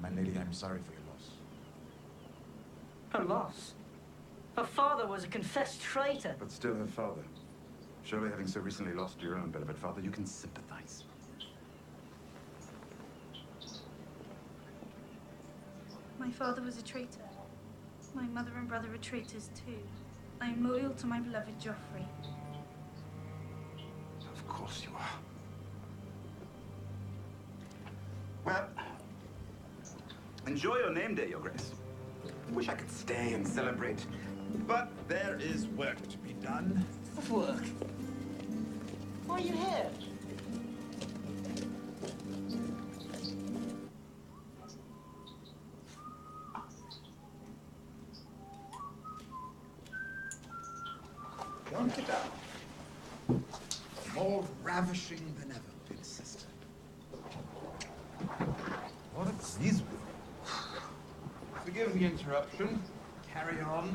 My lady, I'm sorry for your loss. Her loss? Her father was a confessed traitor. But still her father. Surely having so recently lost your own beloved father, you can sympathize. My father was a traitor. My mother and brother are traitors too. I am loyal to my beloved Joffrey. Of course you are. Well, enjoy your name day, Your Grace. Wish I could stay and celebrate, but there is work to be done. Work? Why are you here? Don't get out. More ravishing than ever, big sister. What a breeze. Forgive the interruption. Carry on.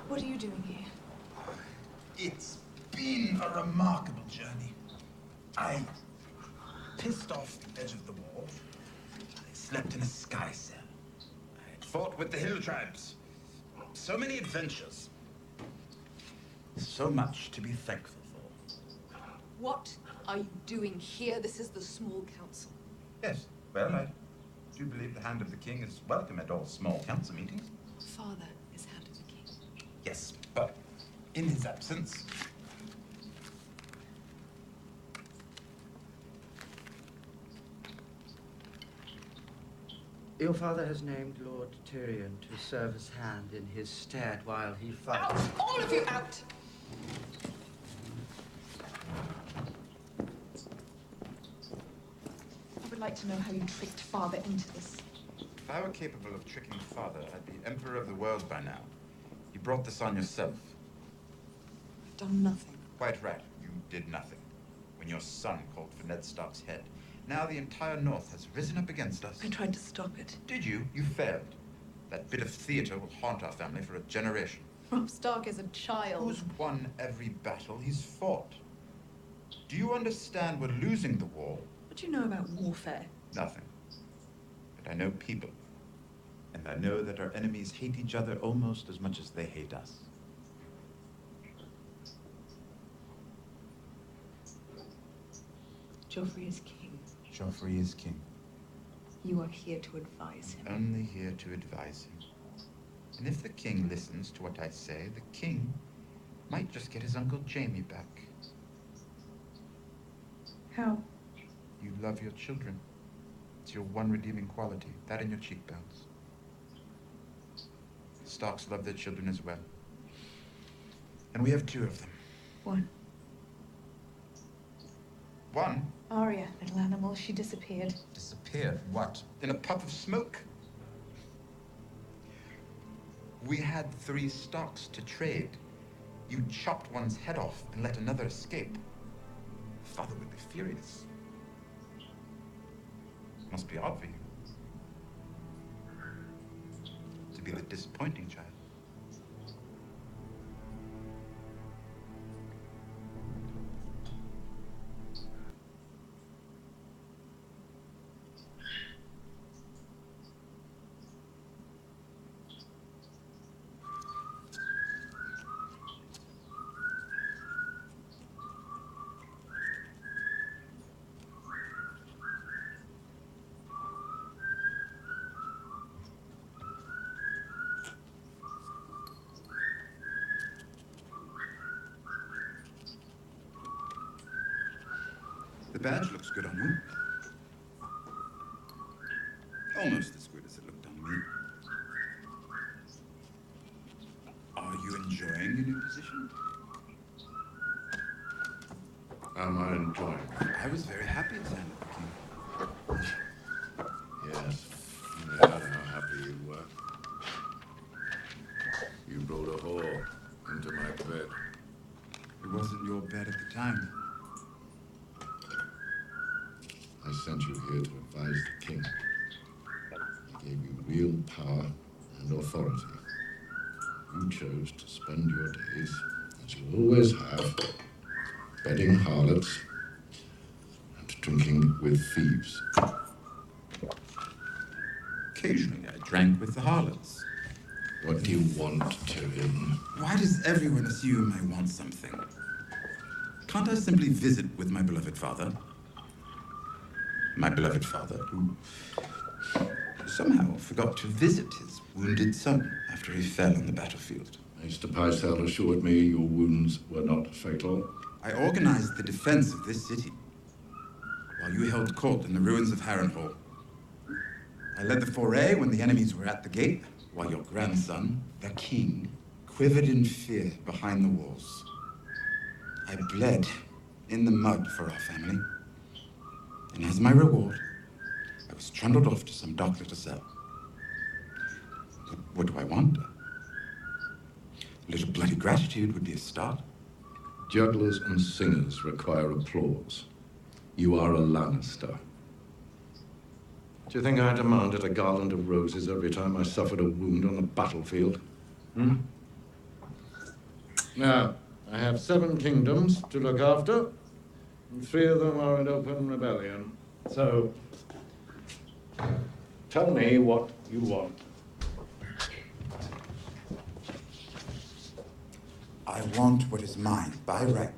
What are you doing here? It's been a remarkable journey. I pissed off the edge of the wall. I slept in a sky cell. I fought with the hill tribes. So many adventures. So much to be thankful for. What are you doing here? This is the small council. Yes, well, I do believe the hand of the king is welcome at all small council meetings. Father is hand of the king. Yes, but in his absence. Your father has named Lord Tyrion to serve as hand in his stead while he fights. Out! All of you out! I would like to know how you tricked Father into this. If I were capable of tricking father, I'd be emperor of the world by now. You brought this on yourself. I've done nothing. Quite right. You did nothing. When your son called for Ned Stark's head. Now the entire North has risen up against us. I tried to stop it. Did you? You failed. That bit of theater will haunt our family for a generation. Robb Stark is a child. Who's won every battle he's fought? Do you understand we're losing the war? What do you know about warfare? Nothing. But I know people. And I know that our enemies hate each other almost as much as they hate us. Joffrey is king. Joffrey is king. You are here to advise him. Only here to advise him. And if the king listens to what I say, the king might just get his Uncle Jaime back. How? You love your children. It's your one redeeming quality, that and your cheekbones. Starks love their children as well. And we have two of them. One. One? Arya, little animal, she disappeared. Disappeared? What? In a puff of smoke? We had 3 Starks to trade. You chopped one's head off and let another escape. Father would be furious. Must be odd for you. To be the disappointing child. The badge looks good on you. Almost as good as it looked on me. Are you enjoying your new position? Am I enjoying it? I was very happy as hand of the king. Yes. I heard how happy you were. You brought a whore into my bed. It wasn't your bed at the time. I sent you here to advise the king. I gave you real power and authority. You chose to spend your days, as you always have, bedding harlots and drinking with thieves. Occasionally I drank with the harlots. What do you want, Tyrion? Why does everyone assume I want something? Can't I simply visit with my beloved father? My beloved father, who somehow forgot to visit his wounded son after he fell on the battlefield. Mr. Pycelle assured me your wounds were not fatal. I organized the defense of this city while you held court in the ruins of Harrenhal. I led the foray when the enemies were at the gate, while your grandson, the king, quivered in fear behind the walls. I bled in the mud for our family, and as my reward, I was trundled off to some dark little cell. What do I want? A little bloody gratitude would be a start. Jugglers and singers require applause. You are a Lannister. Do you think I demanded a garland of roses every time I suffered a wound on the battlefield? Now, I have 7 kingdoms to look after, and 3 of them are in open rebellion. So, tell me what you want. I want what is mine by right.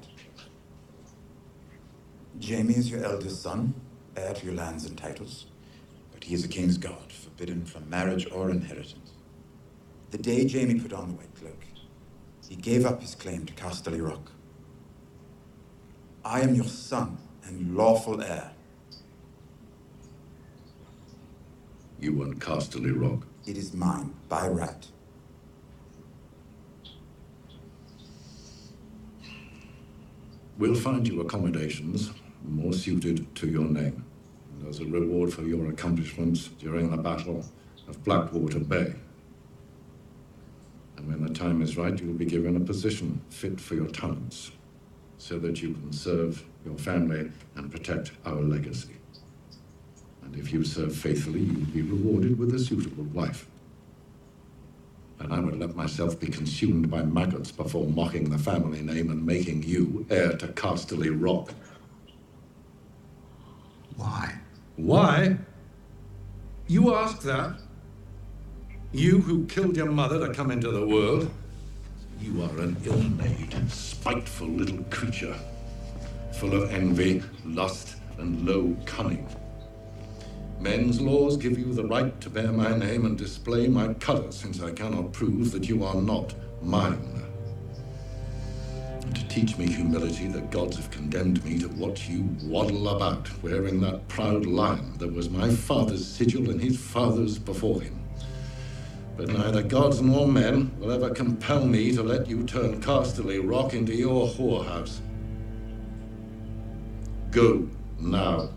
Jaime is your eldest son, heir to your lands and titles, but he is a king's guard, forbidden from marriage or inheritance. The day Jaime put on the white cloak, he gave up his claim to Casterly Rock. I am your son and lawful heir. You want Casterly Rock? It is mine by right. We'll find you accommodations more suited to your name, and as a reward for your accomplishments during the Battle of Blackwater Bay. And when the time is right, you will be given a position fit for your talents, so that you can serve your family and protect our legacy. And if you serve faithfully, you will be rewarded with a suitable wife. And I would let myself be consumed by maggots before mocking the family name and making you heir to Casterly Rock. Why? Why? You ask that? You who killed your mother to come into the world? You are an ill-made, spiteful little creature, full of envy, lust, and low cunning. Men's laws give you the right to bear my name and display my colors, since I cannot prove that you are not mine. And to teach me humility, the gods have condemned me to watch you waddle about, wearing that proud lion that was my father's sigil and his father's before him. But neither gods nor men will ever compel me to let you turn Casterly Rock into your whorehouse. Go now.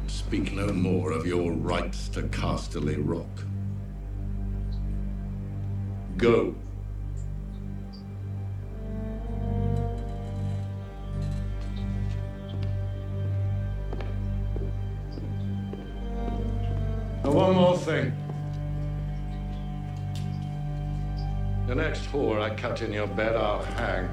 Speak no more of your rights to Casterly Rock. Go. And one more thing. The next whore I cut in your bed, I'll hang.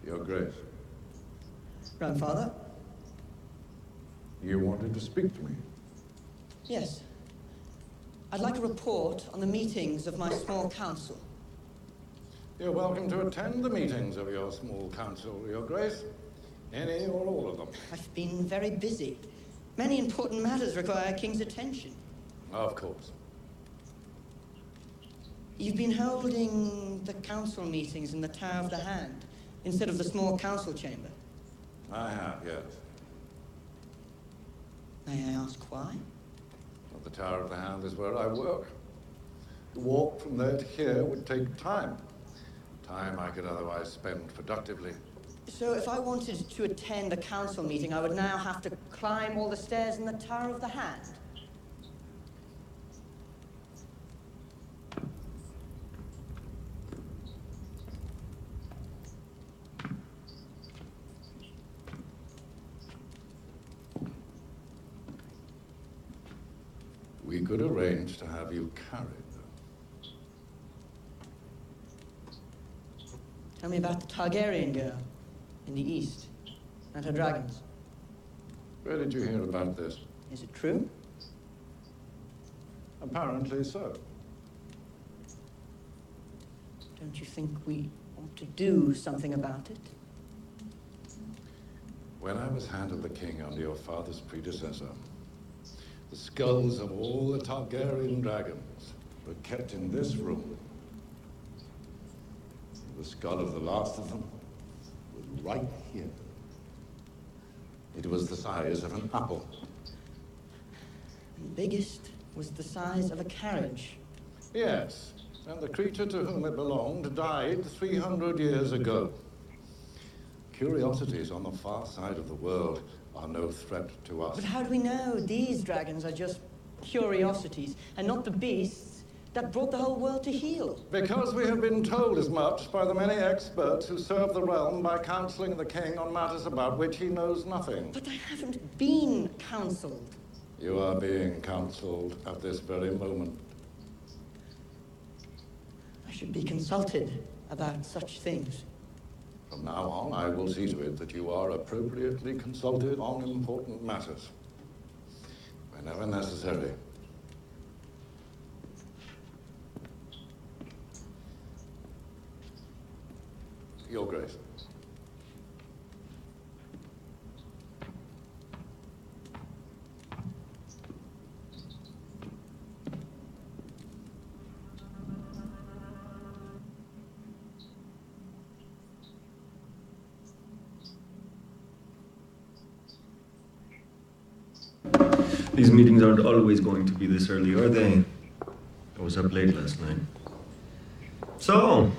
Your Grace. Grandfather? You wanted to speak to me? Yes. I'd like a report on the meetings of my small council. You're welcome to attend the meetings of your small council, Your Grace. Any or all of them. I've been very busy. Many important matters require a king's attention. Of course. You've been holding the council meetings in the Tower of the Hand instead of the small council chamber. I have, yes. May I ask why? But the Tower of the Hand is where I work. To walk from there to here would take time. Time I could otherwise spend productively. So if I wanted to attend a council meeting, I would now have to climb all the stairs in the Tower of the Hand? We could arrange to have you carried. Tell me about the Targaryen girl in the east and her dragons. Where did you hear about this? Is it true? Apparently so. Don't you think we ought to do something about it? When I was Hand of the King under your father's predecessor, the skulls of all the Targaryen dragons were kept in this room. The skull of the last of them was right here. It was the size of an apple. The biggest was the size of a carriage. Yes, and the creature to whom it belonged died 300 years ago. Curiosities on the far side of the world are no threat to us. But how do we know these dragons are just curiosities and not the beasts that brought the whole world to heel? Because we have been told as much by the many experts who serve the realm by counseling the king on matters about which he knows nothing. But I haven't been counseled. You are being counseled at this very moment. I should be consulted about such things. From now on, I will see to it that you are appropriately consulted on important matters, whenever necessary. Your Grace. These meetings aren't always going to be this early, are they? I was up late last night. So,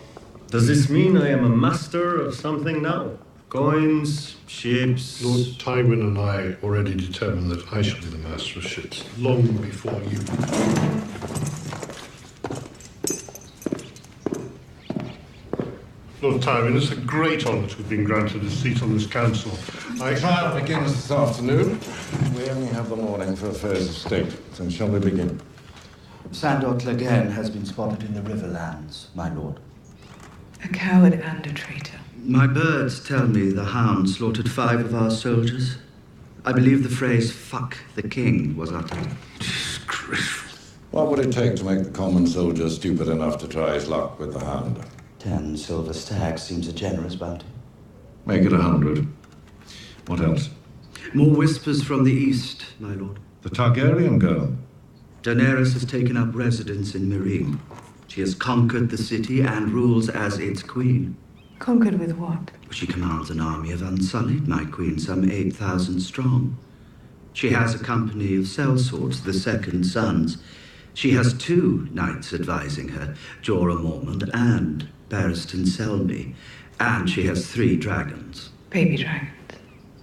does this mean I am a master of something now? Coins, ships... Lord Tywin and I already determined that I shall be the master of ships, long before you. Lord Tywin, it's a great honour to have been granted a seat on this council. The trial begins this afternoon. We only have the morning for affairs of state. So shall we begin? Sandor Clegane has been spotted in the Riverlands, my lord. A coward and a traitor. My birds tell me the hound slaughtered 5 of our soldiers. I believe the phrase, "fuck the king," was uttered. Disgraceful. What would it take to make the common soldier stupid enough to try his luck with the hound? 10 silver stags seems a generous bounty. Make it 100. What else? More whispers from the east, my lord. The Targaryen girl. Daenerys has taken up residence in Meereen. She has conquered the city and rules as its queen. Conquered with what? She commands an army of Unsullied, my queen, some 8,000 strong. She has a company of sellswords, the Second Sons. She has 2 knights advising her, Jorah Mormont and Barristan Selmy. And she has 3 dragons. Baby dragons.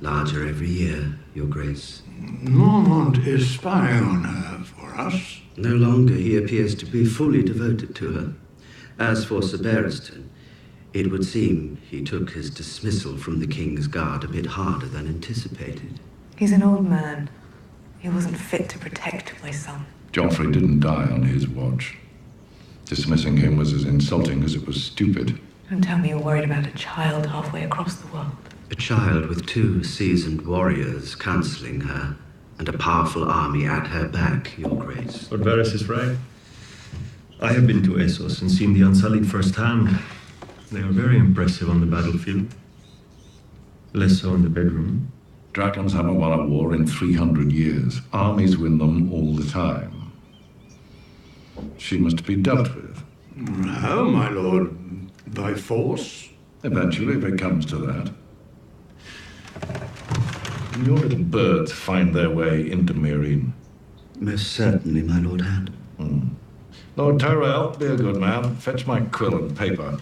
Larger every year, your grace. Mormont is spying on her for us. No longer. He appears to be fully devoted to her. As for Sir Barristan, it would seem he took his dismissal from the King's Guard a bit harder than anticipated. He's an old man. He wasn't fit to protect my son. Joffrey didn't die on his watch. Dismissing him was as insulting as it was stupid. Don't tell me you're worried about a child halfway across the world. A child with 2 seasoned warriors counseling her, and a powerful army at her back, your grace. Lord Varys is right. I have been to Essos and seen the Unsullied firsthand. They are very impressive on the battlefield. Less so in the bedroom. Dragons haven't won a war in 300 years. Armies win them all the time. She must be dealt with. No, my lord. By force. Eventually, if it comes to that. Your little birds find their way into Meereen. Most certainly, my Lord Hand. Lord Tyrell, be a good man. Fetch my quill and paper.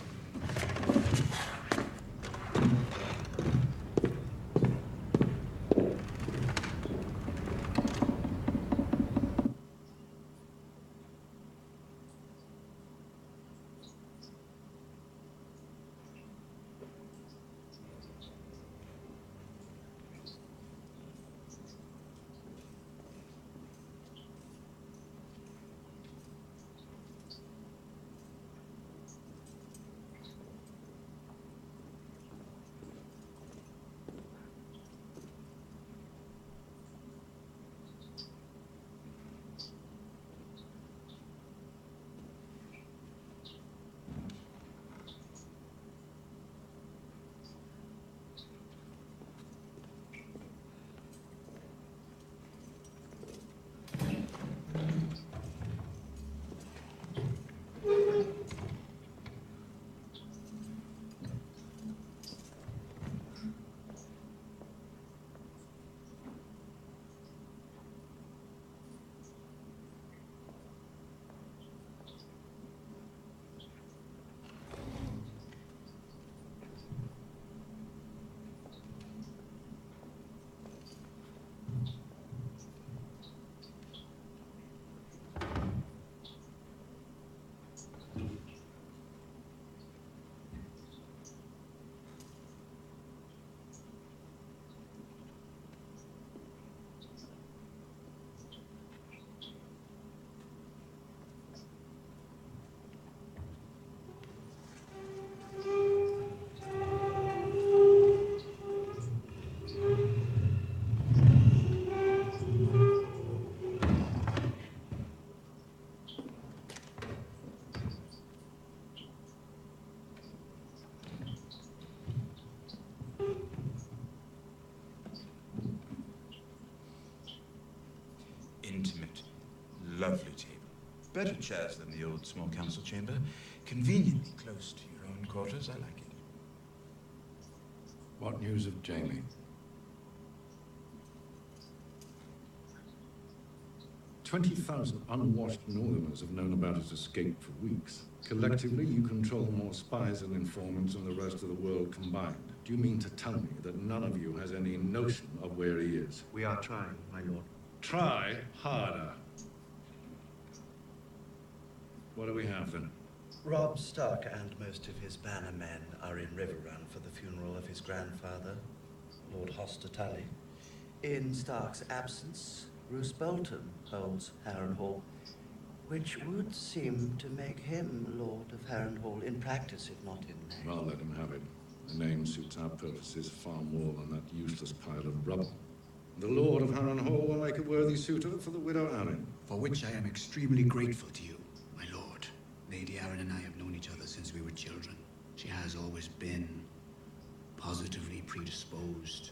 Intimate, lovely table. Better chairs than the old small council chamber. Conveniently close to your own quarters. I like it. What news of Jamie? 20,000 unwashed Northerners have known about his escape for weeks. Collectively, you control more spies and informants than the rest of the world combined. Do you mean to tell me that none of you has any notion of where he is? We are trying, my lord. Try harder. What do we have then? Robb Stark and most of his banner men are in Riverrun for the funeral of his grandfather, Lord Hostertally. In Stark's absence, Roose Bolton holds Harrenhal, which would seem to make him Lord of Harrenhal in practice, if not in name. Well, let him have it. The name suits our purposes far more than that useless pile of rubble. The Lord of Harrenhal will make a worthy suitor for the widow Arryn. For which I am extremely grateful to you, my lord. Lady Arryn and I have known each other since we were children. She has always been positively predisposed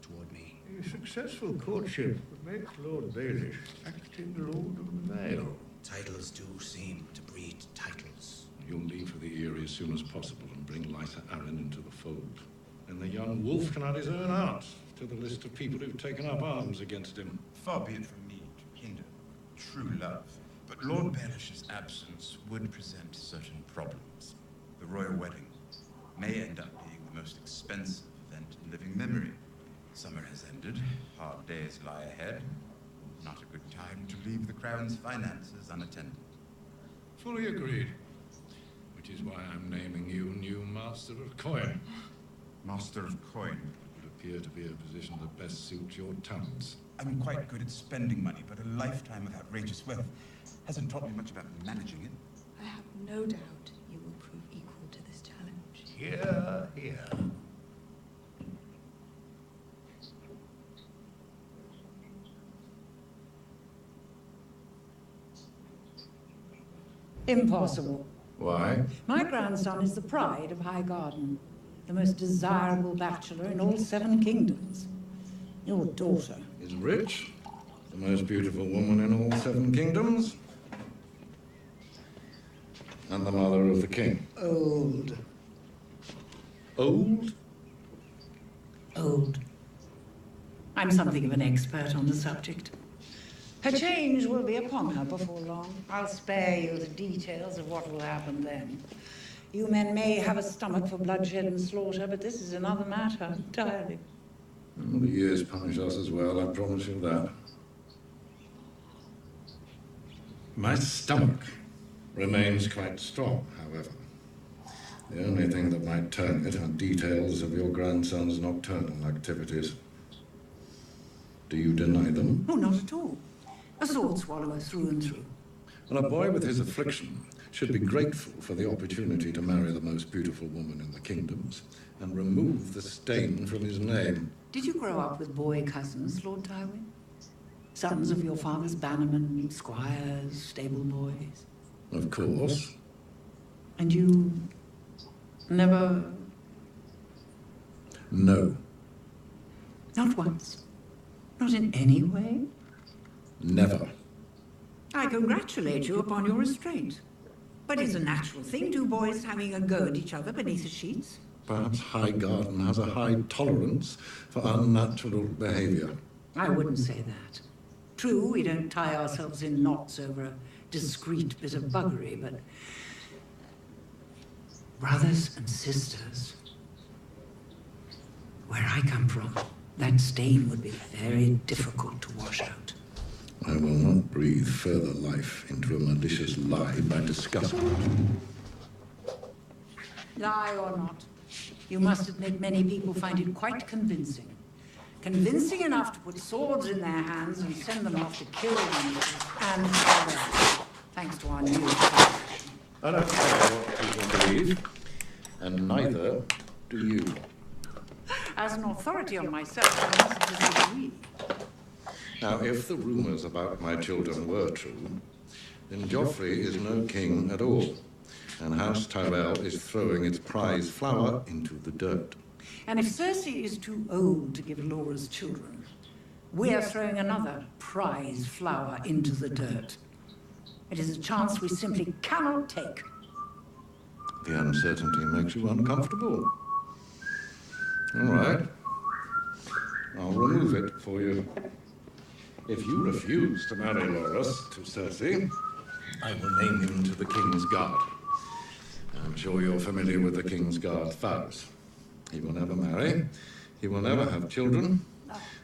toward me. A successful courtship would make Lord Baelish acting Lord of the Vale. Titles do seem to breed titles. You'll leave for the Eyrie as soon as possible and bring Lysa Arryn into the fold. And the young wolf can add his own art to the list of people who've taken up arms against him. Far be it from me to hinder true love, but Lord Baelish's absence would present certain problems. The royal wedding may end up being the most expensive event in living memory. Summer has ended, hard days lie ahead. Not a good time to leave the crown's finances unattended. Fully agreed. Which is why I'm naming you new Master of Coin. Master of Coin. Would appear to be a position that best suits your talents. I'm quite good at spending money, but a lifetime of outrageous wealth hasn't taught me much about managing it. I have no doubt you will prove equal to this challenge. Here, here. Impossible. Why? My grandson is the pride of High Garden, the most desirable bachelor in all 7 kingdoms. Your daughter Is rich, the most beautiful woman in all 7 kingdoms, and the mother of the king. old. Old? Old. I'm something of an expert on the subject. Her change will be upon her before long. I'll spare you the details of what will happen then. You men may have a stomach for bloodshed and slaughter, but this is another matter entirely. The years punish us as well, I promise you that. My stomach remains quite strong, however. The only thing that might turn it are details of your grandson's nocturnal activities. Do you deny them? Oh, not at all. A sword swallower through and through. Well, a boy with his affliction should be grateful for the opportunity to marry the most beautiful woman in the kingdoms and remove the stain from his name. Did you grow up with boy cousins, Lord Tywin? Sons of your father's bannermen, squires, stable boys? Of course. And you never... No. Not once? Not in any way? Never. I congratulate you upon your restraint. But it's a natural thing, two boys having a go at each other beneath the sheets. Perhaps Highgarden has a high tolerance for unnatural behavior. I wouldn't say that. True, we don't tie ourselves in knots over a discreet bit of buggery, but brothers and sisters, where I come from, that stain would be very difficult to wash out. I will not breathe further life into a malicious lie by discussing it. Lie or not, you must admit many people find it quite convincing. Convincing enough to put swords in their hands and send them off to kill themselves and others, thanks to our new generation. I don't care what people believe, and neither do you. As an authority on myself, I must disagree. Now, if the rumors about my children were true, then Joffrey is no king at all, and House Tyrell is throwing its prize flower into the dirt. And if Cersei is too old to give Laura's children, we're throwing another prize flower into the dirt. It is a chance we simply cannot take. The uncertainty makes you uncomfortable. All right. I'll remove it for you. If you refuse to marry Loras to Cersei, I will name him to the King's Guard. I'm sure you're familiar with the King's Guard vows. He will never marry. He will never have children.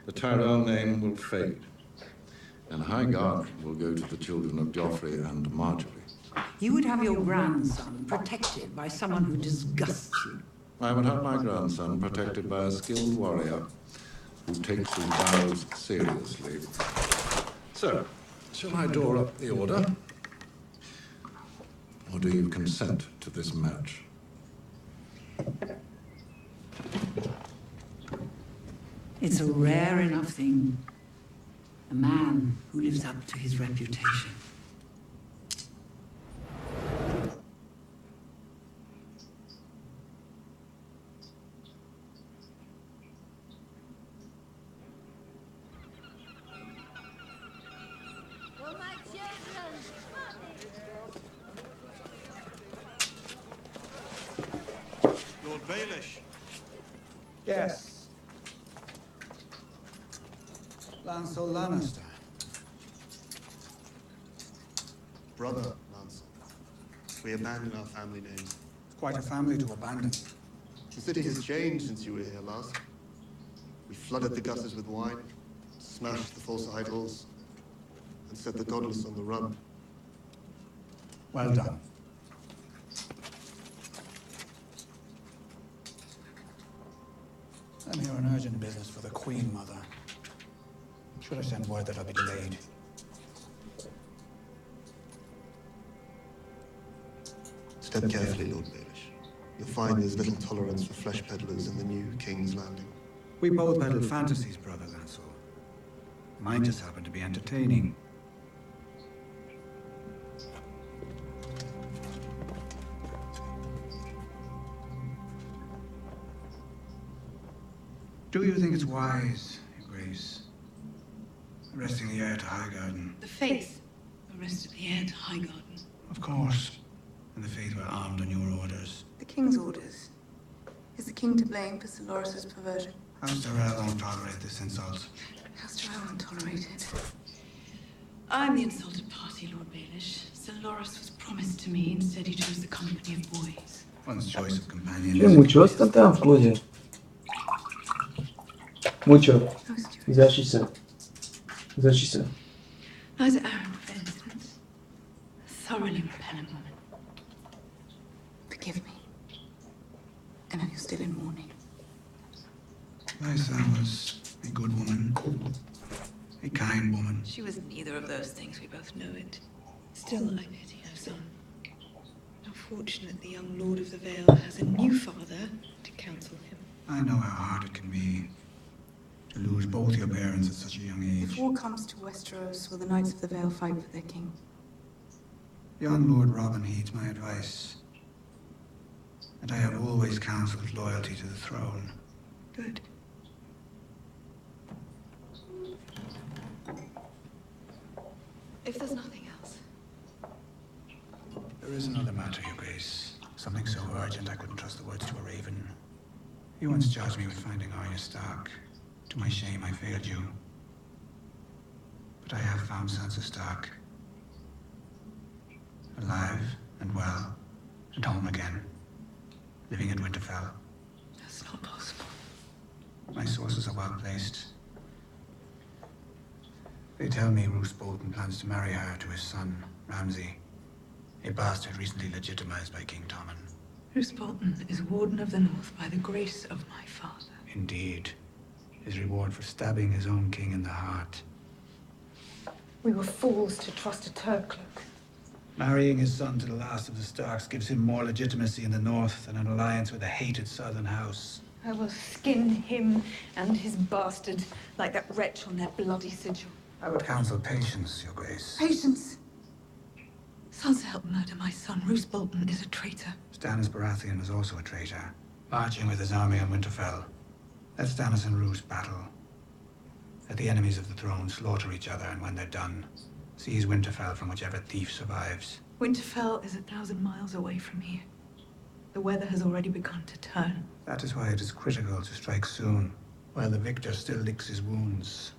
The Tyrell name will fade. And Highgarden will go to the children of Joffrey and Marjorie. You would have your grandson protected by someone who disgusts you. I would have my grandson protected by a skilled warrior who takes his vows seriously. So, shall I draw up the order? Or do you consent to this match? It's a rare enough thing. A man who lives up to his reputation. Lord Baelish. Yes. Lancel Lannister. Brother Lancel. We abandoned our family names. It's quite a family to abandon. The city has changed since you were here last. We flooded the gutters with wine, smashed the false idols, and set the godless on the run. Well done. I'm here on urgent business for the Queen Mother. Should I send word that I'll be delayed? Step carefully, Lord Baelish. You'll find there's little tolerance for flesh peddlers in the new King's Landing. We both peddle fantasies, Brother Lancel. Mine just happen to be entertaining. Do you think it's wise, Your Grace, arresting the heir to Highgarden? The faith arrested the heir to Highgarden. Of course. And the Faith were armed on your orders. The king's orders. Is the king to blame for Sir Loras's perversion? House Tyrell won't tolerate this insult. House Tyrell won't tolerate it. I'm the insulted party, Lord Baelish. Sir Loras was promised to me. Instead, he chose the company of boys. One's choice of companions. E mucho bastante amplio. Mucho. Exercice. Exercice. Liza Aaron, for instance. A thoroughly repellent woman. Forgive me. And are you still in mourning? Liza was a good woman. A kind woman. She was neither of those things, we both know it. Still, I pity her son. Unfortunately, the young Lord of the Vale has a new father to counsel him. I know how hard it can be to lose both your parents at such a young age. If war comes to Westeros, will the Knights of the Vale fight for their king? Young Lord Robin heeds my advice, and I have always counseled loyalty to the throne. Good. If there's nothing else. There is another matter, Your Grace. Something so urgent I couldn't trust the words to a raven. You once charged me with finding Arya Stark. To my shame, I failed you. But I have found Sansa Stark. Alive and well and home again. Living at Winterfell. That's not possible. My sources are well placed. They tell me Roose Bolton plans to marry her to his son, Ramsay, a bastard recently legitimized by King Tommen. Roose Bolton is Warden of the North by the grace of my father. Indeed. His reward for stabbing his own king in the heart. We were fools to trust a Turkloak. Marrying his son to the last of the Starks gives him more legitimacy in the North than an alliance with a hated southern house. I will skin him and his bastard like that wretch on their bloody sigil. I would counsel patience, Your Grace. Patience! Sansa helped murder my son. Roose Bolton is a traitor. Stannis Baratheon was also a traitor, marching with his army on Winterfell. Let Stannis and Roose battle. Let the enemies of the throne slaughter each other, and when they're done, seize Winterfell from whichever thief survives. Winterfell is 1,000 miles away from here. The weather has already begun to turn. That is why it is critical to strike soon, while the victor still licks his wounds.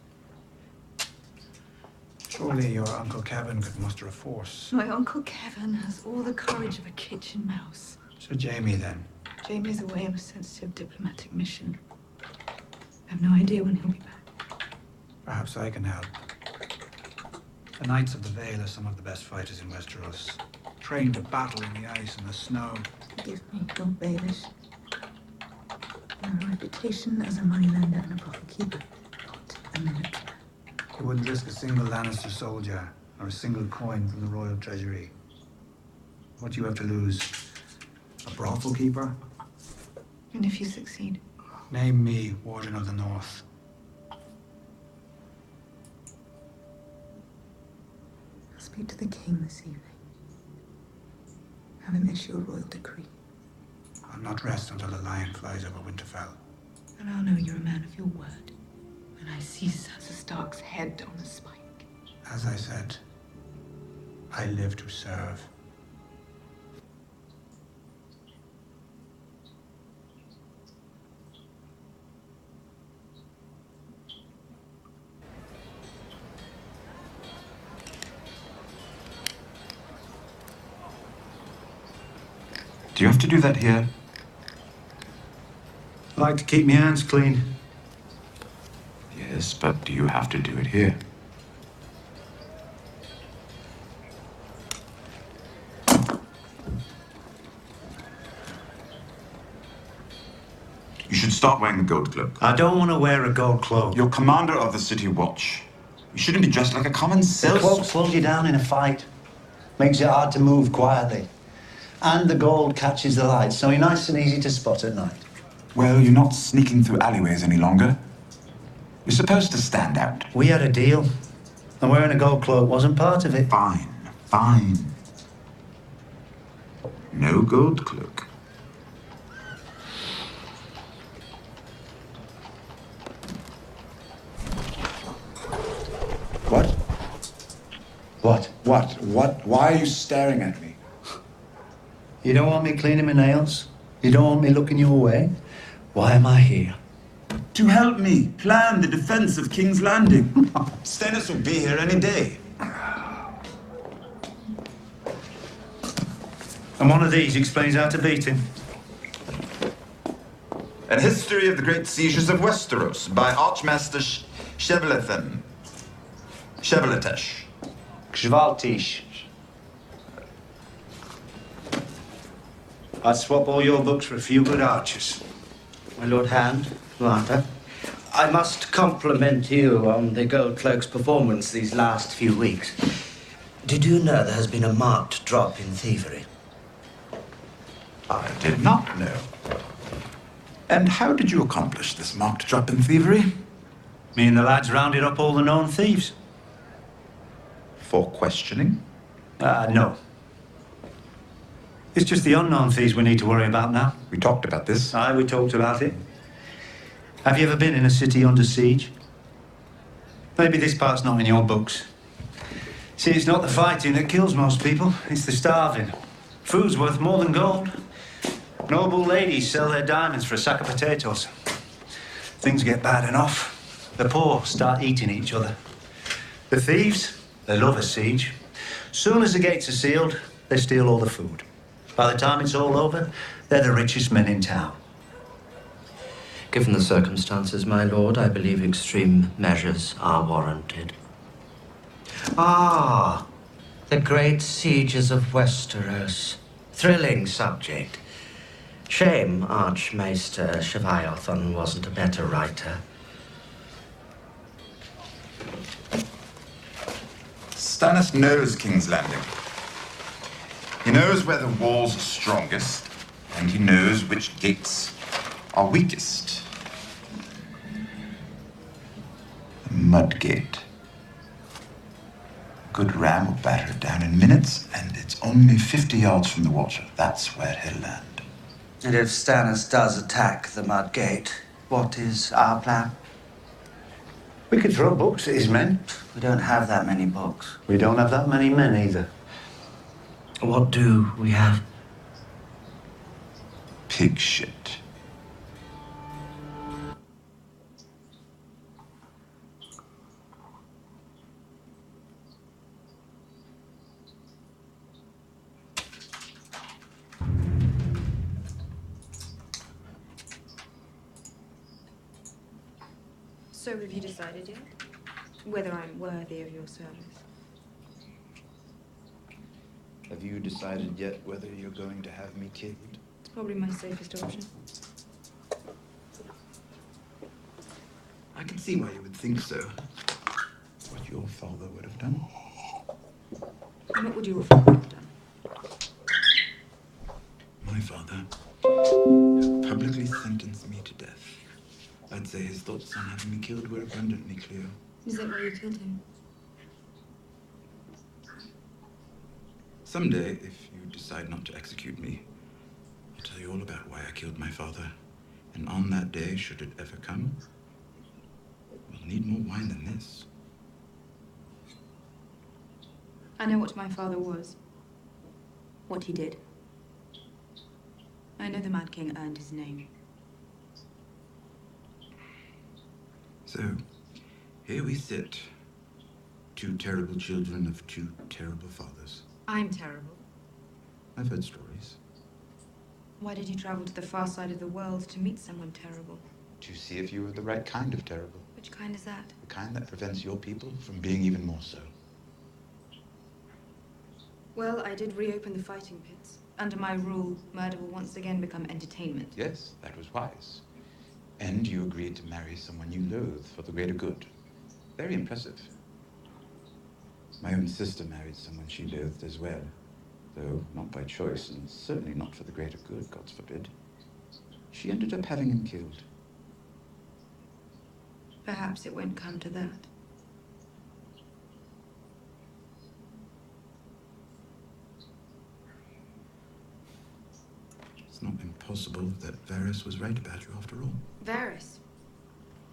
Surely your Uncle Kevin could muster a force. My Uncle Kevin has all the courage of a kitchen mouse. Sir Jaime, then. Jaime's away on a sensitive diplomatic mission. I have no idea when he'll be back. Perhaps I can help. The Knights of the Vale are some of the best fighters in Westeros, trained to battle in the ice and the snow. Forgive me, Lord Baelish. I have a reputation as a moneylender and a brothel keeper, not a military. You wouldn't risk a single Lannister soldier or a single coin from the royal treasury. What do you have to lose? A brothel keeper? And if you succeed? Name me Warden of the North. I'll speak to the king this evening. Have him issue a royal decree. I'll not rest until the lion flies over Winterfell. And I'll know you're a man of your word when I see Sansa Stark's head on a spike. As I said, I live to serve. Do you have to do that here? I like to keep my hands clean. Yes, but do you have to do it here? You should start wearing the gold cloak. I don't want to wear a gold cloak. You're commander of the city watch. You shouldn't be dressed like a common The cell. cloak slows you down in a fight. Makes it hard to move quietly. And the gold catches the light, so you're nice and easy to spot at night. Well, you're not sneaking through alleyways any longer. You're supposed to stand out. We had a deal, and wearing a gold cloak wasn't part of it. Fine, fine. No gold cloak. What? What? What? Why are you staring at me? You don't want me cleaning my nails? You don't want me looking your way? Why am I here? To help me plan the defense of King's Landing. Stannis will be here any day. And one of these explains how to beat him. An History of the Great Sieges of Westeros by Archmaster Shevlethan. Shevletesh. Gzvaltish. I'd swap all your books for a few good archers. My Lord Hand, Martha, I must compliment you on the Gold Cloak's performance these last few weeks. Did you know there has been a marked drop in thievery? I did not know. And how did you accomplish this marked drop in thievery? Me and the lads rounded up all the known thieves. For questioning? No. It's just the unknown thieves we need to worry about now. We talked about this. Aye, we talked about it. Have you ever been in a city under siege? Maybe this part's not in your books. See, it's not the fighting that kills most people, it's the starving. Food's worth more than gold. Noble ladies sell their diamonds for a sack of potatoes. Things get bad enough. The poor start eating each other. The thieves, they love a siege. Soon as the gates are sealed, they steal all the food. By the time it's all over, they're the richest men in town. Given the circumstances, my lord, I believe extreme measures are warranted. Ah, the great sieges of Westeros. Thrilling subject. Shame Archmaester Shevlethan wasn't a better writer. Stannis knows King's Landing. He knows where the walls are strongest, and he knows which gates are weakest. The Mudgate. A good ram will batter it down in minutes, and it's only 50 yards from the water. That's where he'll land. And if Stannis does attack the Mudgate, what is our plan? We could throw books at his men. We don't have that many books. We don't have that many men either. What do we have? Pig shit. So have you decided yet? Whether I'm worthy of your service? Have you decided yet whether you're going to have me killed? It's probably my safest option. I can see why you would think so. What your father would have done. And what would your father have done? My father publicly sentenced me to death. I'd say his thoughts on having me killed were abundantly clear. Is that why you killed him? Someday, if you decide not to execute me, I'll tell you all about why I killed my father. And on that day, should it ever come, we'll need more wine than this. I know what my father was. What he did. I know the Mad King earned his name. So, here we sit. Two terrible children of two terrible fathers. I'm terrible. I've heard stories. Why did you travel to the far side of the world to meet someone terrible? To see if you were the right kind of terrible. Which kind is that? The kind that prevents your people from being even more so. Well, I did reopen the fighting pits. Under my rule, murder will once again become entertainment. Yes, that was wise. And you agreed to marry someone you loathe for the greater good. Very impressive. My own sister married someone she loathed as well. Though not by choice, and certainly not for the greater good, God forbid. She ended up having him killed. Perhaps it won't come to that. It's not impossible that Varys was right about you after all. Varys?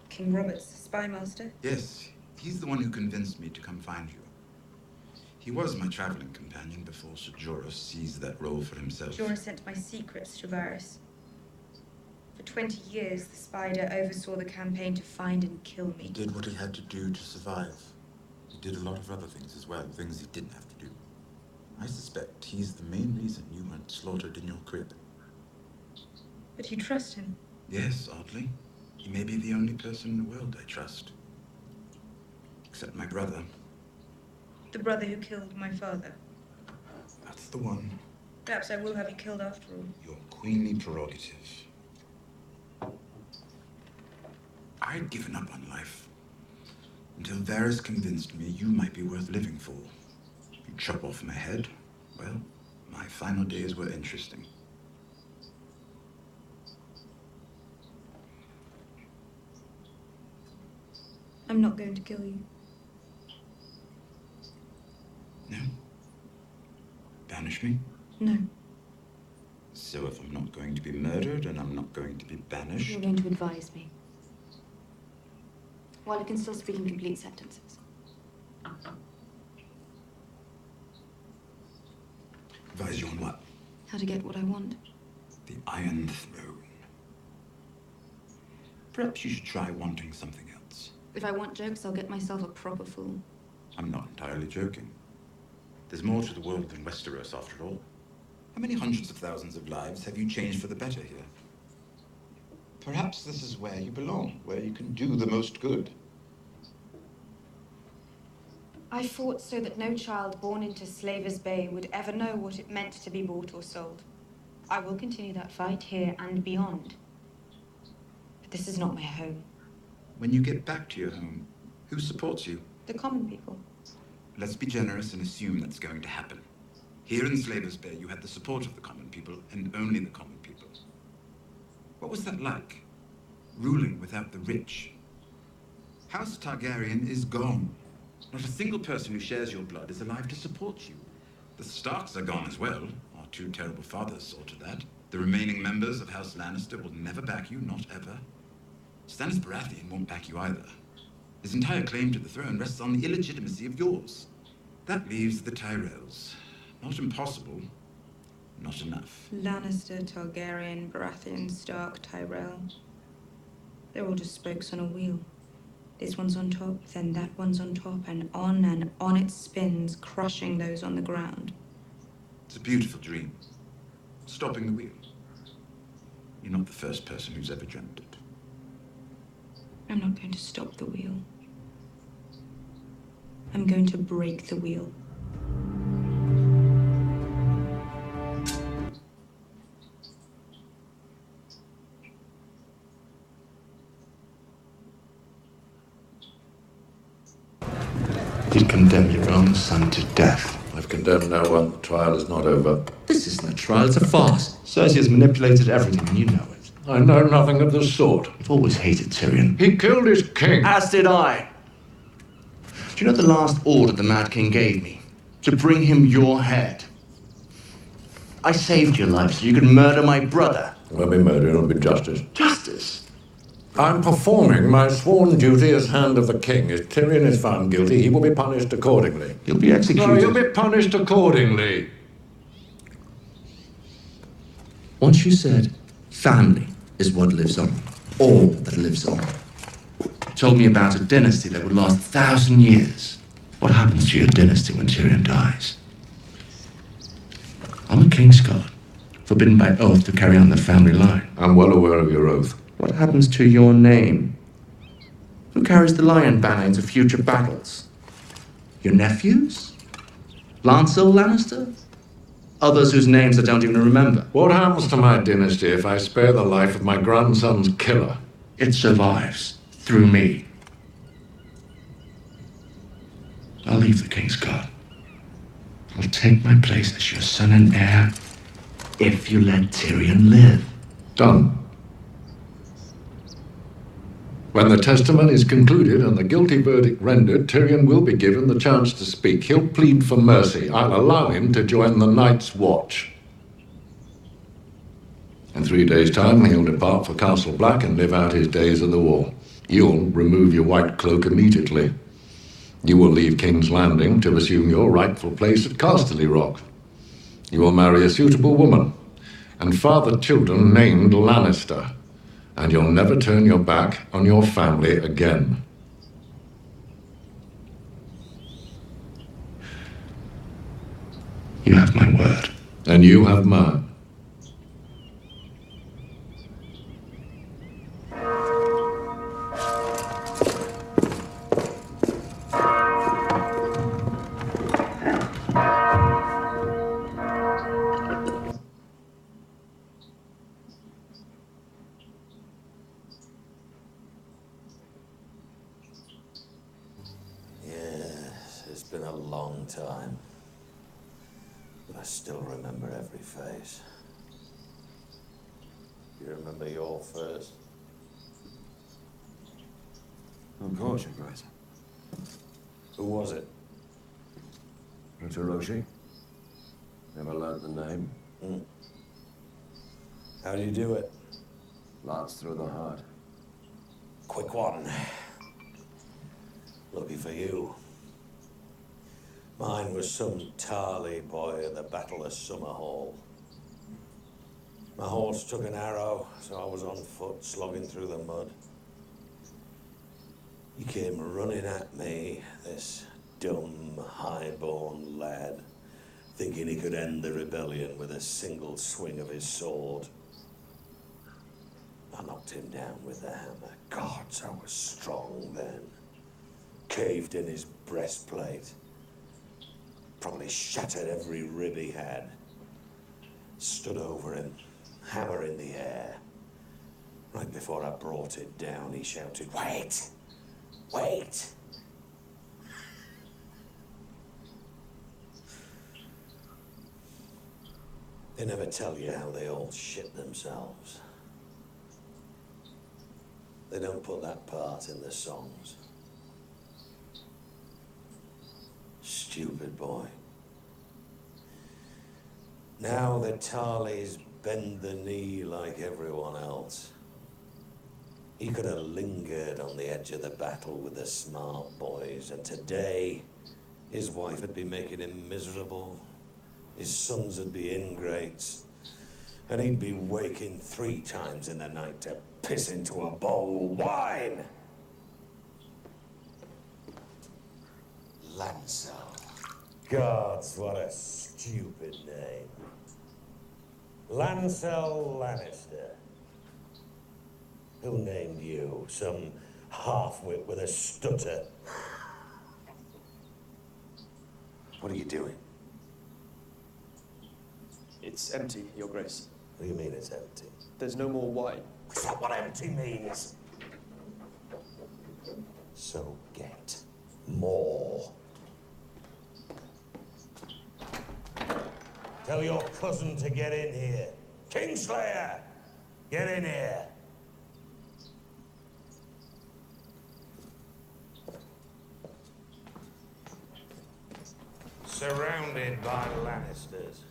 King Robert's spy master? Yes, he's the one who convinced me to come find you. He was my traveling companion before Sir Jorah seized that role for himself. Jorah sent my secrets to Varys. For 20 years, the spider oversaw the campaign to find and kill me. He did what he had to do to survive. He did a lot of other things as well, things he didn't have to do. I suspect he's the main reason you weren't slaughtered in your crib. But you trust him? Yes, oddly. He may be the only person in the world I trust. Except my brother. The brother who killed my father? That's the one. Perhaps I will have you killed after all. Your queenly prerogative. I'd given up on life. Until Varys convinced me you might be worth living for. You chop off my head. Well, my final days were interesting. I'm not going to kill you. No? Banish me? No. So if I'm not going to be murdered and I'm not going to be banished... You're going to advise me. While I can still speak in complete sentences. Advise you on what? How to get what I want. The Iron Throne. Perhaps you should try wanting something else. If I want jokes, I'll get myself a proper fool. I'm not entirely joking. There's more to the world than Westeros, after all. How many hundreds of thousands of lives have you changed for the better here? Perhaps this is where you belong, where you can do the most good. I fought so that no child born into Slaver's Bay would ever know what it meant to be bought or sold. I will continue that fight here and beyond. But this is not my home. When you get back to your home, who supports you? The common people. Let's be generous and assume that's going to happen. Here in Slaver's Bay, you had the support of the common people, and only the common people. What was that like? Ruling without the rich? House Targaryen is gone. Not a single person who shares your blood is alive to support you. The Starks are gone as well. Our two terrible fathers saw to that. The remaining members of House Lannister will never back you, not ever. Stannis Baratheon won't back you either. His entire claim to the throne rests on the illegitimacy of yours. That leaves the Tyrells. Not impossible, not enough. Lannister, Targaryen, Baratheon, Stark, Tyrell. They're all just spokes on a wheel. This one's on top, then that one's on top, and on it spins, crushing those on the ground. It's a beautiful dream. Stopping the wheel. You're not the first person who's ever dreamt it. I'm not going to stop the wheel. I'm going to break the wheel. He'd condemn your own son to death. I've condemned no one. The trial is not over. This isn't a trial, it's a farce. Cersei has manipulated everything, and you know it. I know nothing of the sort. I've always hated Tyrion. He killed his king. As did I. Do you know the last order the Mad King gave me? To bring him your head. I saved your life so you could murder my brother. It won't be murder, it'll be justice. Justice? I'm performing my sworn duty as Hand of the King. If Tyrion is found guilty, he will be punished accordingly. He'll be executed. No, he'll be punished accordingly. Once you said, family is what lives on. All that lives on. You told me about a dynasty that would last 1,000 years. What happens to your dynasty when Tyrion dies? I'm a Kingsguard, forbidden by oath to carry on the family line. I'm well aware of your oath. What happens to your name? Who carries the lion banner into future battles? Your nephews? Lancel Lannister? Others whose names I don't even remember. What happens to my dynasty if I spare the life of my grandson's killer? It survives through me. I'll leave the Kingsguard. I'll take my place as your son and heir if you let Tyrion live. Done. When the testimony is concluded and the guilty verdict rendered, Tyrion will be given the chance to speak. He'll plead for mercy. I'll allow him to join the Night's Watch. In 3 days' time, he'll depart for Castle Black and live out his days at the wall. You'll remove your white cloak immediately. You will leave King's Landing to assume your rightful place at Casterly Rock. You will marry a suitable woman and father children named Lannister. And you'll never turn your back on your family again. You You have my word. And you have mine. Yes, it's been a long time. But I still remember every face. You remember your first? Of course, Your Grace. Who was it? Roshi. Never learned the name. How do you do it? Lance through the heart. Quick one. Lucky for you. Mine was some Tarly boy at the Battle of Summerhall. My horse took an arrow, so I was on foot, slogging through the mud. He came running at me, this dumb, high-born lad, thinking he could end the rebellion with a single swing of his sword. I knocked him down with the hammer. Gods, I was strong then. Caved in his breastplate. Probably shattered every rib he had. Stood over him, hammer in the air. Right before I brought it down, he shouted, "Wait! Wait!" They never tell you how they all shit themselves. They don't put that part in the songs. Stupid boy. Now the Tarleys bend the knee like everyone else. He could have lingered on the edge of the battle with the smart boys, and today his wife would be making him miserable. His sons would be ingrates, and he'd be waking 3 times in the night to piss into a bowl of wine. Lancel. Gods, what a stupid name. Lancel Lannister. Who named you? Some half-wit with a stutter. What are you doing? It's empty, Your Grace. What do you mean it's empty? There's no more wine. That's not what empty means. So get more. Tell your cousin to get in here. Kingslayer, get in here. Surrounded by Lannisters.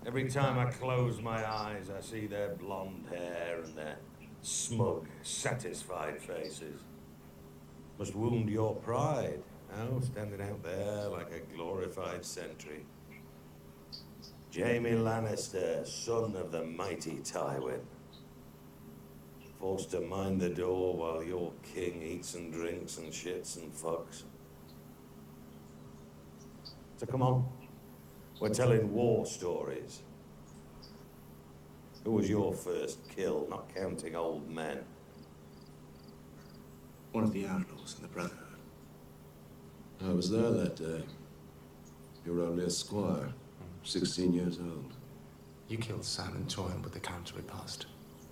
Every time I close my eyes, I see their blonde hair and their smug, satisfied faces. Must wound your pride, standing out there like a glorified sentry. Jaime Lannister, son of the mighty Tywin. Forced to mind the door while your king eats and drinks and shits and fucks. So come on, we're telling war stories. Who was your first kill, not counting old men? One of the outlaws in the Brotherhood. I was there that day. You were only a squire, 16 years old. You killed Sam and Toyn with the counter riposte.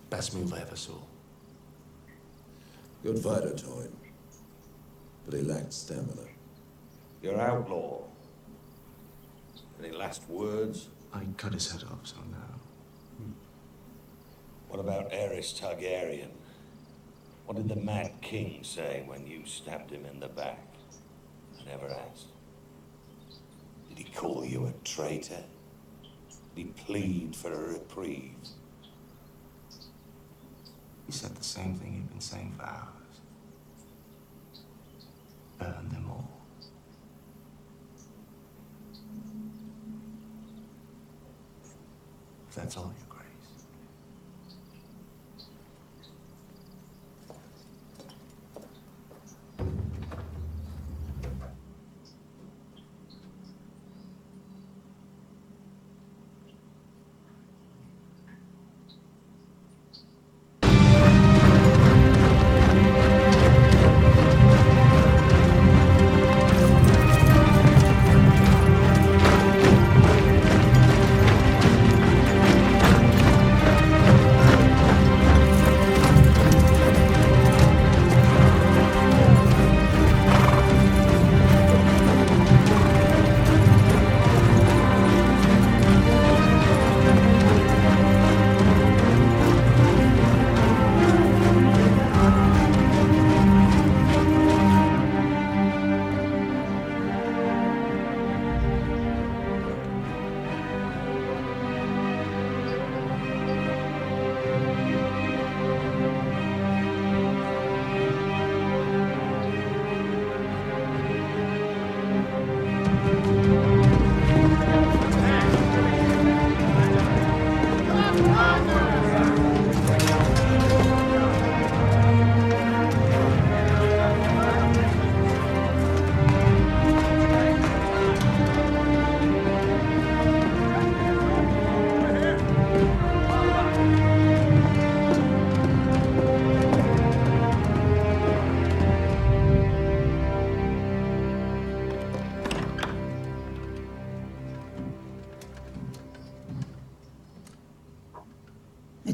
Best move I ever saw. Good fighter, Toyn. But he lacked stamina. You're outlaw. Any last words? I cut his head off, so now. What about Aerys Targaryen? What did the Mad King say when you stabbed him in the back? I never asked. Did he call you a traitor? Did he plead for a reprieve? He said the same thing he'd been saying for hours. Burn them all. If that's all, Your Grace.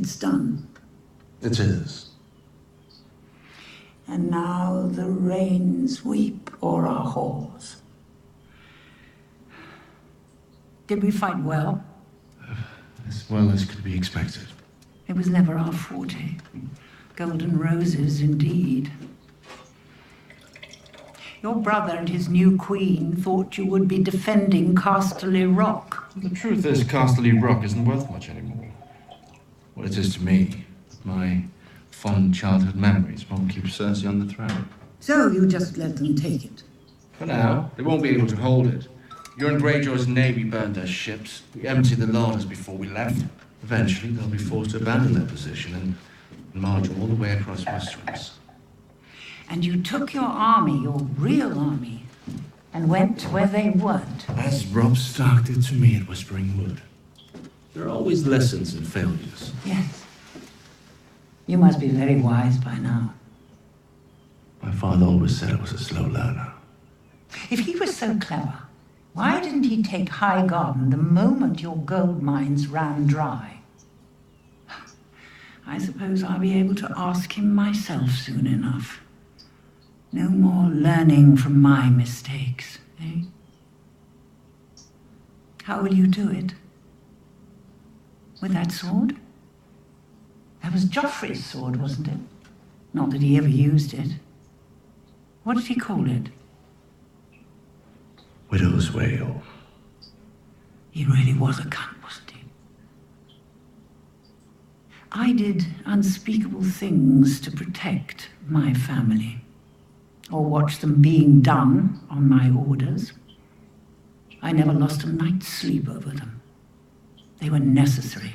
It's done. It is. And now the rains weep o'er our halls. Did we fight well? As well as could be expected. It was never our forte. Golden roses, indeed. Your brother and his new queen thought you would be defending Casterly Rock. The truth is, Casterly Rock isn't worth much anymore. What it is to me, my fond childhood memories won't keep Cersei on the throne. So you just let them take it? For now, they won't be able to hold it. Your and Greyjaw's navy burned their ships. We emptied the larders before we left. Eventually, they'll be forced to abandon their position and march all the way across Westeros. And you took your army, your real army, and went where they weren't. As Robb Stark did to me at Whispering Wood. There are always lessons in failures. Yes. You must be very wise by now. My father always said I was a slow learner. If he was so clever, why didn't he take High Garden the moment your gold mines ran dry? I suppose I'll be able to ask him myself soon enough. No more learning from my mistakes, eh? How will you do it? With that sword? That was Joffrey's sword, wasn't it? Not that he ever used it. What did he call it? Widow's Wail. He really was a cunt, wasn't he? I did unspeakable things to protect my family, or watch them being done on my orders. I never lost a night's sleep over them. They were necessary.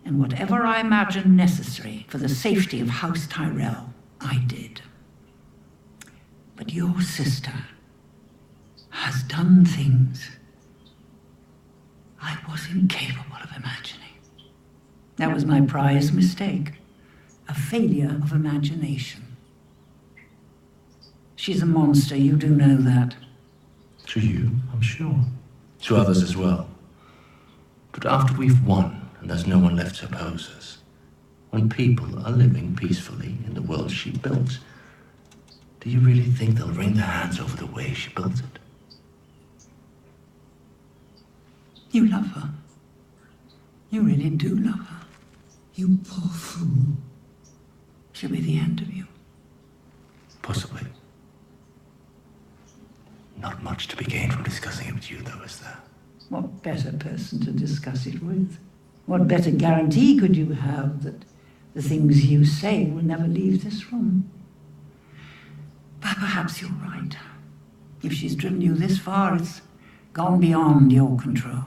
And whatever I imagined necessary for the safety of House Tyrell, I did. But your sister has done things I was incapable of imagining. That was my prize mistake, a failure of imagination. She's a monster, you do know that. To you, I'm sure. To others as well. But after we've won, and there's no one left to oppose us, when people are living peacefully in the world she built, do you really think they'll wring their hands over the way she built it? You love her. You really do love her. You poor fool. She'll be the end of you. Possibly. Not much to be gained from discussing it with you, though, is there? What better person to discuss it with? What better guarantee could you have that the things you say will never leave this room? But perhaps you're right. If she's driven you this far, it's gone beyond your control.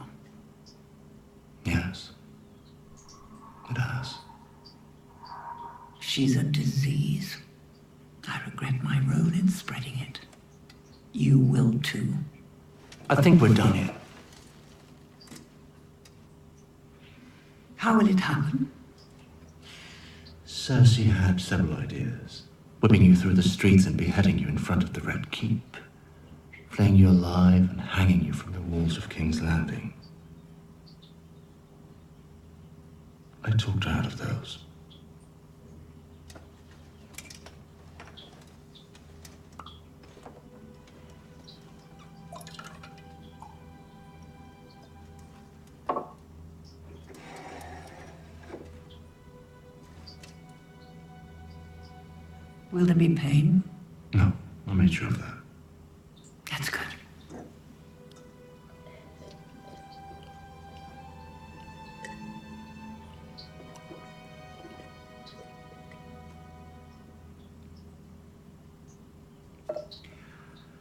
Yes. It has. She's a disease. I regret my role in spreading it. You will too. I think we're done here. How will it happen? Cersei had several ideas. Whipping you through the streets and beheading you in front of the Red Keep. Flaying you alive and hanging you from the walls of King's Landing. I talked her out of those. Will there be pain? No, I made sure of that. That's good.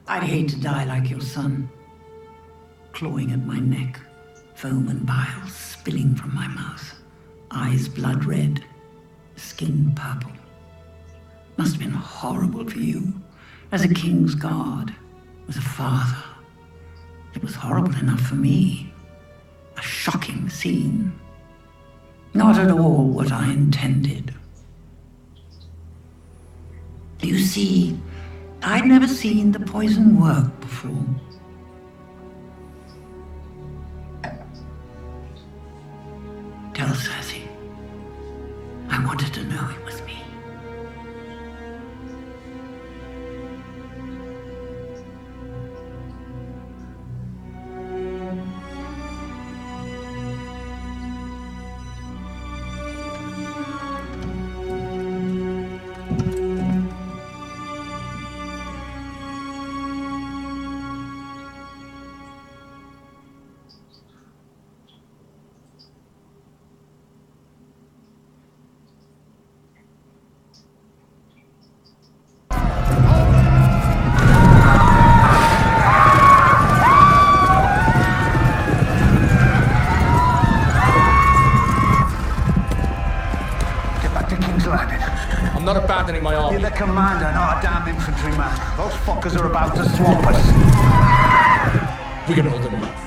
I'd hate to die like your son, clawing at my neck, foam and bile spilling from my mouth, eyes blood red, skin purple. Must have been horrible for you, as a king's guard, as a father. It was horrible enough for me. A shocking scene. Not at all what I intended. You see, I'd never seen the poison work before. Tell Cersei. commander, not a damn infantryman. Those fuckers are about to swamp us. We can hold them off.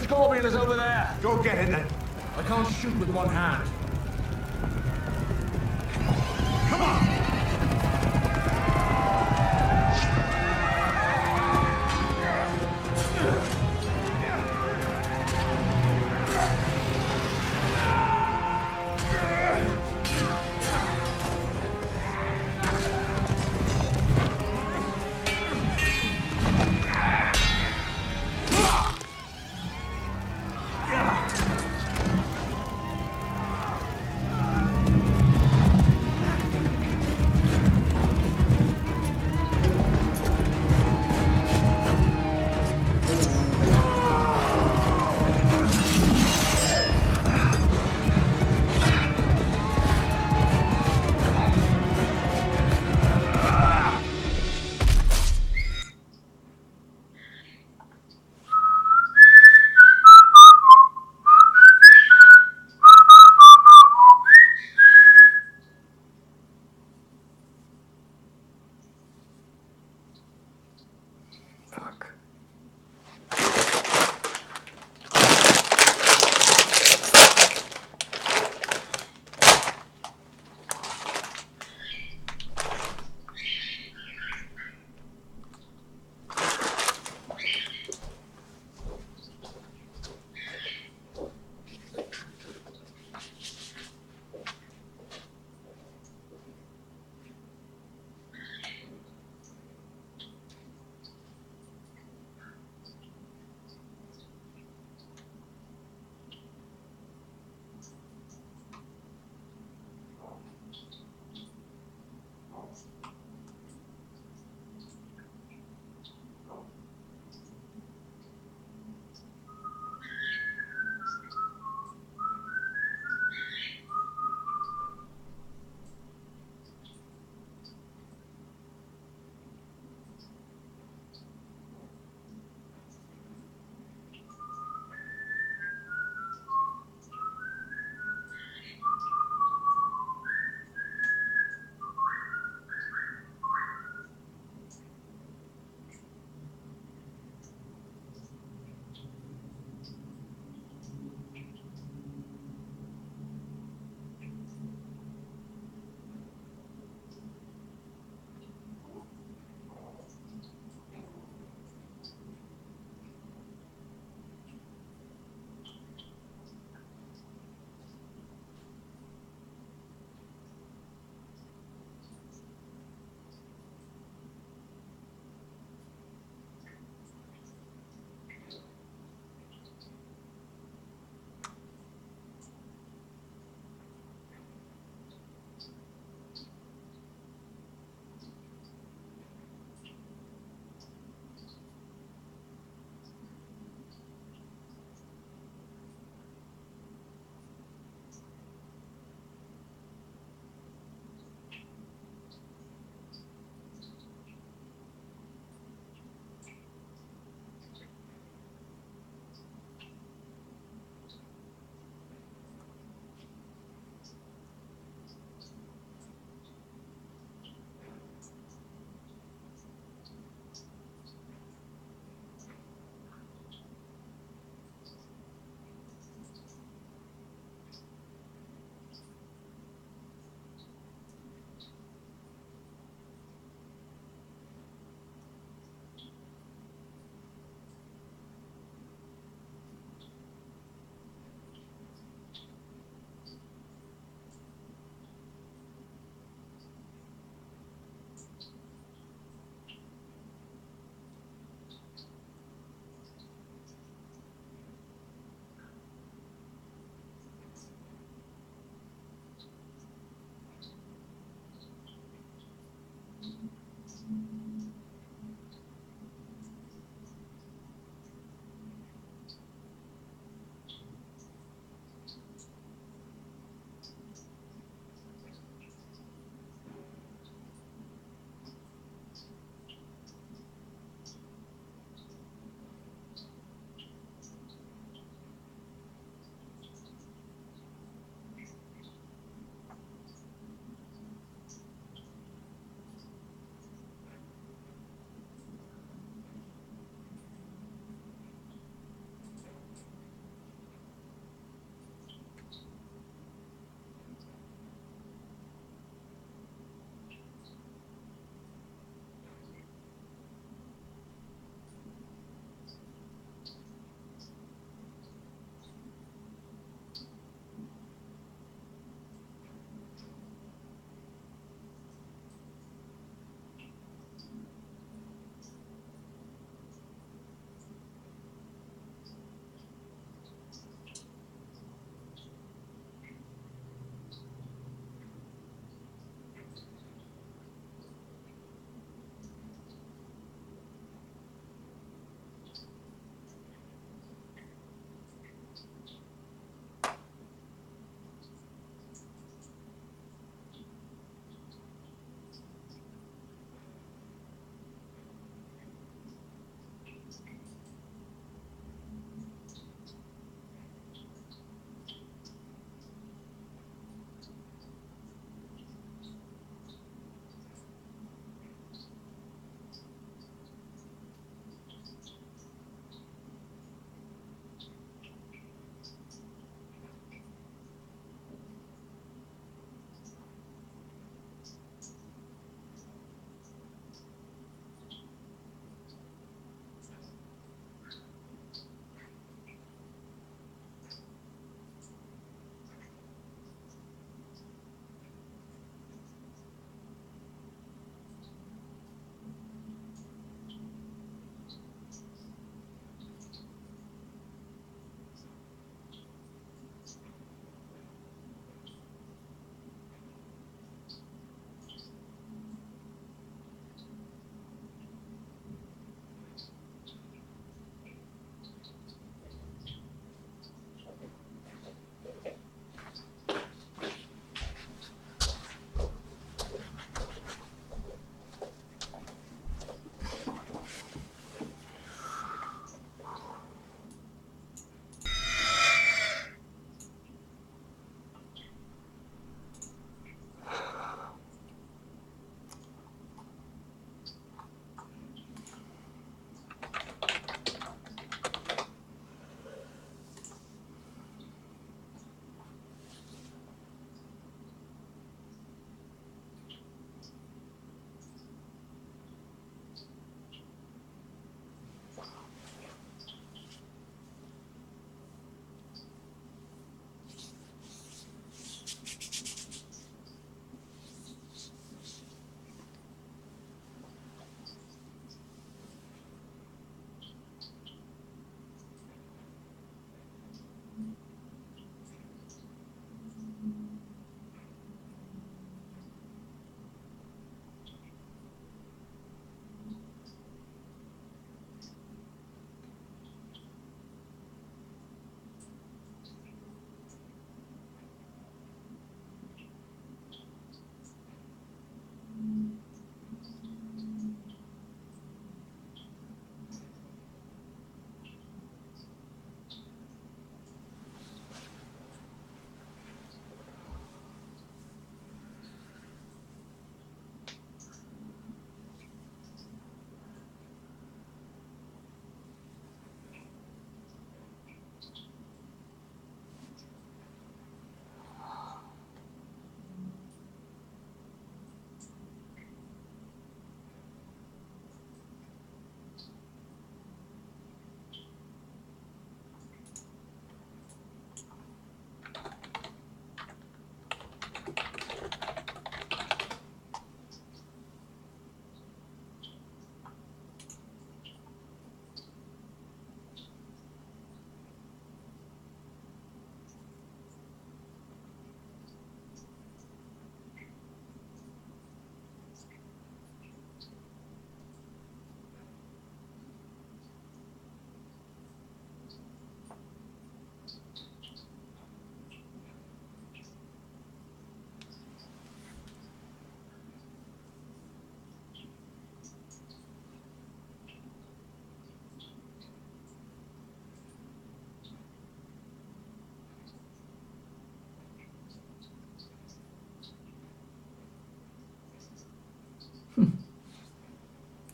Scorpion is over there. Go get it then. I can't shoot with one hand. Come on!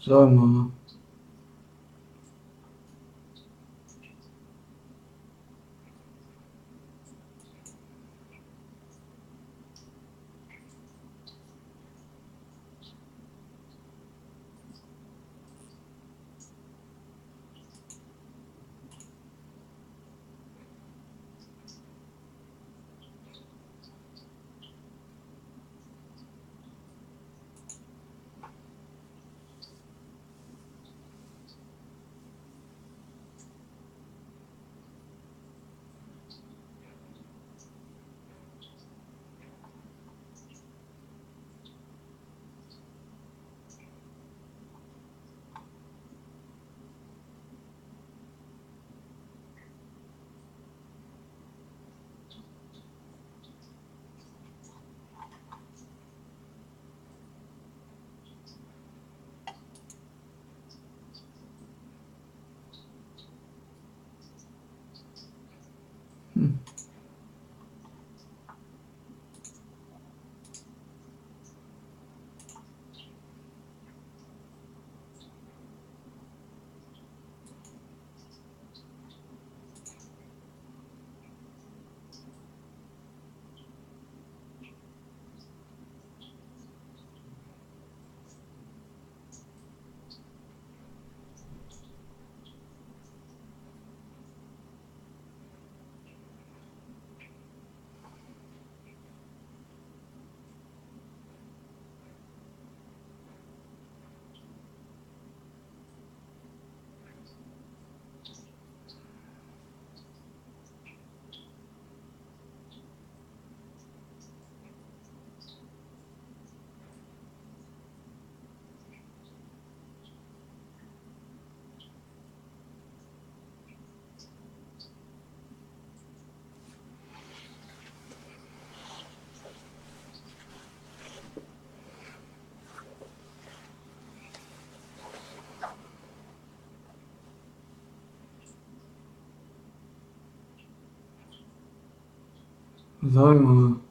Давай, мама. Давай, мама.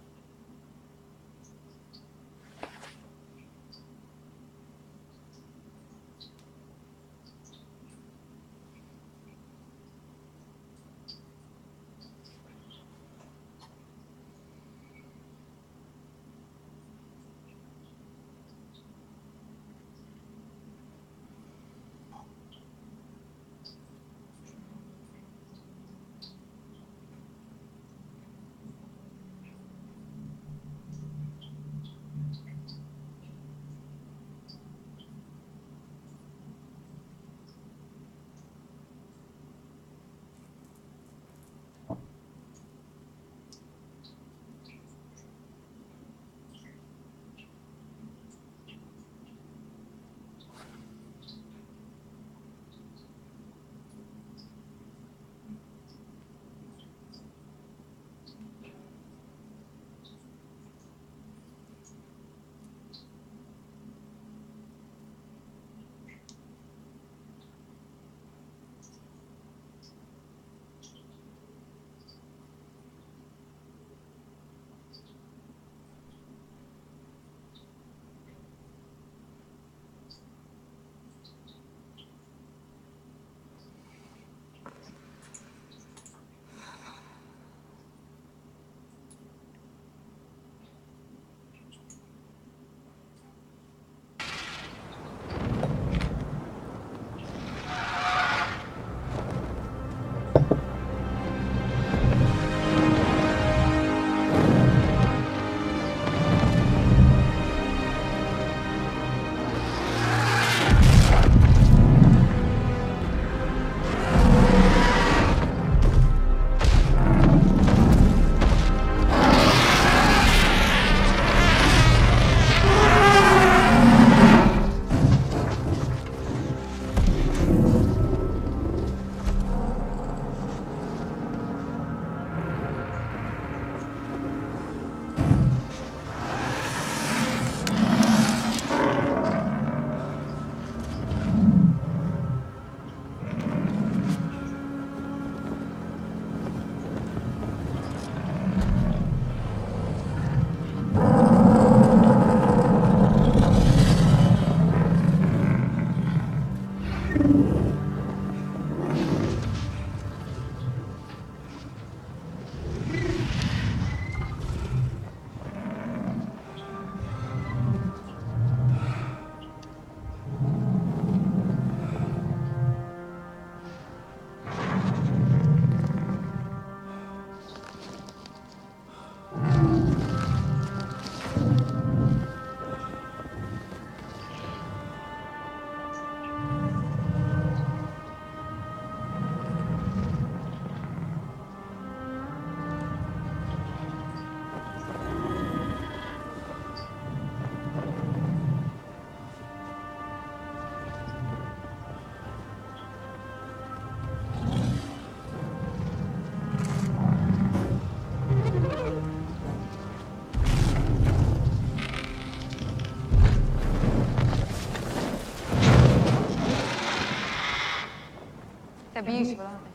They're beautiful, aren't they?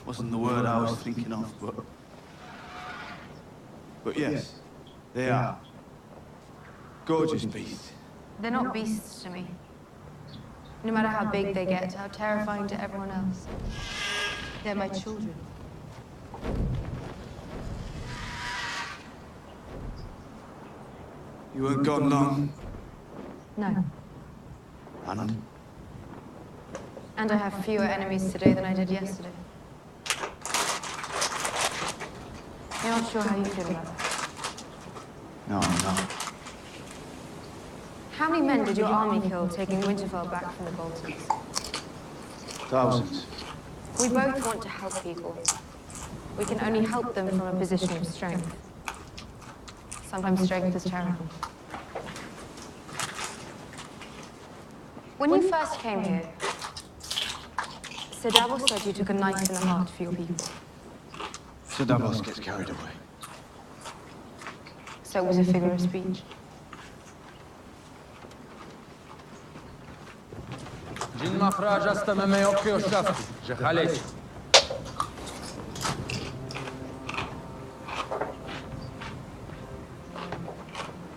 Wasn't the word I was thinking of, but yes, they are. Gorgeous beasts. They're not beasts to me. No matter how big they get, how terrifying to everyone else. They're my children. You weren't gone long. No. And I have fewer enemies today than I did yesterday. You're not sure how you feel about that? no, I'm not. How many men did your army kill taking Winterfell back from the Boltons? Thousands. We both want to help people. We can only help them from a position of strength. Sometimes strength is terrible. When you first came here, Sir Davos said you took a knife in the heart for your people. Sir Davos gets carried away. So it was a figure of speech. Jin Mahraja stameme okio shafti, Jehalesh.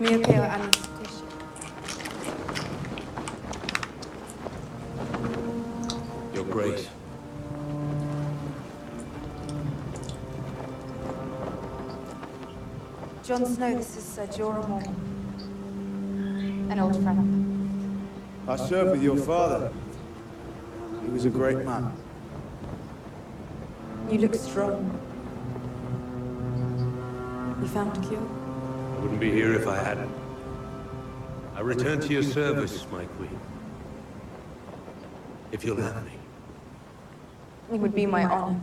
Miokeo Ani. Your Grace. Jon Snow, this is Sir Jorah Mormont. An old friend. I served with your father. He was a great man. You look strong. You found a cure? I wouldn't be here if I hadn't. I return to your service, my queen. If you'll have me. It would be my honor.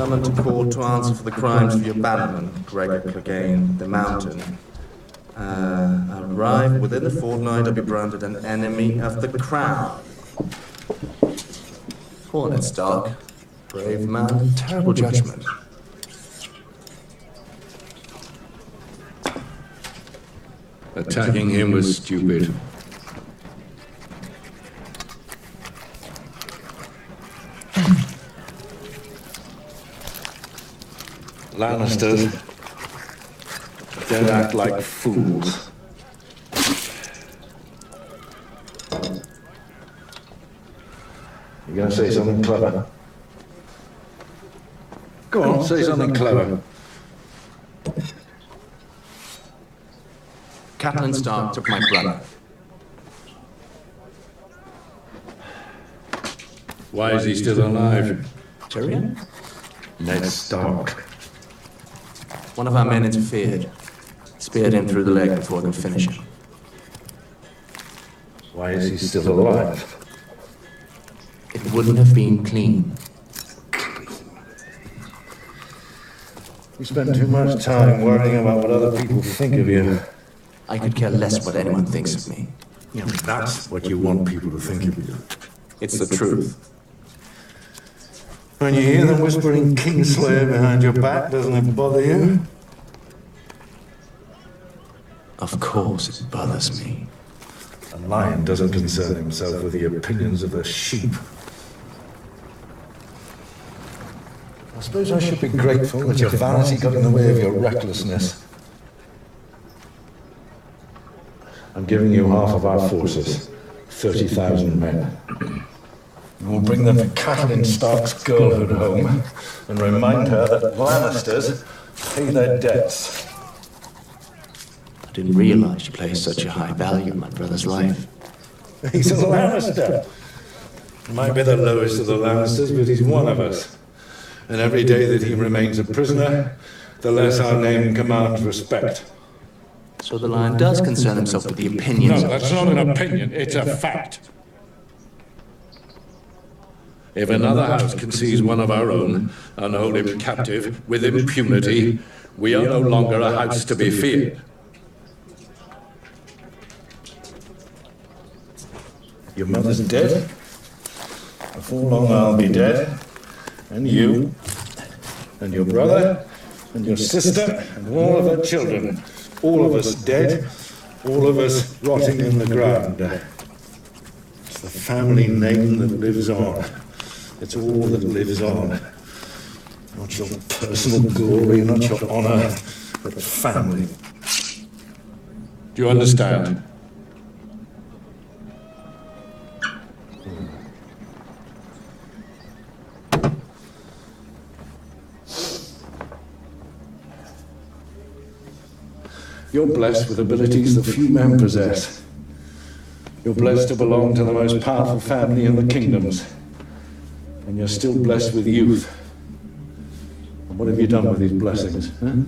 Summoned to court to answer for the crimes of your bannerman, Gregor Clegane, the Mountain. Arrive within a fortnight, I'll be branded an enemy of the crown. Hornet Stark, brave man, terrible judgment. Attacking him was stupid. Lannisters, don't act like fools. You going to say something clever? Go on, say something clever. Catelyn Stark took my brother. Why is he still alive? Tyrion? Ned Stark. One of our men interfered. Speared him through the leg before I could finish him. Why is he still alive? It wouldn't have been clean. You spend too much time worrying about what other people think of you. I could care less what anyone thinks of me. You know, that's what you want people to think of you. It's the truth. When you hear them whispering Kingslayer behind your back, doesn't it bother you? Of course it bothers me. A lion doesn't concern himself with the opinions of the sheep. I suppose I should be grateful that your vanity got in the way of your recklessness. I'm giving you half of our forces, 30,000 men. We'll bring them to Catelyn Stark's girlhood home and remind her that Lannisters pay their debts. I didn't realize you placed such a high value on my brother's life. He's a Lannister. He might be the lowest of the Lannisters, but he's one of us. And every day that he remains a prisoner, the less our name commands respect. So the Lion does concern himself with the opinions. No, that's not an opinion, it's a fact. If another house can seize one of our own and hold him captive with impunity, we are no longer a house to be feared. Your mother's dead. Before long I'll be dead. And you, and your brother, and your sister, and all of her children. All of us dead, all of us rotting in the ground. It's the family name that lives on. It's all that lives on. Not your personal glory, not your honor, but family. Do you understand? You're blessed with abilities that few men possess. You're blessed to belong to the most powerful family in the kingdoms. And you're still blessed with youth. And what have you done with these blessings? Huh?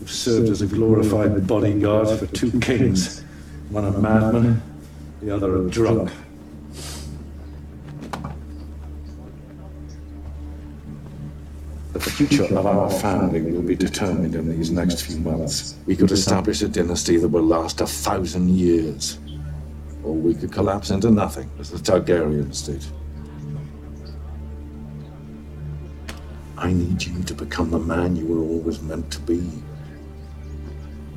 You've served as a glorified bodyguard for two kings. One a madman, the other a drunk. The future of our family will be determined in these next few months. We could establish a dynasty that will last 1,000 years. Or we could collapse into nothing, as the Targaryens did. I need you to become the man you were always meant to be.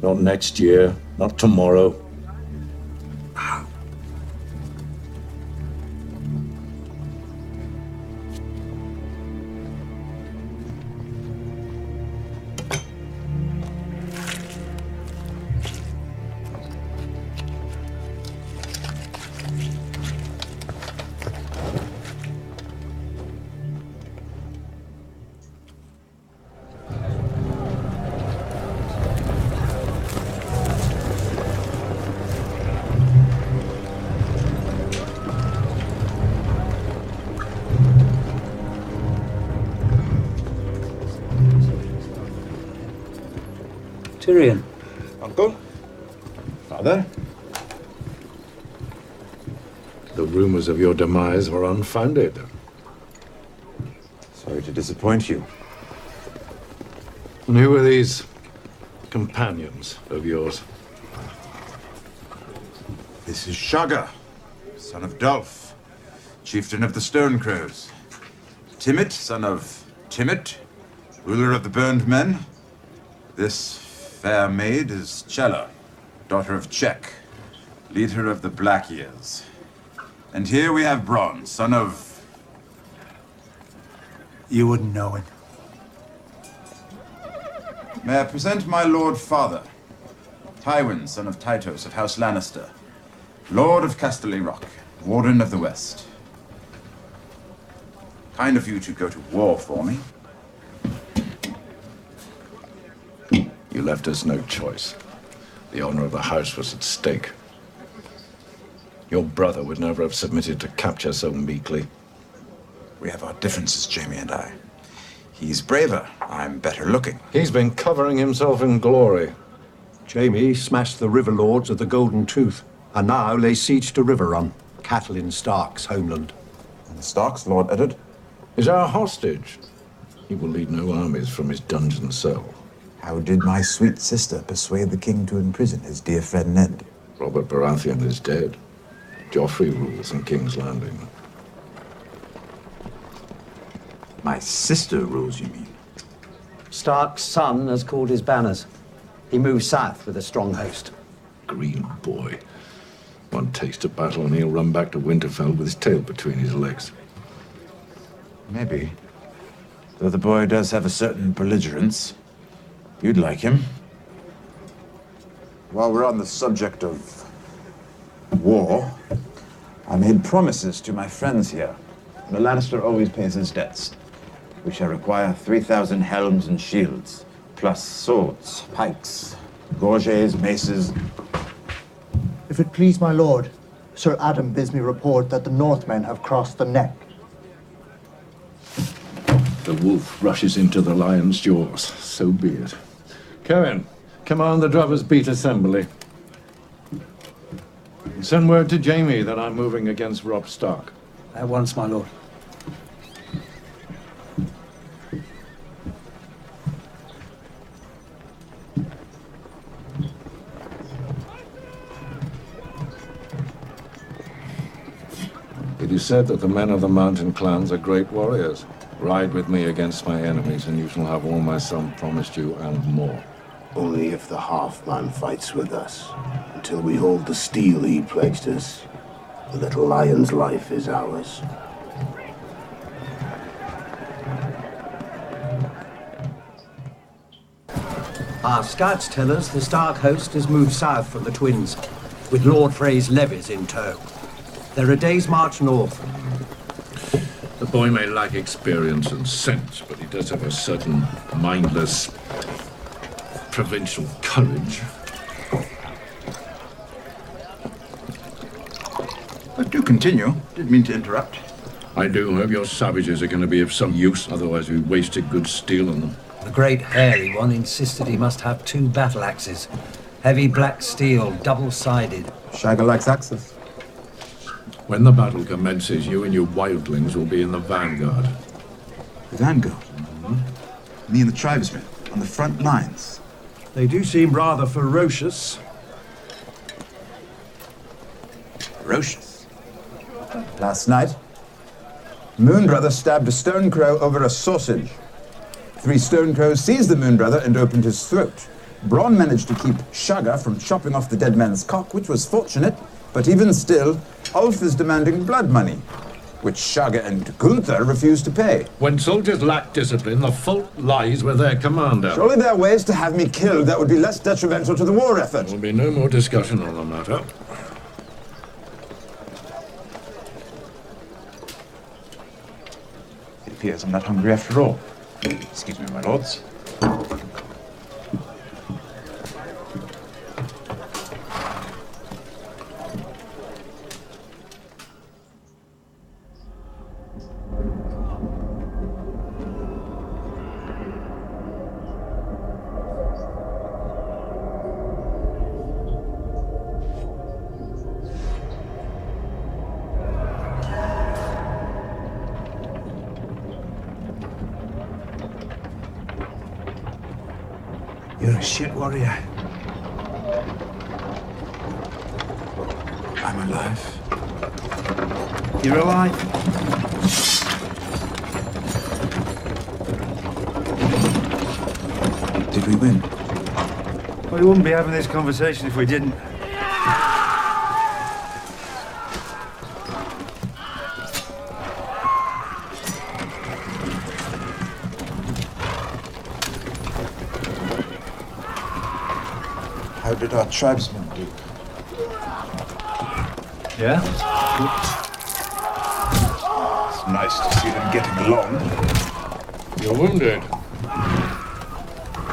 Not next year, not tomorrow. Now. Tyrion. Uncle? Father? The rumors of your demise were unfounded. Sorry to disappoint you. And who are these companions of yours? This is Shagga, son of Dolph, chieftain of the Stonecrows. Timit, son of Timit, ruler of the Burned Men. This fair maid is Chella, daughter of Chek, leader of the Black Ears. And here we have Bronn, son of... You wouldn't know it. May I present my lord father, Tywin, son of Tytos of House Lannister, lord of Casterly Rock, warden of the West. Kind of you to go to war for me. You left us no choice. The honor of the house was at stake. Your brother would never have submitted to capture so meekly. We have our differences, Jamie and I. He's braver. I'm better looking. He's been covering himself in glory. Jamie smashed the river lords of the Golden Tooth, and now lays siege to River Run, Catelyn Stark's homeland. And the Starks, Lord Eddard? Is our hostage. He will lead no armies from his dungeon cell. How did my sweet sister persuade the king to imprison his dear friend Ned? Robert Baratheon is dead. Joffrey rules in King's Landing. My sister rules, you mean? Stark's son has called his banners. He moves south with a strong host. Green boy. One taste of battle and he'll run back to Winterfell with his tail between his legs. Maybe. Though the boy does have a certain belligerence. You'd like him. While we're on the subject of war, I made promises to my friends here. The Lannister always pays his debts. We shall require 3,000 helms and shields, plus swords, pikes, gorgets, maces. If it please my lord, Sir Adam bids me report that the Northmen have crossed the neck. The wolf rushes into the lion's jaws. So be it. Kevin, command the Drovers Beat Assembly. Send word to Jamie that I'm moving against Robb Stark. At once, my lord. It is said that the men of the mountain clans are great warriors. Ride with me against my enemies, and you shall have all my son promised you and more. Only if the half-man fights with us. Until we hold the steel he pledged us, the little lion's life is ours. Our scouts tell us the Stark host has moved south from the Twins, with Lord Frey's levies in tow. They're a day's march north. The boy may lack experience and sense, but he does have a certain mindless, provincial courage. Do continue. Didn't mean to interrupt. I do hope your savages are going to be of some use, otherwise we wasted good steel on them. The great hairy one insisted he must have 2 battle axes. Heavy black steel, double-sided. Shagger likes axes. When the battle commences, you and your wildlings will be in the vanguard. The vanguard? Mm-hmm. Me and the tribesmen, on the front lines. They do seem rather ferocious. Ferocious? Last night, Moonbrother stabbed a Stonecrow over a sausage. 3 Stonecrows seized the Moonbrother and opened his throat. Bronn managed to keep Shagger from chopping off the dead man's cock, which was fortunate, but even still, Ulf is demanding blood money, which Shagger and Gunther refuse to pay. When soldiers lack discipline, the fault lies with their commander. Surely there are ways to have me killed that would be less detrimental to the war effort. There will be no more discussion on the matter. It appears I'm not hungry after all. Excuse me, my lords. You're a shit warrior. I'm alive. You're alive? Did we win? Well, we wouldn't be having this conversation if we didn't. How did our tribesmen do? Yeah? It's nice to see them getting along. You're wounded.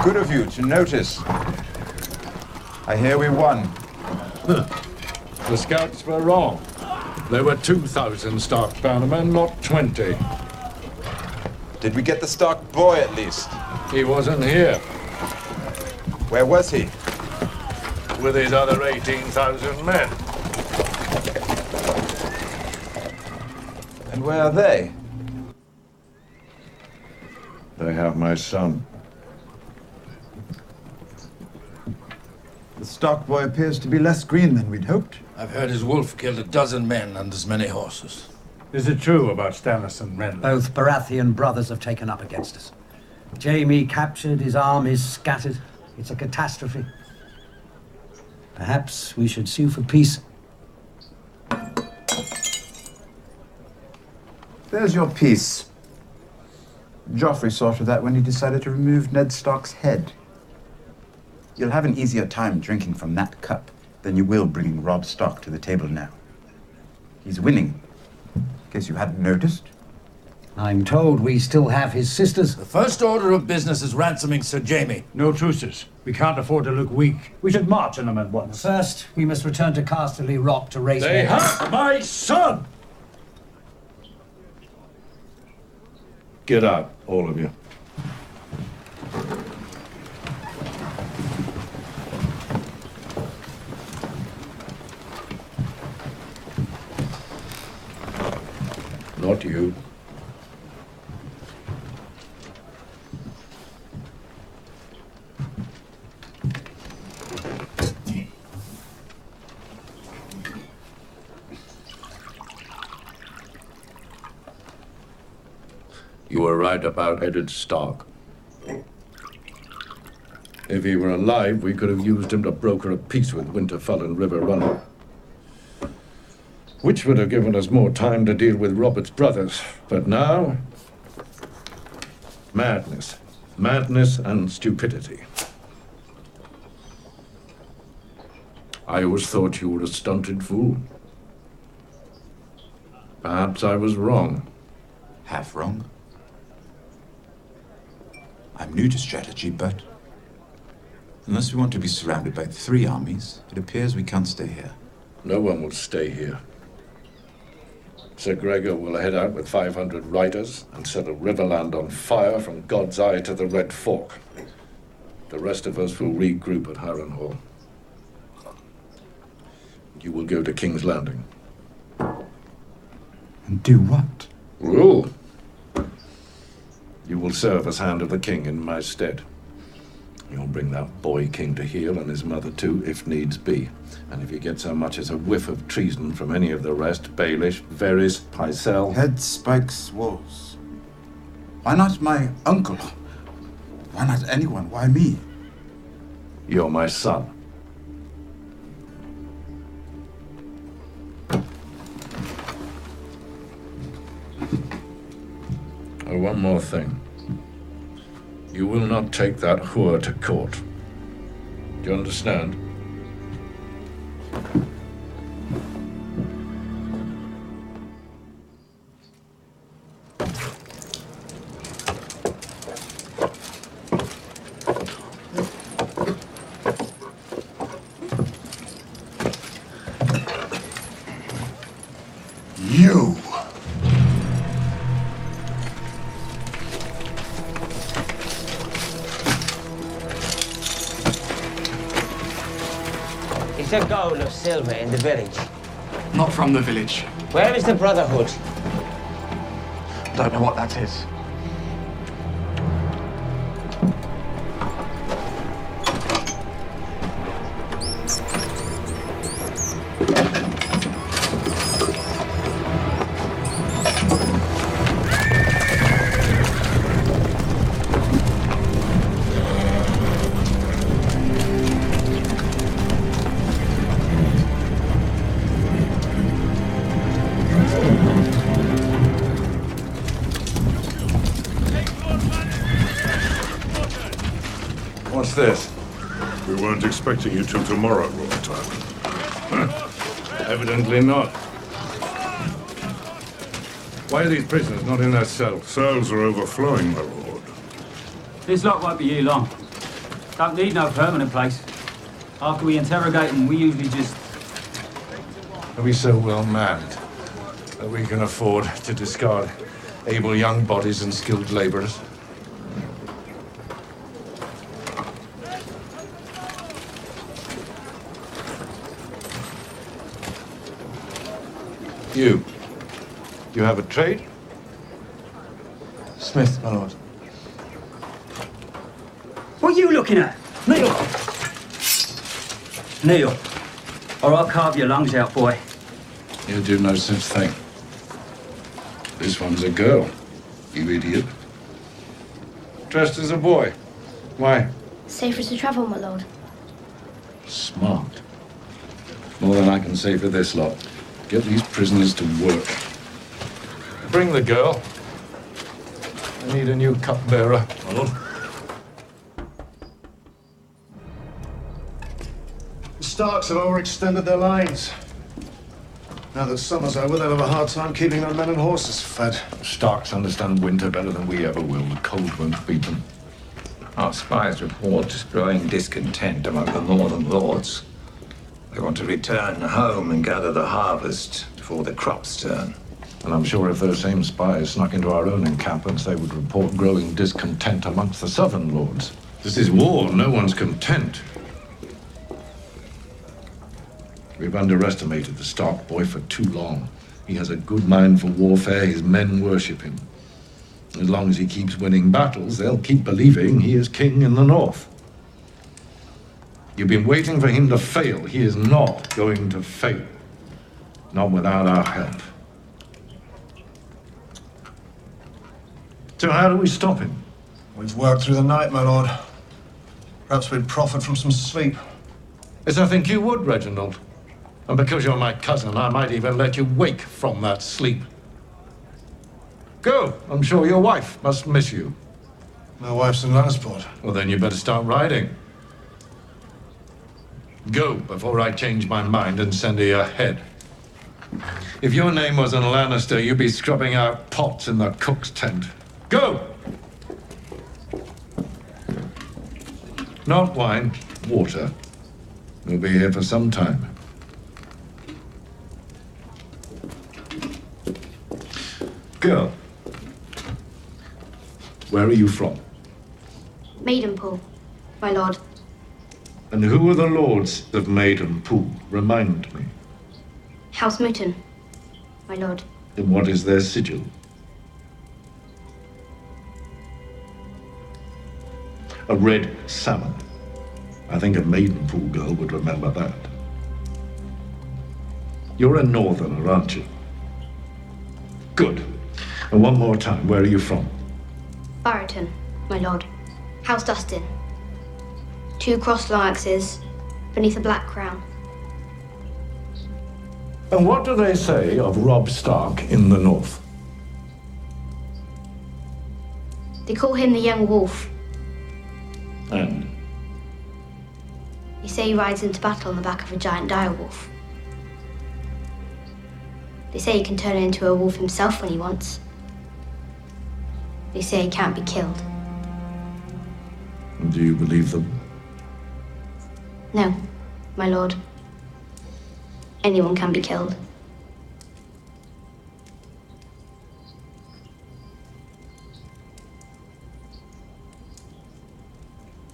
Good of you to notice. I hear we won. The scouts were wrong. There were 2,000 Stark bannermen, not 20. Did we get the Stark boy at least? He wasn't here. Where was he? With his other 18,000 men. And where are they? They have my son. The Stark boy appears to be less green than we'd hoped. I've heard his wolf killed a dozen men and as many horses. Is it true about Stannis and Renly? Both Baratheon brothers have taken up against us. Jaime captured, his armies scattered. It's a catastrophe. Perhaps we should sue for peace. There's your piece. Joffrey saw to that when he decided to remove Ned Stark's head. You'll have an easier time drinking from that cup than you will bringing Robb Stark to the table now. He's winning. In case you hadn't noticed. I'm told we still have his sisters. The first order of business is ransoming Sir Jaime. No truces. We can't afford to look weak. We should march on them at once. First, we must return to Casterly Rock to raise... They have my son! Get out, all of you. Not you. You were right about Eddard Stark. If he were alive, we could have used him to broker a peace with Winterfell and River Run, which would have given us more time to deal with Robert's brothers. But now, madness. Madness and stupidity. I always thought you were a stunted fool. Perhaps I was wrong. Half wrong? I'm new to strategy, but unless we want to be surrounded by 3 armies, it appears we can't stay here. No one will stay here. Sir Gregor will head out with 500 riders and set a riverland on fire from God's Eye to the Red Fork. The rest of us will regroup at Harrenhal. You will go to King's Landing. And do what? Rule. You will serve as Hand of the King in my stead. You'll bring that boy king to heel and his mother too, if needs be. And if you get so much as a whiff of treason from any of the rest, Baelish, Varys, Pycelle... Head spikes walls. Why not my uncle? Why not anyone? Why me? You're my son. Oh, one more thing. You will not take that whore to court. Do you understand? You! It's a goal of silver in the village. Not from the village. Where is the Brotherhood? Don't know what that is. What's this? We weren't expecting you till tomorrow, Robert. Evidently not. Why are these prisoners not in their cells? Cells are overflowing, my lord. This lot won't be here long. Don't need no permanent place. After we interrogate them, we usually just... Are we so well manned that we can afford to discard able young bodies and skilled laborers? You have a trade? Smith, my lord. What are you looking at? Kneel! Kneel, or I'll carve your lungs out, boy. You'll do no such thing. This one's a girl, you idiot. Dressed as a boy. Why? Safer to travel, my lord. Smart. More than I can say for this lot. Get these prisoners to work. Bring the girl. I need a new cupbearer, my lord. The Starks have overextended their lines. Now that summer's over, they'll have a hard time keeping their men and horses fed. Starks understand winter better than we ever will. The cold won't beat them. Our spies report growing discontent among the northern lords. They want to return home and gather the harvest before the crops turn. And I'm sure if those same spies snuck into our own encampments, they would report growing discontent amongst the southern lords. This is war. No one's content. We've underestimated the Stark boy for too long. He has a good mind for warfare. His men worship him. As long as he keeps winning battles, they'll keep believing he is king in the north. You've been waiting for him to fail. He is not going to fail. Not without our help. So how do we stop him? We've worked through the night, my lord. Perhaps we'd profit from some sleep. Yes, I think you would, Reginald. And because you're my cousin, I might even let you wake from that sleep. Go. I'm sure your wife must miss you. My wife's in Lannisport. Well, then you better start riding. Go before I change my mind and send her ahead. If your name wasn't Lannister, you'd be scrubbing out pots in the cook's tent. Go! Not wine, water. We'll be here for some time. Girl, where are you from? Maidenpool, my lord. And who are the lords of Maidenpool? Remind me. House Mooton, my lord. And what is their sigil? A red salmon. I think a Maidenpool girl would remember that. You're a northerner, aren't you? Good. And one more time, where are you from? Barrington, my lord. House Dustin. 2 crossed long axes beneath a black crown. And what do they say of Robb Stark in the north? They call him the Young Wolf. And? They say he rides into battle on the back of a giant direwolf. They say he can turn into a wolf himself when he wants. They say he can't be killed. Do you believe them? No, my lord. Anyone can be killed.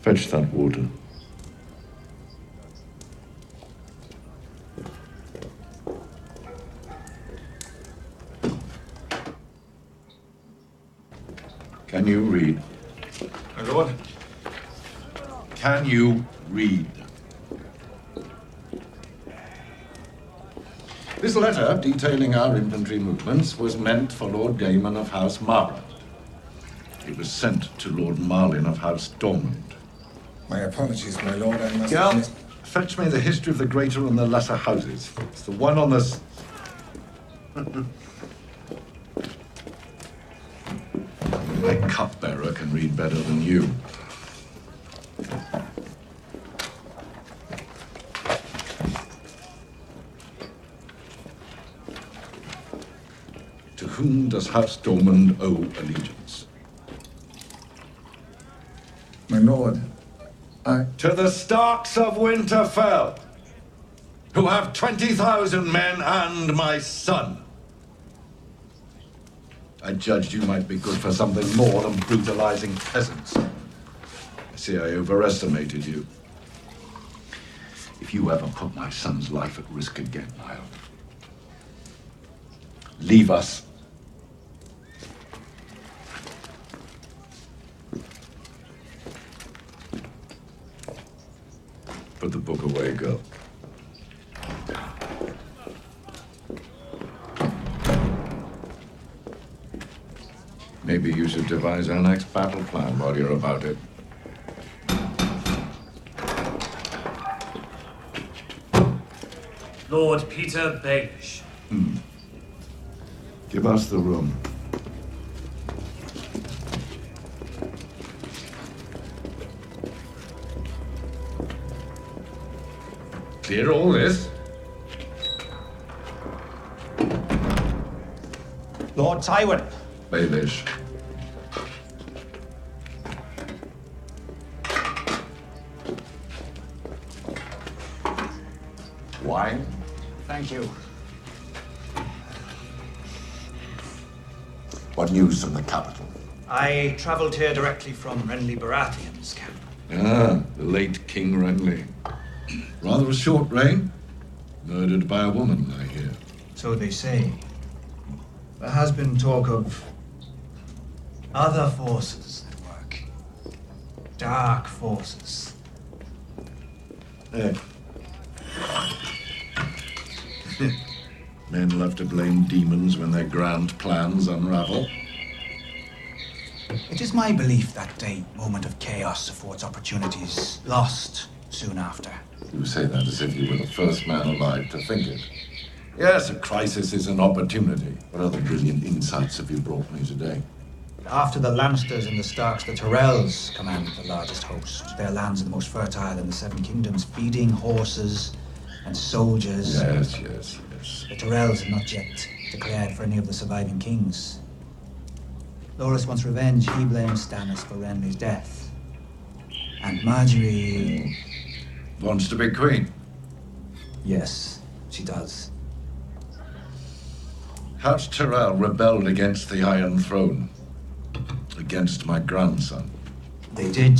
Fetch that water. Can you read? My lord? Can you read? This letter, detailing our infantry movements, was meant for Lord Damon of House Marland. It was sent to Lord Marlin of House Dormond. My apologies, my lord. I must... Girl, fetch me the history of the greater and the lesser houses. It's the one on this... My cupbearer can read better than you. To whom does House Dormund owe allegiance? My lord, To the Starks of Winterfell, who have 20,000 men and my son. I judged you might be good for something more than brutalizing peasants. I see I overestimated you. If you ever put my son's life at risk again, I'll leave us. Put the book away, girl. Maybe you should devise our next battle plan while you're about it. Lord Peter Baelish. Give us the room. Clear all this? Lord Tywin. Baelish. Wine? Thank you. What news from the capital? I travelled here directly from Renly Baratheon's camp. Ah, the late King Renly. Rather a short reign. Murdered by a woman, I hear. So they say. There has been talk of other forces at work. Dark forces. Men love to blame demons when their grand plans unravel. It is my belief that a moment of chaos affords opportunities lost soon after. You say that as if you were the first man alive to think it. Yes, a crisis is an opportunity. What other brilliant insights have you brought me today? After the Lannisters and the Starks, the Tyrells command the largest host. Their lands are the most fertile in the Seven Kingdoms, feeding horses and soldiers. Yes. The Tyrells have not yet declared for any of the surviving kings. Loras wants revenge. He blames Stannis for Renly's death. And Marjorie... wants to be queen? Yes, she does. House Tyrell rebelled against the Iron Throne. Against my grandson. They did.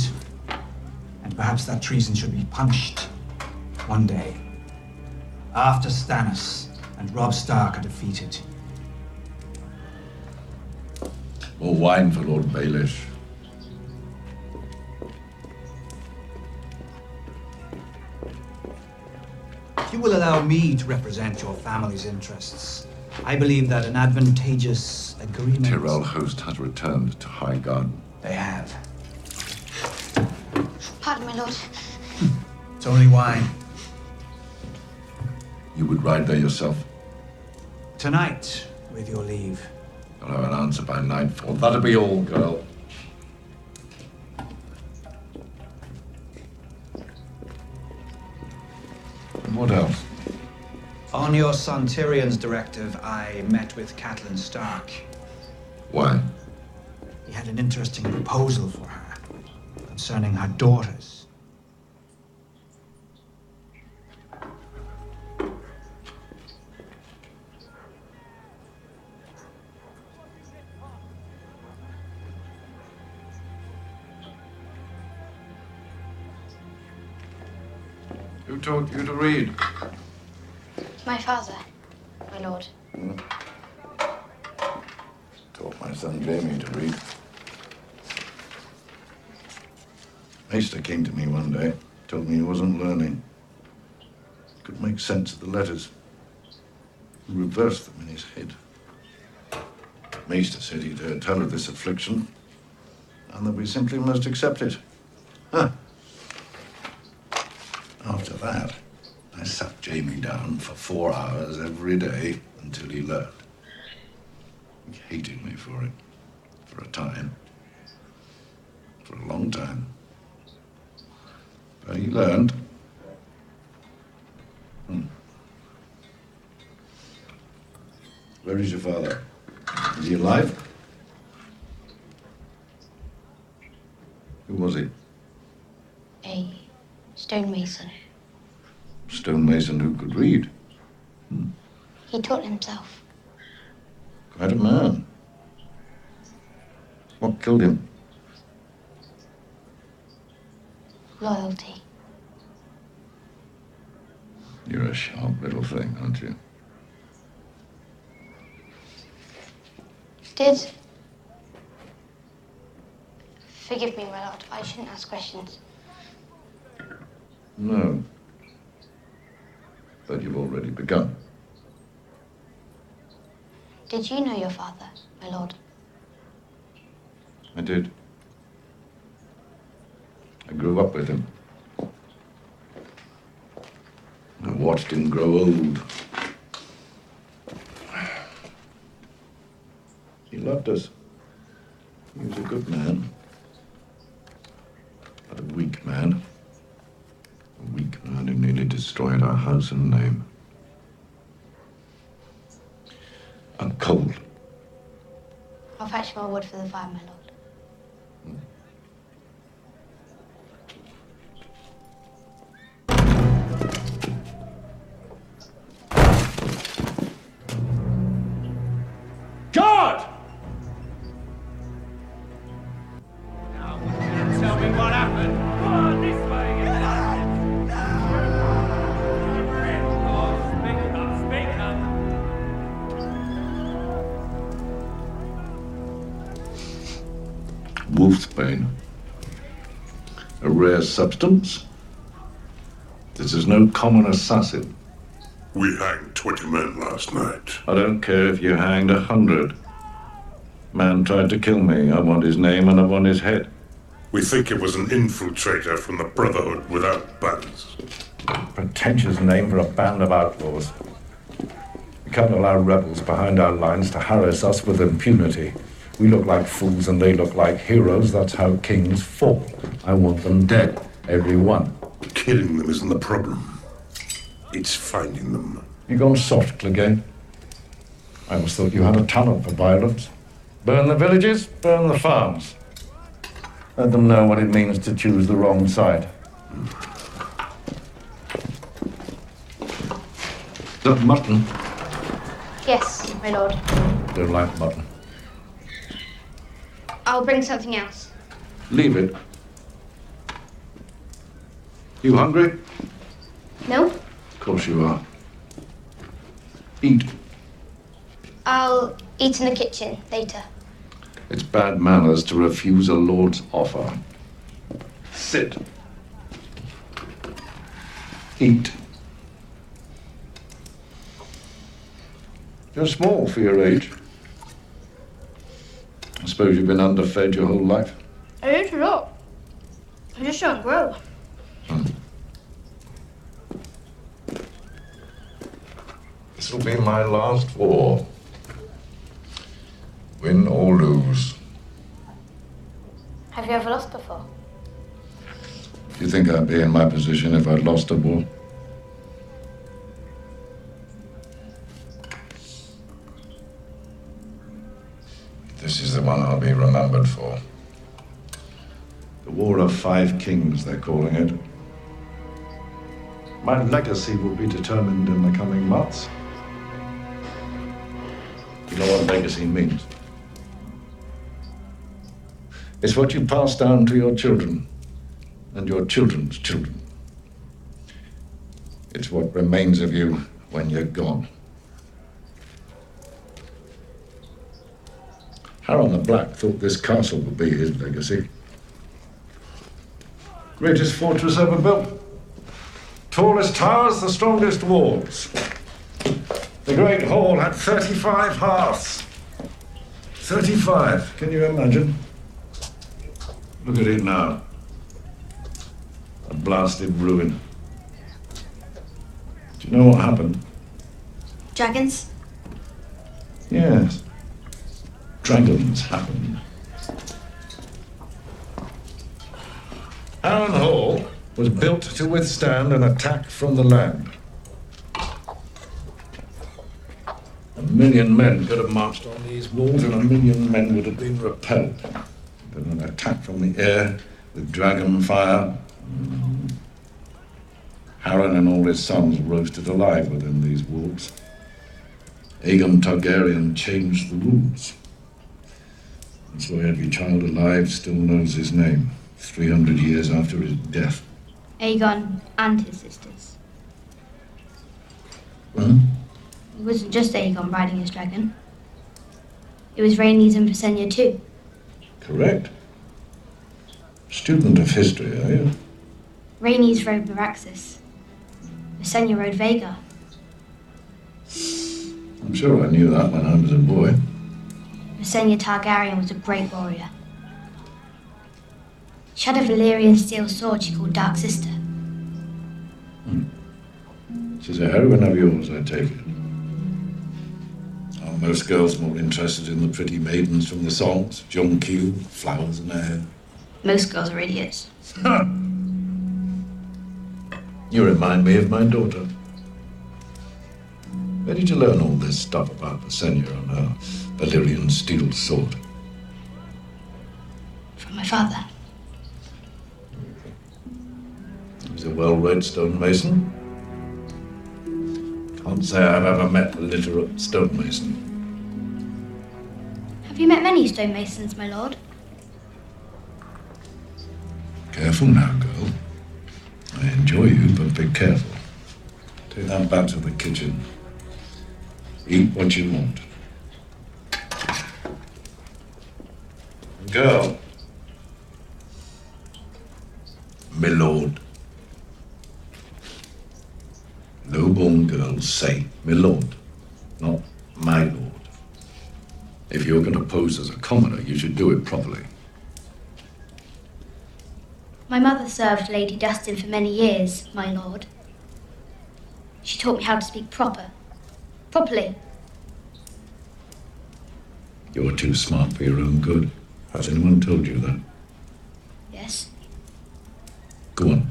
And perhaps that treason should be punished one day. After Stannis and Robb Stark are defeated. More wine for Lord Baelish. If you will allow me to represent your family's interests, I believe that an advantageous agreement... Tyrell host has returned to High Garden. They have. Pardon, my lord. It's only wine. You would ride there yourself? Tonight, with your leave. I'll have an answer by nightfall. That'll be all, girl. And what else? On your son Tyrion's directive, I met with Catelyn Stark. Why? He had an interesting proposal for her concerning her daughters. Who taught you to read? My father, my lord. Taught my son Jamie to read. Maester came to me one day, told me he wasn't learning. Could make sense of the letters. He reversed them in his head. Maester said he'd heard tell of this affliction, and that we simply must accept it. Huh. After that, I sat Jamie down for 4 hours every day until he learned. He hated me for it. For a time. For a long time. But he learned. Where is your father? Is he alive? Who was he? A stonemason. Stonemason who could read. He taught himself. Quite a man. What killed him? Loyalty. You're a sharp little thing, aren't you? Forgive me, my lord. I shouldn't ask questions. No. But you've already begun. Did you know your father, my lord? I did. I grew up with him. I watched him grow old. He loved us. He was a good man. But a weak man. A weak man who nearly destroyed our house and name. I'm cold. I'll fetch more wood for the fire, my lord. God! Now, tell me what happened. Go on, this way. Speak up. Wolfsbane. A rare substance. This is no common assassin. We hanged 20 men last night. I don't care if you hanged 100. Man tried to kill me. I want his name and I want his head. We think it was an infiltrator from the Brotherhood without banners. Pretentious name for a band of outlaws. We can't allow rebels behind our lines to harass us with impunity. We look like fools and they look like heroes. That's how kings fall. I want them dead. Every one. Killing them isn't the problem. It's finding them. You gone soft, Clegane? I always thought you had a talent for violence. Burn the villages, burn the farms. Let them know what it means to choose the wrong side. That mutton? Yes, my lord. Don't like mutton. I'll bring something else. Leave it. You hungry? No? Of course you are. Eat. I'll eat in the kitchen later. It's bad manners to refuse a lord's offer. Sit. Eat. You're small for your age. I suppose you've been underfed your whole life. I eat a lot. I just don't grow. This will be my last war. Win or lose. Have you ever lost before? Do you think I'd be in my position if I'd lost a war? This is the one I'll be remembered for. The War of Five Kings, they're calling it. My legacy will be determined in the coming months. You know what legacy means? It's what you pass down to your children and your children's children. It's what remains of you when you're gone. Harold the Black thought this castle would be his legacy. Greatest fortress ever built. Tallest towers, the strongest walls. The Great Hall had 35 hearths. 35, can you imagine? Look at it now. A blasted ruin. Do you know what happened? Dragons? Yes. Dragons happened. Harren Hall was built to withstand an attack from the land. A 1,000,000 men could have marched on these walls, and 1,000,000 men would have been repelled. But an attack from the air with dragon fire. Harren and all his sons roasted alive within these walls. Aegon Targaryen changed the rules. That's why every child alive still knows his name, 300 years after his death. Aegon and his sisters. Hmm? It wasn't just Aegon riding his dragon. It was Rhaenys and Visenya too. Correct. Student of history, are you? Rhaenys rode Meraxes. Visenya rode Vhagar. I'm sure I knew that when I was a boy. Visenya Targaryen was a great warrior. She had a Valyrian steel sword she called Dark Sister. She's a heroine of yours, I take it. Are most girls more interested in the pretty maidens from the songs? Jonquil, flowers in her hair? Most girls are idiots. You remind me of my daughter. Where did you learn all this stuff about Visenya and her Valyrian steel sword? From my father. He was a well-read stonemason. Can't say I've ever met a literate stonemason. Have you met many stonemasons, my lord? Careful now, girl. I enjoy you, but be careful. Take that back to the kitchen. Eat what you want. Girl. My lord. Low-born girls say my lord, not my lord. If you're going to pose as a commoner, you should do it properly. My mother served Lady Dustin for many years, my lord. She taught me how to speak properly. You're too smart for your own good. Has anyone told you that? Yes. Go on.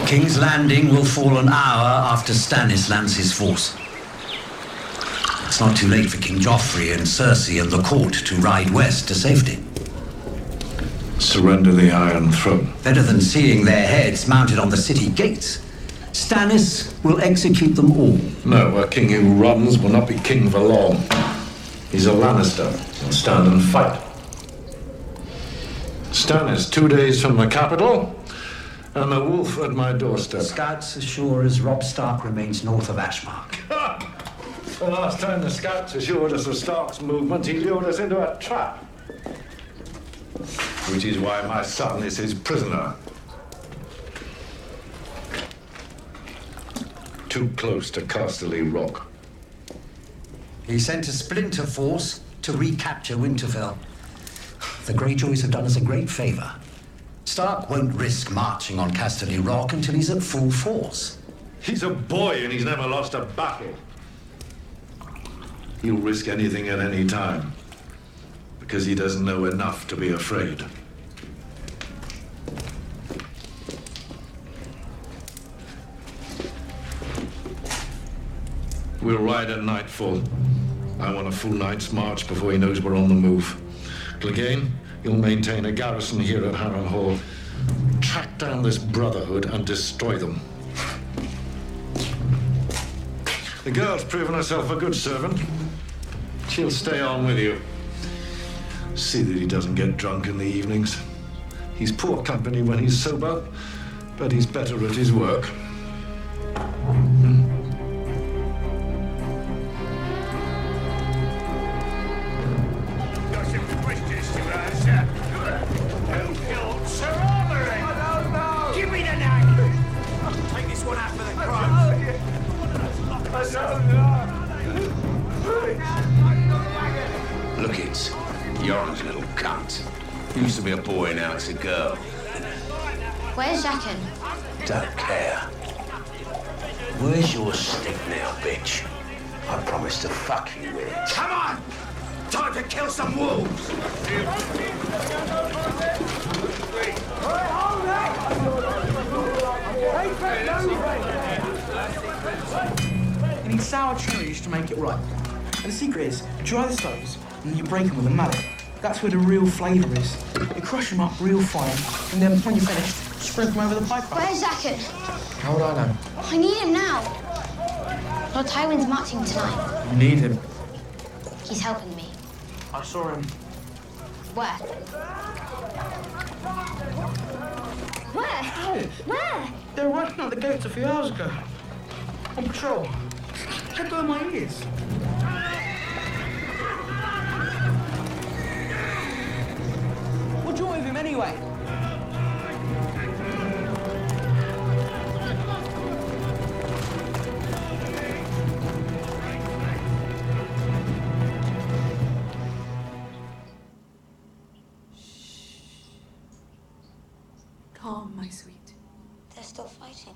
King's Landing will fall an hour after Stannis lands his force. It's not too late for King Joffrey and Cersei and the court to ride west to safety. Surrender the Iron Throne. Better than seeing their heads mounted on the city gates. Stannis will execute them all. No, a king who runs will not be king for long. He's a Lannister. He'll stand and fight. Stannis, 2 days from the capital, and the wolf at my doorstep. Scouts as sure as Robb Stark remains north of Ashmark. The last time the scouts assured us of Stark's movement, he lured us into a trap. Which is why my son is his prisoner. Too close to Casterly Rock. He sent a splinter force to recapture Winterfell. The Greyjoys have done us a great favor. Stark won't risk marching on Casterly Rock until he's at full force. He's a boy and he's never lost a battle. He'll risk anything at any time because he doesn't know enough to be afraid. We'll ride at nightfall. I want a full night's march before he knows we're on the move. Clegane, you'll maintain a garrison here at Harrenhal. Track down this Brotherhood and destroy them. The girl's proven herself a good servant. She'll stay on with you. See that he doesn't get drunk in the evenings. He's poor company when he's sober, but he's better at his work. Look it, you're a little cunt. Used to be a boy, now it's a girl. Where's Jaqen? Don't care. Where's your stick now, bitch? I promised to fuck you with it. Come on! Time to kill some wolves! sour cherries to make it right. And the secret is, you dry the stoves, and then you break them with a mallet. That's where the real flavour is. You crush them up real fine, and then when you're finished, sprinkle them over the pipe. Where's Zakin? How would I know? I need him now. Lord Tywin's marching tonight. You need him. He's helping me. I saw him. Where? Where? Where? They were working out the gates a few hours ago. On patrol. Let go of my ears. What's wrong with him anyway? Calm, my sweet. They're still fighting.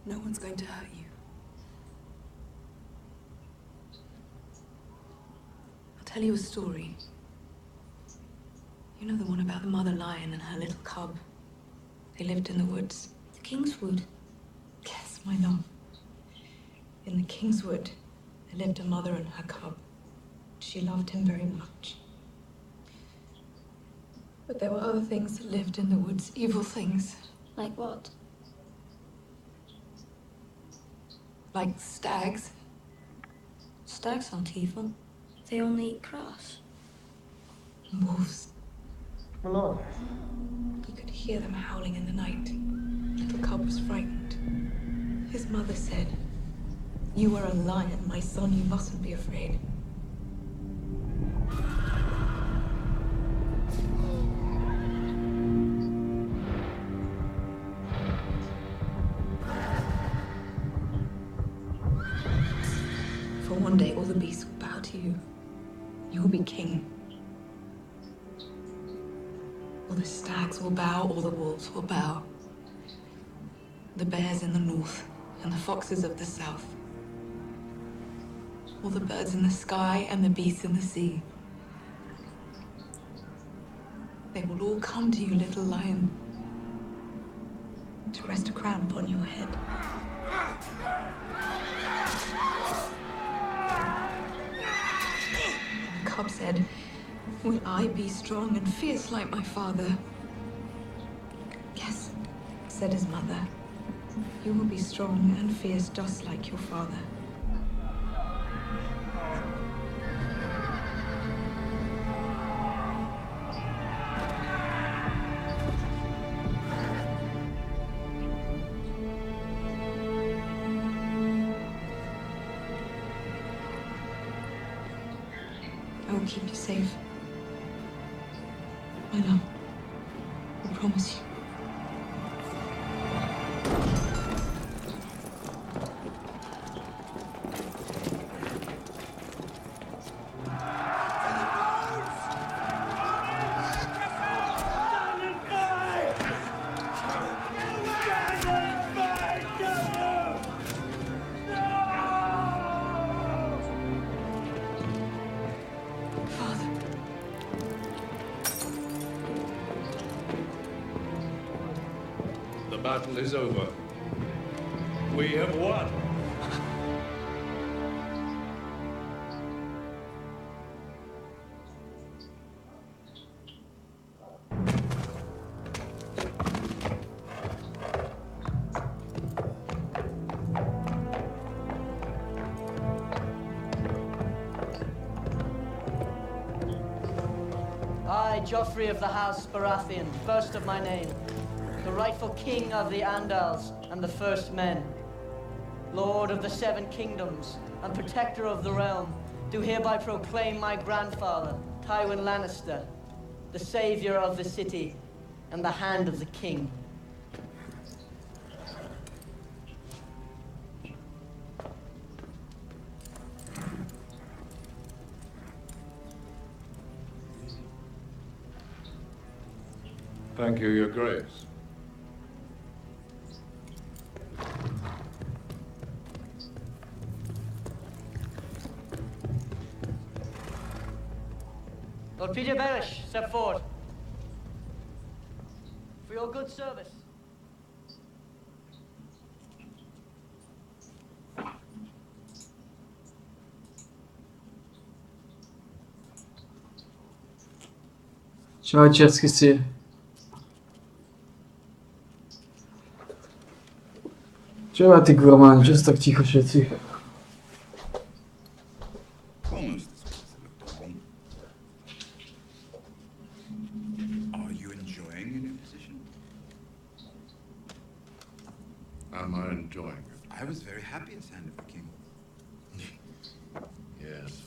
No one's going to hurt you. I'll tell you a story. You know the one about the mother lion and her little cub? They lived in the woods. The King's Wood? Yes, my love. In the King's Wood, there lived a mother and her cub. She loved him very much. But there were other things that lived in the woods, evil things. Like what? Like stags. Stags aren't evil. They only eat grass. And wolves. My lord. You could hear them howling in the night. Little cub was frightened. His mother said, "You are a lion, my son, you mustn't be afraid." For one day, all the beasts will bow to you. You will be king. All the stags will bow, all the wolves will bow. The bears in the north and the foxes of the south. All the birds in the sky and the beasts in the sea. They will all come to you, little lion, to rest a crown upon your head. The cub said, "Will I be strong and fierce like my father?" "Yes," said his mother. "You will be strong and fierce just like your father." I will keep you safe. My love, I promise you. The battle is over. We have won. I, Joffrey of the House Baratheon, first of my name, the rightful king of the Andals and the First Men, Lord of the Seven Kingdoms and protector of the realm, do hereby proclaim my grandfather, Tywin Lannister, the savior of the city and the hand of the king. Thank you, Your Grace. Lord Peter Baelish, step forward. For your good service. Švajčiarsky sír. Čo má ty gurmáni, čo sú tak ticho všetci? Are you enjoying your new position? Am I enjoying it? I was very happy as hand of the king. Yes,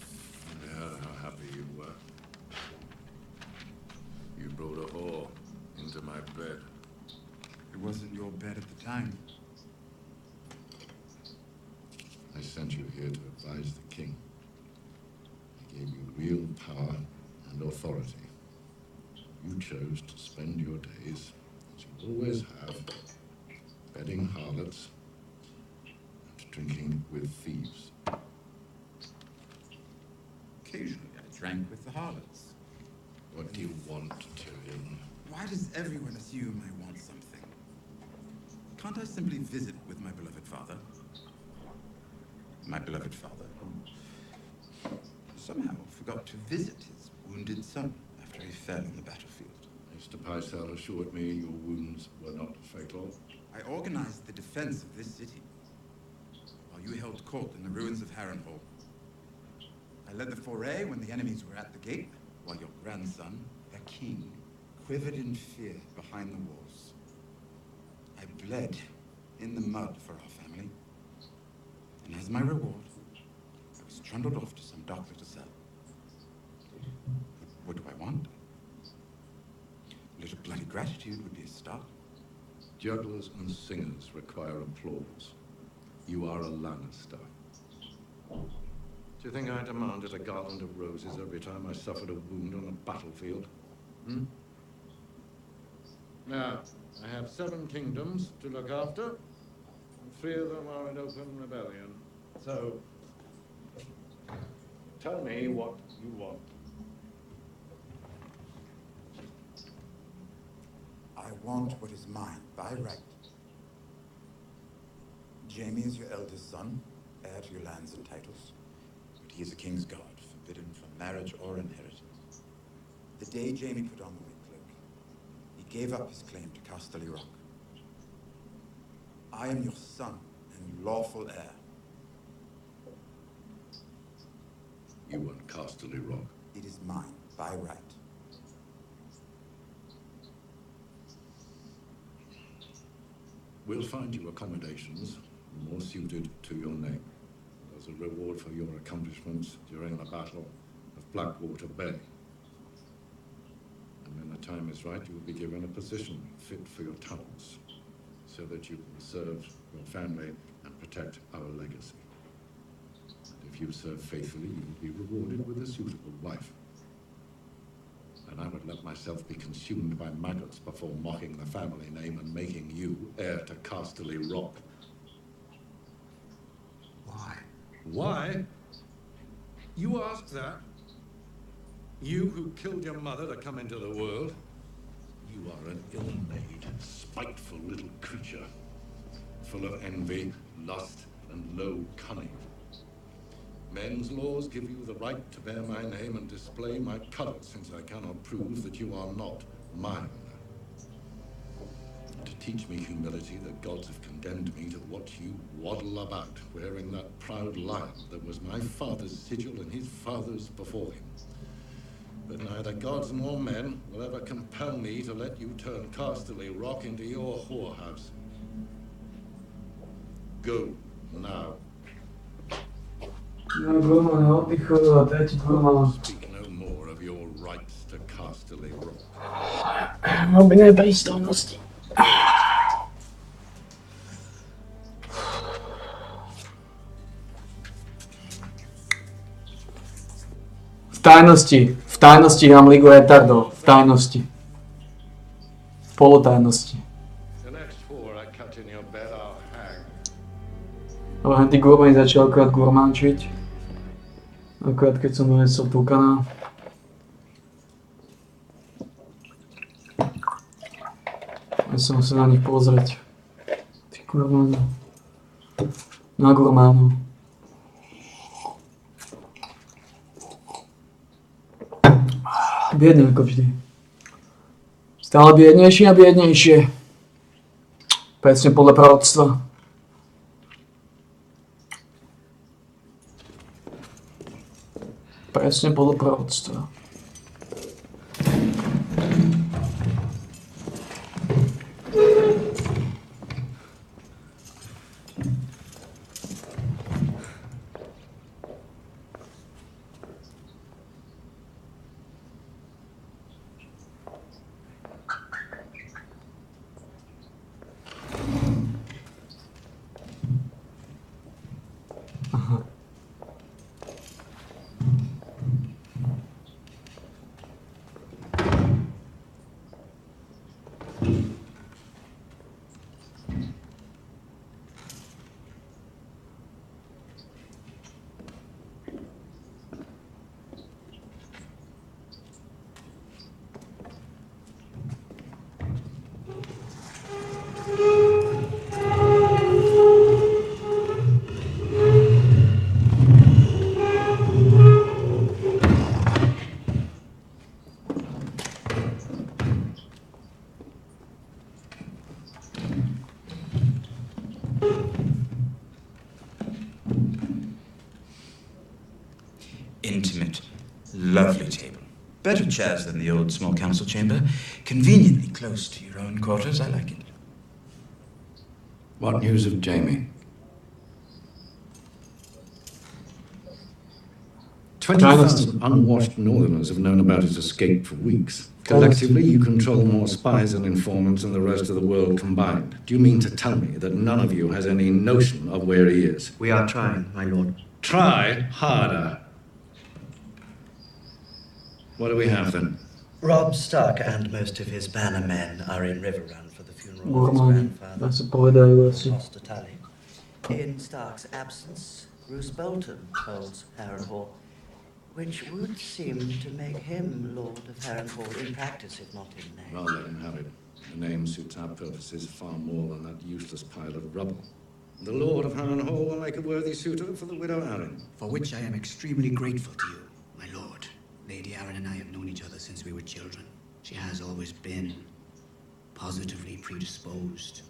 I heard how happy you were. You brought a whore into my bed. It wasn't your bed at the time. I sent you here to advise the king. I gave you real power and authority. You chose to spend your days, as you always have, bedding harlots and drinking with thieves. Occasionally I drank with the harlots. What do you want, Tyrion? Why does everyone assume I want something? Can't I simply visit with my beloved father? My beloved father, who somehow forgot to visit his wounded son after he fell on the battlefield. Mr. Pycelle assured me your wounds were not fatal. I organized the defense of this city, while you held court in the ruins of Harrenhal. I led the foray when the enemies were at the gate, while your grandson, the king, quivered in fear behind the walls. I bled in the mud for our family. And as my reward, I was trundled off to some doctor to sell. What do I want? A little bloody gratitude would be a start. Jugglers and singers require applause. You are a Lannister. Do you think I demanded a garland of roses every time I suffered a wound on a battlefield? Hmm? Now, I have 7 kingdoms to look after. 3 of them are in open rebellion. So, tell me what you want. I want what is mine by right. Jaime is your eldest son, heir to your lands and titles. But he is a king's guard, forbidden from marriage or inheritance. The day Jaime put on the white cloak, he gave up his claim to Casterly Rock. I am your son and lawful heir. You want Casterly Rock? It is mine by right. We'll find you accommodations more suited to your name. As a reward for your accomplishments during the Battle of Blackwater Bay. And when the time is right, you will be given a position fit for your talents, so that you can serve your family and protect our legacy. And if you serve faithfully, you will be rewarded with a suitable wife. And I would let myself be consumed by maggots before mocking the family name and making you heir to Casterly Rock. Why? Why? You ask that? You who killed your mother to come into the world? You are an ill-made, spiteful little creature, full of envy, lust, and low cunning. Men's laws give you the right to bear my name and display my colors, since I cannot prove that you are not mine. To teach me humility, the gods have condemned me to watch you waddle about, wearing that proud lion that was my father's sigil and his father's before him. But neither gods nor men will ever compel me to let you turn Casterly Rock into your whorehouse. Go, now. No, Gurman, oddychovala, tretí Gurman. Speak no more of your rights to Casterly Rock. Aby neprístojnosti. V tajnosti mám Ligu retardov. V tajnosti. V polotajnosti. Ale tí gurmani začali akorát gurmančiť. Akorát keď som donesol Tukana. Ja som sa na nich pozrieť. Tí gurmani. Na gurmánu. Biedne ako vždy. Stále biednejší a biednejšie. Presne podľa proroctva. Presne podľa proroctva. Intimate, lovely table. Better chairs than the old small council chamber. Conveniently close to your own quarters. I like it. What news of Jamie? 20,000 unwashed northerners have known about his escape for weeks. Collectively, you control more spies and informants than the rest of the world combined. Do you mean to tell me that none of you has any notion of where he is? We are trying, my lord. Try harder. What do we have then? Robb Stark and most of his banner men are in Riverrun for the funeral of his Normálne, grandfather. dá sa povedajú asi. Lost a tally. In Stark's absence, Roose Bolton holds Harrenhal, which would seem to make him Lord of Harrenhal in practice, if not in name. Well, let him have it. The name suits our purposes far more than that useless pile of rubble. The Lord of Harrenhal will make a worthy suitor for the widow Arryn. For which I am extremely grateful to you, my lord. Lady Arryn and I have known each other since we were children. She has always been positively predisposed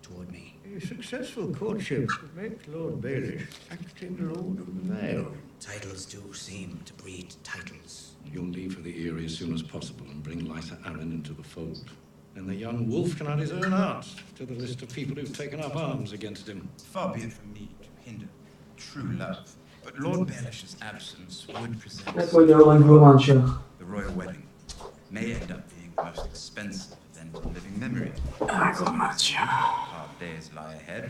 toward me. A successful courtship would make Lord Baelish acting Lord of the Vale. Titles do seem to breed titles. You'll leave for the Eyrie as soon as possible and bring Lysa Arryn into the fold. Then the young wolf can add his own heart to the list of people who've taken up arms against him. Far be it from me to hinder true love, but Lord Baelish's absence would present the royal wedding. May end up being the most expensive event in living memory. Hard days lie ahead.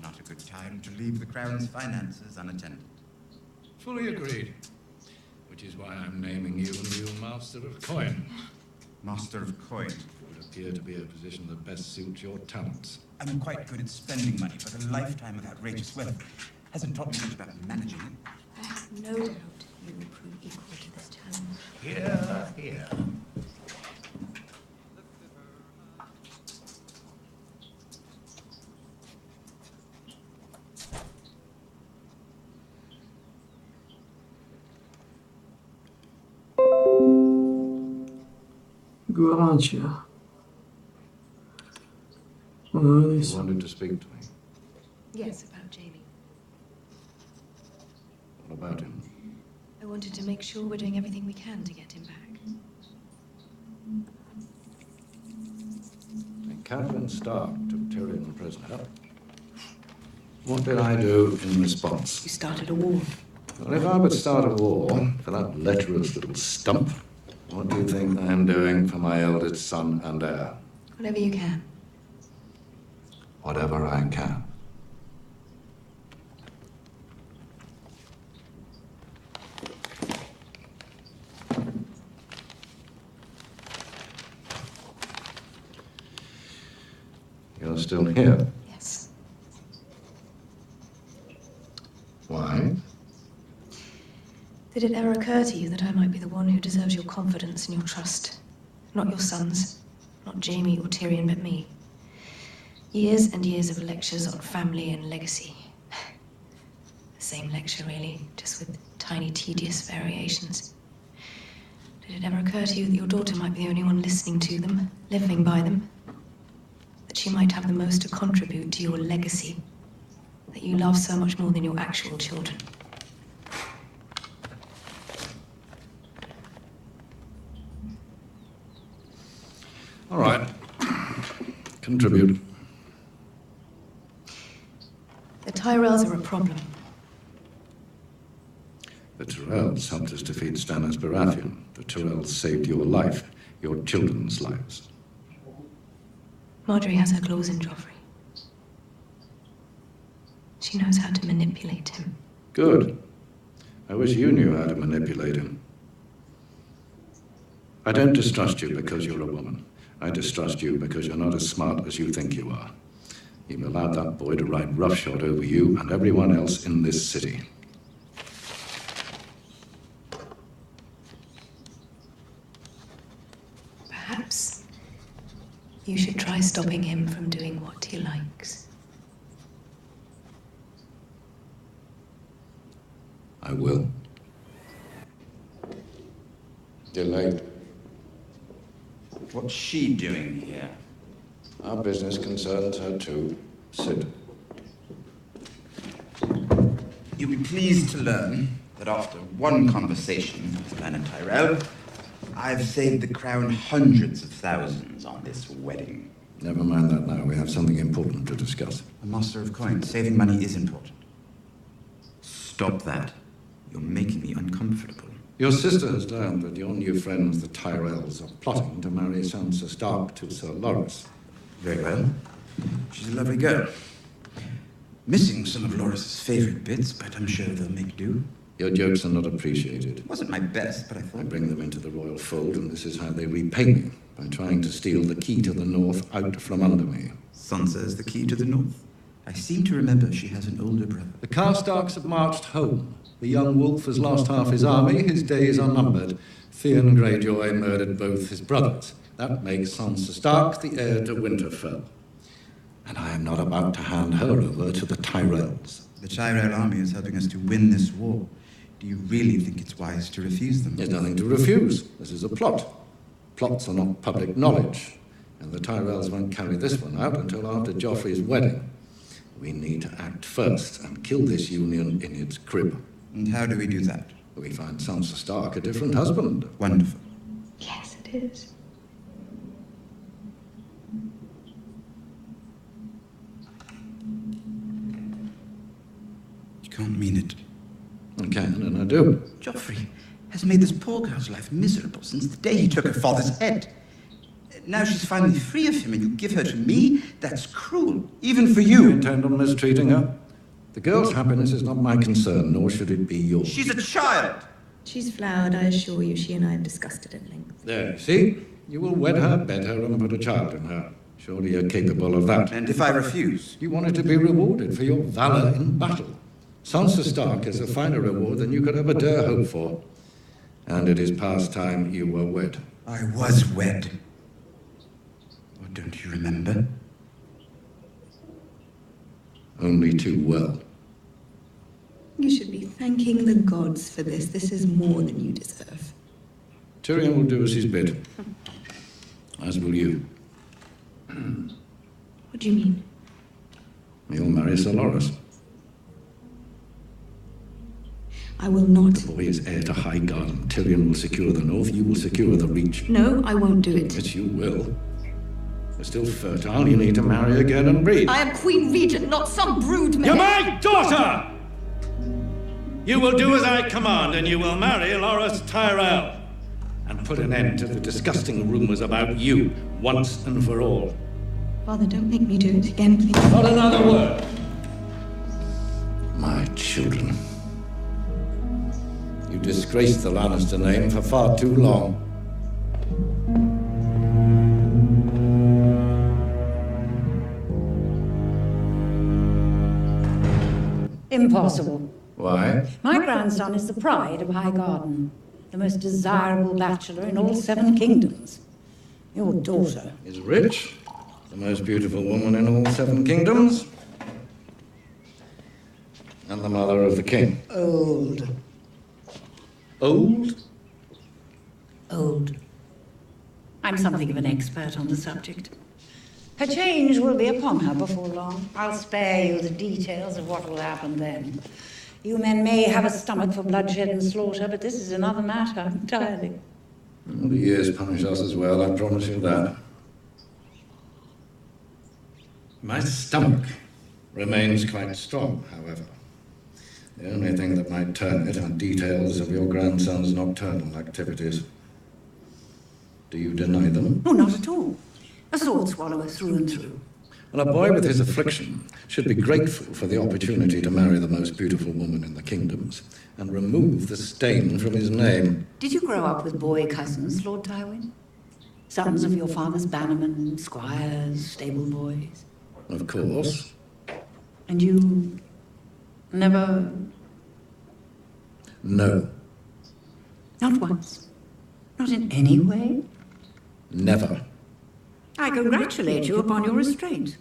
Not a good time to leave the crown's finances unattended. Fully agreed. Which is why I'm naming you new Master of Coin. Master of Coin. It would appear to be a position that best suits your talents. I'm quite good at spending money, but a lifetime of outrageous wealth hasn't taught me much about managing it. I have no doubt you will prove equal to this challenge. Here. Gorantia. You wanted to speak to me. Yes, about Jamie. What about him? I wanted to make sure we're doing everything we can to get him back. Catelyn Stark took Tyrion prisoner. What did I do in response? You started a war. Well, if I would start a war for that lecherous little stump, what do you think I am doing for my eldest son and heir? Whatever you can. Whatever I can. You're still here? Yes. Why? Did it ever occur to you that I might be the one who deserves your confidence and your trust? Not your sons, not Jamie or Tyrion, but me. Years and years of lectures on family and legacy. The same lecture, really, just with tiny, tedious variations. Did it ever occur to you that your daughter might be the only one listening to them, living by them? That she might have the most to contribute to your legacy? That you love so much more than your actual children? All right. Contribute. The Tyrells are a problem. The Tyrells helped us defeat Stannis Baratheon. The Tyrells saved your life, your children's lives. Marjorie has her claws in Joffrey. She knows how to manipulate him. Good. I wish you knew how to manipulate him. I don't distrust you because you're a woman. I distrust you because you're not as smart as you think you are. You've allowed that boy to ride roughshod over you and everyone else in this city. Perhaps you should try stopping him from doing what he likes. I will. Delayed. What's she doing here? Our business concerns her too. Sit. You'll be pleased to learn that after one conversation with Baron Tyrell, I've saved the crown hundreds of thousands on this wedding. Never mind that now. We have something important to discuss. A master of coin. Saving money is important. Stop that. You're making me uncomfortable. Your sister has learned that your new friends, the Tyrells, are plotting to marry Sansa Stark to Sir Loras. Very well. She's a lovely girl. Missing some of Loras's favorite bits, but I'm sure they'll make do. Your jokes are not appreciated. It wasn't my best, but I thought... I bring them into the royal fold, and this is how they repay me, by trying to steal the key to the north out from under me. Sansa is the key to the north. I seem to remember she has an older brother. The Karstarks have marched home. The young wolf has lost half his army. His days are numbered. Theon Greyjoy murdered both his brothers. That makes Sansa Stark the heir to Winterfell. And I am not about to hand her over to the Tyrells. The Tyrell army is helping us to win this war. Do you really think it's wise to refuse them? There's nothing to refuse. This is a plot. Plots are not public knowledge. And the Tyrells won't carry this one out until after Joffrey's wedding. We need to act first and kill this union in its crib. And how do we do that? We find Sansa Stark a different husband. Wonderful. Yes, it is. You can't mean it. I can, and I do. Joffrey has made this poor girl's life miserable since the day he took her father's head. Now she's finally free of him and you give her to me? That's cruel, even for you. You intend on mistreating her? The girl's happiness is not my concern, nor should it be yours. She's a child! She's flowered, I assure you. She and I have discussed it at length. There, see? You will wed her, bed her, and put a child in her. Surely you're capable of that. And if I refuse? You wanted to be rewarded for your valor in battle. Sansa Stark is a finer reward than you could ever dare hope for. And it is past time you were wed. I was wed. Or don't you remember? Only too well. You should be thanking the gods for this. This is more than you deserve. Tyrion will do as he's bid. As will you. What do you mean? You'll marry Sir Loras. I will not. The boy is heir to High Garden. Tyrion will secure the north. You will secure the Reach. No, I won't do it. But you will. You're still fertile. You need to marry again and breed. I am Queen Regent, not some brood mare. You're my daughter! You will do as I command, and you will marry Loras Tyrell. And put an end to the disgusting rumors about you, once and for all. Father, don't make me do it again, please. Not another word. My children. You disgraced the Lannister name for far too long. Impossible. Why? My grandson is the pride of High Garden, the most desirable bachelor in all 7 kingdoms. Your daughter Is rich, the most beautiful woman in all 7 kingdoms, and the mother of the king. old. Old? old. I'm something of an expert on the subject. Her change will be upon her before long. I'll spare you the details of what will happen then. You men may have a stomach for bloodshed and slaughter, but this is another matter entirely. The years punish us as well, I promise you that. My stomach remains quite strong, however. The only thing that might turn it are details of your grandson's nocturnal activities. Do you deny them? Oh, not at all. A sword swallower through and through. Well, a boy with his affliction should be grateful for the opportunity to marry the most beautiful woman in the kingdoms and remove the stain from his name. Did you grow up with boy cousins, Lord Tywin? Sons of your father's bannermen, squires, stable boys? Of course. And you never... No. Not once? Not in any way? Never. I congratulate you upon your restraint.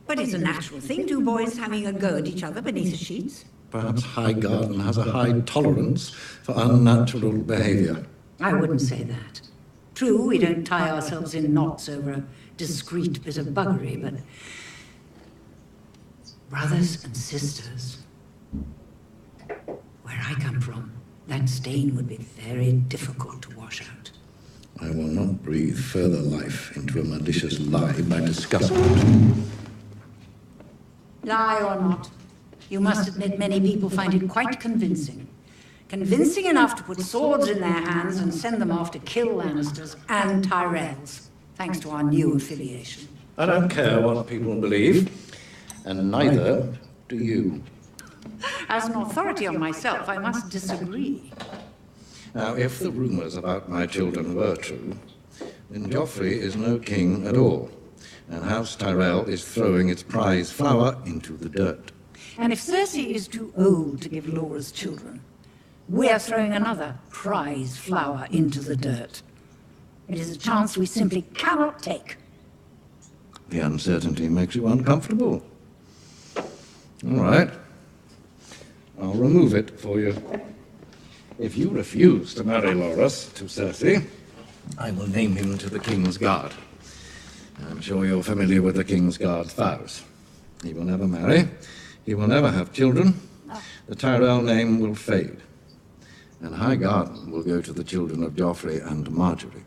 But it's a natural thing, two boys having a go at each other beneath the sheets. Perhaps Highgarden has a high tolerance for unnatural behavior. I wouldn't say that. True, we don't tie ourselves in knots over a discreet bit of buggery, but... brothers and sisters. Where I come from, that stain would be very difficult to wash out. I will not breathe further life into a malicious lie by discussing it. Lie or not, you must admit many people find it quite convincing. Convincing enough to put swords in their hands and send them off to kill Lannisters and Tyrells, thanks to our new affiliation. I don't care what people believe, and neither do you. As an authority on myself, I must disagree. Now, if the rumours about my children were true, then Joffrey is no king at all, and House Tyrell is throwing its prize flower into the dirt. And if Cersei is too old to give Laura's children, we're throwing another prize flower into the dirt. It is a chance we simply cannot take. The uncertainty makes you uncomfortable. All right. I'll remove it for you. If you refuse to marry Loras to Cersei, I will name him to the King's Guard. I'm sure you're familiar with the King's Guard's vows. He will never marry. He will never have children. The Tyrell name will fade. And Highgarden will go to the children of Joffrey and Marjorie.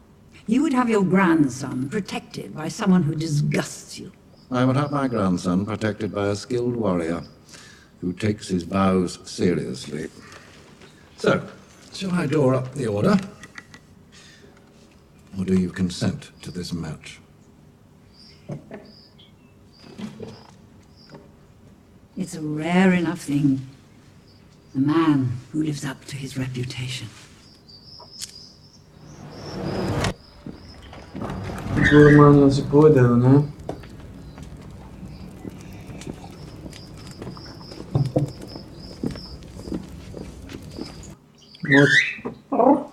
You would have your grandson protected by someone who disgusts you. I would have my grandson protected by a skilled warrior who takes his vows seriously. So, shall I draw up the order? Or do you consent to this match? It's a rare enough thing. A man who lives up to his reputation. Гурман заходил, né? Вот.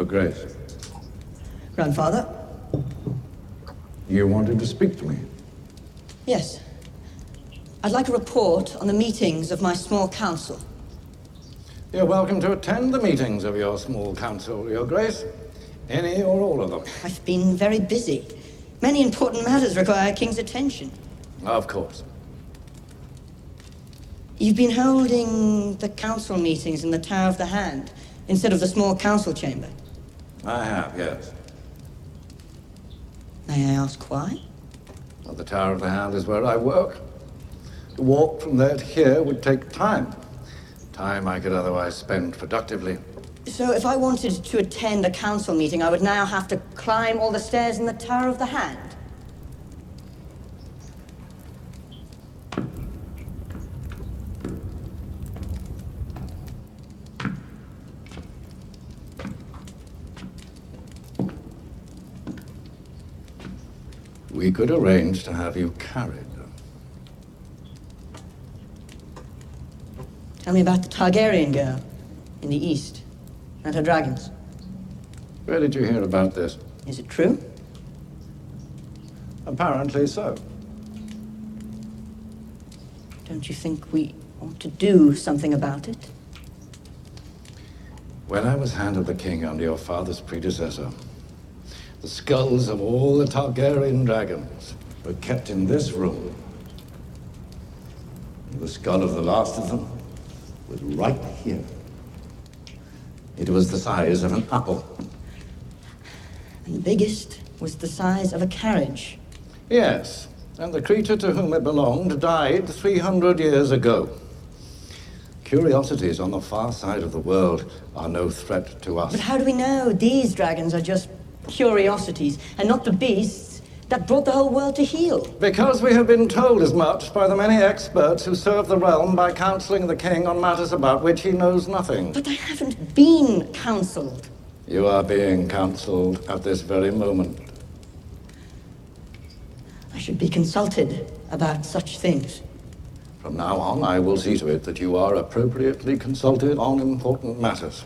Your Grace. Grandfather? You wanted to speak to me? Yes. I'd like a report on the meetings of my small council. You're welcome to attend the meetings of your small council, Your Grace. Any or all of them. I've been very busy. Many important matters require a king's attention. Of course. You've been holding the council meetings in the Tower of the Hand instead of the small council chamber. I have, yes. May I ask why? Well, the Tower of the Hand is where I work. To walk from there to here would take time. Time I could otherwise spend productively. So if I wanted to attend a council meeting, I would now have to climb all the stairs in the Tower of the Hand? We could arrange to have you carried. Tell me about the Targaryen girl in the east and her dragons. Where did you hear about this? Is it true? Apparently so. Don't you think we ought to do something about it? When I was Hand of the King under your father's predecessor, the skulls of all the Targaryen dragons were kept in this room. The skull of the last of them was right here. It was the size of an apple. And the biggest was the size of a carriage. Yes, and the creature to whom it belonged died 300 years ago. Curiosities on the far side of the world are no threat to us. But how do we know these dragons are just curiosities and not the beasts that brought the whole world to heel? Because we have been told as much by the many experts who serve the realm by counseling the king on matters about which he knows nothing. But I haven't been counseled. You are being counseled at this very moment. I should be consulted about such things. From now on, I will see to it that you are appropriately consulted on important matters.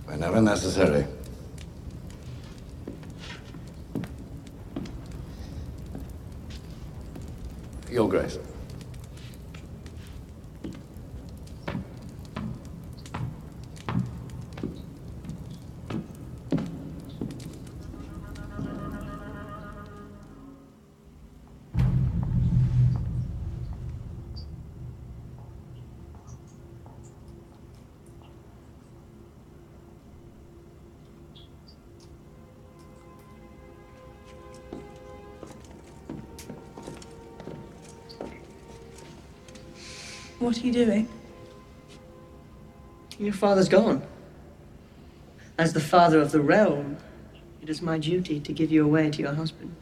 Whenever necessary. Your Grace. What are you doing? Your father's gone. As the father of the realm, it is my duty to give you away to your husband.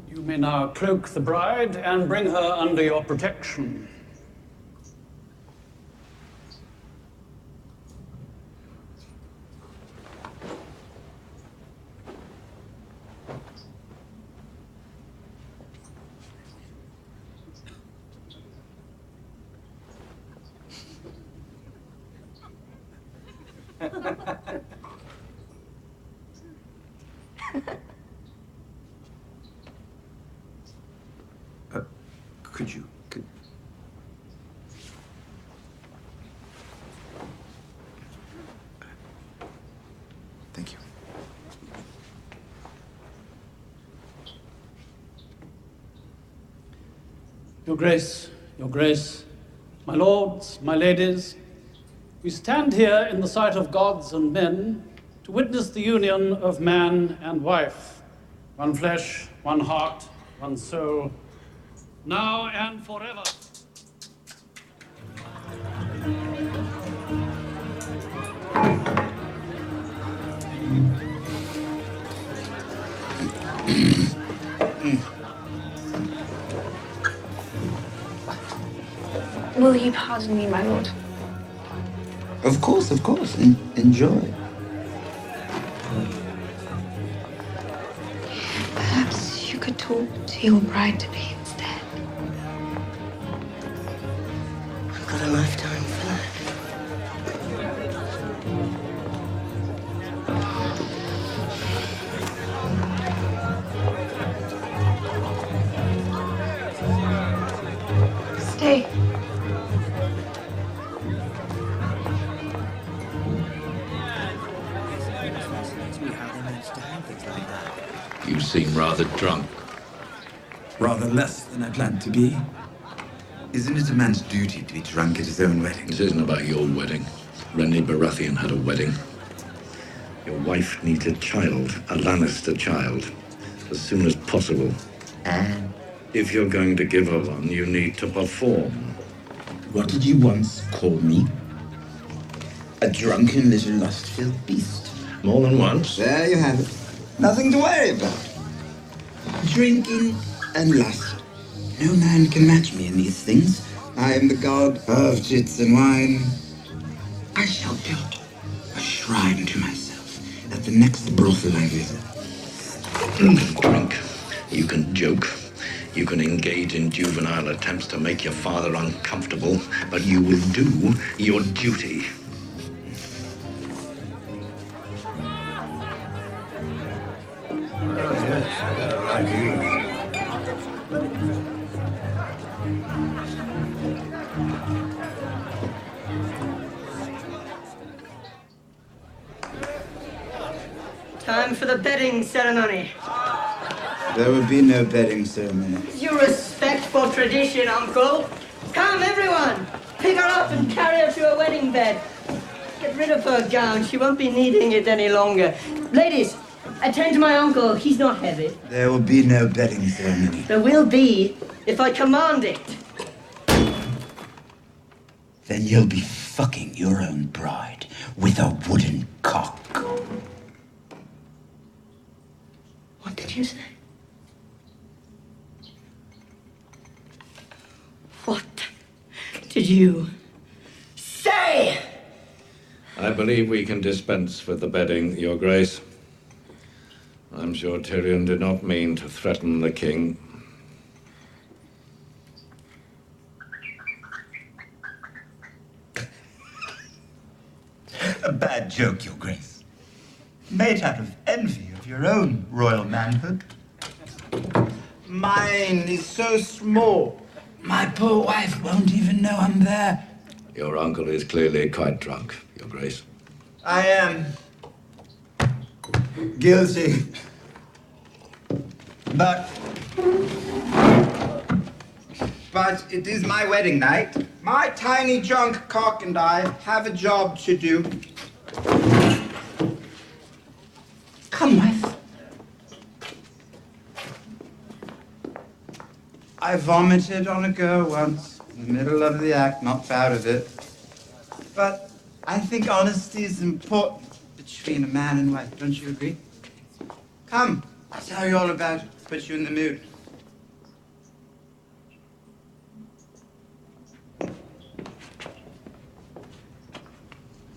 You may now cloak the bride and bring her under your protection. Could you? Thank you. Your Grace, my lords, my ladies, we stand here in the sight of gods and men to witness the union of man and wife, one flesh, one heart, one soul, now and forever. Will you pardon me, my lord? Of course. Enjoy. Perhaps you could talk to your bride-to-be instead. I've got a lifetime for that. Stay. You seem rather drunk. Rather less than I planned to be. Isn't it a man's duty to be drunk at his own wedding? This isn't about your wedding. Renly Baratheon had a wedding. Your wife needs a child, a Lannister child, as soon as possible. And? If you're going to give her one, you need to perform. What did you once call me? A drunken little lust-filled beast. More than once. There you have it. Nothing to worry about. Drinking and lust. No man can match me in these things. I am the god of chits and wine. I shall build a shrine to myself at the next brothel I visit. Drink. You can joke. You can engage in juvenile attempts to make your father uncomfortable, but you will do your duty. Time for the bedding ceremony. There will be no bedding ceremony. You respect for tradition, Uncle. Come, everyone. Pick her up and carry her to a wedding bed. Get rid of her gown. She won't be needing it any longer. Ladies, attend to my uncle. He's not heavy. There will be no bedding ceremony. There will be if I command it. Then you'll be fucking your own bride with a wooden cock. What did you say? What did you say? I believe we can dispense with the bedding, Your Grace. I'm sure Tyrion did not mean to threaten the king. A bad joke, Your Grace. Made out of envy of your own royal manhood. Mine is so small. My poor wife won't even know I'm there. Your uncle is clearly quite drunk, Your Grace. I am guilty. But it is my wedding night. My tiny drunk cock and I have a job to do. Come, wife. I vomited on a girl once, in the middle of the act, not proud of it. But I think honesty is important between a man and wife, don't you agree? Come, I'll tell you all about it, put you in the mood.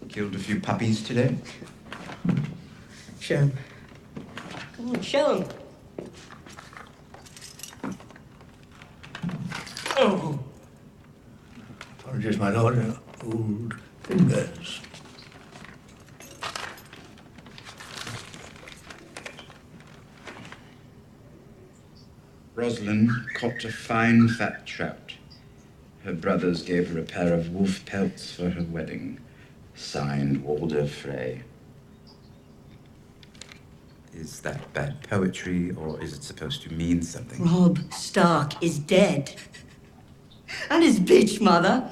Killed a few puppies today. Show him. Come on, show him. Oh. Apologies, my lord. Old fingers. Rosalind caught a fine fat trout. Her brothers gave her a pair of wolf pelts for her wedding. Signed, Walder Frey. Is that bad poetry, or is it supposed to mean something? Robb Stark is dead. And his bitch mother.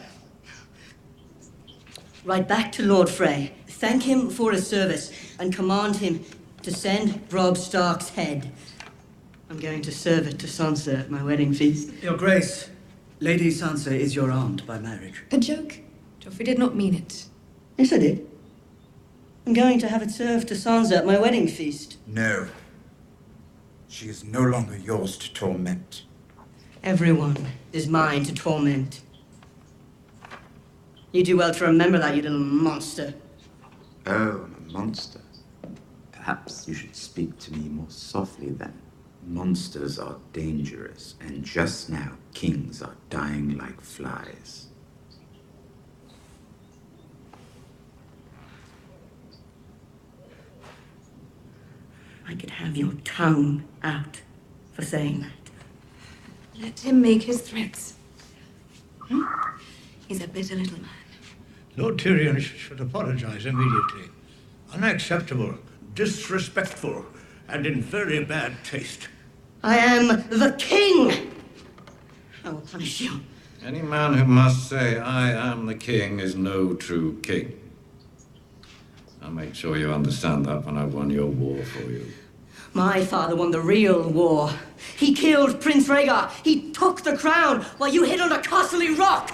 Write back to Lord Frey. Thank him for his service and command him to send Robb Stark's head. I'm going to serve it to Sansa at my wedding feast. Your Grace, Lady Sansa is your aunt by marriage. A joke? Joffrey did not mean it. Yes, I did. I'm going to have it served to Sansa at my wedding feast. No. She is no longer yours to torment. Everyone is mine to torment. You do well to remember that, you little monster. Oh, I'm a monster. Perhaps you should speak to me more softly then. Monsters are dangerous, and just now, kings are dying like flies. I could have your tongue out for saying that. Let him make his threats. He's a bitter little man. Lord Tyrion should apologize immediately. Unacceptable, disrespectful, and in very bad taste. I am the king! I will punish you. Any man who must say, I am the king, is no true king. I'll make sure you understand that when I've won your war for you. My father won the real war. He killed Prince Rhaegar. He took the crown while you hid under Castle Rock.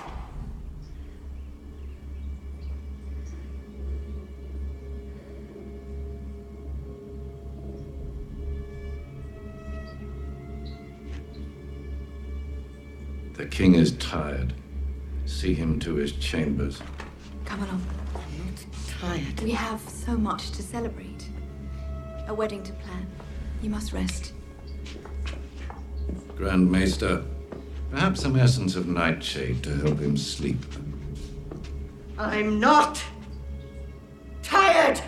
The king is tired. See him to his chambers. Come along. I'm not tired. We have so much to celebrate. A wedding to plan. You must rest. Grand Maester, perhaps some essence of nightshade to help him sleep. I'm not tired!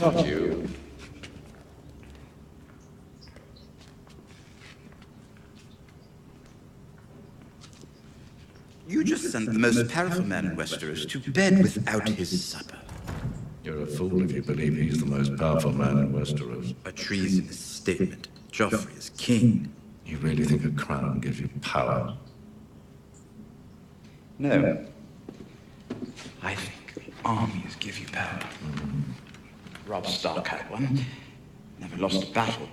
Not you. You just sent the most powerful man in Westeros to bed without his supper. You're a fool if you believe he's the most powerful man in Westeros. A treasonous statement. Joffrey is king. You really think a crown gives you power? No. I think the armies give you power. Robb Stark had one. Never lost a battle.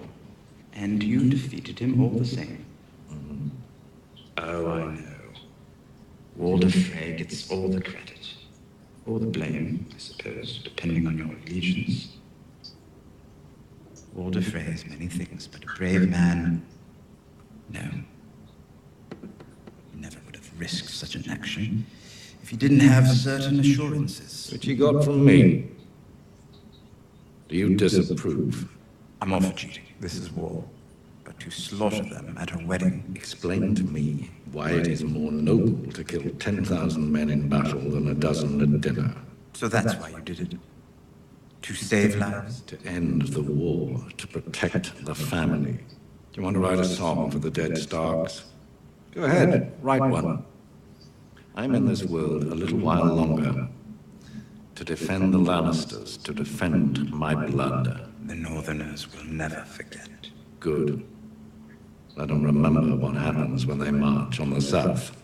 And you defeated him all the same. Oh, I know. Walder Frey gets all the credit. Or the blame, I suppose, depending on your allegiance. Walder Frey is many things, but a brave man... No. He never would have risked such an action if he didn't have certain assurances. Which he got from me. Do you disapprove? I'm off duty. This is war. But to slaughter them at a wedding... Explain to me why it is more noble to kill 10,000 men in battle than a dozen at dinner. So that's why you did it? To save lives? To end the war, to protect the family. Do you want to write a song for the dead Starks? Go ahead, write one. I'm in this world a little while longer. To defend the Lannisters, to defend my blood. The Northerners will never forget. Good. Let them remember what happens when they march on the south.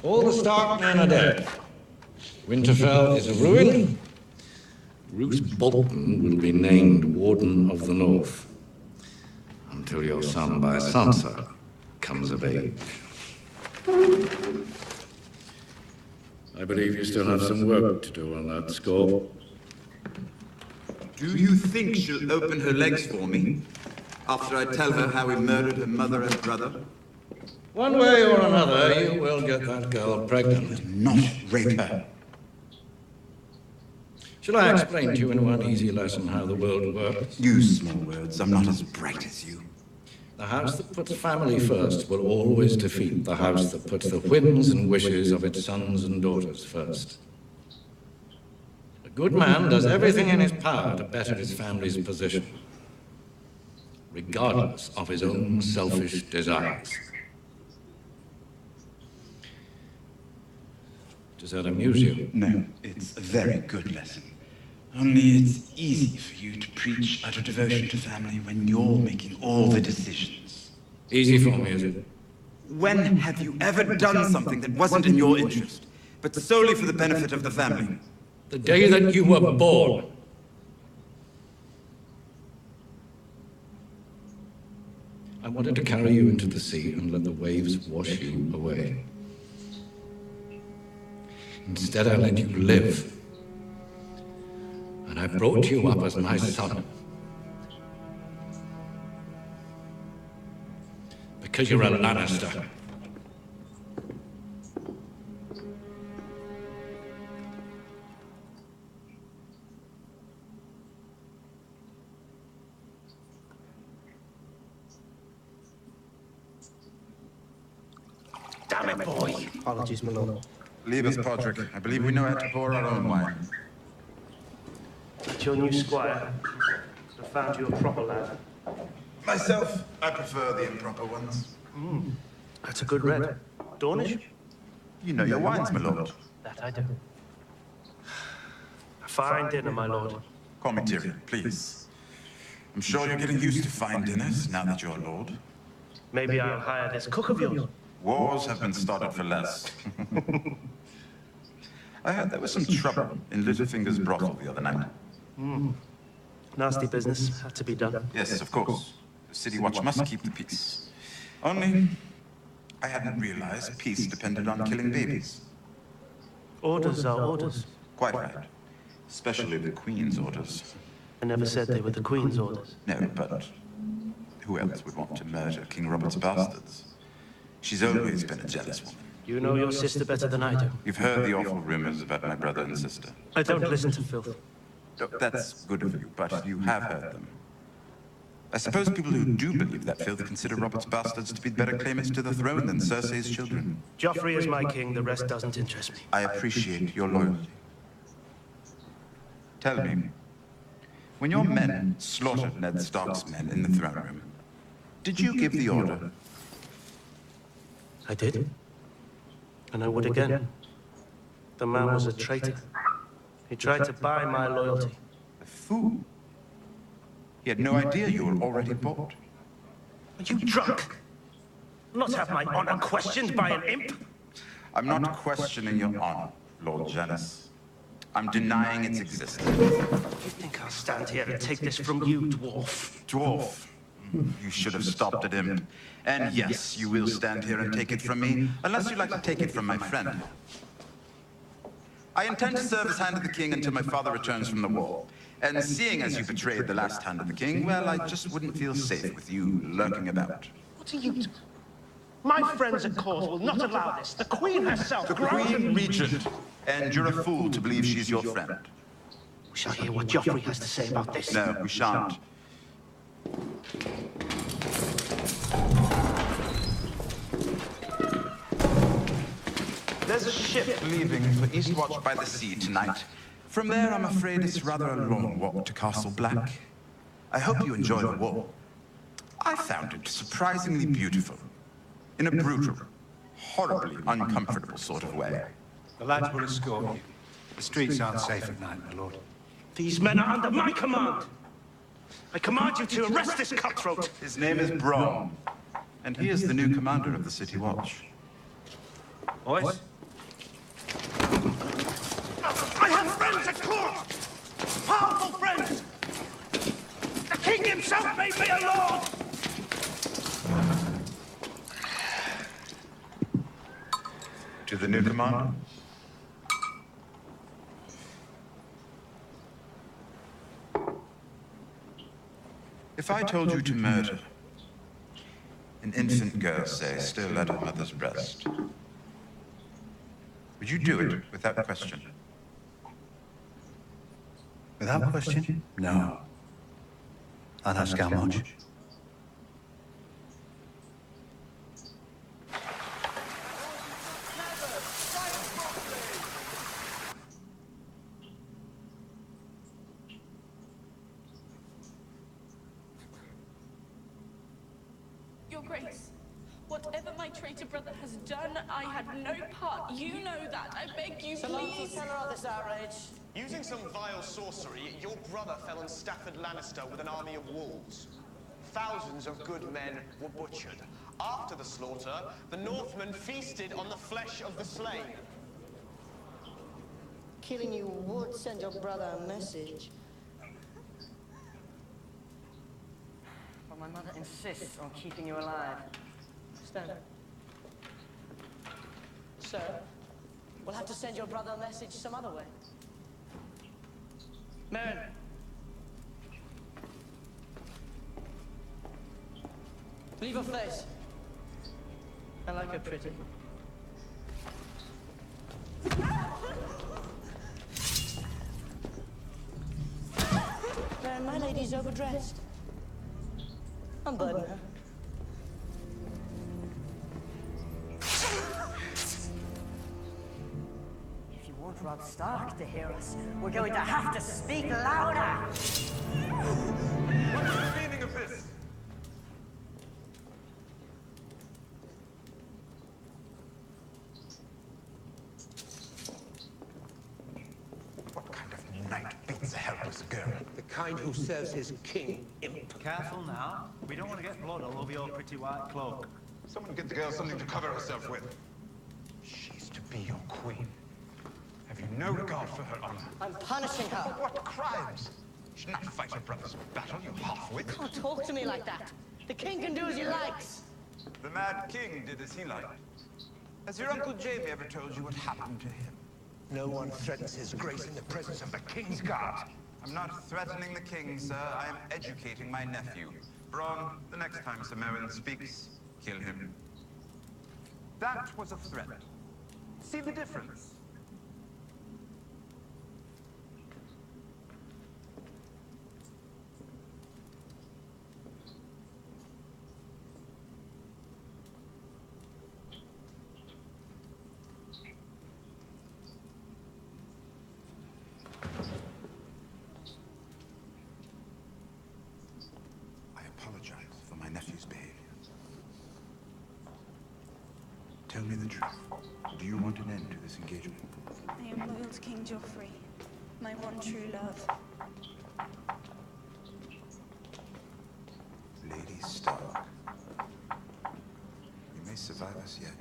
All the Stark men are dead. Winterfell is a ruin. Roose Bolton will be named Warden of the North. Until your son by Sansa comes of age. I believe you still have some work to do on that score. Do you think she'll open her legs for me? After I tell her how we murdered her mother and brother? One way or another, you will get that girl pregnant. Not rape her. Shall I explain to you in one easy lesson how the world works? Use small words. I'm not as bright as you. The house that puts family first will always defeat the house that puts the whims and wishes of its sons and daughters first. A good man does everything in his power to better his family's position, regardless of his own selfish desires. Does that amuse you? No, it's a very good lesson. Only it's easy for you to preach out of devotion to family when you're making all the decisions. Easy for me, is it? When have you ever done something that wasn't in your interest, but solely for the benefit of the family? The day that you were born. I wanted to carry you into the sea and let the waves wash you away. Instead, I let you live. And I brought you up as my son. Because you're a Lannister. Damn it, boy. Apologies, my lord. Leave us, Podrick. I believe we know how to pour our own wine. It's your new squire. I found you a proper lad. Myself, I prefer the improper ones. That's a good red. Dornish? You know your wines, my lord. That I do. A fine dinner, my lord. Call me Tyrion, please. I'm sure you're getting used to fine dinners now that you're lord. Maybe I'll hire this cook of yours. Wars have been started for less. I heard there was some trouble in Littlefinger's brothel the other night. Nasty business. Had to be done. Yes, of course. The City Watch must keep the peace. Only, I hadn't realized peace depended on killing babies. Orders are orders. Quite right. Especially the Queen's orders. I never said they were the Queen's orders. No, but who else would want to murder King Robert's bastards? She's always been a jealous woman. You know your sister better than I do. You've heard the awful rumors about my brother and sister. I don't listen to filth. That's good of you, but you have heard them. I suppose people who do believe that filth consider Robert's bastards to be better claimants to the throne than Cersei's children. Joffrey is my king, the rest doesn't interest me. I appreciate your loyalty. Tell me, when your men slaughtered Ned Stark's men in the throne room, did you give the order? I did. And I would again. The man was a traitor. He tried to buy my loyalty. A fool. He had no idea you were already bought. Are you drunk? Not have my honor questioned by an imp? I'm not questioning your honor, Lord Janis. I'm denying its existence. You think I'll stand here and take this from you, dwarf? Dwarf? You should have stopped at him. And yes, you will stand here and take it from me, unless you'd like to take it from my friend. I intend to serve as Hand of the King until my father returns from the war. And seeing as you betrayed the last Hand of the King, well, I just wouldn't feel safe with you lurking about. What are you doing? My friends at court will not allow this. The Queen herself. The Queen Regent. And you're a fool to believe she's your friend. We shall hear what Joffrey has to say about this. No, we shan't. There's a ship leaving for Eastwatch by the Sea tonight. From there, I'm afraid it's rather a long walk to Castle Black. I hope you enjoy the war. I found it surprisingly beautiful. In a brutal, horribly uncomfortable sort of way. The lads will escort you. The streets aren't safe at night, my lord. These men are under my command. I command you to arrest this cutthroat. His name is Bronn, and he is the new commander of the City Watch. Boys? I have friends at court! Powerful friends! The king himself made me a lord! To the new commander? If I told you to murder an infant girl, say, still at her mother's breast, Would you do it without question? Without question? No. I'll ask how much. Your Grace, whatever my traitor brother has done, I had no part. You know that. I beg you, please. Tell her of this outrage. Using some vile sorcery, your brother fell on Stafford Lannister with an army of wolves. Thousands of good men were butchered. After the slaughter, the Northmen feasted on the flesh of the slain. Killing you would send your brother a message. But my mother insists on keeping you alive. Stand. Sir, we'll have to send your brother a message some other way. Merrin. Leave her face. I like her pretty. Merrin, my lady's overdressed. Unburden her. If you want Robb Stark to hear us, we're going to have to speak louder. What is the meaning of this? What kind of knight beats a helpless girl? The kind who serves his king imp. Careful now. We don't want to get blood all over your pretty white cloak. Someone get the girl something to cover herself with. She's to be your queen. Have you no regard for her honor? I'm punishing her. For what crimes? She should not fight her brother's battle, you half-wit. Don't talk to me like that. The king can do as he likes. The Mad King did as he liked. Has your Uncle Jamie ever told you what happened to him? No one threatens his grace in the presence of the king's guard. I'm not threatening the king, sir. I am educating my nephew. Bronn, the next time Sir Merrin speaks, kill him. That was a threat. See the difference? Tell me the truth. Do you want an end to this engagement? I am loyal to King Joffrey, my one true love. Lady Stark. You may survive us yet.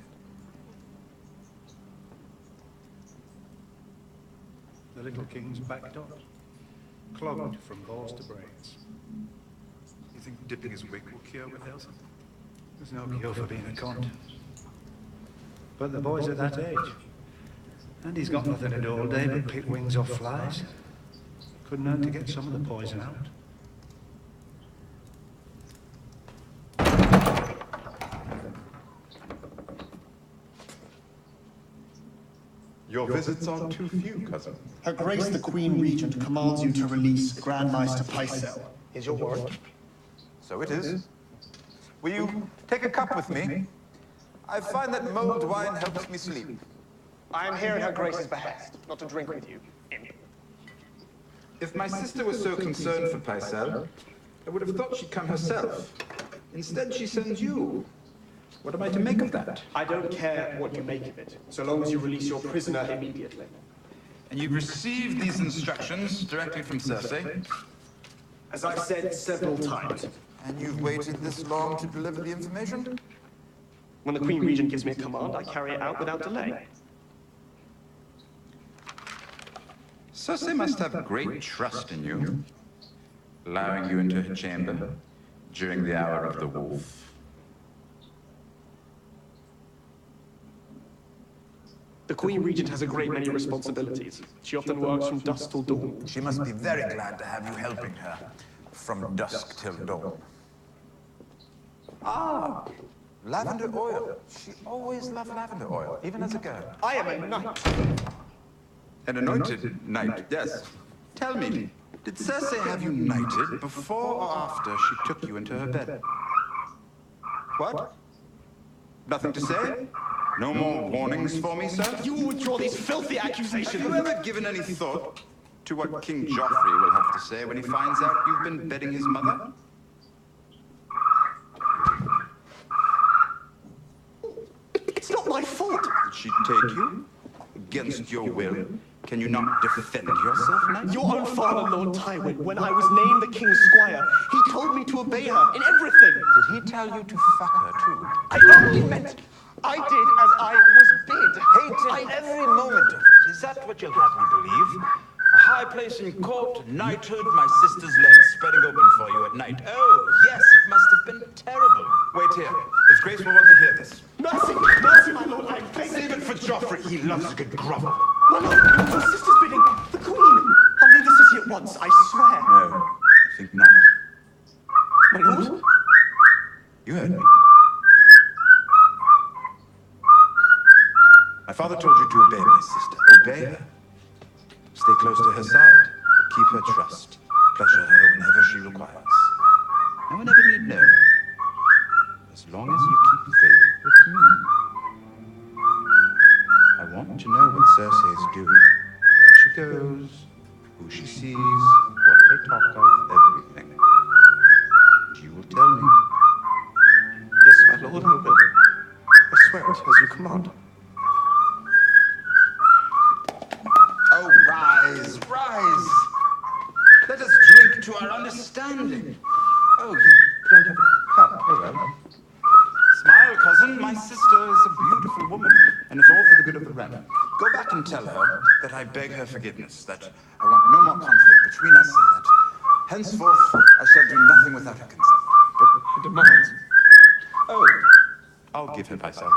The little king's backed up, clogged from balls to brains. You think dipping his wig will cure with Elsa? There's no cure for being a cunt. But the boy's at that age. And he's got nothing to do all day but pick wings off flies. Couldn't hurt to get some of the poison out. Your visits are too few, cousin. Her Grace the Queen Regent commands you to release Grand Maester Pycelle. Is your word? So it is. Will you take a cup with me? I find that mulled wine helps me sleep. I am here at Her Grace's behest, not to drink with you, imp. If my sister was so concerned for Pycelle, I would have thought she'd come herself. Instead, she sends you. What am I to make of that? I don't care what you make of it, so long as you release your prisoner immediately. And you've received these instructions directly from Cersei? As I've said several times. And you've waited this long to deliver the information? When the Queen Regent gives me a command, I carry it out without delay. Cersei must have great trust in you, allowing you into her chamber during the hour of the wolf. The Queen Regent has a great many responsibilities. She often works from dusk till dawn. She must be very glad to have you helping her from dusk till dawn. Ah, Lavender oil. She always loved lavender oil, even as a girl. I am a knight. An anointed knight, yes. Tell me, did Cersei have you knighted before or after she took you into her bed? What? Nothing to say? No more warnings for me, sir? You will withdraw these filthy accusations. Have you ever given any thought to what King Joffrey will have to say when he finds out you've been bedding his mother? It's not my fault. Did she take you? Against your will? Can you not defend yourself, knight? Your own father, Lord Tywin, when I was named the king's squire, he told me to obey her in everything. Did he tell you to fuck her too? I only meant I did as I was bid. Hating every moment of it. Is that what you'll have me believe? A high place in court, knighthood, my sister's legs spreading open for you at night. Oh, yes, it must have been terrible. Wait here. His Grace will want to hear this. Mercy, mercy, my lord, I beg. Save it for Joffrey. He loves a good grovel. My lord, your sister's bidding. The Queen. I'll leave the city at once, I swear. No, I think not. My lord? You heard me. My father told you to obey my sister. Obey her. Stay close to her side. Keep her trust. Pleasure her whenever she requires. No one ever need know. As long as you keep faith with me. I want to know what Cersei is doing. Where she goes. Who she sees. What they talk of. Everything. You will tell me. Yes, my lord, I will. I swear it, as you command. Oh, rise, rise! Let us drink to our understanding. Oh, you don't have a cup. Oh, well. Smile, cousin. My sister is a beautiful woman, and it's all for the good of the realm. Go back and tell her that I beg her forgiveness, that I want no more conflict between us, and that henceforth I shall do nothing without her consent. But her demands. Oh, I'll give her Pycelle.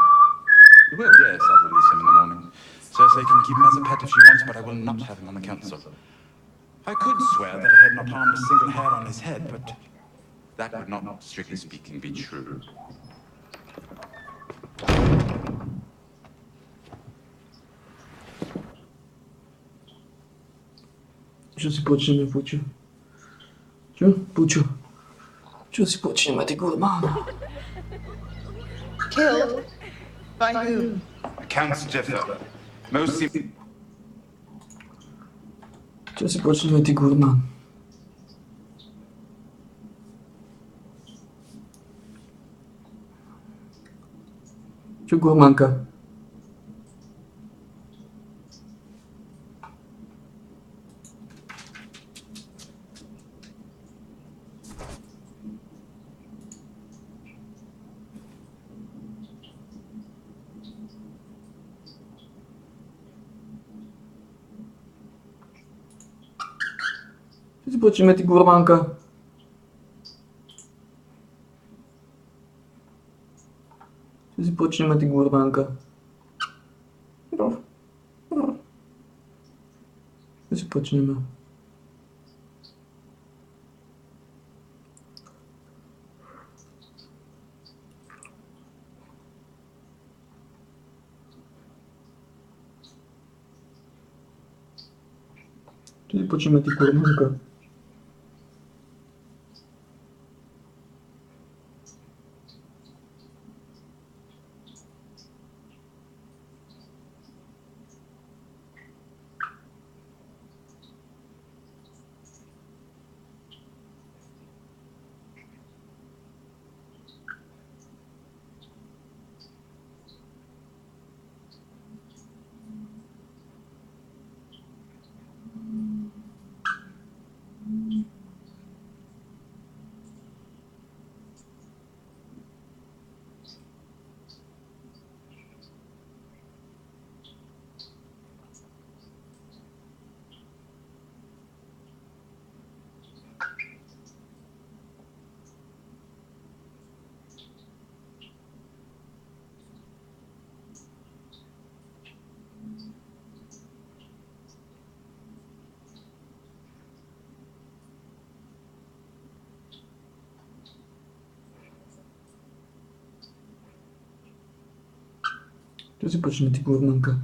You will? Yes, I'll release him in the morning. Cersei can keep him as a pet if she wants, but I will not have him on the council. I could swear that I had not harmed a single hair on his head, but that would not, strictly speaking, be true. Ce si počneme, Pučo? Čo? Pučo? Čo si počneme, ty gurmán? Killed? By whom? Accounts differ. Most seem... Čo si počneme, ty gurmán? Čo gurmánka? Čo si počneme, ty gurmánka? Čo si počneme, ty gurmánka? Čo si počneme? Čo si počneme, ty gurmánka? Čo si počne, ty gurmanka?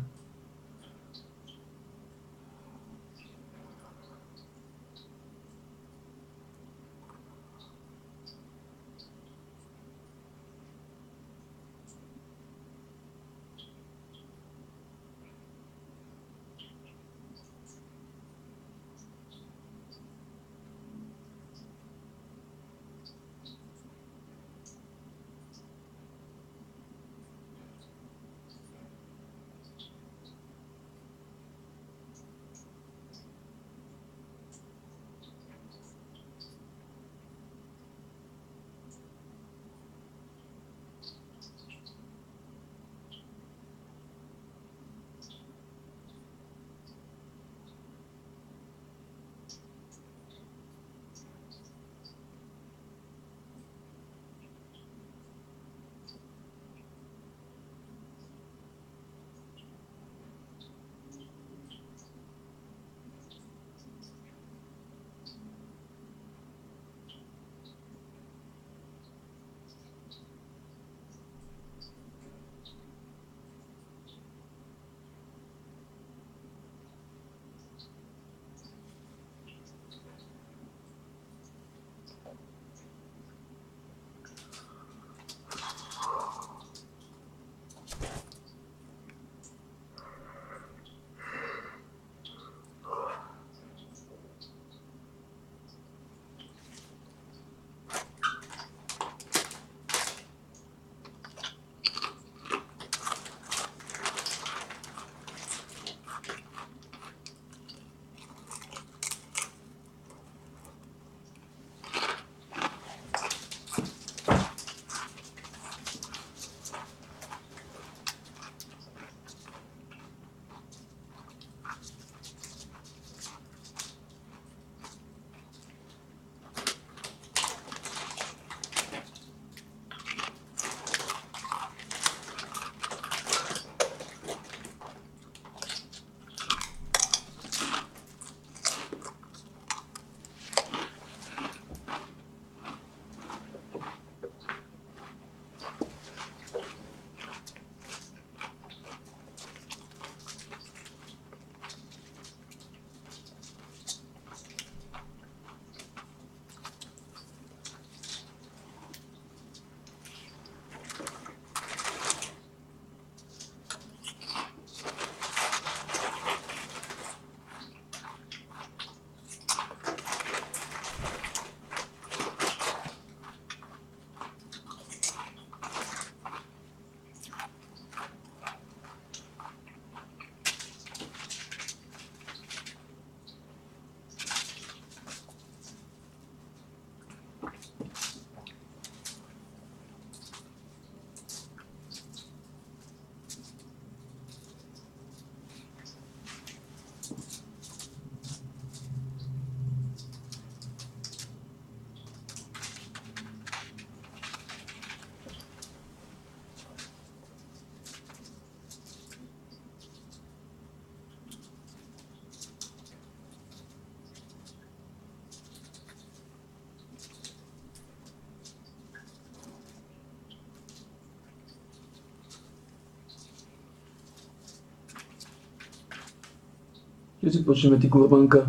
Čo si počneme, ty kurbanka?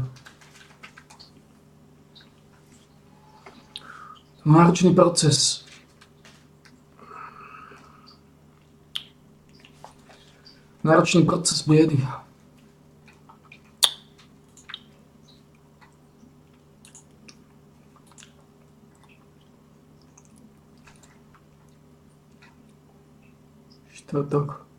Náročný proces. Náročný proces biedy. Štvrtok.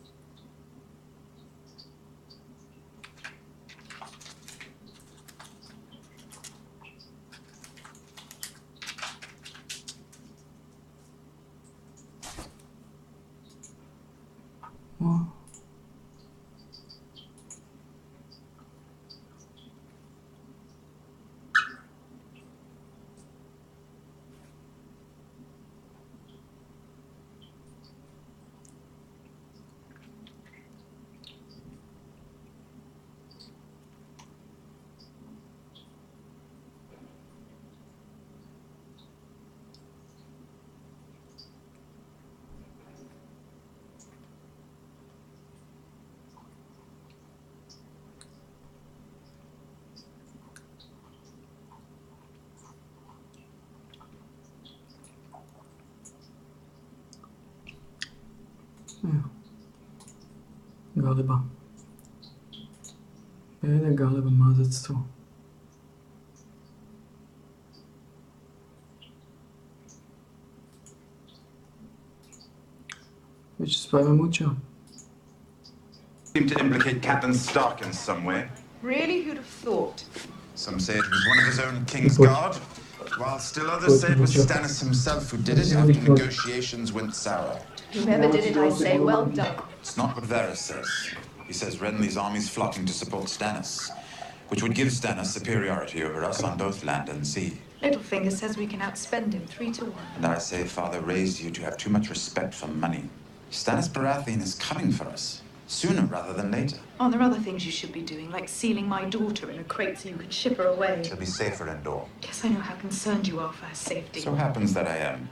No. Evo. Galeba. Bene, galeba mazac tu. Which is why mucho. Seem to implicate Captain Stark in some way. Really? Who'd have thought? Some say it was one of his own King's Guard, while still others say it was Stannis himself who did it after negotiations went sour. Whoever did it, I say, well done. It's not what Varys says. He says Renly's army's flocking to support Stannis, which would give Stannis superiority over us on both land and sea. Littlefinger says we can outspend him 3-1. And I say Father raised you to have too much respect for money. Stannis Baratheon is coming for us, sooner rather than later. Oh, there are other things you should be doing, like sealing my daughter in a crate so you can ship her away. She'll be safer indoor. Yes, I know how concerned you are for her safety. So happens that I am.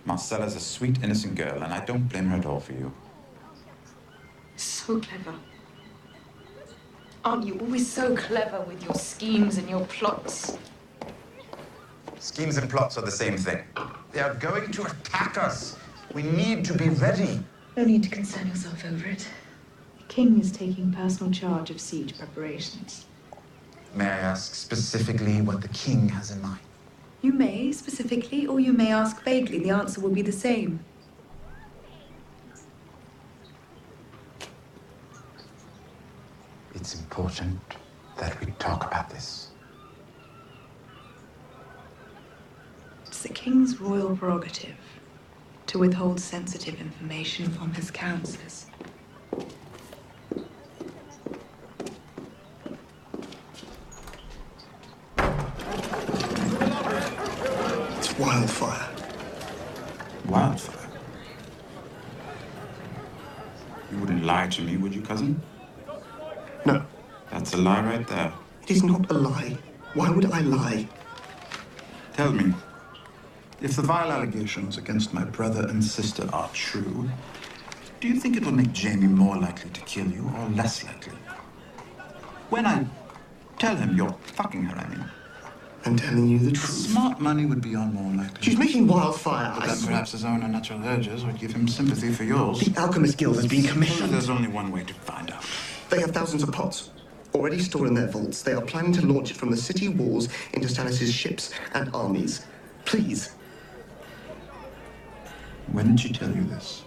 Marcella's a sweet, innocent girl, and I don't blame her at all for you. So clever. Aren't you always so clever with your schemes and your plots? Schemes and plots are the same thing. They are going to attack us. We need to be ready. No need to concern yourself over it. The king is taking personal charge of siege preparations. May I ask specifically what the king has in mind? You may, specifically, or you may ask vaguely. The answer will be the same. It's important that we talk about this. It's the king's royal prerogative to withhold sensitive information from his counselors. It's wildfire. Wildfire? You wouldn't lie to me, would you, cousin? No. That's a lie right there. It is not a lie. Why would I lie? Tell me, if the vile allegations against my brother and sister are true, do you think it will make Jaime more likely to kill you or less likely? When I tell him you're fucking her, I mean. I'm telling you the truth. Smart money would be on more likely. She's making wildfire. But then perhaps his own unnatural urges would give him sympathy for yours. The Alchemist Guild has been commissioned. There's only one way to find out. They have thousands of pots already stored in their vaults. They are planning to launch it from the city walls into Stannis' ships and armies. Please. When did she tell you this?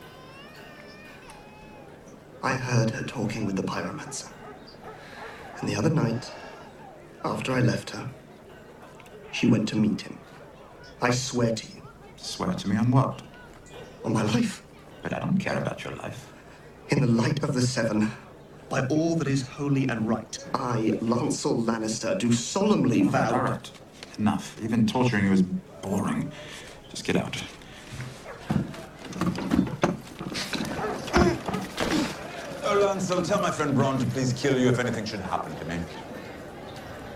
I heard her talking with the pyromancer. And the other night, after I left her, she went to meet him. I swear to you. Swear to me on what? On my life. But I don't care about your life. In the light of the Seven, by all that is holy and right, I, Lancel Lannister, do solemnly vow... All right. Enough. Even torturing you is boring. Just get out. Oh, Lancel, tell my friend Bronn to please kill you if anything should happen to me.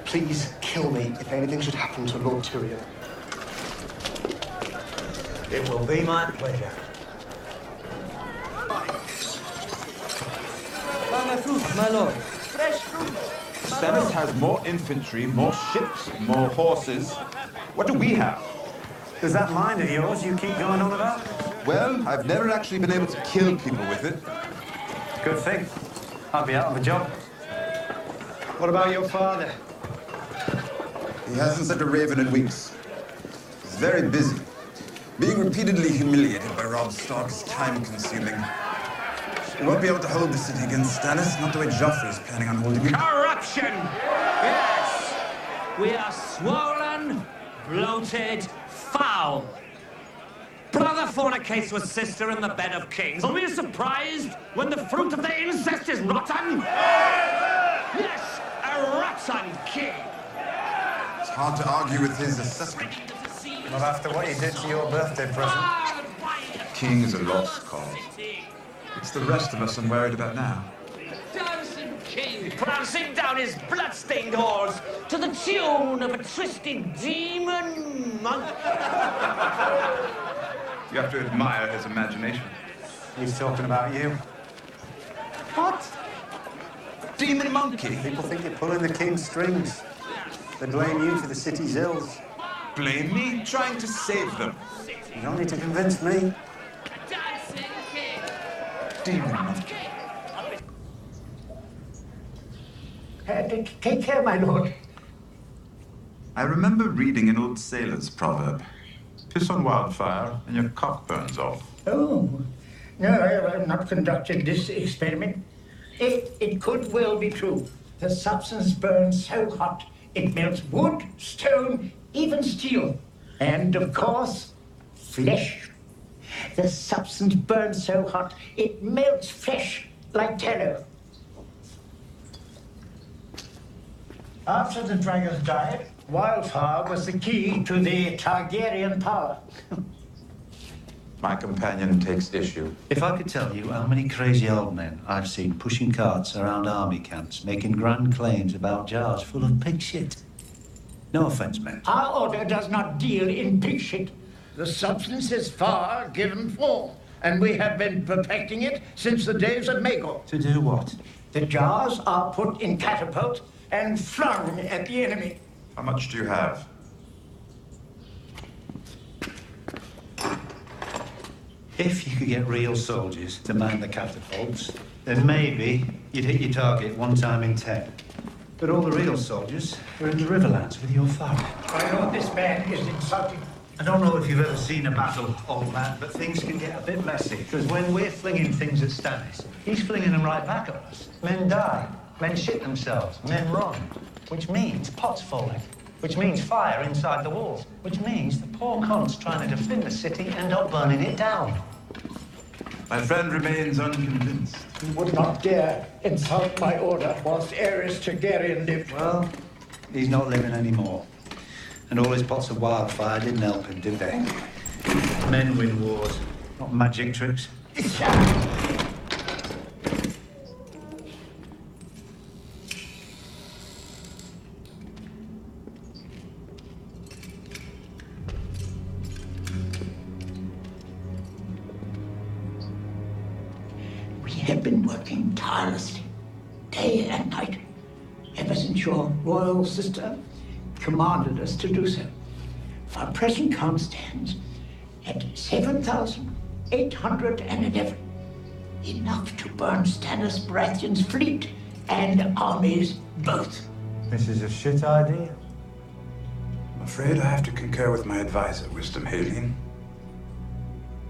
Please kill me if anything should happen to Lord Tyrion. It will be my pleasure. Fruit, my lord. Fresh fruit. Stannis has more infantry, more ships, more horses. What do we have? Is that mine of yours you keep going on about? Well, I've never actually been able to kill people with it. Good thing. I'd be out of a job. What about your father? He hasn't sent a raven in weeks. He's very busy. Being repeatedly humiliated by Robb Stark is time-consuming. We won't be able to hold the city against Stannis, not the way Joffrey is planning on holding it. Corruption! Yes! We are swollen, bloated, foul. Brother fornicates with sister in the bed of kings. Are we surprised when the fruit of their incest is rotten? Yes, a rotten king. It's hard to argue with his assessment. Not after what you did to your birthday present. King is a lost cause. It's the rest of us I'm worried about now. Dancing king prancing down his blood-stained halls to the tune of a twisted demon monk. You have to admire his imagination. He's talking about you. What? Demon monkey? People think you're pulling the king's strings. They blame you for the city's ills. Blame me? Trying to save them. You don't need to convince me. Stephen. Take care, my lord. I remember reading an old sailor's proverb. Piss on wildfire and your cock burns off. Oh, no, I have not conducted this experiment. It could well be true. The substance burns so hot it melts wood, stone, even steel. And, of course, flesh. The substance burns so hot it melts flesh like tallow. After the dragons died, wildfire was the key to the Targaryen power. My companion takes issue. If I could tell you how many crazy old men I've seen pushing carts around army camps, making grand claims about jars full of pig shit. No offense, men. Our order does not deal in pig shit. The substance is far given form, and we have been perfecting it since the days of Magor. To do what? The jars are put in catapults and flung at the enemy. How much do you have? If you could get real soldiers to man the catapults, then maybe you'd hit your target 1 time in 10. But all the real soldiers are in the Riverlands with your father. I know this man is insulting. I don't know if you've ever seen a battle, old man, but things can get a bit messy. Because when we're flinging things at Stannis, he's flinging them right back at us. Men die, men shit themselves, men run. Which means pots falling. Which means fire inside the walls. Which means the poor cons trying to defend the city end up burning it down. My friend remains unconvinced. You would not dare insult my order whilst Aerys Targaryen lived. Well, he's not living anymore. And all his pots of wildfire didn't help him, did they? Men win wars, not magic tricks. We have been working tirelessly, day and night, ever since your royal sister commanded us to do so. Our present count stands at 7,811. Enough to burn Stannis Baratheon's fleet and armies both. This is a shit idea. I'm afraid I have to concur with my advisor, Wisdom Haleen.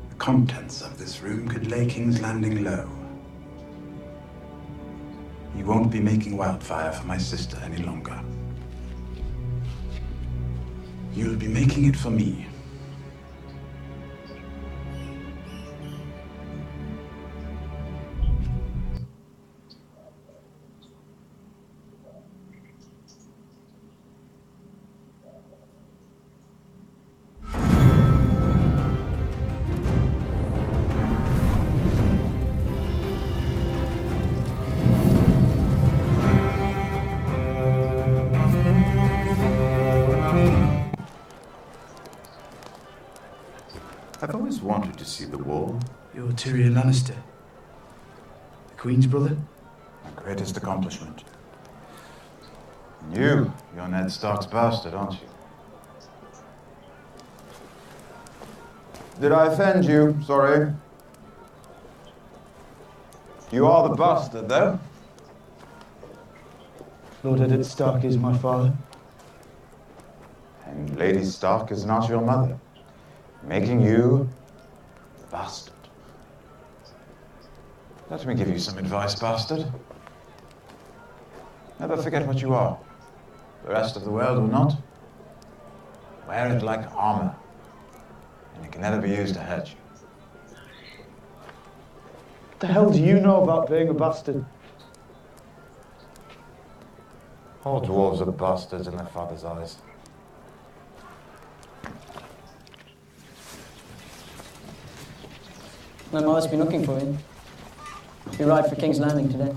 The contents of this room could lay King's Landing low. He won't be making wildfire for my sister any longer. You'll be making it for me. I've always wanted to see the wall. You're Tyrion Lannister. The Queen's brother? My greatest accomplishment. And you're Ned Stark's bastard, aren't you? Did I offend you? Sorry. You are the bastard, though. Lord Eddard Stark is my father. And Lady Stark is not your mother, making you the bastard. Let me give you some advice, bastard. Never forget what you are. The rest of the world will not. Wear it like armor, and it can never be used to hurt you. What the hell do you know about being a bastard? All dwarves are bastards in their father's eyes. My mother's been looking for you. We ride for King's Landing today.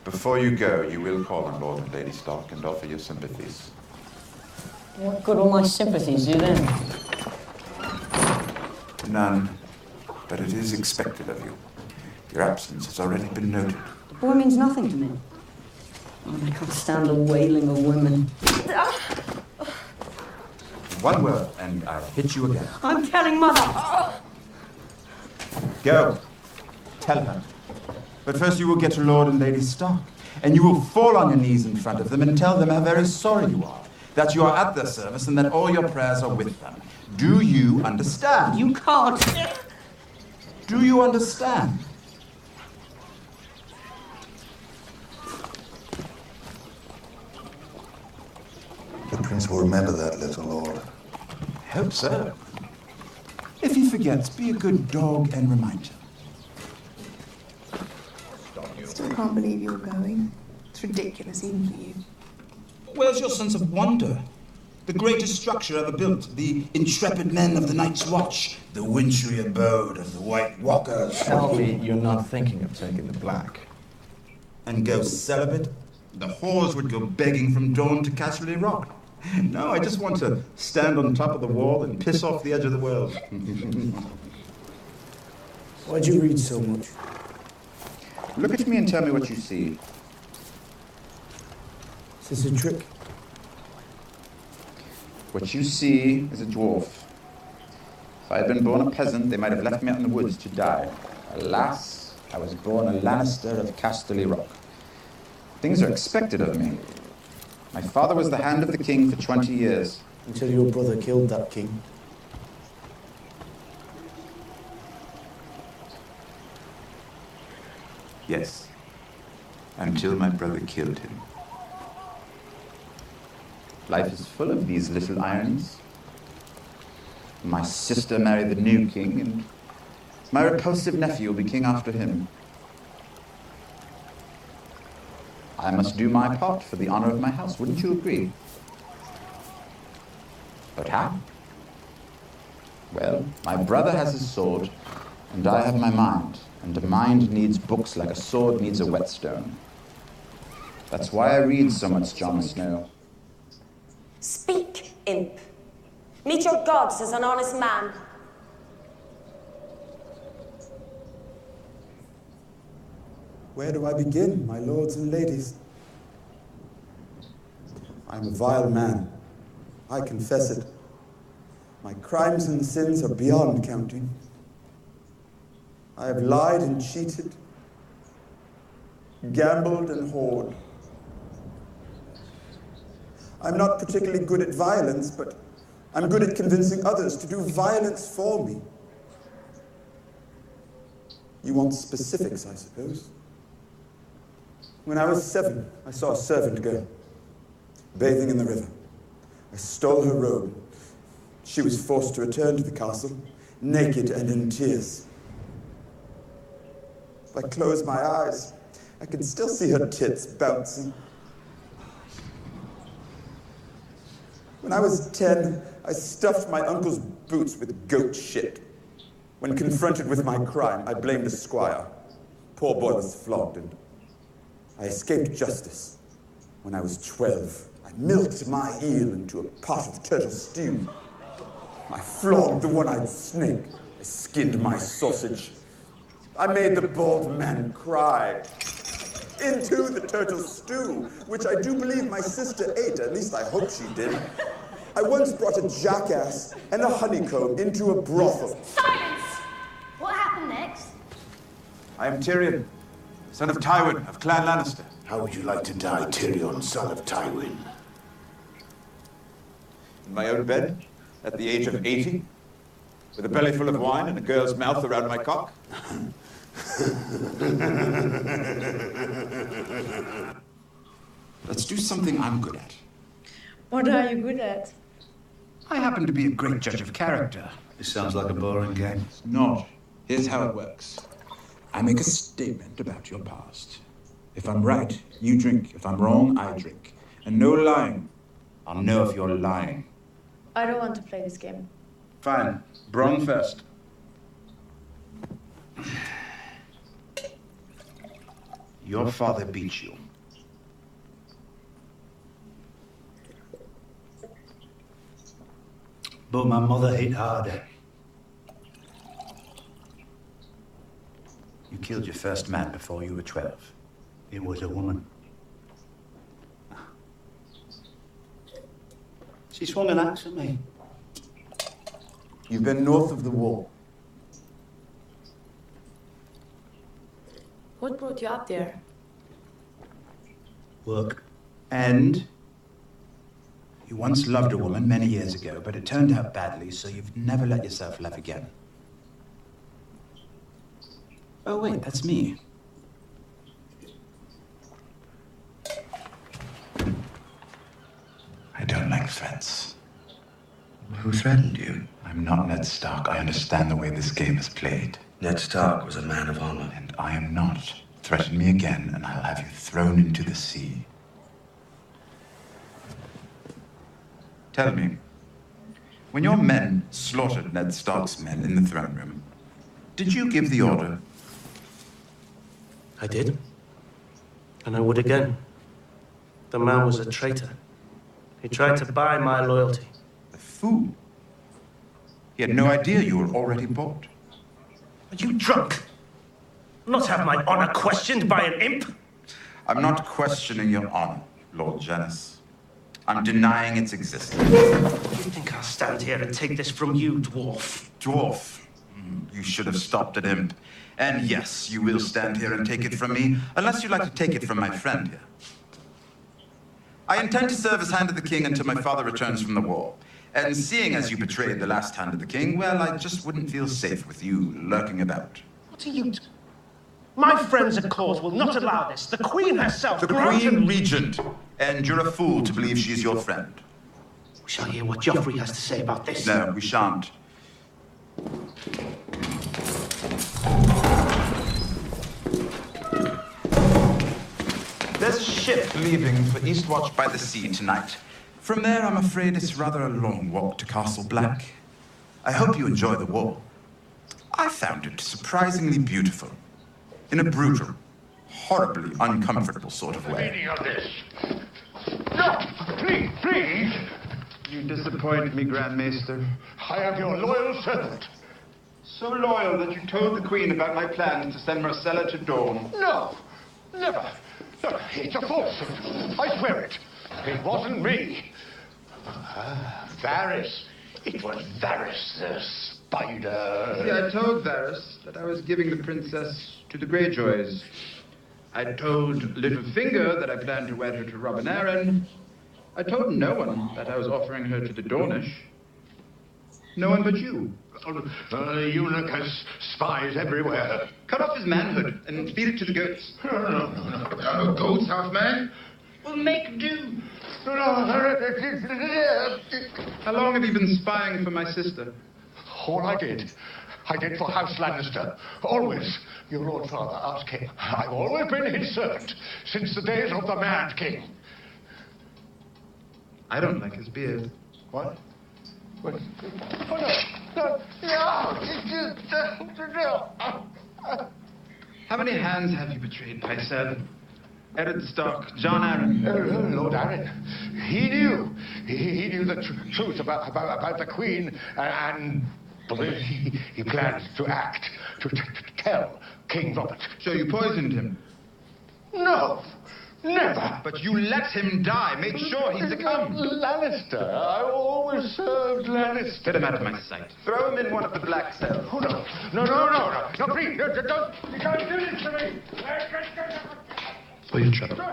Before you go, you will call on Lord and Lady Stark and offer your sympathies. What good will my sympathies do then? None, but it is expected of you. Your absence has already been noted. The boy means nothing to me. Oh, I can't stand the wailing of women. One word, and I'll hit you again. I'm telling Mother. Go. Tell her. But first you will get to Lord and Lady Stark, and you will fall on your knees in front of them and tell them how very sorry you are, that you are at their service and that all your prayers are with them. Do you understand? You can't. Do you understand? The prince will remember that letter, Lord. Hope so. If he forgets, be a good dog and remind him. Still can't believe you're going. It's ridiculous even for you. Where's your sense of wonder? The greatest structure ever built, the intrepid men of the Night's Watch, the wintry abode of the White Walkers. Tell me you're not thinking of taking the black. And go celibate? The whores would go begging from dawn to Casterly Rock. No, I just want to stand on top of the wall and piss off the edge of the world. Why'd you read so much? Look at me and tell me what you see. Is this a trick? What you see is a dwarf. If I had been born a peasant, they might have left me out in the woods to die. Alas, I was born a Lannister of Casterly Rock. Things are expected of me. My father was the hand of the king for 20 years. Until your brother killed that king. Yes, until my brother killed him. Life is full of these little ironies. My sister married the new king, and my repulsive nephew will be king after him. I must do my part for the honor of my house, wouldn't you agree? But how? Well, my brother has his sword, and I have my mind, and a mind needs books like a sword needs a whetstone. That's why I read so much Jon Snow. Speak, imp. Meet your gods as an honest man. Where do I begin, my lords and ladies? I am a vile man. I confess it. My crimes and sins are beyond counting. I have lied and cheated, gambled and whored. I'm not particularly good at violence, but I'm good at convincing others to do violence for me. You want specifics, I suppose? When I was 7, I saw a servant girl bathing in the river. I stole her robe. She was forced to return to the castle, naked and in tears. If I close my eyes, I can still see her tits bouncing. When I was 10, I stuffed my uncle's boots with goat shit. When confronted with my crime, I blamed the squire. Poor boy was flogged, and I escaped justice. When I was 12, I milked my eel into a pot of turtle stew. I flogged the one-eyed snake. I skinned my sausage. I made the bald man cry. Into the turtle stew, which I do believe my sister ate, at least I hope she did. I once brought a jackass and a honeycomb into a brothel. Silence! What happened next? I am Tyrion, son of Tywin of Clan Lannister. How would you like to die, Tyrion, son of Tywin? In my own bed, at the age of 80, with a belly full of wine and a girl's mouth around my cock. Let's do something I'm good at. What are you good at? I happen to be a great judge of character. This sounds like a boring game. It's not. Here's how it works. I make a statement about your past. If I'm right, you drink. If I'm wrong, I drink. And no lying. I'll know if you're lying. I don't want to play this game. Fine. Bronn first. Your father beat you. But my mother hit harder. You killed your first man before you were 12. It was a woman. She swung an axe at me. You've been north of the wall. What brought you up there? Work. And you once loved a woman many years ago, but it turned out badly, so you've never let yourself love again. Oh, wait, that's me. I don't like threats. Who threatened you? I'm not Ned Stark. I understand the way this game is played. Ned Stark was a man of honor. And I am not. Threaten me again, and I'll have you thrown into the sea. Tell me, when your men slaughtered Ned Stark's men in the throne room, did you give the order? I did. And I would again. The man was a traitor. He tried to buy my loyalty. A fool. He had no idea you were already bought. Are you drunk? Not have my honor questioned by an imp? I'm not questioning your honor, Lord Janus. I'm denying its existence. You think I'll stand here and take this from you, dwarf? Dwarf? You should have stopped at imp. And yes, you will stand here and take it from me, unless you'd like to take it from my friend here. I intend to serve as Hand of the King until my father returns from the war. And seeing as you betrayed the last Hand of the King, well, I just wouldn't feel safe with you lurking about. What are you... My friends at court will not allow this. The Queen herself... The Queen Regent. And you're a fool to believe she's your friend. We shall hear what Joffrey has to say about this. No, we shan't. There's a ship leaving for Eastwatch by the Sea tonight. From there, I'm afraid it's rather a long walk to Castle Black. I hope you enjoy the war. I found it surprisingly beautiful. In a brutal, horribly uncomfortable sort of way. Meaning of this? No! Please, please! You disappoint me, Grand Maester. I am your loyal servant. So loyal that you told the Queen about my plans to send Marcella to Dorne. No! Never! No, it's a falsehood. I swear it. It wasn't me. Varys. It was Varys the spider. See, I told Varys that I was giving the princess to the Greyjoys. I told Littlefinger that I planned to wed her to Robin Arryn. I told no one that I was offering her to the Dornish. No one but you. The eunuch has spies everywhere. Cut off his manhood and feed it to the goats. No. Goats, half man? Well, make do. How long have you been spying for my sister? All I did for House Lannister. Always. Your Lord Father, ask him. I've always been his servant, since the days of the Mad King. I don't like his beard. What? What? Oh, no. How many hands have you betrayed, Pycelle? Eddard Stark, John Arryn. Lord Arryn. He knew. He knew the truth about the Queen, and he planned to act, to tell King Robert. So you poisoned him? No. Never. But you let him die, made sure he succumbed. Lannister. I always served Lannister. Get him out of my sight. Throw him in one of the black cells. Oh, no. No, please. Don't. You can't do this to me. For your trouble. No.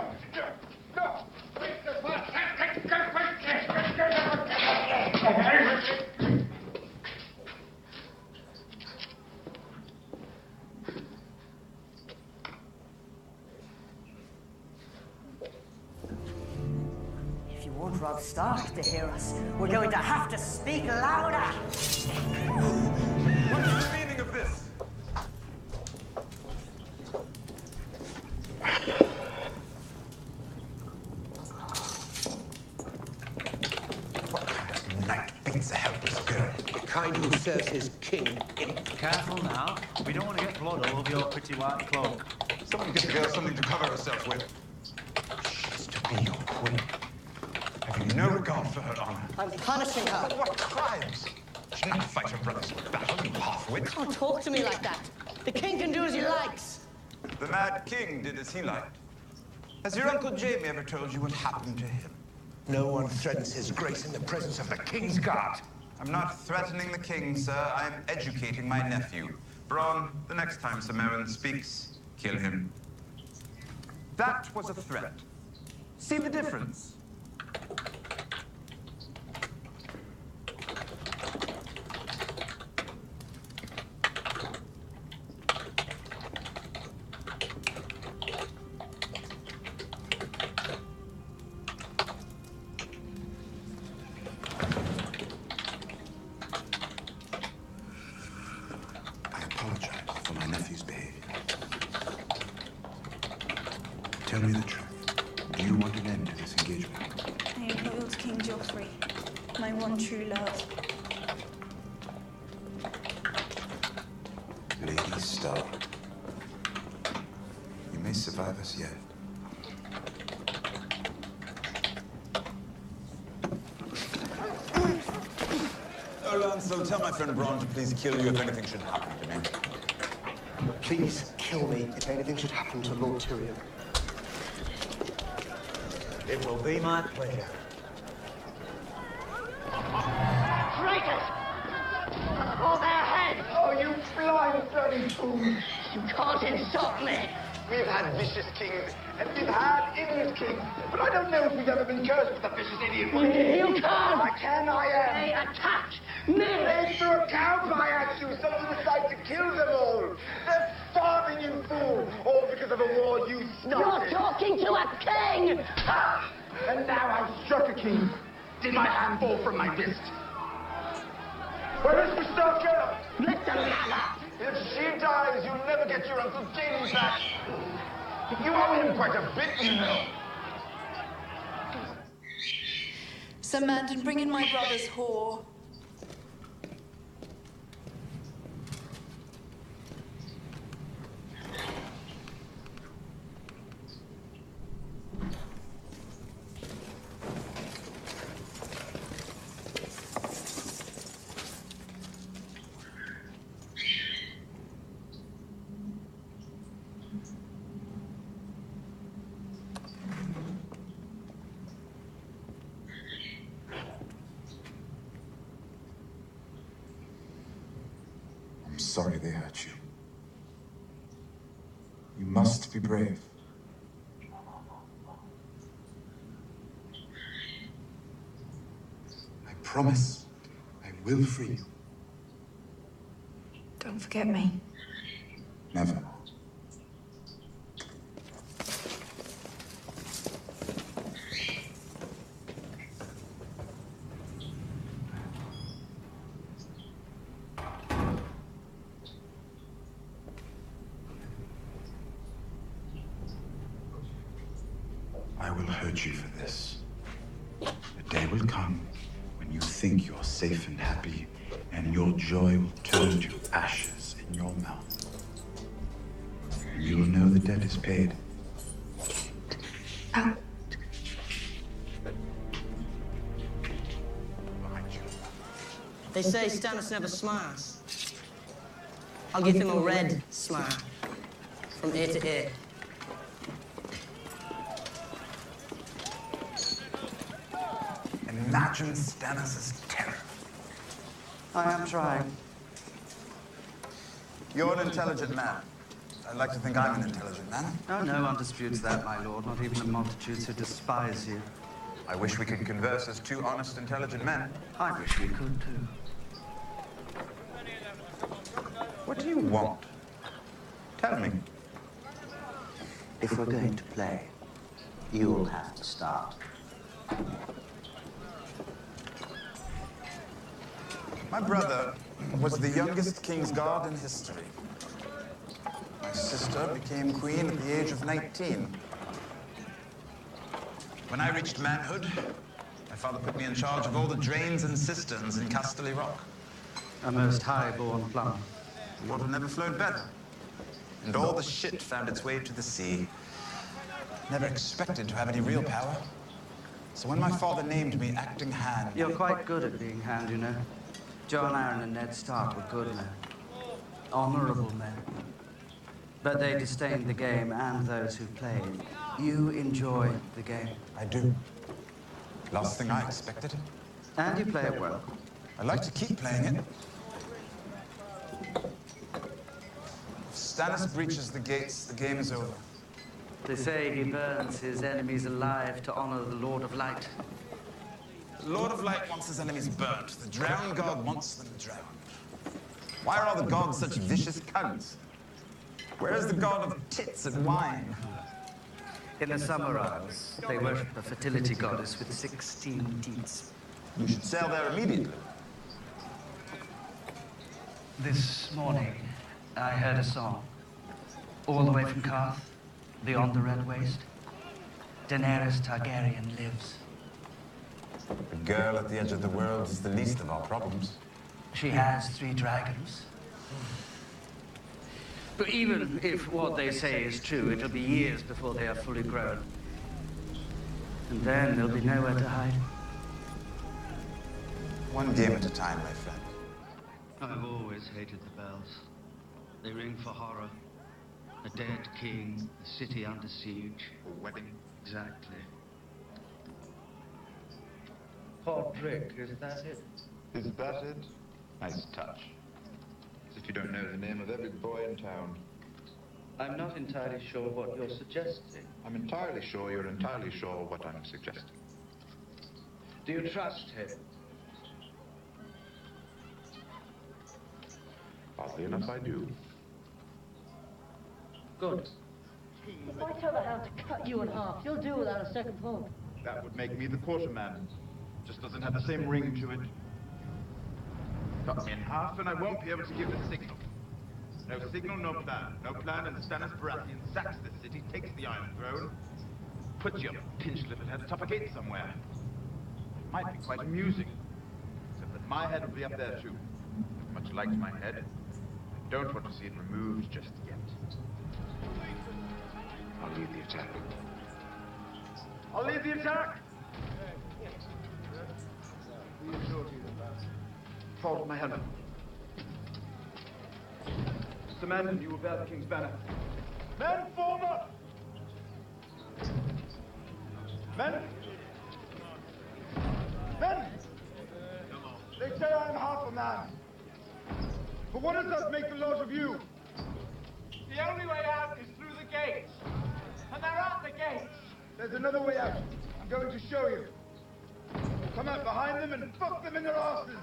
If you want Robb Stark to hear us, we're going to have to speak louder. What's the meaning of this? Beats a helpless girl. The kind who serves his king. Careful now. We don't want to get blood all over your pretty white cloak. Someone get the girl something to cover herself with. She's to be your queen. Have you no regard for her honor? I'm punishing her. For what crimes? She didn't fight her brother's battle, you half-wit. Don't talk to me like that. The king can do as he likes. The Mad King did as he liked. Has your Uncle Jamie ever told you what happened to him? No one threatens his grace in the presence of the King's Guard. I'm not threatening the king, sir. I am educating my nephew. Bronn, the next time Sir Meryn speaks, kill him. That was a threat. See the difference? I apologize for my nephew's behavior. Tell me the truth. Do you want an end to this engagement? I am loyal to King Joffrey, my one true love. Lady Star, you may survive us yet. Oh, Lancel, tell my friend Bronn to please kill you if anything should happen to me. Please kill me if anything should happen to Lord Tyrion. It will be my pleasure. Traitors! Hold their heads! Oh, you blind bloody fool! You can't insult me! We've had vicious kings, and we've had idiot kings, but I don't know if we've ever been cursed with a vicious idiot one. You can't! I can, I am! They attacked me! They threw a cow pie at you, so you decided to kill them all! They're starving, you fool! All because of a war you started! You're talking to a king! Ah! And now I've struck a king. Did my hand fall from my fist? Where is Mustafa? Let them have If she dies, you'll never get your Uncle James back. You owe him quite a bit, you know. Sir Mandan, bring in my brother's whore. I'm sorry they hurt you. You must be brave. I promise I will free you. Don't forget me. Never. I will hurt you for this. A day will come when you think you're safe and happy, and your joy will turn to ashes in your mouth. And you will know the debt is paid. Ow. They say Stannis never smiles. I'll give him a red smile. From ear to ear. Imagine Stannis' terror. I am trying. You're an intelligent man. I'd like to think I'm an intelligent man. Oh, no one disputes that, my lord. Not even the multitudes who despise you. I wish we could converse as two honest, intelligent men. I wish we could, too. What do you want? Tell me. If we're going to play, you'll have to start. My brother was the youngest Kingsguard in history. My sister became queen at the age of 19. When I reached manhood, my father put me in charge of all the drains and cisterns in Casterly Rock. A most high-born plumber. The water never flowed better. And all the shit found its way to the sea. Never expected to have any real power. So when my father named me acting hand... You're quite good at being hand, you know. Jon Arryn and Ned Stark were good men. Honorable men. But they disdained the game and those who played. You enjoy the game. I do. Last thing I expected. And you play it well. I'd like to keep playing it. If Stannis breaches the gates, the game is over. They say he burns his enemies alive to honor the Lord of Light. The Lord of Light wants his enemies burnt. The drowned god wants them drowned. Why are all the gods such vicious cunts? Where is the god of tits and wine? In the summer hours, they worship the fertility goddess with 16 teats. You should sail there immediately. This morning, I heard a song. All the way from Karth, beyond the Red Waste. Daenerys Targaryen lives. The girl at the edge of the world is the least of our problems. She has 3 dragons. But even if what they say is true, it'll be years before they are fully grown. And then there'll be nowhere to hide. One game at a time, my friend. I've always hated the bells. They ring for horror. A dead king, a city under siege. A wedding. Exactly. Podrick, is that it? Is that it? Nice touch. As if you don't know the name of every boy in town. I'm not entirely sure what you're suggesting. I'm entirely sure you're entirely sure what I'm suggesting. Do you trust him? Oddly enough, I do. Good. If I tell the hound to cut you in half, you'll do without a second thought. That would make me the quarterman. Just doesn't have the same ring to it. Cut me in half and I won't be able to give the signal. No signal, no plan. No plan, and Stannis Baratheon sacks the city, takes the Iron Throne, puts your pinched little head atop a gate somewhere. It might be quite amusing, except that my head will be up there too. Much like my head, I don't want to see it removed just yet. I'll lead the attack. I'll lead the attack! Fall to my helmet. Mr. Manton, you will bear the king's banner. Men, form up! Men! Men! They say I am half a man. But what does that make the lot of you? The only way out is through the gates. And they're at the gates. There's another way out. I'm going to show you. Come out behind them and fuck them in their asses.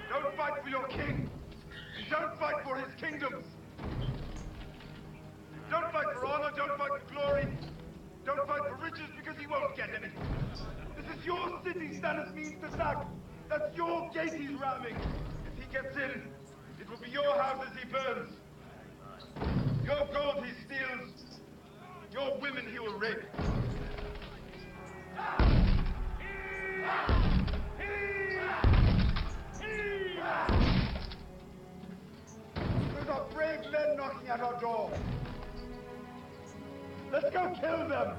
Don't fight for your king. Don't fight for his kingdoms. Don't fight for honor. Don't fight for glory. Don't fight for riches because he won't get any. This is your city Stannis means to sack. That's your gate he's ramming. If he gets in, it will be your houses he burns. Your gold he steals. Your women he will rape. Those are brave men knocking at our door. Let's go kill them!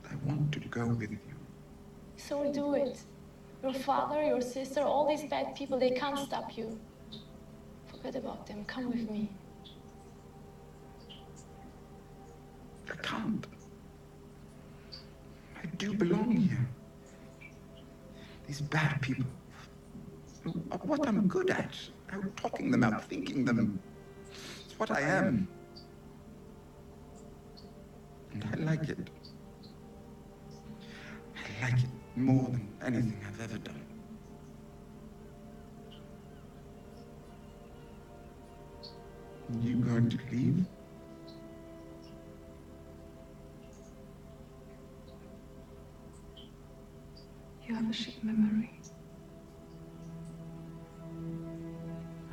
I want to go with you. So do it. Your father, your sister, all these bad people, they can't stop you. Forget about them. Come with me. I can't. I do belong here. These bad people. What I'm good at. I'm talking them out, thinking them. It's what I am. And I like it. I like it more than anything I've ever done. You going to leave? You have a ship memory.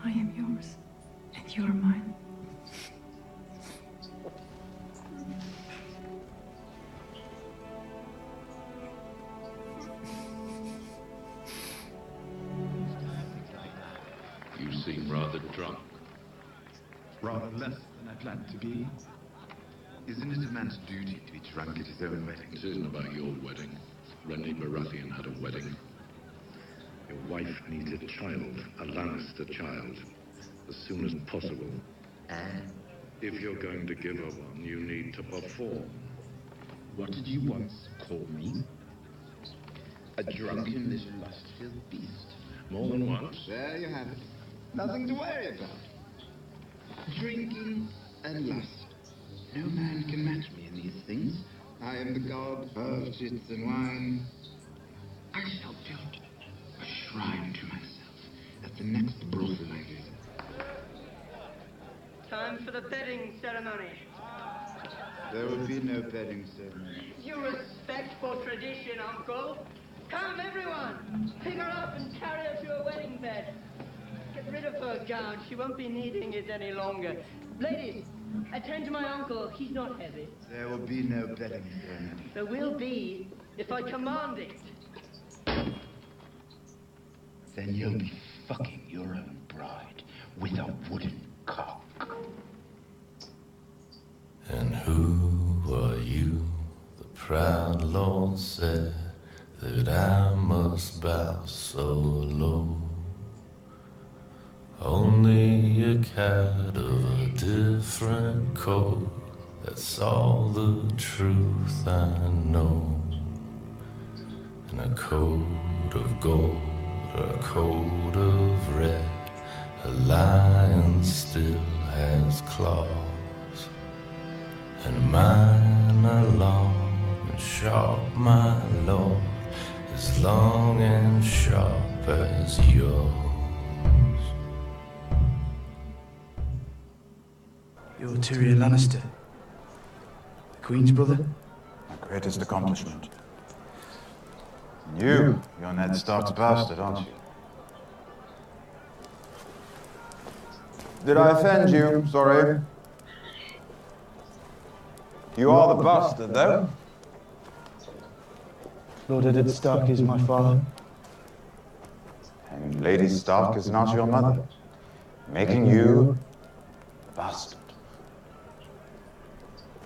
I am yours, and you are mine. You seem rather drunk. Rather less than I planned to be. Isn't it a man's duty to be drunk at his own wedding? This isn't about your wedding. Renly Baratheon had a wedding. Your wife needs a child, a Lannister child, as soon as possible. And if you're going to give her one, you need to perform. What did you once call me? A drunken little lust-filled beast. More than once. There you have it. Nothing to worry about. Drinking and lust. No man can match me in these things. I am the god of chits and wine. I shall build a shrine to myself at the next brothel I visit. Time for the bedding ceremony. There will be no bedding ceremony. You respect for tradition, Uncle. Come, everyone! Pick her up and carry her to her wedding bed. Get rid of her gown. She won't be needing it any longer. Ladies, attend to my uncle. He's not heavy. There will be no bedding ceremony. There will be if I command it. Then you'll be fucking your own bride with a wooden cock. And who are you? The proud Lord said that I must bow so low. Only a cat of a different coat, that's all the truth I know. And a coat of gold or a coat of red, a lion still has claws. And mine are long and sharp, my lord, as long and sharp as yours. You're Tyrion Lannister, the Queen's brother? My greatest accomplishment. And you're Ned Stark's bastard, aren't you? Did I offend you? Sorry. You are the bastard, though. Lord Eddard Stark is my father. And Lady Stark is not your mother, making you a bastard.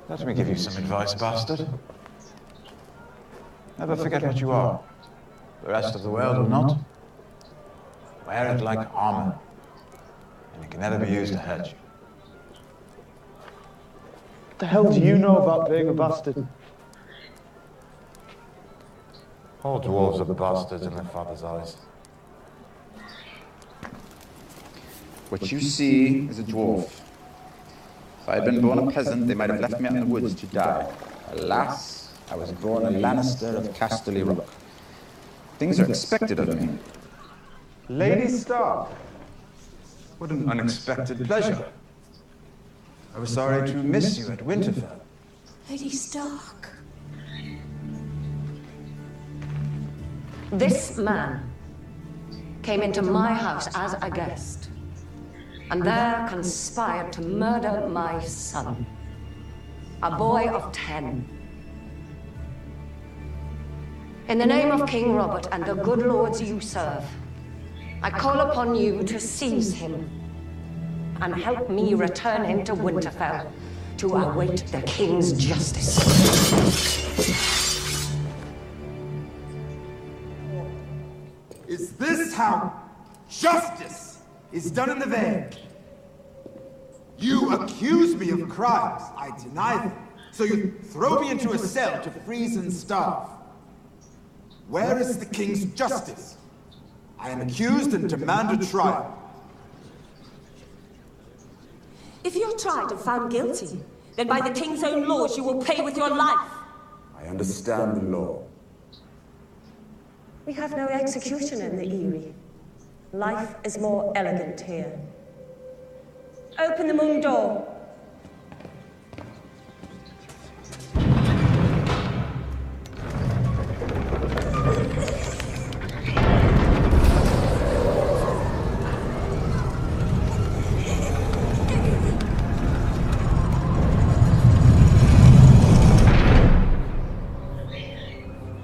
Let me give you some advice, bastard. Never forget what you are. The rest of the world will not. Wear it like armor, and it can never be used to hurt you. What the hell do you know about being a bastard? All dwarves are bastards in their father's eyes. What you see is a dwarf. If I had been born a peasant, they might have left me out in the woods to die. Alas, I was born a Lannister of Casterly Rock. Things are expected of me. Lady Stark, what an unexpected pleasure. I was sorry to miss you at Winterfell. Lady Stark. This man came into my house as a guest, and there conspired to murder my son, a boy of 10. In the name of King Robert and the good lords you serve, I call upon you to seize him and help me return him to Winterfell to await the king's justice. Is this how justice is done in the Vale? You accuse me of crimes. I deny them. So you throw me into a cell to freeze and starve. Where is the king's justice? I am accused and demand a trial. If you're tried and found guilty, then by the king's own laws you will pay with your life. I understand the law. We have no execution in the Eyrie. Life is more elegant here. Open the moon door.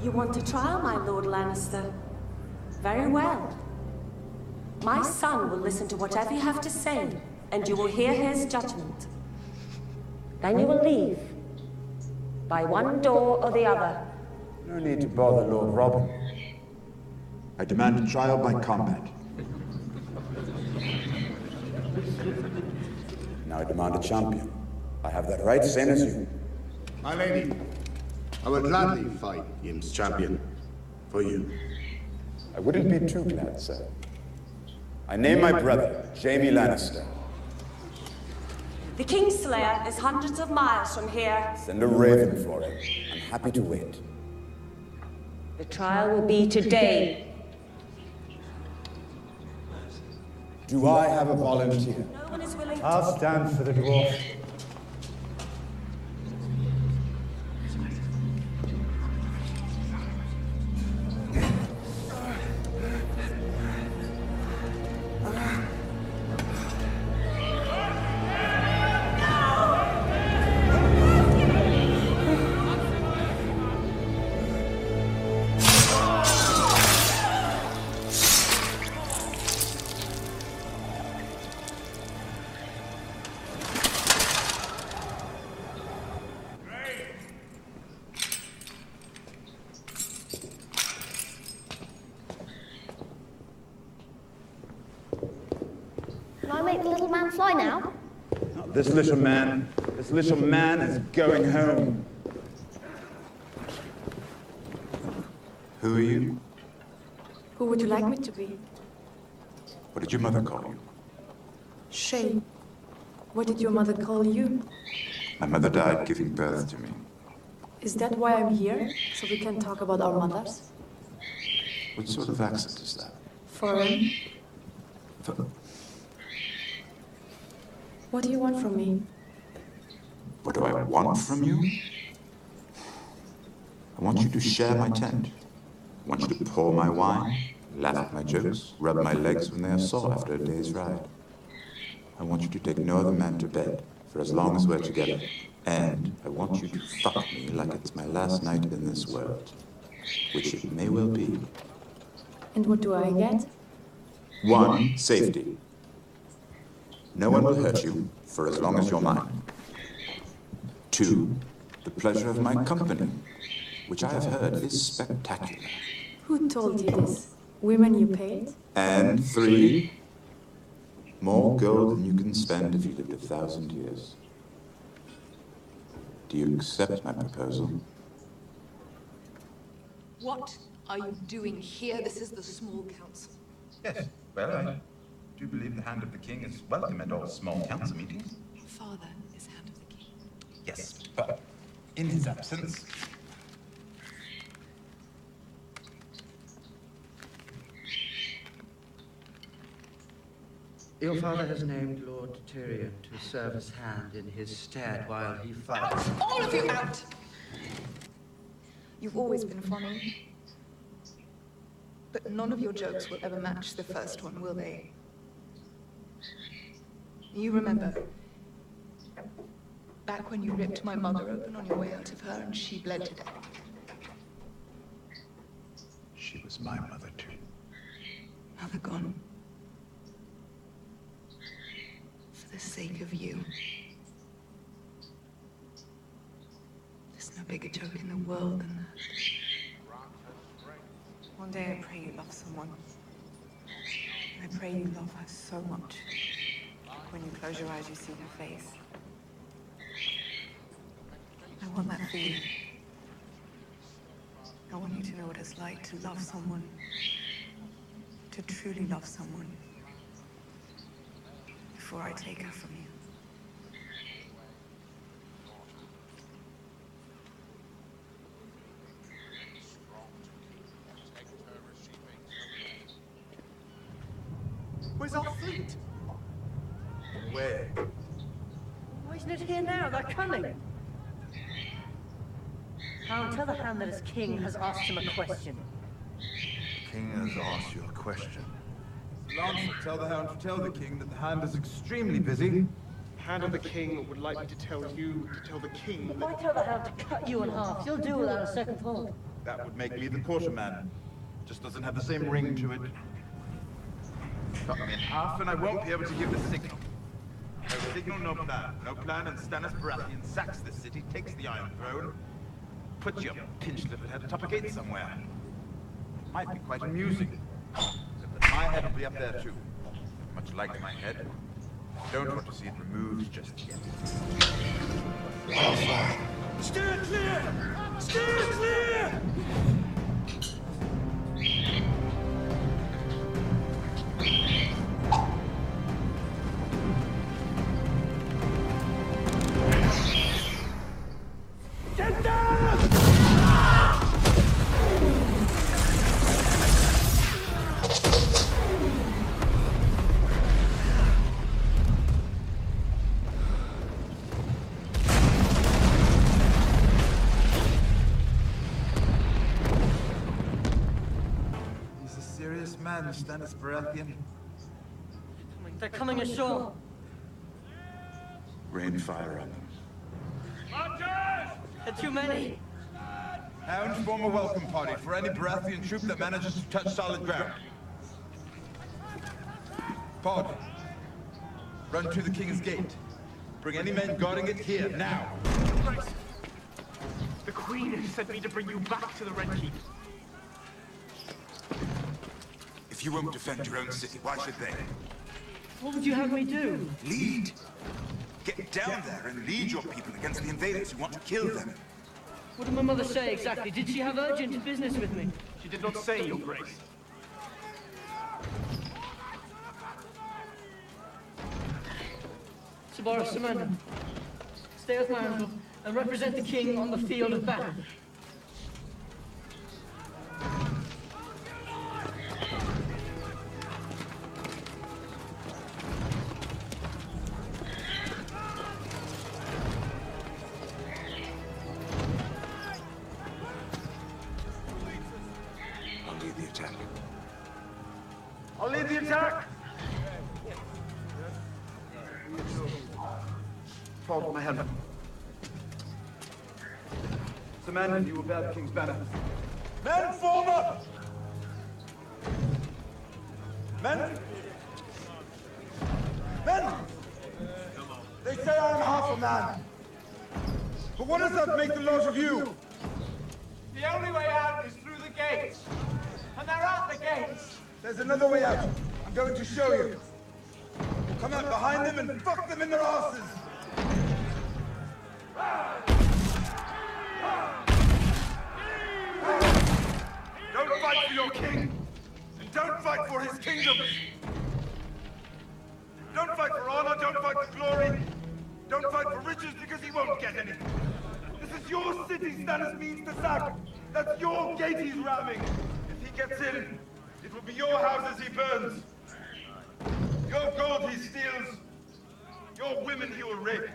You want a trial, my Lord Lannister? Very well. My son will listen to whatever you have to say, and you will hear his judgment. Then you will leave, by one door or the other. No need to bother Lord Robin. I demand a trial by combat. Now I demand a champion. I have that right, same as you. My lady, I will gladly fight Ym's champion for you. I wouldn't be too glad, sir. I name my brother, Jaime Lannister. The Kingslayer is hundreds of miles from here. Send a raven for him. I'm happy to wait. The trial will be today. Do I have a volunteer? No one is willing to... I'll stand for the dwarf. Can I make the little man fly now? Not this little man. This little man is going home. Who are you? Who would you like me to be? What did your mother call you? Shay. What did your mother call you? My mother died giving birth to me. Is that why I'm here? So we can talk about our mothers? What sort of accent is that? Foreign. What do you want from me? What do I want from you? I want you to share my tent. I want you to pour my wine, laugh at my jokes, rub my legs when they are sore after a day's ride. I want you to take no other man to bed for as long as we're together. And I want you to fuck me like it's my last night in this world. Which it may well be. And what do I get? 1, safety. No one will hurt you for as long as you're mine. 2, the pleasure of my company, which I have heard is spectacular. Who told you this? Women you paid? And 3, more gold than you can spend if you lived 1,000 years. Do you accept my proposal? What are you doing here? This is the small council. Yes, well, I do believe the Hand of the King is welcome at all small council meetings. Father is Hand of the King. Yes, but in his absence... Your father has named Lord Tyrion to serve as hand in his stead while he fights. Out! All of you out! You've always been funny. But none of your jokes will ever match the first one, will they? You remember back when you ripped my mother open on your way out of her and she bled to death? She was my mother, too. Now they're gone. For the sake of you. There's no bigger joke in the world than that. One day I pray you love someone. And I pray you love her so much. When you close your eyes, you see her face. I want that for you. I want you to know what it's like to love someone. To truly love someone. Before I take her from you. Where's our fleet? Where? Why isn't it here now? They're coming. Hound, tell the Hound that his king has asked him a question. The king has asked you a question. Lancer, tell the Hound to tell the King that the Hand is extremely busy. Hand of the King would like me to tell you to tell the King that... Why tell the Hound to cut you in half? You'll do without a second thought. That would make me the quarterman. Just doesn't have the same ring to it. Cut me in half and I won't be able to give the signal. No signal, no plan. No plan, and Stannis Baratheon sacks the city, takes the Iron Throne, puts your pinched little head atop a gate somewhere. It might be quite amusing. Except that my head will be up there too. Much like my head. I don't want to see it removed just yet. Steer clear! Steer clear! Get down! He's a serious man, Stannis Baratheon. They're coming ashore. Rain fire on them. There are too many. Hound, form a welcome party for any Baratheon troop that manages to touch solid ground. Pod, run to the King's Gate. Bring any men guarding it here, now. The Queen has sent me to bring you back to the Red Keep. If you won't defend your own city, why should they? What would you have me do? Lead. Get down there and lead your people against the invaders who want to kill them. What did my mother say exactly? Did she have urgent business with me? She did not say, Your Grace. Sabara, Samantha, stay with my uncle and represent the king on the field of battle. I'll lead the attack. I'll lead the attack! Hold my helmet. Samantha, you will bear the king's banner. Men, form up! Men! Men! They say I am half a man. But what does that make the lot of you? The only way out is through the gates. And they're at the gates. There's another way out. I'm going to show you. Come out behind them and fuck them in their asses. Don't fight for your king. And don't fight for his kingdom. Don't fight for honor, don't fight for glory. Don't fight for riches because he won't get any. This is your city Stannis means to sack. That's your gate he's ramming. If he gets in, it will be your houses he burns. Your gold he steals. Your women he will rape.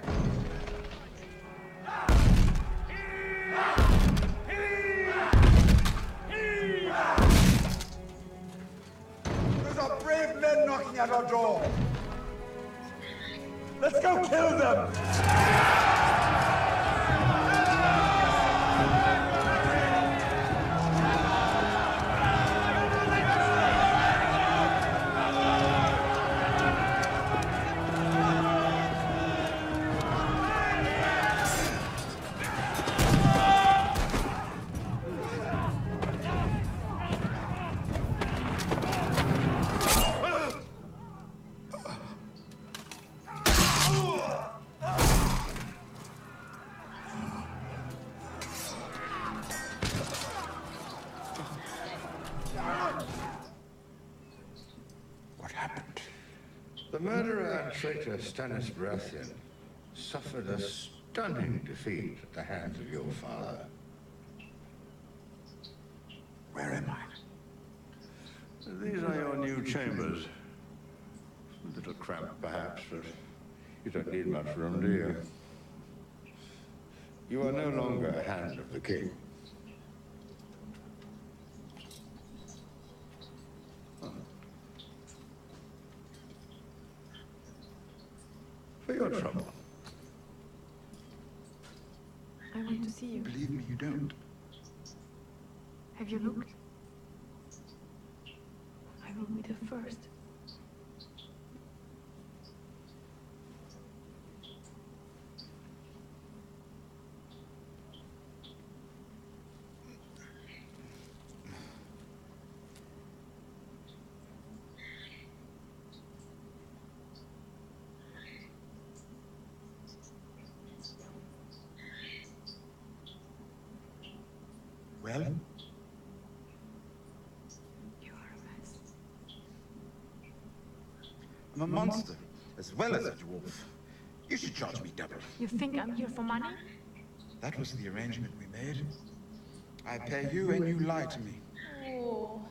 Those are brave men knocking at our door. Let's go kill them! The murderer and traitor Stannis Baratheon suffered a stunning defeat at the hands of your father. Where am I? These are your new chambers. A little cramped, perhaps, but you don't need much room, do you? You are no longer a hand of the king. For your trouble. I want to see you. Believe me, you don't. Have you looked? I will be the first. well? You are a mess. I'm a monster, as well as a dwarf. You should charge me double. You think I'm here for money? That was the arrangement we made. I pay you and you lie to me. Oh.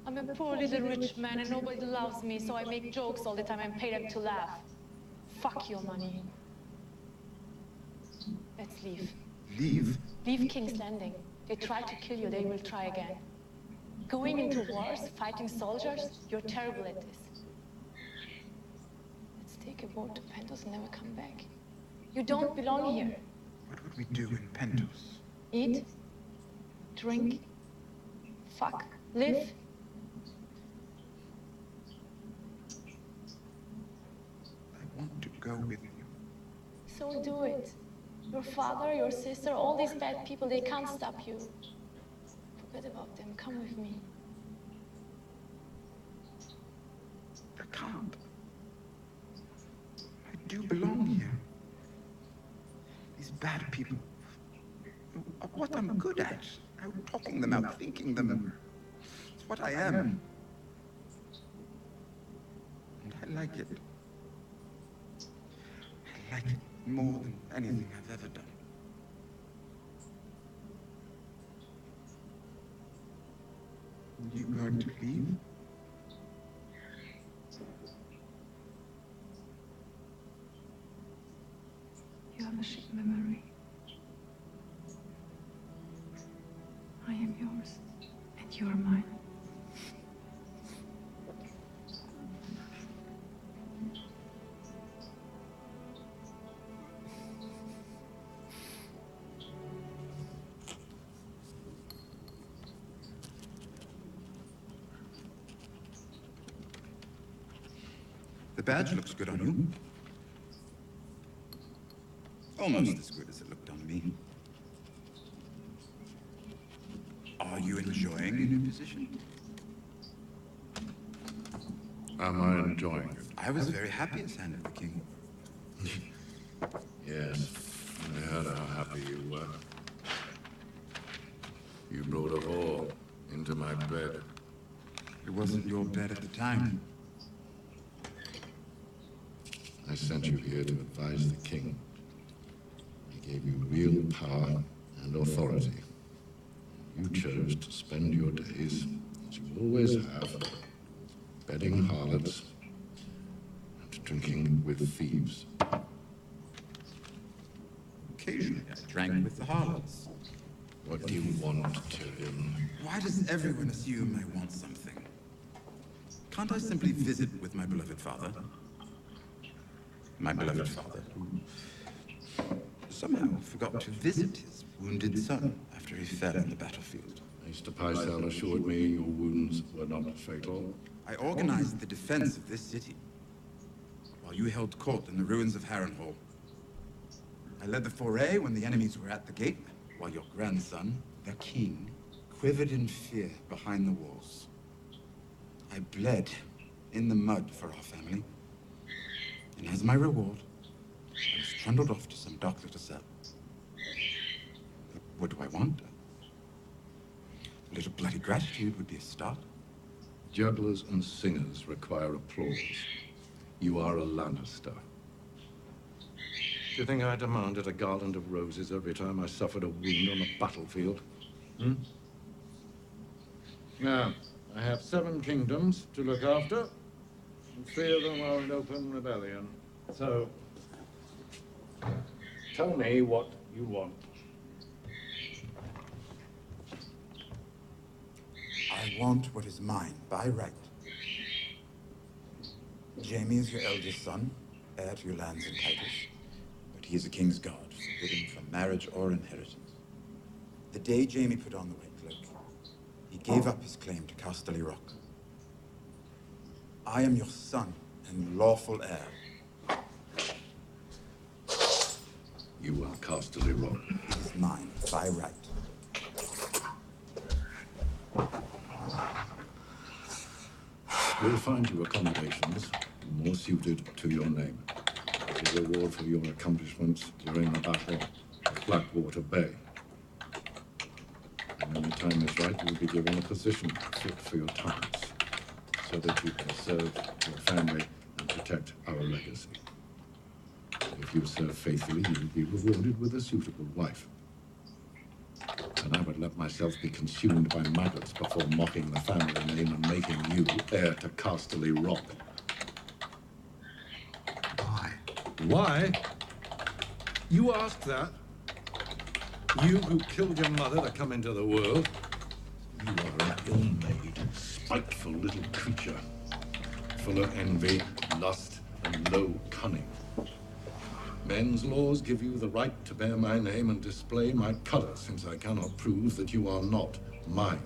I'm a poor little rich man and nobody loves me, so I make jokes all the time and pay them to laugh. Fuck your money. Let's leave. Leave? Leave King's Landing. They try to kill you, they will try again. Going into wars, fighting soldiers, you're terrible at this. Let's take a boat to Pentos and never come back. You don't belong here. What would we do in Pentos? Eat, drink, fuck, live. I want to go with you. So do it. Your father, your sister, all these bad people, they can't stop you. Forget about them. Come with me. I can't. I do belong here. These bad people. What I'm good at. Out talking them out, thinking them. It's what I am. And I like it. I like it more than anything I've ever done. You going to leave? You have a shit memory. I am yours, and you are mine. The badge looks good on you. Almost as good as it looked on me. Are you enjoying your new position? Am I enjoying it? I was very happy as Hand of the King. Yes, I heard how happy you were. You brought a whore into my bed. It wasn't your bed at the time. I sent you here to advise the king. He gave you real power and authority. You chose to spend your days, as you always have, bedding harlots and drinking with thieves. Occasionally I drank with the harlots. What do you want, Tyrion? Why does everyone assume I want something? Can't I simply visit with my beloved father? My beloved father, who somehow forgot to visit his wounded son after he fell on the battlefield. Mr. Pycelle assured me your wounds were not fatal. I organized the defense of this city, while you held court in the ruins of Harrenhal. I led the foray when the enemies were at the gate, while your grandson, the king, quivered in fear behind the walls. I bled in the mud for our family. And as my reward, I was trundled off to some doctor to sell. What do I want? A little bloody gratitude would be a start. Jugglers and singers require applause. You are a Lannister. Do you think I demanded a garland of roses every time I suffered a wound on the battlefield? Hmm? Now, I have 7 kingdoms to look after, and 3 of them are in open rebellion. So, tell me what you want. I want what is mine by right. Jaime is your eldest son, heir to your lands and titles, but he is a king's guard, forbidden from marriage or inheritance. The day Jaime put on the white cloak, he gave up his claim to Casterly Rock. I am your son and lawful heir. You are Casterly Rock. It is mine by right. We'll find you accommodations more suited to your name as a reward for your accomplishments during the battle of Blackwater Bay. time is right, you will be given a position fit for your talents, so that you can serve your family and protect our legacy. If you serve faithfully, you will be rewarded with a suitable wife. And I would let myself be consumed by maggots before mocking the family name and making you heir to Casterly Rock. Why? Why? You asked that? You who killed your mother to come into the world? You are an ill-made, spiteful little creature, full of envy, lust, and low cunning. Men's laws give you the right to bear my name and display my color, since I cannot prove that you are not mine.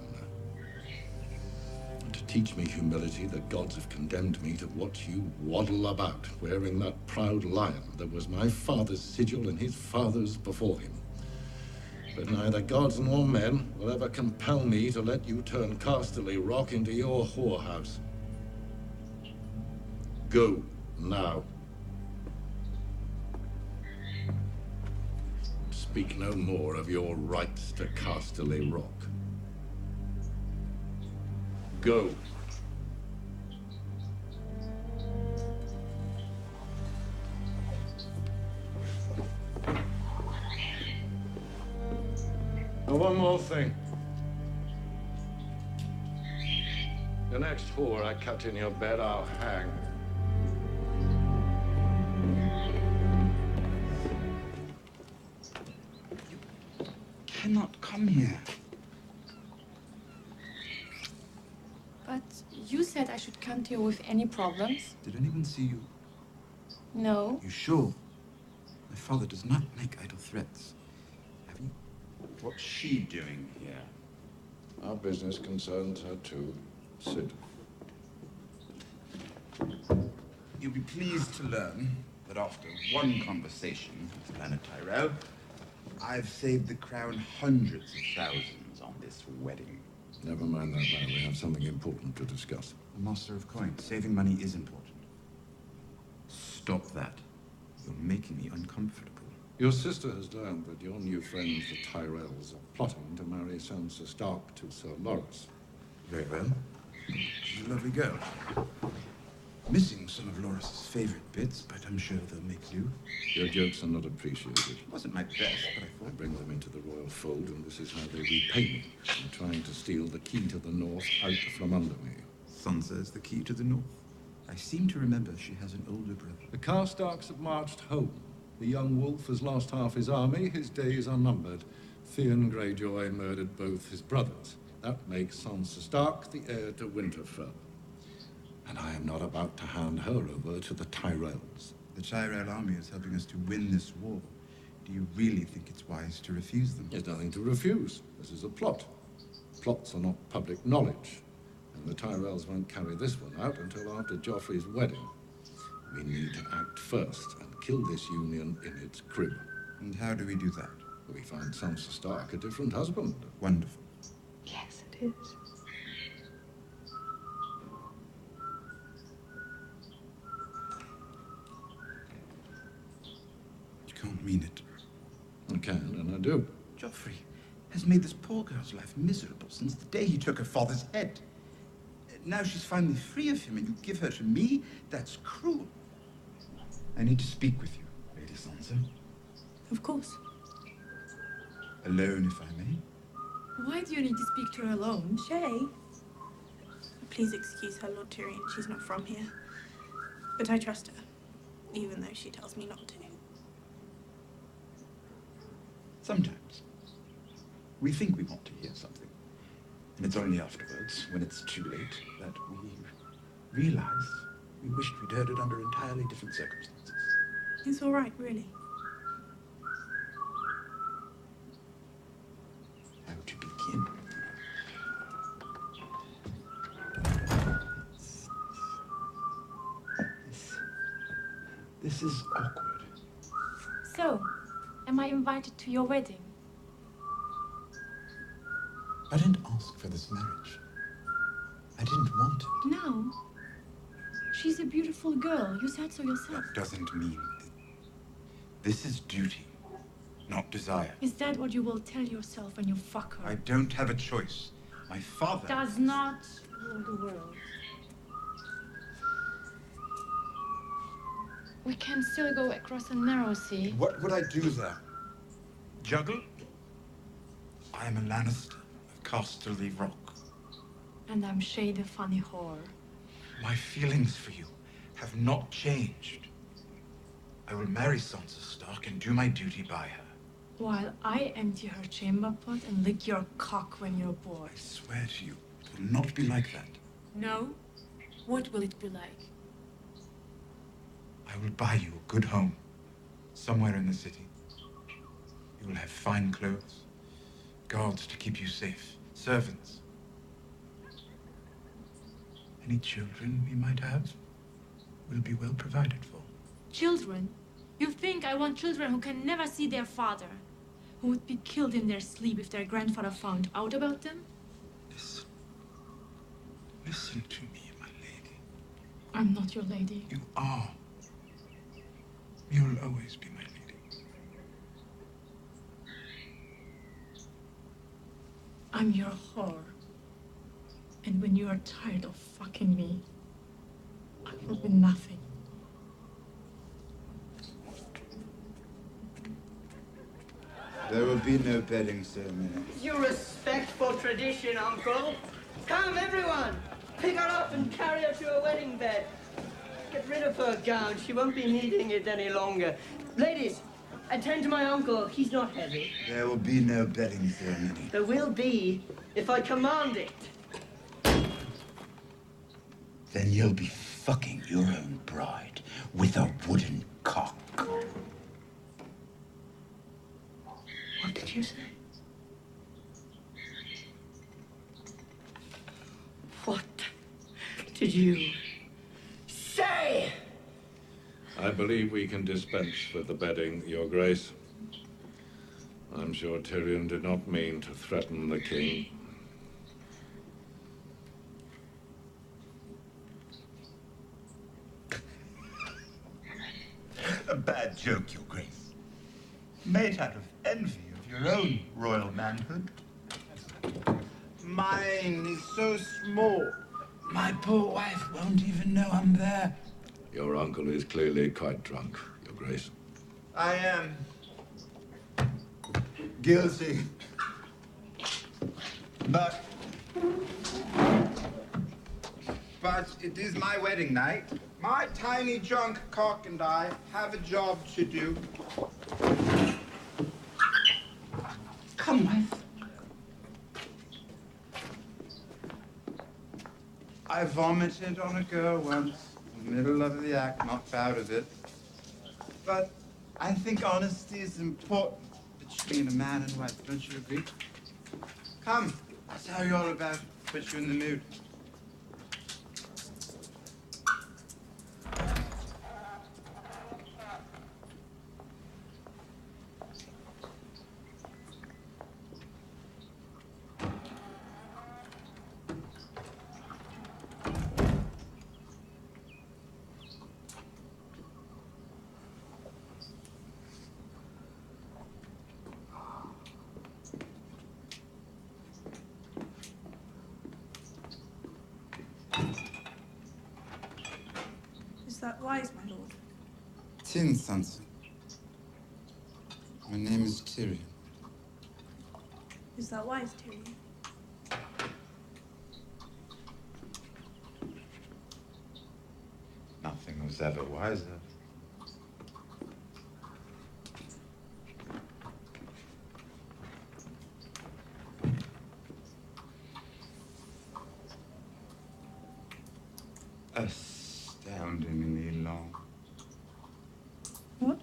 And to teach me humility, the gods have condemned me to watch you waddle about, wearing that proud lion that was my father's sigil and his father's before him. But neither gods nor men will ever compel me to let you turn Casterly Rock into your whorehouse. Go now. Speak no more of your rights to Casterly Rock. Go. And one more thing. The next whore I cut in your bed, I'll hang. Cannot come here. But you said I should come to you with any problems. Did anyone see you? No. You sure? My father does not make idle threats. Have you? What's she doing here? Our business concerns her too. Sit. You'll be pleased to learn that after one conversation with Planet Tyrell, I've saved the crown hundreds of thousands on this wedding. Never mind that now. We have something important to discuss. The Master of Coins. Saving money is important. Stop that. You're making me uncomfortable. Your sister has learned that your new friends, the Tyrells, are plotting to marry Sansa Stark to Sir Loras. Very well. She's a lovely girl. Missing some of Loras's favorite bits, but I'm sure they'll make do. Your jokes are not appreciated. It wasn't my best, but I I thought... bring them into the royal fold, and this is how they repay me. I'm trying to steal the key to the north out from under me. Sansa is the key to the north. I seem to remember she has an older brother. The Karstarks have marched home. The young wolf has lost half his army. His days are numbered. Theon Greyjoy murdered both his brothers. That makes Sansa Stark the heir to Winterfell. And I am not about to hand her over to the Tyrells. The Tyrell army is helping us to win this war. Do you really think it's wise to refuse them? There's nothing to refuse. This is a plot. Plots are not public knowledge. And the Tyrells won't carry this one out until after Joffrey's wedding. We need to act first and kill this union in its crib. And how do we do that? We find Sansa Stark a different husband. Wonderful. Yes, it is. You can't mean it. I can, and I do. Joffrey has made this poor girl's life miserable since the day he took her father's head. Now she's finally free of him, and you give her to me? That's cruel. I need to speak with you, Lady Sansa. Of course. Alone, if I may. Why do you need to speak to her alone? Shay, please excuse her, Lord Tyrion. She's not from here. But I trust her, even though she tells me not to. Sometimes we think we want to hear something, and it's only afterwards, when it's too late, that we realize we wished we'd heard it under entirely different circumstances. It's all right, really. How to begin? This is awkward. So, am I invited to your wedding? I didn't ask for this marriage. I didn't want it. No. She's a beautiful girl. You said so yourself. That doesn't mean... This is duty. not desire. Is that what you will tell yourself when you fuck her? I don't have a choice. My father... Does not rule the world. We can still go across a narrow sea. What would I do there? Juggle? I am a Lannister of Casterly Rock. And I'm Shay the funny whore. My feelings for you have not changed. I will marry Sansa Stark and do my duty by her. While I empty her chamber pot and lick your cock when you're bored. I swear to you, it will not be like that. No? What will it be like? I will buy you a good home, somewhere in the city. You will have fine clothes, guards to keep you safe, servants. Any children we might have will be well provided for. Children? You think I want children who can never see their father? Who would be killed in their sleep if their grandfather found out about them? Listen. Listen to me, my lady. I'm not your lady. You are. You'll always be my lady. I'm your whore. And when you are tired of fucking me, I will be nothing. There will be no bedding ceremony. You respect for tradition, Uncle. Come, everyone! Pick her up and carry her to a wedding bed. Get rid of her gown. She won't be needing it any longer. Ladies, attend to my uncle. He's not heavy. There will be no bedding ceremony. There will be if I command it. Then you'll be fucking your own bride with a wooden cock. What did you say? What did you say? I believe we can dispense with the bedding, Your Grace. I'm sure Tyrion did not mean to threaten the king. A bad joke, Your Grace. Made out of envy of your own royal manhood. Mine is so small. My poor wife won't even know I'm there. Your uncle is clearly quite drunk, Your Grace. I am guilty. But it is my wedding night. My tiny drunk cock and I have a job to do. Come, wife. I vomited on a girl once, in the middle of the act, not proud of it. But I think honesty is important between a man and wife, don't you agree? Come, I'll tell you all about it, put you in the mood. Is that wise, my lord? Tin, Sansa. My name is Tyrion. Is that wise, Tyrion? Nothing was ever wiser. Astoundingly long. What?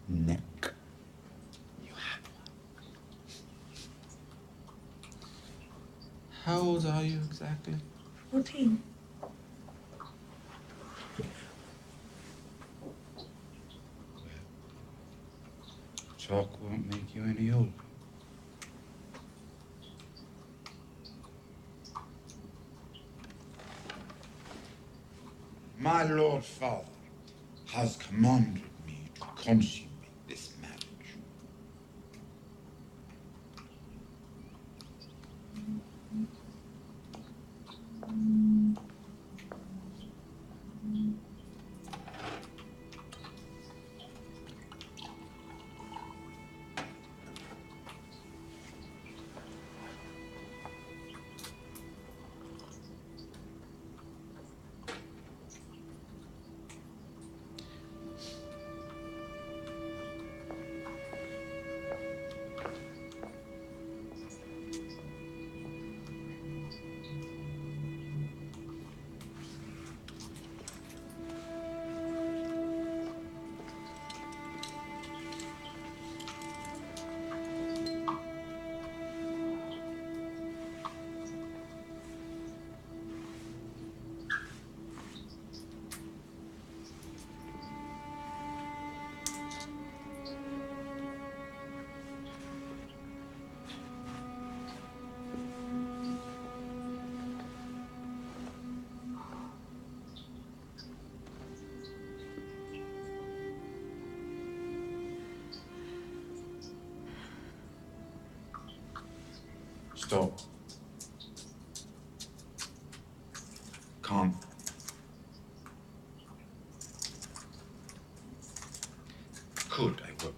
Neck. You have one. How old are you exactly? 14. Talk won't make you any older. My Lord Father has commanded me to consummate this marriage. Stop. Can't. Could, I won't.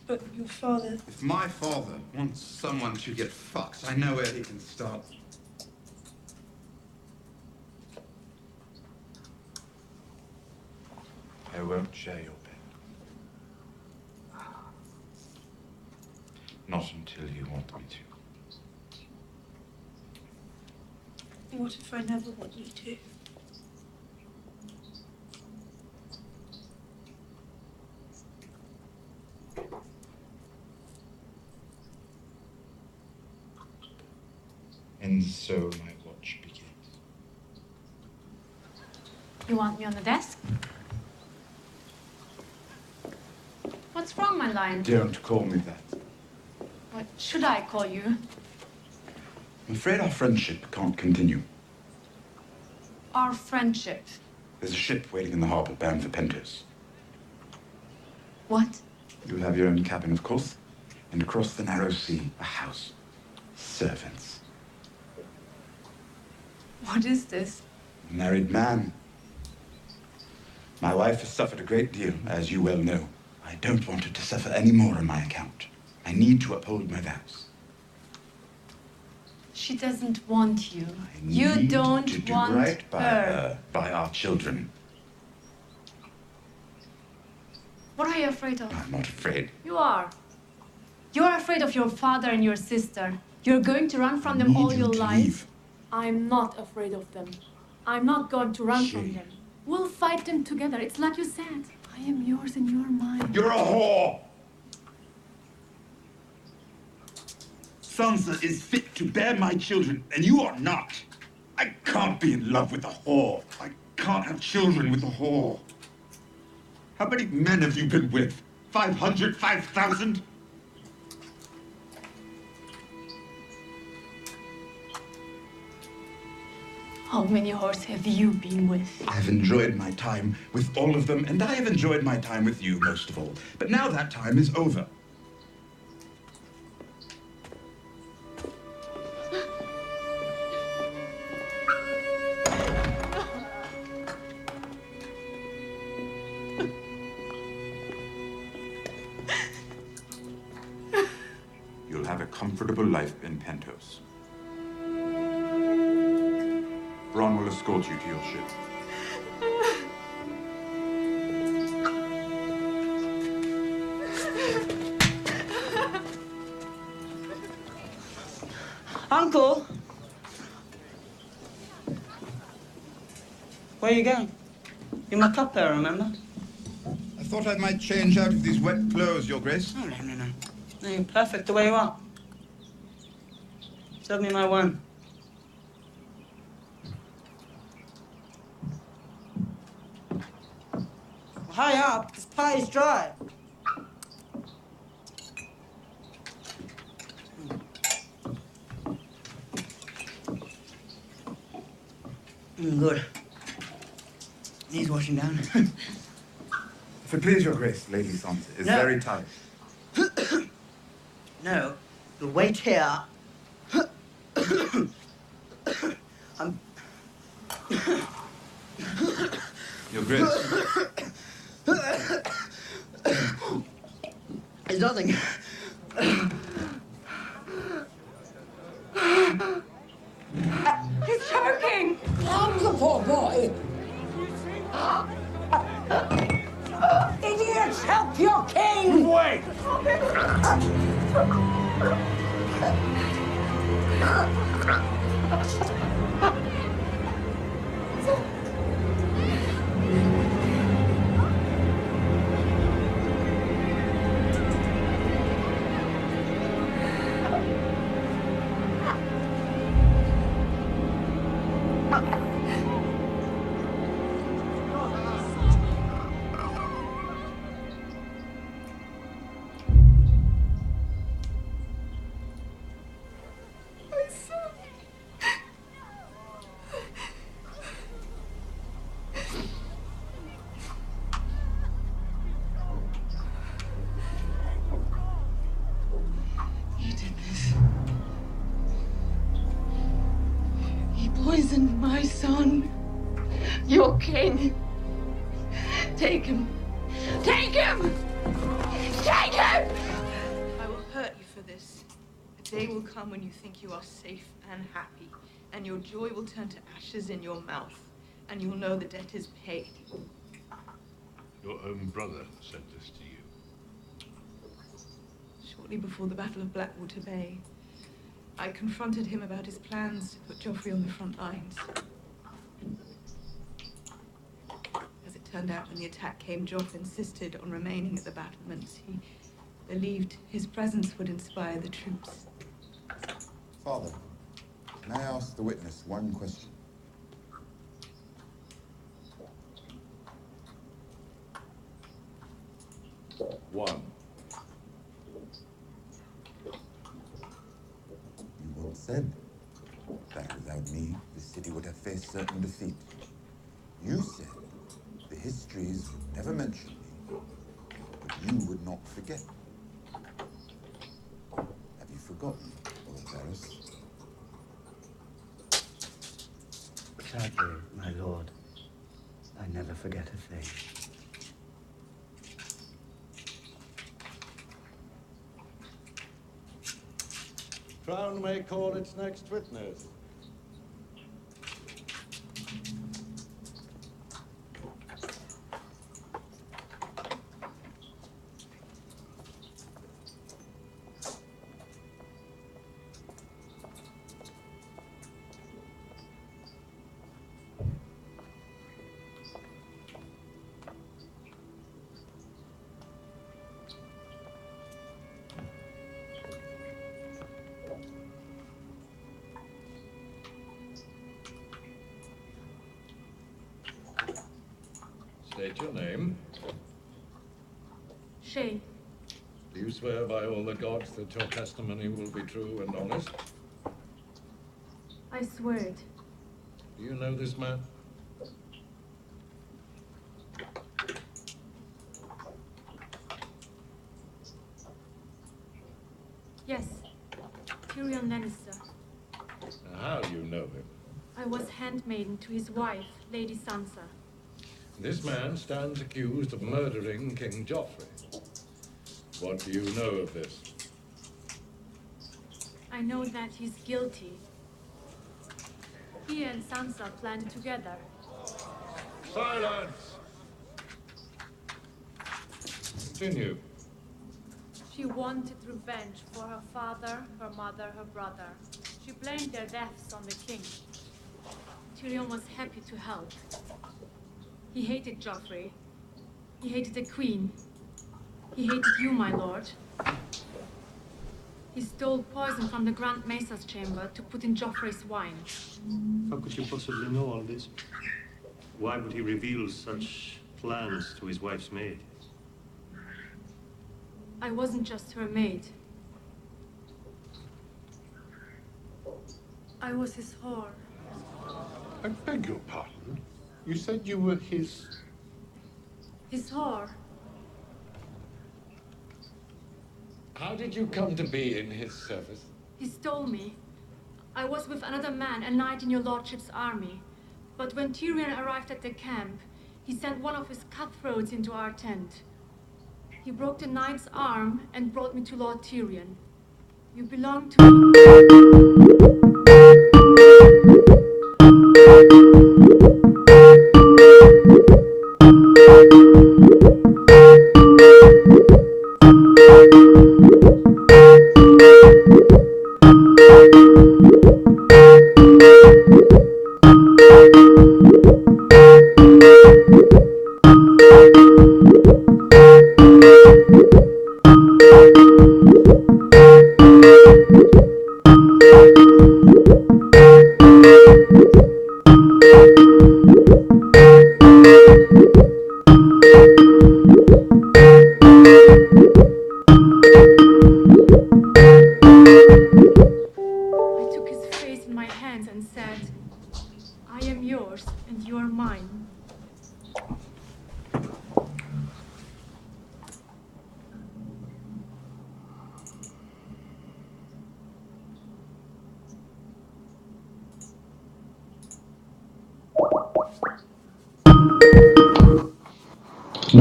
But your father... If my father wants someone to get fucked, I know where he can start. I won't share your bed. Not until you want me to. What if I never want you to? And so my watch begins. You want me on the desk? What's wrong, my lion? Don't call me that. What should I call you? I'm afraid our friendship can't continue. Our friendship. There's a ship waiting in the harbor bound for Pentos. What? You'll have your own cabin, of course, and across the narrow sea, a house. Servants. What is this? Married man. My wife has suffered a great deal, as you well know. I don't want her to suffer any more on my account. I need to uphold my vows. She doesn't want you. You don't to do want right by her. by our children. What are you afraid of? I'm not afraid. You are. You're afraid of your father and your sister. You're going to run from them all your life. Leave. I'm not afraid of them. I'm not going to run from them. We'll fight them together. It's like you said. I am yours and you're mine. You're a whore! Sansa is fit to bear my children, and you are not. I can't be in love with a whore. I can't have children with a whore. How many men have you been with? 500? 5,000? How many whores have you been with? I've enjoyed my time with all of them, and I have enjoyed my time with you most of all. But now that time is over. You'll have a comfortable life in Pentos. Bronn will escort you to your ship. Uncle! Where are you going? You're my cupbearer, remember? I thought I might change out of these wet clothes, Your Grace. No. No, you're perfect the way you are. Serve me my wine. Hurry up, this pie is dry. Good. Needs washing down. If it please Your Grace, Lady Sansa is very tired. No, you'll wait here. Your Grace. It's nothing. He's choking! Calm the poor boy. Idiots, help your king! Wait! poisoned my son, your king. Take him. Take him! Take him! I will hurt you for this. A day will come when you think you are safe and happy, and your joy will turn to ashes in your mouth, and you will know the debt is paid. Your own brother said this to you. Shortly before the Battle of Blackwater Bay, I confronted him about his plans to put Joffrey on the front lines. As it turned out, when the attack came, Joffrey insisted on remaining at the battlements. He believed his presence would inspire the troops. Father, can I ask the witness one question? One. You once said that without me, the city would have faced certain defeat. You said the histories would never mention me, but you would not forget. Have you forgotten, Lord Varys? Sadly, my lord, I never forget a thing. Crown may call its next witness. State your name. Shay. Do you swear by all the gods that your testimony will be true and honest? I swear it. Do you know this man? Yes. Tyrion Lannister. How do you know him? I was handmaiden to his wife, Lady Sansa. This man stands accused of murdering King Joffrey. What do you know of this? I know that he's guilty. He and Sansa planned it together. Silence! Continue. She wanted revenge for her father, her mother, her brother. She blamed their deaths on the king. Tyrion was happy to help. He hated Joffrey. He hated the queen. He hated you, my lord. He stole poison from the Grand Mesa's chamber to put in Joffrey's wine. How could you possibly know all this? Why would he reveal such plans to his wife's maid? I wasn't just her maid. I was his whore. I beg your pardon. You said you were his... His whore. How did you come to be in his service? He stole me. I was with another man, a knight in your lordship's army. But when Tyrion arrived at the camp, he sent one of his cutthroats into our tent. He broke the knight's arm and brought me to Lord Tyrion. You belong to me.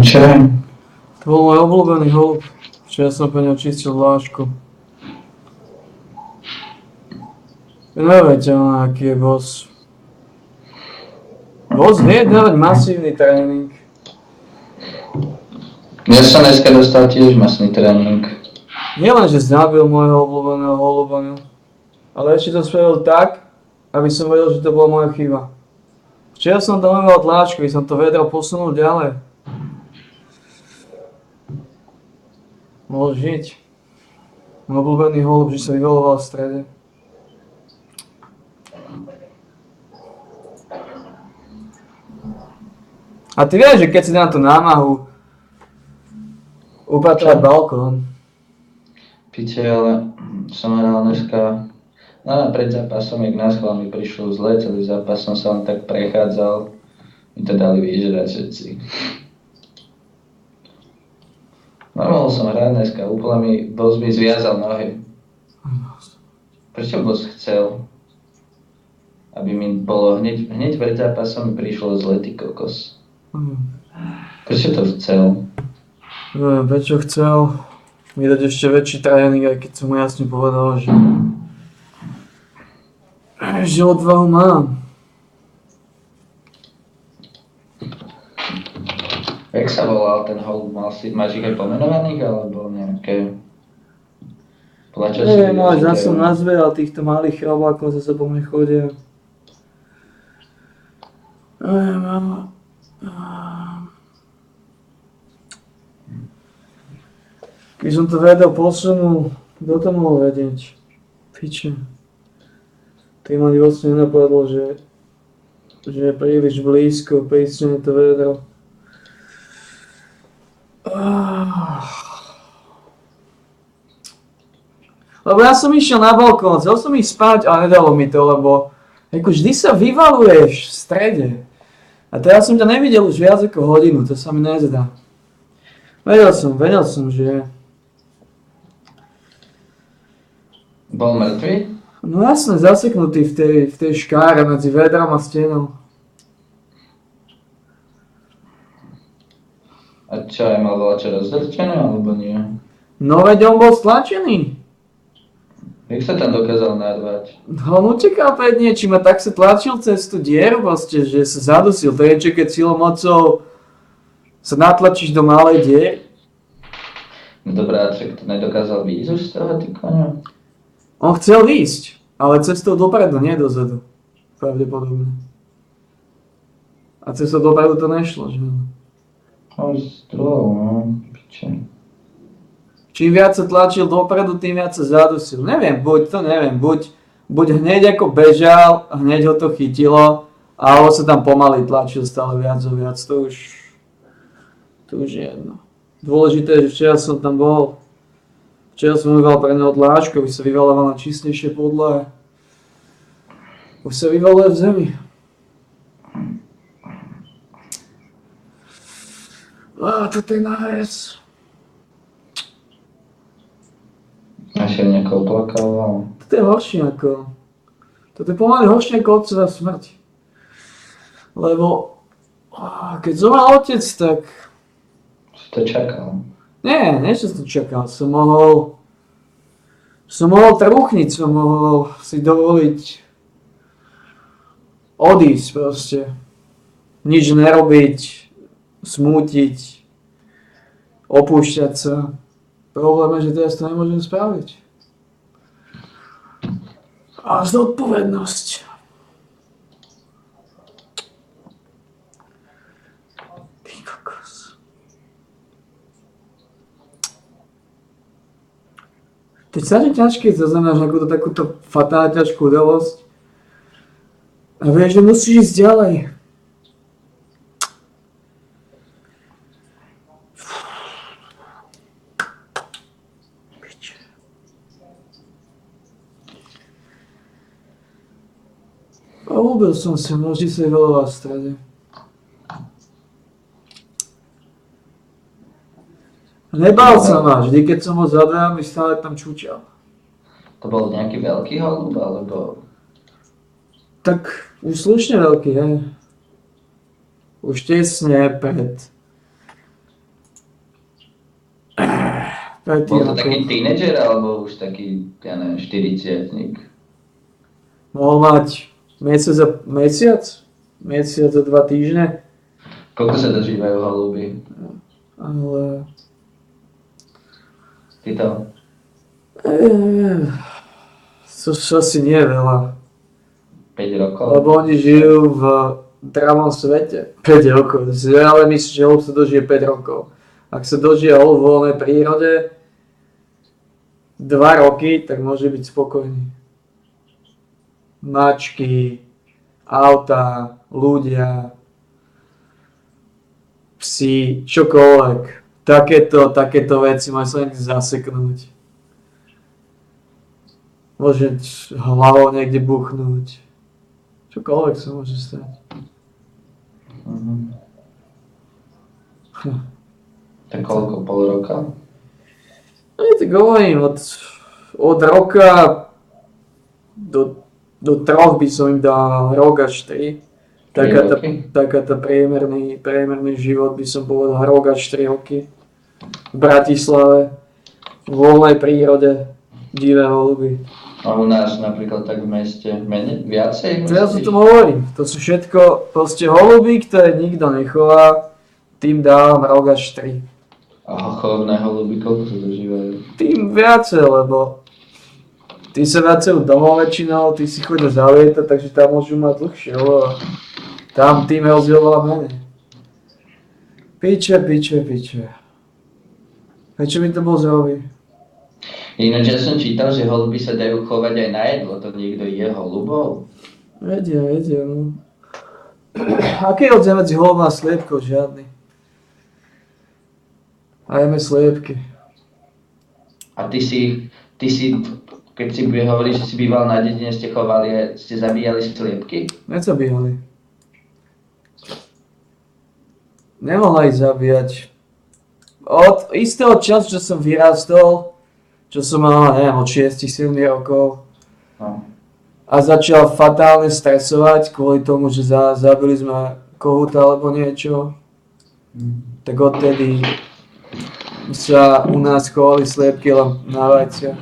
Čo? To bol môj obľúbený holub. Včera som pre ňou čistil vlášku. Neuveriteľné, aký je boss. Boss vie dávať masívny tréning. Ja som dneska dostal tiež masný tréning. Nielen, že zabil môjho obľúbeného holuba, ale ešte to spravil tak, aby som vedel, že to bola moja chyba. Včera som tam nemal tlačku, som to vedel posunúť ďalej. Mohol žiť. Môj obľúbený holub, že sa vyvoloval v strede. A ty vieš, že keď si dám tú námahu upratovať balkón. Piče, ale som hral dneska, pred zápasom, jak nás chlami prišlo zle, celý zápas som sa len tak prechádzal, mi to dali vyžrať všetci. Mohol som hrať dneska, úplne mi boss mi zviazal nohy. Prečo boss chcel, aby mi bolo hneď pred zápasom mi prišlo zle, ty kokos? Prečo to chcel? Neviem, prečo chcel mi dať ešte väčší tréning, aj keď som mu jasne povedal, že odvahu mám. Jak sa volal ten holub? Máš ich aj pomenovaných, alebo nejaké... Neviem, ale zase som nazveral týchto malých chrobákov, za sebou nechodia. Neviem, keby som to vedel posunul, kto to mohol vedieť? Piče. Tak ma vlastne nenapadlo, že je príliš blízko, prísne to vedel. Lebo ja som išiel na balkón, chcel som ísť spať, ale nedalo mi to, lebo ako vždy sa vyvaluješ v strede. A teraz som ťa nevidel už viac ako hodinu, to sa mi nezdá. Vedel som, že... Bol mŕtvy? No jasne, zaseknutý v tej škáre medzi vedrom a stenou. A čo, aj mal veľa čo rozdrčené, alebo nie? No veď on bol stlačený. Jak sa tam dokázal narvať? No on utekal pred niečím a tak sa tlačil cez tú dieru vlastne, že sa zadusil. To je, keď silou mocou sa natlačíš do malej diery. No dobré, a čo, to nedokázal výjsť už z toho, ty koňa? On chcel výjsť, ale cestou dopredu, nie dozadu. Pravdepodobne. A cestou dopredu to nešlo, že? Z druhou, no, piče. Čím viac sa tlačil dopredu, tým viac sa zadusil. Neviem, buď hneď ako bežal, hneď ho to chytilo, alebo sa tam pomaly tlačil stále viac a viac, to už je jedno. Dôležité je, že včera som tam bol. Včera som vyval pre neho dláčku, aby sa vyvaloval na čistejšie podlahe. Už sa vyvaluje v zemi. Toto je nájsť. Našiel niekoho plakal. Toto je horšie ako... Toto je pomaly horšie ako otcová smrť. Lebo... Keď zomrel otec, tak... Si to čakal? Nie som to čakal. Som mohol trúchniť, som mohol si dovoliť odísť proste. Nič nerobiť, smútiť, opúšťať sa. Problém je, že teraz to nemôžem spraviť. A zodpovednosť. Ty kokos. To je strašne ťažké, to znamená, že takúto fatálne ťažkú udalosť. A vieš, že musíš ísť ďalej. Ľúbil som sa, vždy sa vyveloval v strede. Nebál sa ma, vždy keď som ho za dverami stále tam čúčal. To bol nejaký veľký holub, alebo... Tak už slušne veľký, hej. Už tesne pred Bol to taký tínedžer, alebo už taký, ja neviem, 40-tník? Mohol mať mesiac a 2 týždne. Koľko sa dožívajú holuby? Ale... Ty to? To asi nie je veľa. 5 rokov? Lebo oni žijú v dravom svete. 5 rokov. Ale myslím, že holub sa dožije 5 rokov. Ak sa dožije holub v voľnej prírode 2 roky, tak môže byť spokojný. Mačky, auta, ľudia, psi, čokoľvek. Takéto veci majú sa niekde zaseknúť. Môže hlavou niekde buchnúť. Čokoľvek sa môže stať. Tak koľko, pol roka? Tak hovorím, od roka do 3 by som im dal rok až 3. Taká priemerný život by som povedal rok až 3 roky. V Bratislave, v voľnej prírode, divé holuby. A u nás napríklad tak v meste viacej? Ja sa tomu hovorím, to sú všetko proste holuby, ktoré nikto nechová, tým dávam rok až 3. A chovné holuby koľko sa dožívajú? Tým viacej, lebo tí sa vracajú domov väčšinou, tí si chodia zalietať, takže tam môžu mať dlhšie, lebo tam tým je rozdiel veľa menej. Piče. Prečo mi to bol zrobiť? Ináč ja som čítal, že holuby sa dajú chovať aj na jedlo, to niekto je holubov? Vedia, no. Aký je rozdiel medzi holubom a sliepkou? Žiadny. A jeme sliepky. A ty si, keď si hovoríš, že si býval na dedine, ste zabíjali sliepky? Nezabíjali. Nemohla ich zabíjať. Od istého času, čo som vyrastol, čo som mal, neviem, od 6-7 rokov. No. A začal fatálne stresovať kvôli tomu, že zabili sme kohúta alebo niečo. Tak odtedy sa u nás chovali sliepky len na vajcia.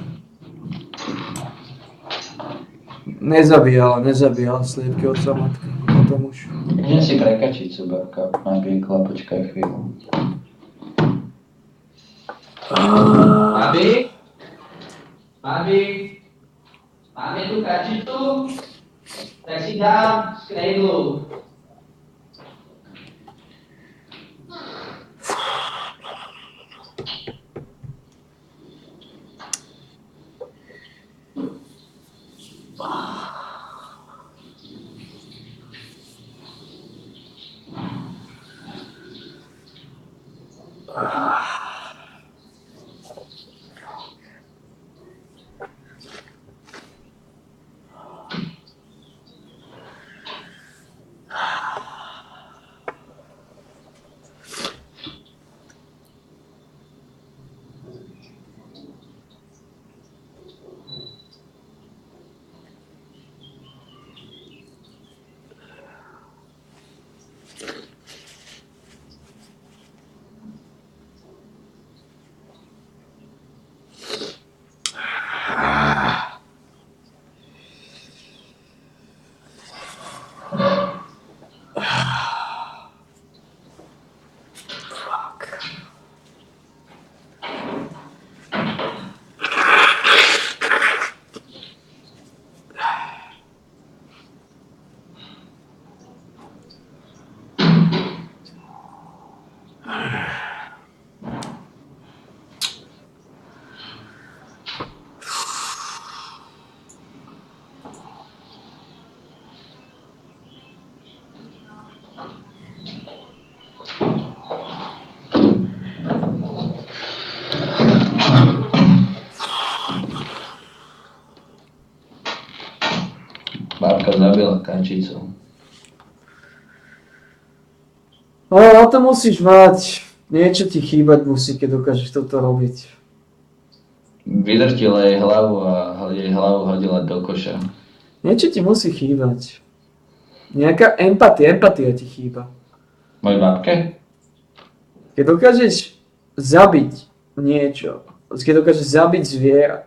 Nezabíjala sliepky od matka, potom už. Idem si prekačiť Barka, Mabiekla, počkaj chvíľu. Mabi, máme tu kačicu? Tak si dám z kredlu. Bábka zabila kačicu. Ale na to musíš mať. Niečo ti chýbať musí, keď dokážeš toto robiť. Vydrtila jej hlavu a jej hlavu hodila do koša. Niečo ti musí chýbať. Nejaká empatia ti chýba. Mojej babke? Keď dokážeš zabiť niečo, Keď dokáže zabiť zviera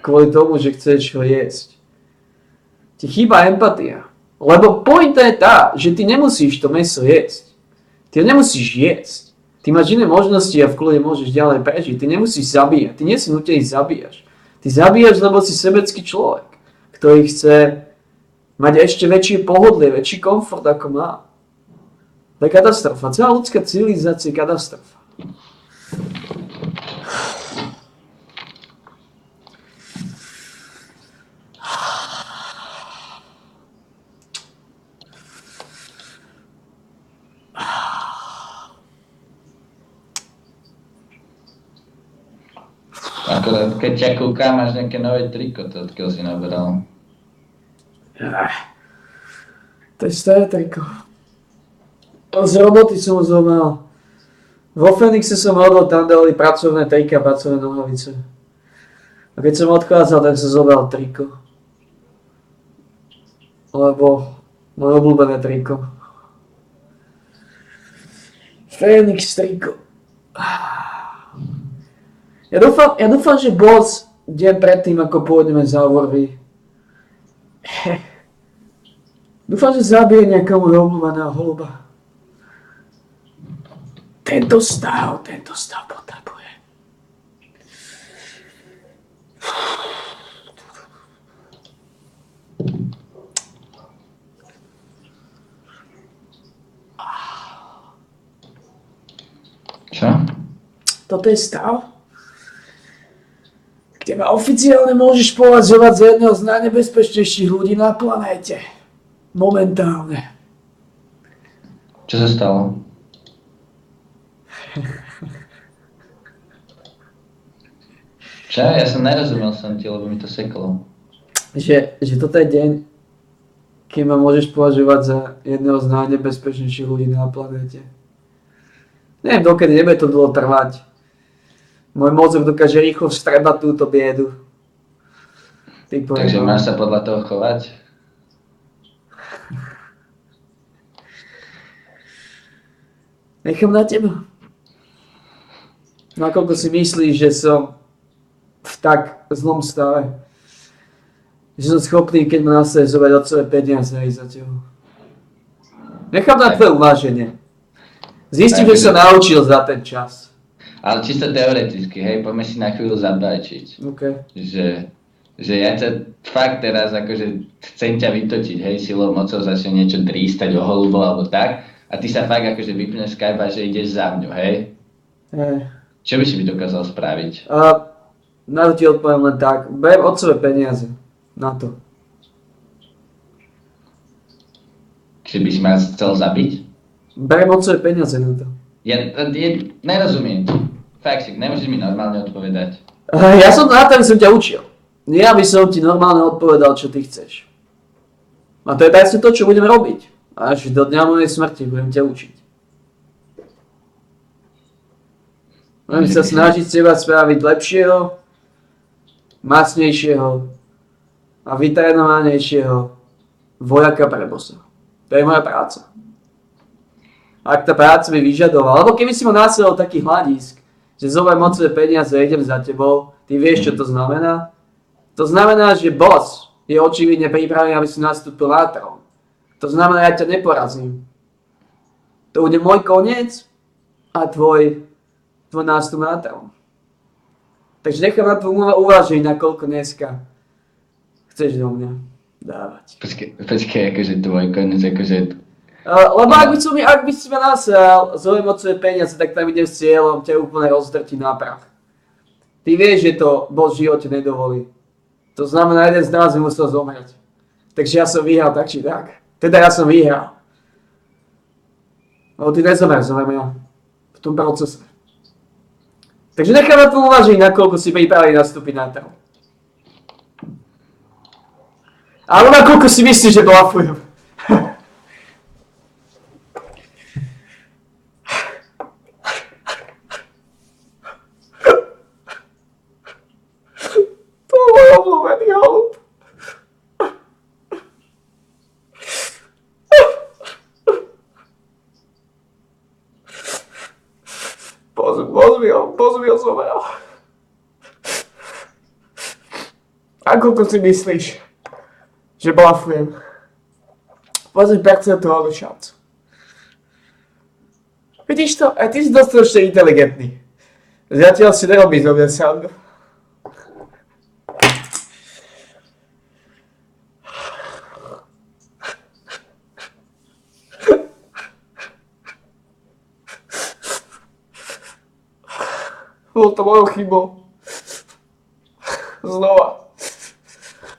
kvôli tomu, že chceš ho jesť. Ti chýba empatia. Lebo pointa je tá, že ty nemusíš to mäso jesť. Ty ho nemusíš jesť. Ty máš iné možnosti a v kľude môžeš ďalej prežiť. Ty nemusíš zabíjať. Ty nie si nútený zabíjaš. Ty zabíjaš, lebo si sebecký človek, ktorý chce mať ešte väčšie pohodlie, väčší komfort, ako má. To je katastrofa. Celá ľudská civilizácia je katastrofa. Akorát, keď ťa kúkam, máš nejaké nové triko, to odkiaľ si naberal. To je staré triko. Z roboty som ho zomal. Vo Fenixe som hodol, tam dali pracovné trika, pracovné nohavice. A keď som odchádzal, tak som zobral triko. Lebo moje obľúbené triko. Fenix triko. Ja dúfam, že boss deň predtým, ako pôjdeme za Vorvi. Dúfam, že zabije nejakého môjho obľúbeného holuba. Tento stav potrebuje. Čo? Toto je stav, kde ma oficiálne môžeš považovať za jedného z najnebezpečnejších ľudí na planéte. Momentálne. Čo sa stalo? Čo? Ja som nerozumel som ti, lebo mi to seklo. Že toto je deň, keď ma môžeš považovať za jedného z najnebezpečnejších ľudí na planéte. Neviem, dokedy nebude to dlho trvať. Môj mozog dokáže rýchlo vstrebať túto biedu. Takže máš sa podľa toho chovať? Nechám na teba. Nakoľko si myslíš, že som v tak zlom stave. Že som schopný, keď ma nastaje zobrať otcové peniaze aj za teba. Nechám na tvoje uváženie. Zistím, že sa naučil za ten čas. Ale čisto teoreticky, hej, poďme si na chvíľu zabajčiť. Okay. Že ja ťa fakt teraz akože chcem ťa vytočiť, hej, silou mocou začne niečo trístať o holubo alebo tak. A ty sa fakt akože vypneš Skype a že ideš za mňou, hej? Hej. Čo by si mi dokázal spraviť? Na to ti odpoviem len tak. Beriem otcové peniaze. Na to. Čiže by si ma chcel zabiť? Beriem otcové peniaze na to. Ja nerozumiem. Fakt si, nemôžeš mi normálne odpovedať. Ja som na to, aby som ťa učil. Ja by som ti normálne odpovedal, čo ty chceš. A to je presne to, čo budeme robiť. Až do dňa mojej smrti budem ťa učiť. Budem sa snažiť teba spraviť lepšieho, masnejšieho a vytrénovanejšieho vojaka pre bossa. To je moja práca. Ak tá práca mi vyžadovala, lebo keby si ma nasadol taký hľadisk, že zoberiem mocové peniaze a idem za tebou, ty vieš, čo to znamená? To znamená, že boss je očividne pripravený, aby si nastúpil na trón. To znamená, ja ťa neporazím. To bude môj koniec a tvoj nástup na trón. Takže nechám na tvojom uvážení, nakoľko dneska chceš do mňa dávať. Počkej, akože tvoj koniec, akože... Lebo ak by si ma nasral, zoberiem mocové peniaze, tak tam idem s cieľom ťa úplne rozdrtiť na prach. Ty vieš, že to Boh v živote nedovolí. To znamená, jeden z nás by musel zomrieť. Takže ja som vyhral tak či tak. Teda ja som vyhral. Lebo ty nezomrel, zomriem ja. V tom procese. Takže nechám na tom uvažiť, nakoľko si pripravený nastúpiť na trh. Ale nakoľko si myslíš, že blafujem. To je môj obľúbený holub. Boz mi ho zomrel. koľko si myslíš, že blafujem? Pozri percentuálnu šancu. Vidíš to? Aj ty si dostatočne inteligentný. Zatiaľ si nerobíš zo mňa srandu. Bolo to mojou chybou. Znova.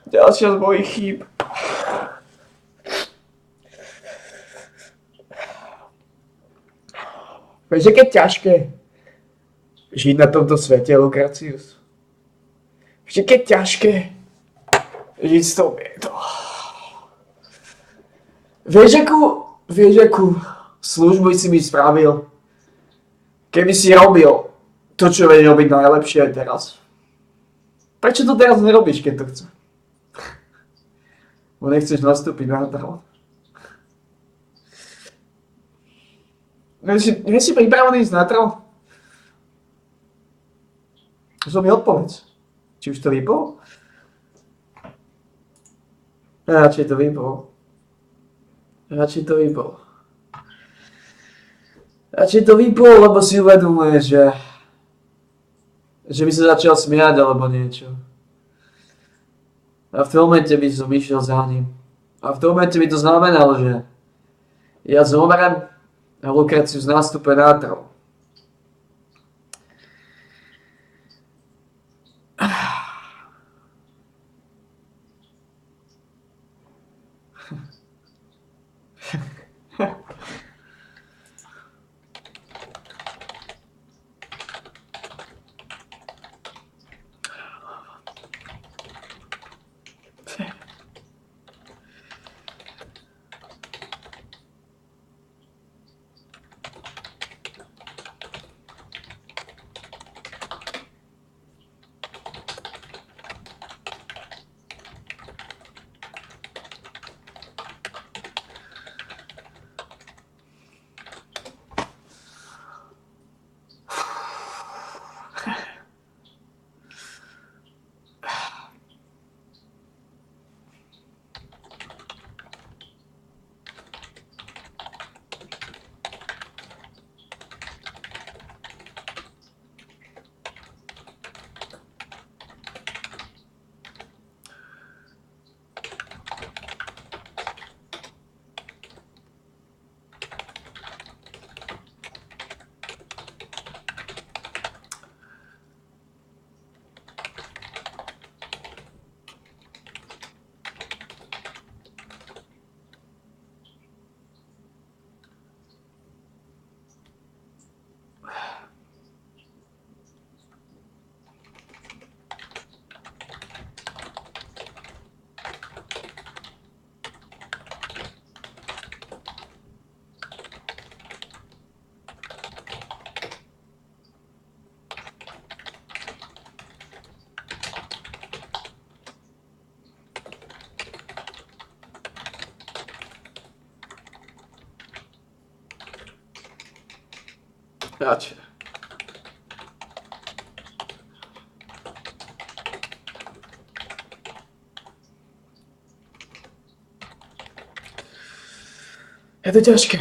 Ďalšia z mojich chýb. Vieš, aké ťažké žiť na tomto svete, Lukracius. Vieš, aké ťažké žiť s tou biedou. Vieš, akú službu si mi spravil, keby si robil to, čo vedie robiť najlepšie aj teraz. Prečo to teraz nerobíš, keď to chceš? Bo nechceš nastúpiť na trón. Nie si pripravený ísť na trón? Čo mi odpovedz. Či už to vypol? Radšej to vypol. Radšej to vypol, lebo si uvedomuje, že by sa začal smiať alebo niečo. A v tom momente by som išiel za ním. A v tom momente by to znamenalo, že ja zomrem a Lukracius nástupe na trón. Radšej. Je to ťažké.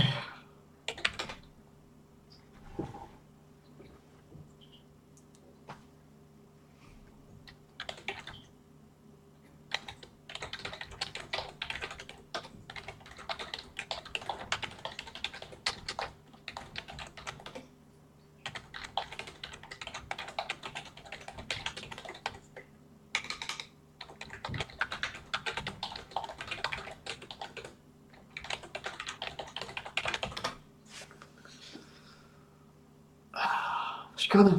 Škoda.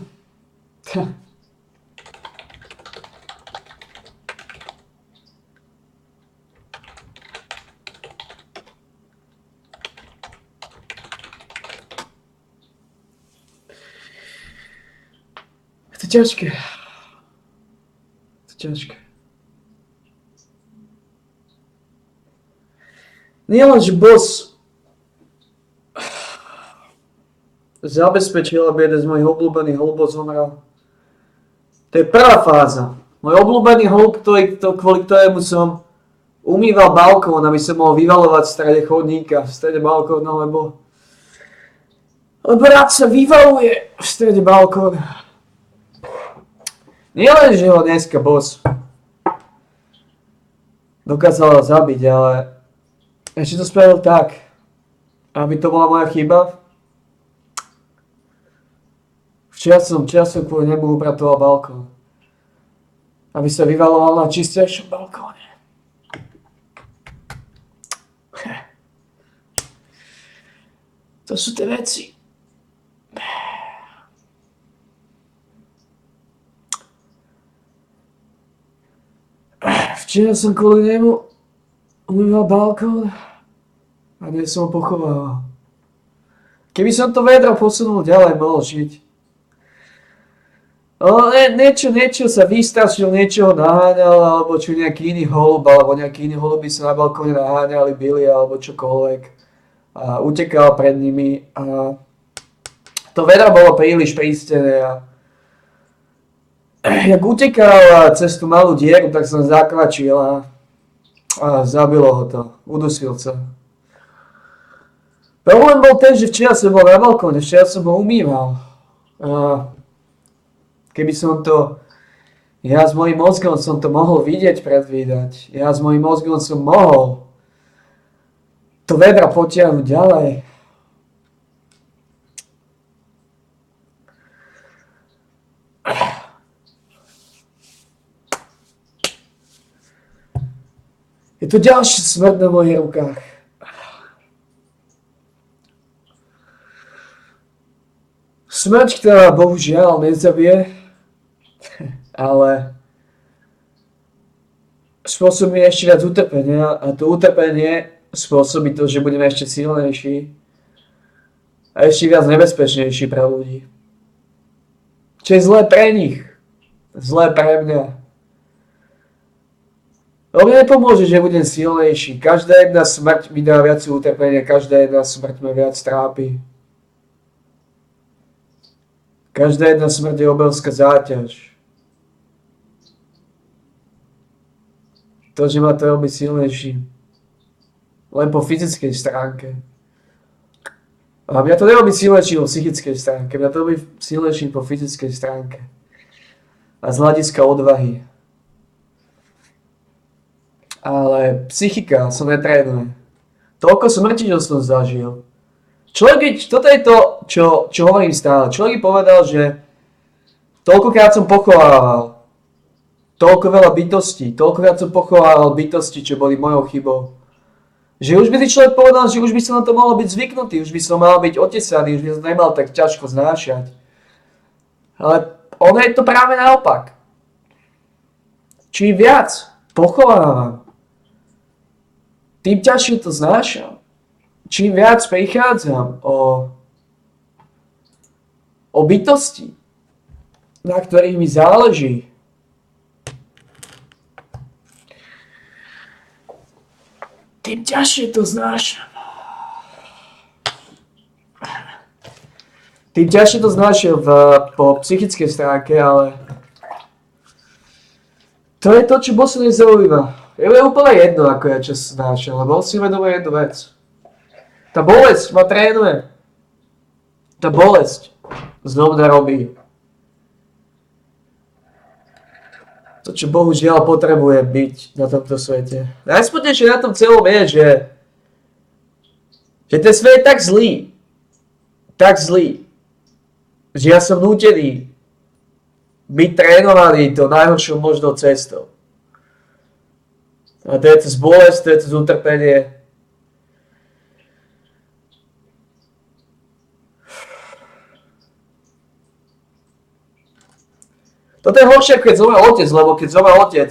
Je to ťažké. Nielen, že boss zabezpečil, aby jeden z mojich obľúbených holubov zomrel. To je prvá fáza Môj obľúbený holub, kvôli ktorému som umýval balkón, aby som mohol vyvalovať v strede chodníka, v strede balkóna, lebo rád sa vyvaluje v strede balkóna. Nie len, že ho dneska boss dokázal zabiť, ale ešte to spravil tak, aby to bola moja chyba. Včera som kvôli nemu upratoval balkón. Aby sa vyvaloval na čistejšom balkóne. To sú tie veci. Včera som kvôli nemu umýval balkón a dnes som ho pochovával. Keby som to vedro posunul ďalej, mohol žiť. Niečo sa vystrašil, niečo ho naháňal, alebo čo nejaký iný holub, alebo nejaký iný holuby sa na balkóne naháňali, bili, alebo čokoľvek. A utekal pred nimi a to vedro bolo príliš prístené a jak utekal cez tú malú dieru, tak som zakvačil a zabilo ho to, udusil sa. Problém bol ten, že včera som bol na balkóne, včera som ho umýval. Keby som to, ja s mojím mozgom som to mohol vidieť, predvídať. Ja s mojím mozgom som mohol to vedra potiahnuť ďalej. Je to ďalšia smrť na mojich rukách. Smrť, ktorá bohužiaľ nezabije, ale spôsobí ešte viac utrpenia a to utrpenie spôsobí to, že budeme ešte silnejší a ešte viac nebezpečnejší pre ľudí. Čo je zlé pre nich, zlé pre mňa. Lebo mne nepomôže, že budem silnejší. Každá jedna smrť mi dá viac utrpenia, každá jedna smrť ma viac trápi. Každá jedna smrť je obrovská záťaž. To, že ma to robí silnejší. Len po fyzickej stránke. A mňa to nerobí silnejší po psychickej stránke. Mňa to robí silnejší po fyzickej stránke. A z hľadiska odvahy. Ale psychika sa netrénuje. Toľko smrti, čo som zažil. Človek, toto je to, čo hovorím stále. Človek povedal, že toľkokrát som pochovával toľko veľa bytostí, toľkokrát som pochovával bytosti, čo boli mojou chybou. Že už by si človek povedal, že už by som na to mohol byť zvyknutý, už by som mal byť otesaný, už by som nemal tak ťažko znášať. Ale ono je to práve naopak. Čím viac pochovávam, tým ťažšie to znášam. Čím viac prichádzam o bytosti, na ktorých mi záleží, tým ťažšie to znášam. Tým ťažšie to znášam po psychickej stránke, ale to je to, čo bosu nezaujíma. Je úplne jedno, ako ja čo znášam, lebo on si uvedomuje jednu vec. Tá bolesť ma trénuje. Tá bolesť znovu robí to, čo bohužiaľ potrebuje byť na tomto svete. Najsmutnejšie na tom celom je, že ten svet je tak zlý, že ja som nútený byť trénovaný to najhoršou možnou cestou. A to je cez bolesť, to je cez utrpenie. Toto je horšie, keď zomrel otec, lebo keď zomrel otec,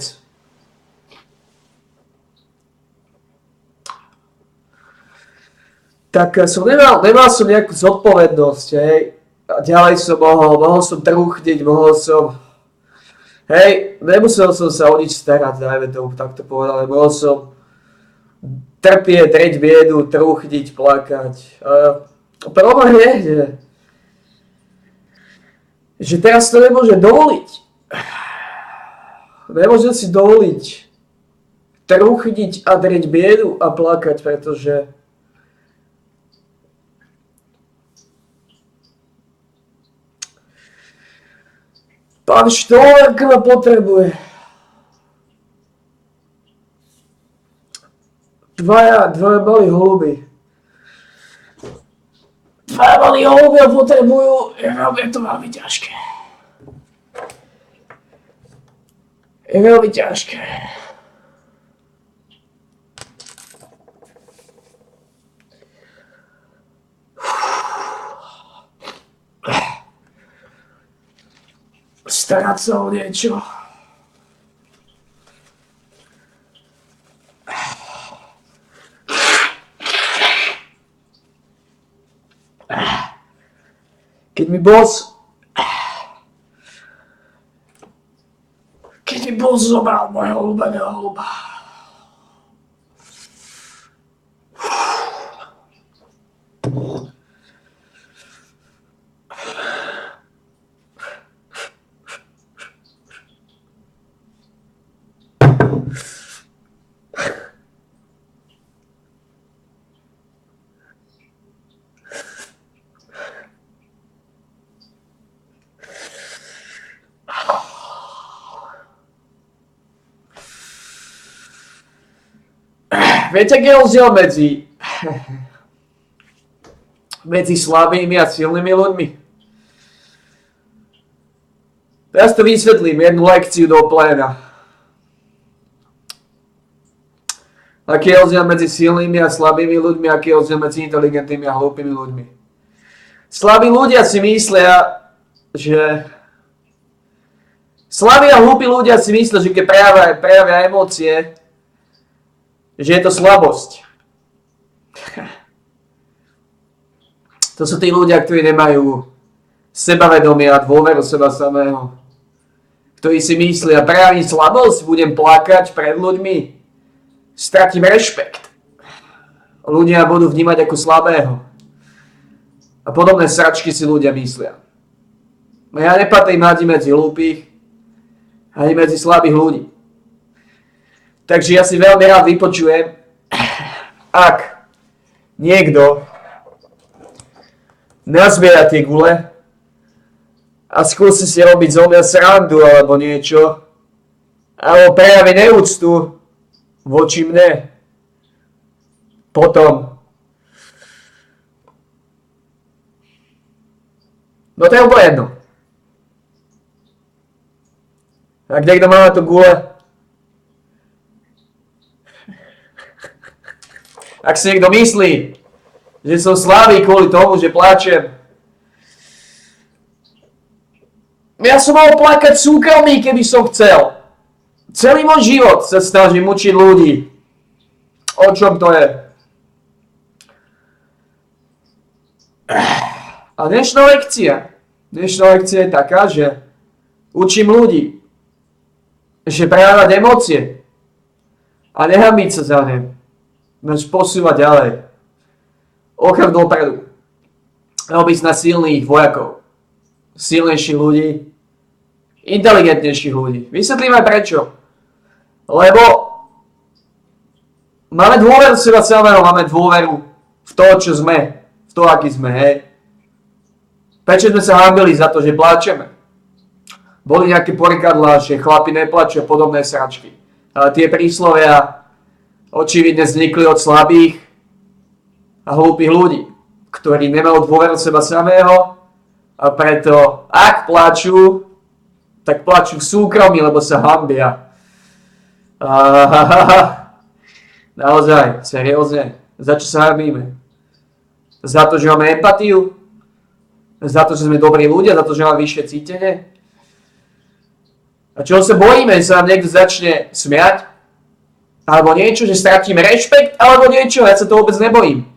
tak som nemal som nejakú zodpovednosť, hej. A ďalej som mohol som trúchniť, nemusel som sa o nič starať, dajme tomu takto povedať, mohol som trpieť, reť biedu, trúchniť, plakať. Problém je, že teraz to nemôže dovoliť. Nemôžem si dovoliť trúchniť a drieť biedu a plakať, pretože pán Štolárk ma potrebuje. Dvaja malí holuby. Dvaja malí holuby ho potrebujú. Je to veľmi ťažké. Je veľmi ťažké. Starať sa o niečo. Keď mi boss zobral môjho ľúbeného holuba. Viete, aký je rozdiel medzi slabými a silnými ľuďmi? Teraz to vysvetlím, jednu lekciu do pléna. Aký je rozdiel medzi silnými a slabými ľuďmi, aký je rozdiel medzi inteligentnými a hlúpými ľuďmi. Slabí ľudia si myslia, že... Slabí a hlúpi ľudia si myslia, že keď prejavia emócie, že je to slabosť. To sú tí ľudia, ktorí nemajú sebavedomie a dôveru seba samého. Ktorí si myslia, prejavím slabosť, budem plakať pred ľuďmi, stratím rešpekt. Ľudia budú vnímať ako slabého. A podobné sračky si ľudia myslia. Ja nepatrím ani medzi hlúpych, ani medzi slabých ľudí. Takže ja si veľmi rád vypočujem, ak niekto nazbiera tie gule a skúsi si robiť zo mňa srandu alebo niečo, alebo prejaví neúctu voči mne, potom no to je úplne jedno. Ak niekto má na to gule, ak si niekto myslí, že som slabý kvôli tomu, že plačem. Ja som mohol plakať súkromí, keby som chcel. Celý môj život sa snažím učiť ľudí. O čom to je? A dnešná lekcia je taká, že učím ľudí, že prejavať emócie a nehambiť sa za ne. Máš posúvať ďalej. Okrem dopredu. Robiť na silných vojakov. Silnejších ľudí. Inteligentnejších ľudí. Vysvetlím aj prečo. Lebo máme dôveru seba samého, máme dôveru v to, čo sme. V to, aký sme, hej. Prečo sme sa hanbili za to, že pláčeme? Boli nejaké porikadlá, že chlapi neplačia, podobné sračky. Ale tie príslovia očividne vznikli od slabých a hlúpych ľudí, ktorí nemajú dôveru seba samého a preto, ak plačú, tak plačú v súkromí, lebo sa hanbia. Naozaj, seriózne, za čo sa hanbíme? Za to, že máme empatiu? Za to, že sme dobrí ľudia? Za to, že máme vyššie cítenie? A čoho sa bojíme, že sa nám niekto začne smiať? Alebo niečo, že stratíme rešpekt, alebo niečo, ja sa to vôbec nebojím.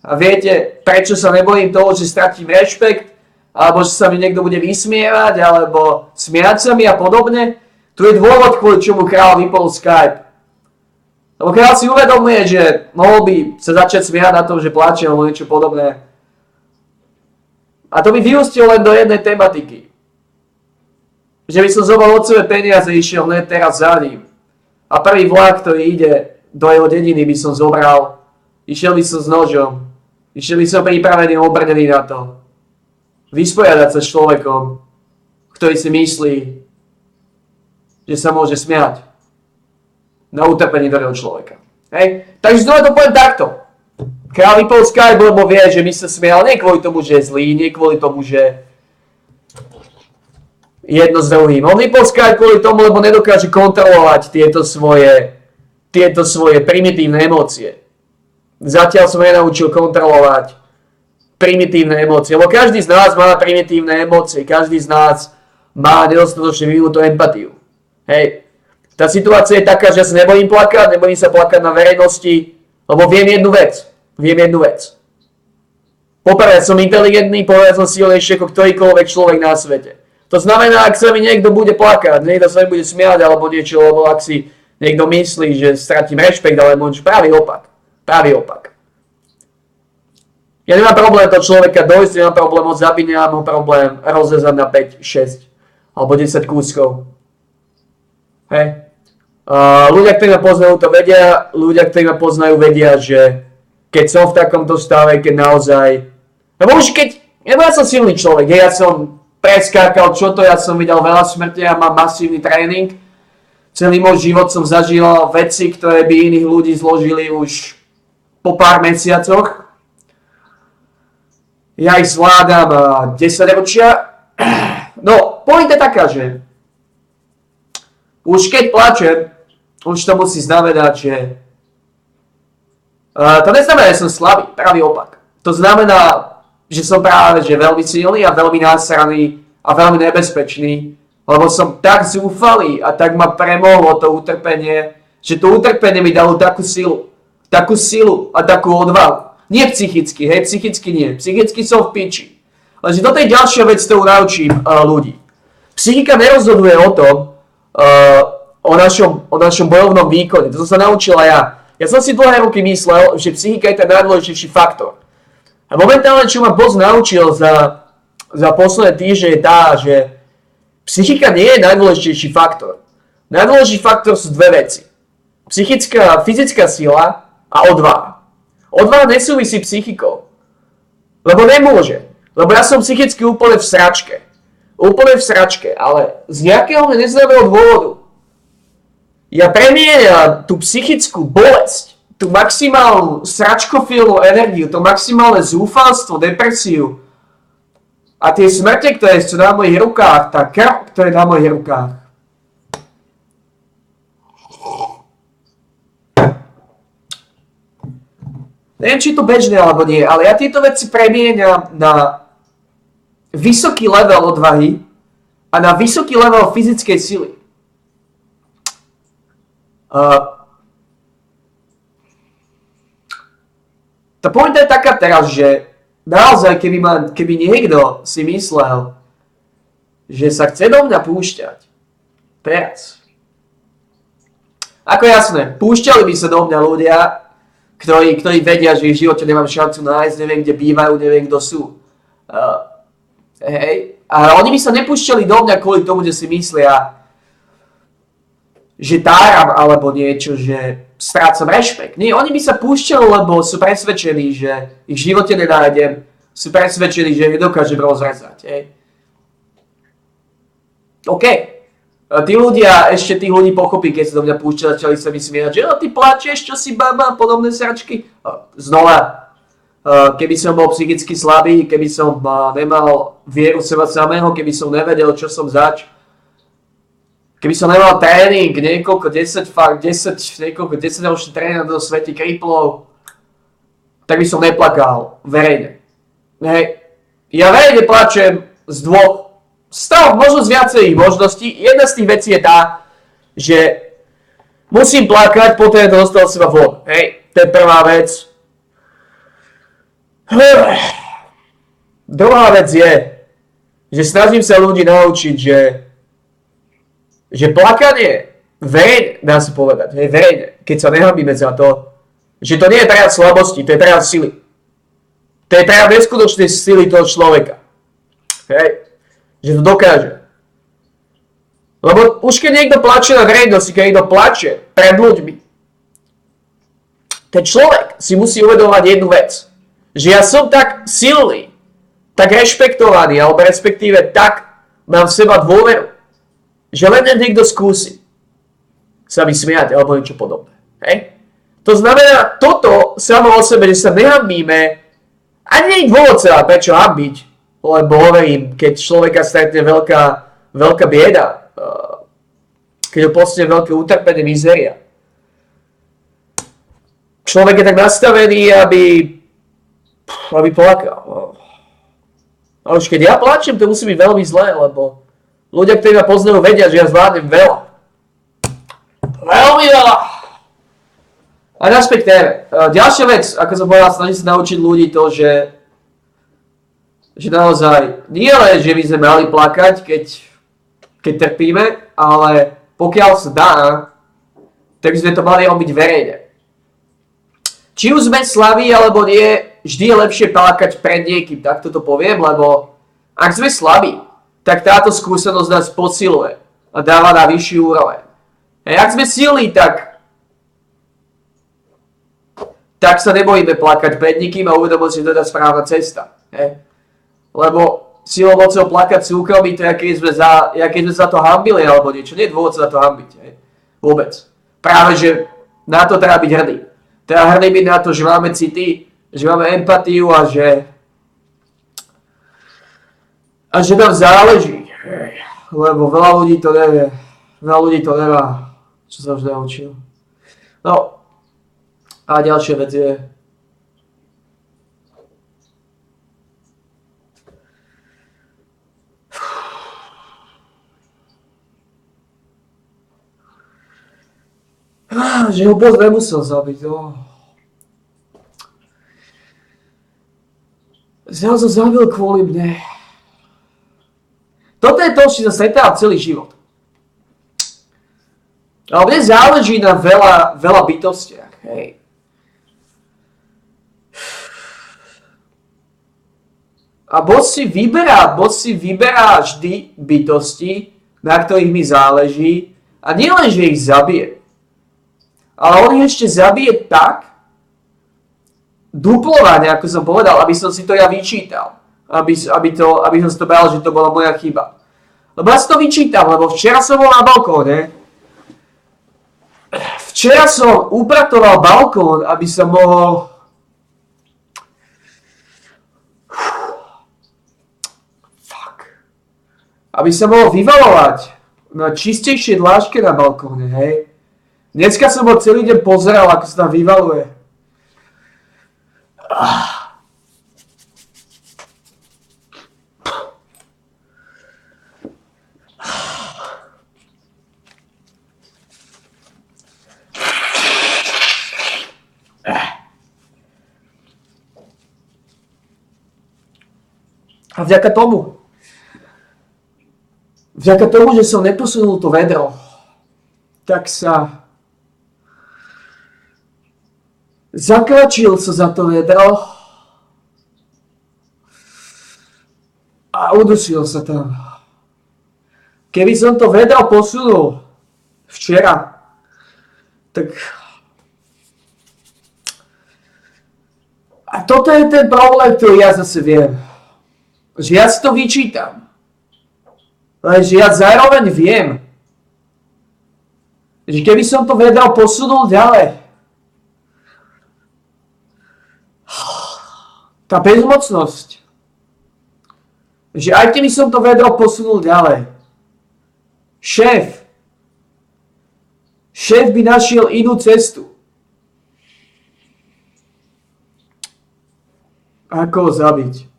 A viete, prečo sa nebojím toho, že stratím rešpekt, alebo že sa mi niekto bude vysmievať, alebo smiať sa mi a podobne? Tu je dôvod, kvôli čomu kráľ vypol Skype. Lebo kráľ si uvedomuje, že mohol by sa začať smiať na tom, že plače, alebo niečo podobné. A to by vyústilo len do jednej tematiky. Že by som zobral otcové peniaze a išiel hneď teraz za ním. A prvý vlak, ktorý ide do jeho dediny, by som zobral, išiel by som s nožom, išiel by som pripravený, obrnený na to. Vysporiadať sa s človekom, ktorý si myslí, že sa môže smiať na utrpení druhého človeka. Hej? Takže znova to poviem takto. Kráľ vypol Skype, lebo vie, že my sa smial nie kvôli tomu, že je zlý, nie kvôli tomu, že jedno s druhým. On vypol Skype kvôli tomu, lebo nedokáže kontrolovať tieto svoje primitívne emócie. Zatiaľ som nenaučil kontrolovať primitívne emócie, lebo každý z nás má primitívne emócie, každý z nás má nedostatočne vyvinutú empatiu. Hej. Tá situácia je taká, že ja sa nebojím sa plakať na verejnosti, lebo viem jednu vec. Poprvé, som inteligentný, poprvé som silnejší ako ktorýkoľvek človek na svete. To znamená, ak sa mi niekto bude plakať, niekto sa mi bude smiať alebo niečo, alebo ak si niekto myslí, že stratím rešpekt, alebo niečo, pravý opak. Ja nemám problém toho človeka dojsť, nemám problém ho zabiť, nemám problém rozrezať na 5, 6 alebo 10 kúskov. Hej. Ľudia, ktorí ma poznajú, to vedia, ľudia, ktorí ma poznajú, vedia, že keď som v takomto stave, keď naozaj... Lebo ja som silný človek, ja som preskákal, ja som videl veľa smrti, ja mám masívny tréning. Celý môj život som zažil veci, ktoré by iných ľudí zložili už po pár mesiacoch. Ja ich zvládam 10 ročia. No, pointa je taká, že už keď plačem, už to musí znamenať, že to neznamená, že som slabý, pravý opak. To znamená, že som práve že veľmi silný a veľmi násraný a veľmi nebezpečný, lebo som tak zúfalý a tak ma premohlo to utrpenie, že to utrpenie mi dalo takú silu a takú odvahu. Nie psychicky, hej, psychicky nie. Psychicky som v piči. Lenže toto je ďalšia vec, ktorú naučím ľudí. Psychika nerozhoduje o tom, o našom bojovnom výkone. To som sa naučil aj ja. Ja som si dlhé roky myslel, že psychika je ten najdôležitejší faktor. A momentálne, čo ma boss naučil za posledné týždne je tá, že psychika nie je najdôležitejší faktor. Najdôležitejší faktor sú dve veci. Fyzická sila a odvaha. Odvaha nesúvisí psychikou. Lebo nemôže. Lebo ja som psychicky úplne v sračke. Ale z nejakého neznámeho dôvodu ja premieňam tú psychickú bolesť, tú maximálnu sračkofilnú energiu, to maximálne zúfalstvo, depresiu a tie smrte, ktoré sú na mojich rukách, tá krv, ktorá je na mojich rukách. Neviem, či je to bežné alebo nie, ale ja tieto veci premieňam na vysoký level odvahy a na vysoký level fyzickej sily. Tá pointa je taká teraz, že naozaj, keby niekto si myslel, že sa chce do mňa púšťať teraz. Ako jasné, púšťali by sa do mňa ľudia, ktorí vedia, že v živote nemám šancu nájsť, neviem, kde bývajú, neviem, kto sú. Hej. A oni by sa nepúšťali do mňa kvôli tomu, že si myslia, že táram alebo niečo, že strácam rešpekt. Nie, oni by sa púšťali, lebo sú presvedčení, že ich v živote nenájdem, sú presvedčení, že nedokážem rozrezať. Hej. OK. Tí ľudí pochopí, keď sa do mňa púšťali, začali sa mi smiať, že ty plačeš, čo si baba, podobné sračky. Znova, keby som bol psychicky slabý, keby som nemal vieru seba samého, keby som nevedel, čo som zač, keby som nemal tréning, niekoľko 10 ročný tréning do svete kriplov, tak by som neplakal verejne. Hej. Ja verejne plačem z dvoch, možno z viacerých možností. Jedna z tých vecí je tá, že musím plakať, potom to dostal seba von. Hej. To je prvá vec. Druhá vec je, že snažím sa ľudí naučiť, že plakanie verejne, dá sa povedať, hej, verejne, keď sa nehanbíme za to, že to nie je prejav slabosti, to je prejav sily. To je prejav neskutočnej sily toho človeka. Hej. Že to dokáže. Lebo už keď niekto plače na verejnosti, keď niekto plače pred ľuďmi, ten človek si musí uvedomovať jednu vec. Že ja som tak silný, tak rešpektovaný, alebo respektíve tak mám v seba dôveru, že len niekto skúsi sa mi smiať, alebo niečo podobné. Hej? To znamená, toto samo o sebe, že sa nehambíme, ani nie je dôvod sa prečo hambiť, lebo hovorím, keď človeka stretne veľká bieda, keď ho postihne veľké utrpenie, mizéria. Človek je tak nastavený, aby plakal. A už keď ja plačem, to musí byť veľmi zlé, lebo ľudia, ktorí ma poznajú, vedia, že ja zvládnem veľa. Veľmi veľa. A naspäť k téme. Ďalšia vec, ako som povedal, snažím sa naučiť ľudí to, že naozaj nie len, že by sme mali plakať, keď trpíme, ale pokiaľ sa dá, tak by sme to mali robiť verejne. Či už sme slaví, alebo nie, vždy je lepšie plakať pred niekým, tak toto poviem, lebo ak sme slabí, tak táto skúsenosť nás posiluje a dáva na vyšší úroveň. A ak sme silní, tak sa nebojíme plakať pred nikým a uvedomiť si, že to je tá správna cesta. Lebo silou mocou plakať súkromí, to je, keď sme za to hambili alebo niečo, nie je dôvod sa za to hambiť. Vôbec. Práve, že na to treba byť hrdý. Treba hrdý byť na to, že máme city, že máme empatiu a že nám záleží. Lebo veľa ľudí to nevie. Veľa ľudí to nemá, čo sa už naučil. No, a ďalšia vec je, že ho boss nemusel zabiť. Ja ho zabil kvôli mne. Toto je to, čo sa stretávam celý život. Ale mne záleží na veľa bytostiach. Hej. A boss si vyberá vždy bytosti, na ktorých mi záleží. A nie len, že ich zabije. Ale on ich ešte zabije tak, duplovane, ako som povedal, aby som si to ja vyčítal. Aby som si to bral, že to bola moja chyba. Lebo ja si to vyčítam, lebo včera som bol na balkóne. Včera som upratoval balkón, aby som mohol... Aby som mohol vyvalovať na čistejšie dláške na balkóne, hej. Dneska som ho celý deň pozeral, ako sa tam vyvaluje. A vďaka tomu, že som neposunul to vedro, tak sa zakračil sa za to vedro a udusil sa tam. Keby som to vedro posunul včera, tak... A toto je ten problém, ktorý ja zase viem. Že ja si to vyčítam. Lenže ja zároveň viem, že keby som to vedro posunul ďalej, tá bezmocnosť, že aj keby som to vedro posunul ďalej, šéf by našiel inú cestu. Ako ho zabiť?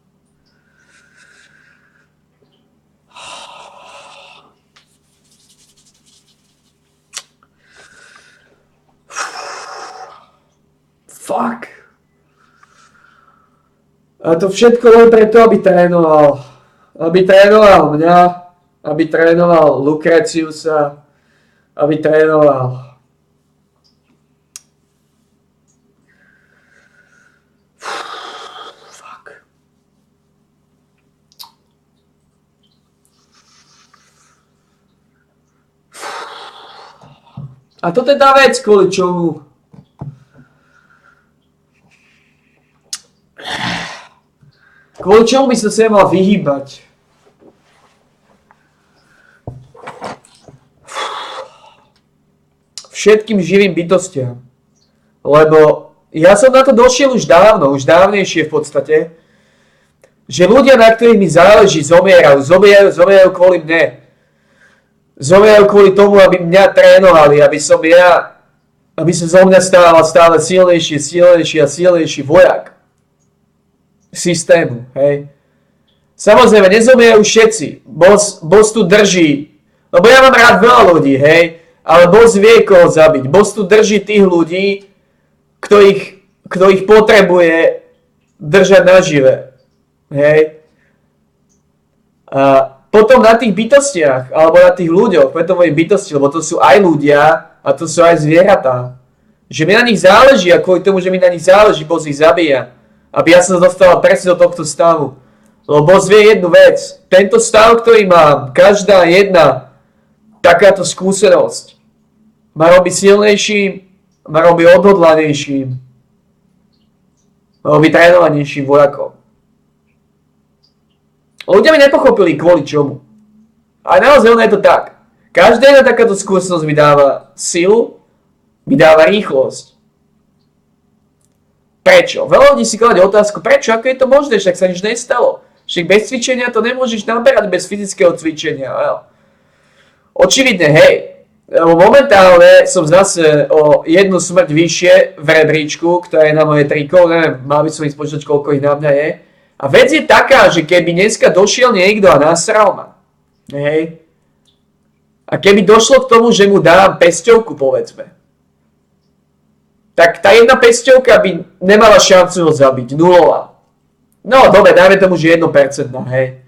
Fuck. A to všetko len preto, aby trénoval. Aby trénoval mňa, aby trénoval Lucretiusa, aby trénoval... Fuck. A toto je tá vec, kvôli čomu by sa mal vyhýbať. Všetkým živým bytostiam. Lebo ja som na to došiel už dávnejšie v podstate, že ľudia, na ktorých mi záleží, zomierajú kvôli mne. Zomierajú kvôli tomu, aby mňa trénovali, aby sa zo mňa stával stále silnejší vojak systému, hej. Samozrejme, nezomierajú všetci. Boss tu drží, lebo ja mám rád veľa ľudí, hej, ale boss vie koho zabiť. Boss tu drží tých ľudí, ktorých potrebuje držať nažive, hej. A potom na tých bytostiach, alebo na tých ľuďoch, preto mojich bytosti, lebo to sú aj ľudia a to sú aj zvieratá. Že mi na nich záleží a kvôli tomu, že mi na nich záleží, boss ich zabíja. Aby ja som sa dostal presne do tohto stavu. Lebo boss vie jednu vec. Tento stav, ktorý mám, každá jedna takáto skúsenosť ma robí silnejším, ma robí odhodlanejším, ma robí trénovanejším vojakom. Ľudia mi nepochopili kvôli čomu. A naozaj ono je to tak. Každá jedna takáto skúsenosť mi dáva silu, mi dáva rýchlosť. Prečo? Veľa ľudí si kladie otázku, prečo? Ako je to možné? Však sa nič nestalo. Však bez cvičenia to nemôžeš naberať bez fyzického cvičenia. Očividne, hej. Momentálne som zase o jednu smrť vyššie v rebríčku, ktorá je na moje triko. Neviem, mal by som ich spočítať, koľko ich na mňa je. A vec je taká, že keby dneska došiel niekto a nasral ma, hej, a keby došlo k tomu, že mu dám pesťovku, povedzme, tak tá jedna pesťovka by nemala šancu ho zabiť, nulová. No, dobre, dajme tomu, že 1%, hej.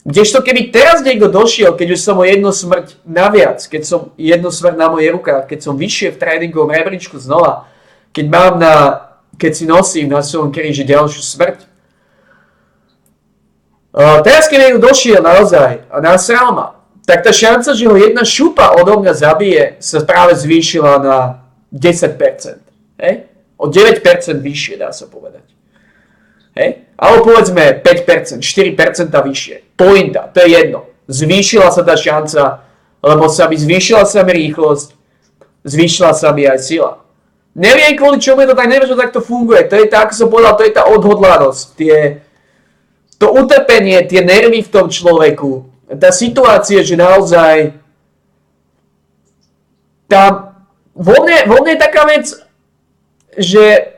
Kdežto keby teraz niekto došiel, keď už som o jednu smrť naviac, keď som jednu smrť na mojej rukách, keď som vyššie v tréningovom rebríčku znova, keď si nosím na svojom kríži ďalšiu smrť, teraz, keď niekto došiel naozaj a nasral ma, tak tá šanca, že ho jedna šupa odo mňa zabije, sa práve zvýšila na 10%. Hej? O 9% vyššie, dá sa povedať. Hej? Alebo povedzme 5%, 4% vyššie. Pointa, to je jedno. Zvýšila sa tá šanca, lebo zvýšila sa mi rýchlosť, zvýšila sa mi aj sila. Neviem, kvôli čomu je to tak, neviem, že takto funguje. To je tá, ako som povedal, to je tá odhodlanosť, to utrpenie, tie nervy v tom človeku, tá situácia, že naozaj vo mne je taká vec, že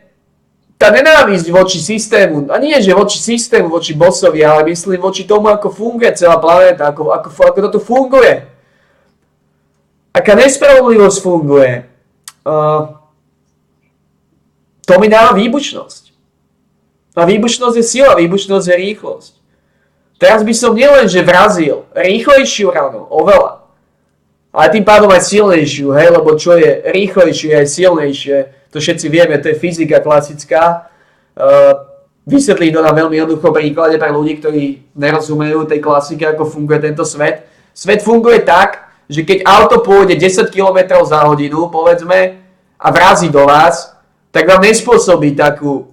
tá nenávisť voči systému, a nie že voči systému, voči bossovi, ale myslím voči tomu, ako funguje celá planéta, ako to tu funguje. Aká nespravodlivosť funguje. To mi dáva výbušnosť. A výbušnosť je sila, výbušnosť je rýchlosť. Teraz by som nielenže vrazil rýchlejšiu ranu, oveľa, ale tým pádom aj silnejšiu, hej, lebo čo je rýchlejšie aj silnejšie, to všetci vieme, to je fyzika klasická. Vysvetlím to na veľmi jednoduchom príklade pre ľudí, ktorí nerozumejú tej klasike, ako funguje tento svet. Svet funguje tak, že keď auto pôjde 10 km za hodinu, povedzme, a vrazí do vás, tak vám nespôsobí takú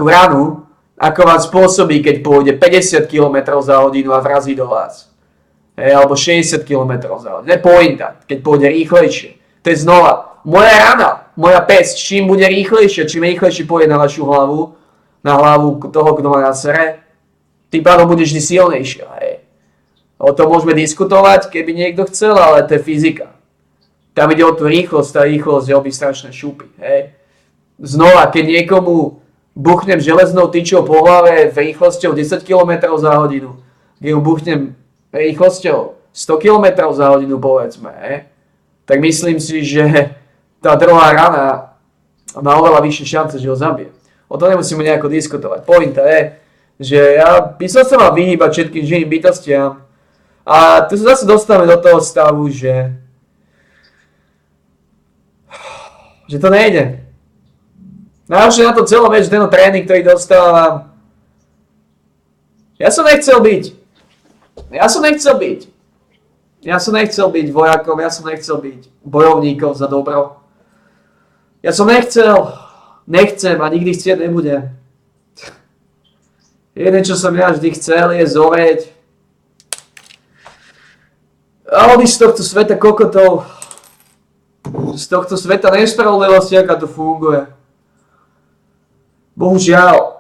ranu, ako vám spôsobí, keď pôjde 50 km za hodinu a vrazí do vás. Alebo 60 km za hodinu. To je pointa, keď pôjde rýchlejšie. To je znova, moja rana, moja pesť, čím bude rýchlejšie, čím rýchlejšie pôjde na vašu hlavu, na hlavu toho, kto ma nasere, tým pádom bude vždy silnejšia. O tom môžeme diskutovať, keby niekto chcel, ale to je fyzika. Tam ide o tú rýchlosť, tá rýchlosť je obi strašné šupy. Znova, keď niekomu buchnem železnou tyčou po hlave rýchlosťou 10 km za hodinu, keď mu buchnem rýchlosťou 100 km za hodinu, povedzme, tak myslím si, že tá druhá rana má oveľa vyššie šance, že ho zabije. O to nemusíme nejako diskutovať. Pointa je, že ja by som sa mal vyhýbať všetkým živým bytostiam a tu sa zase dostávame do toho stavu, že to nejde. Najhoršie na to celom je, že ten tréning, ktorý dostávam, ja som nechcel byť. Ja som nechcel byť vojakom, ja som nechcel byť bojovníkom za dobro. Ja som nechcem a nikdy chcieť nebudem. Jedné, čo som ja vždy chcel, je zomrieť a odísť z tohto sveta kokotov, z tohto sveta nespravodlivosti, aká to funguje. Bohužiaľ,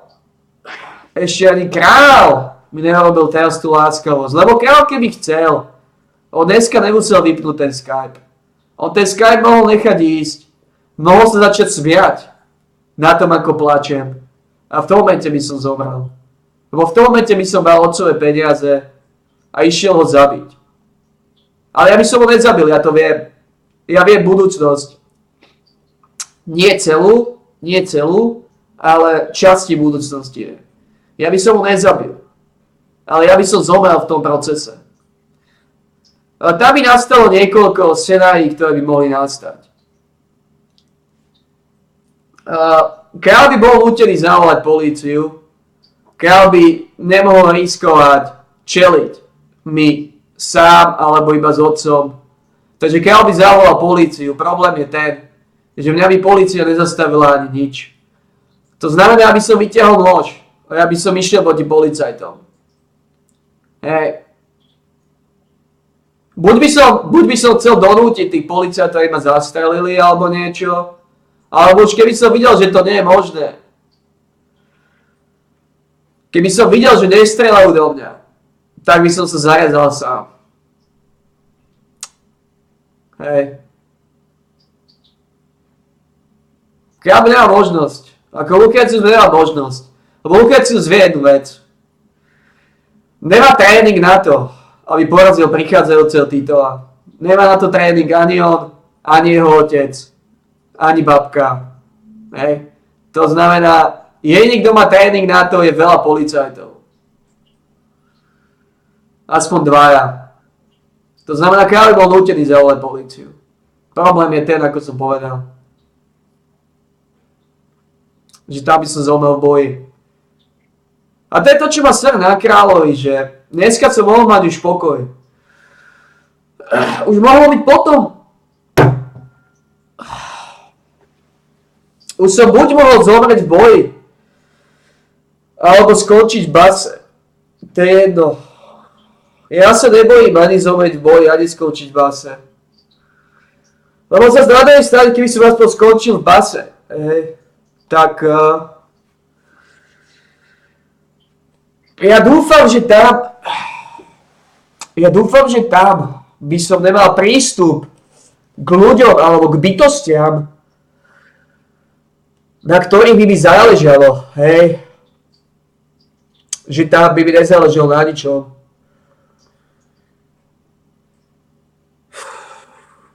ešte ani král mi nerobil teraz tú láskavosť, lebo král keby chcel, on dneska nemusel vypnúť ten Skype. On ten Skype mohol nechať ísť, mohol sa začať smiať na tom, ako plačem. A v tom momente by som zomrel. Lebo v tom momente by som mal otcové peniaze a išiel ho zabiť. Ale ja by som ho nezabil, ja to viem. Ja viem budúcnosť. Nie celú, ale časti budúcnosti. Ja by som ho nezabil. Ale ja by som zomrel v tom procese. Ale tam by nastalo niekoľko scenárií, ktoré by mohli nastať. Kráľ by bol nútený zavolať políciu. Kráľ by nemohol riskovať čeliť mi sám alebo iba s otcom. Takže kráľ by zavolal políciu. Problém je ten, že mňa by polícia nezastavila ani nič. To znamená, aby som vyťahol nôž a ja by som išiel proti policajtom. Hej. Buď by som chcel donútiť tých policajtov, ktorí ma zastrelili alebo niečo, alebo už keby som videl, že to nie je možné. Keby som videl, že nestrelajú do mňa, tak by som sa zarezal sám. Hej. Kráľ nemá možnosť. Ako Lucius nemá možnosť. Lebo Lucius vie jednu vec. Nemá tréning na to, aby porazil prichádzajúceho Titova. Nemá na to tréning ani on, ani jeho otec, ani babka. Hej. To znamená, jediný, kto má tréning na to, je veľa policajtov. Aspoň dvaja. To znamená, kráľ bol nútený zavolať políciu. Problém je ten, ako som povedal. Že tam by som zomrel v boji. A to je to, čo ma sere na kráľovi, že dneska som mohol mať už pokoj. Už mohlo byť potom. Už som buď mohol zomrieť v boji, alebo skončiť v base. To je jedno. Ja sa nebojím ani zomrieť v boji, ani skončiť v base. Lebo sa na druhej strane, keby som aspoň skončil v base, tak ja dúfam, že tam by som nemal prístup k ľuďom alebo k bytostiam, na ktorých by mi záležalo, hej. Že tam by mi nezáležalo na ničom.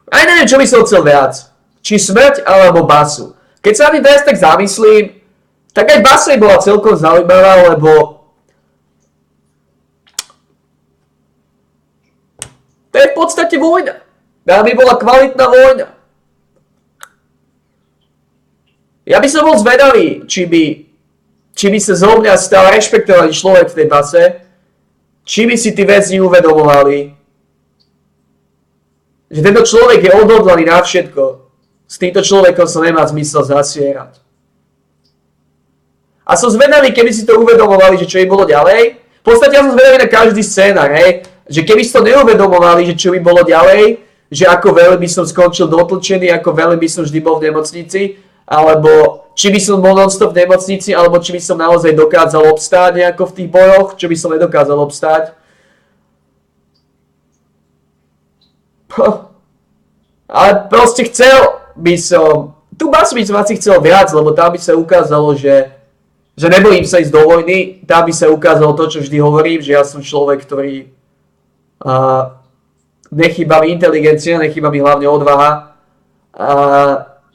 Aj neviem, čo by som chcel viac. Či smrť, alebo basu. Keď sa mi teraz tak zamyslím, tak aj basa bola celkom zaujímavá, lebo to je v podstate vojna. Tam by bola kvalitná vojna. Ja by som bol zvedavý, či by sa zo mňa stal rešpektovaný človek v tej base, či by si tí väzni uvedomovali, že tento človek je odhodlaný na všetko. S týmto človekom sa nemá zmysel zasierať. A som zvedavý, keby si to uvedomovali, že čo by bolo ďalej. V podstate ja som zvedavý na každý scénar, hej. Že keby si to neuvedomovali, že čo by bolo ďalej, že ako veľmi by som skončil dotlčený, ako veľmi by som vždy bol v nemocnici, alebo či by som bol non-stop v nemocnici, alebo či by som naozaj dokázal obstáť nejako v tých bojoch, čo by som nedokázal obstáť. Ale proste chcel by som, tú basu by som asi chcel viac, lebo tam by sa ukázalo, že nebojím sa ísť do vojny, tam by sa ukázalo to, čo vždy hovorím, že ja som človek, ktorý nechýba mi inteligencia, nechýba mi hlavne odvaha.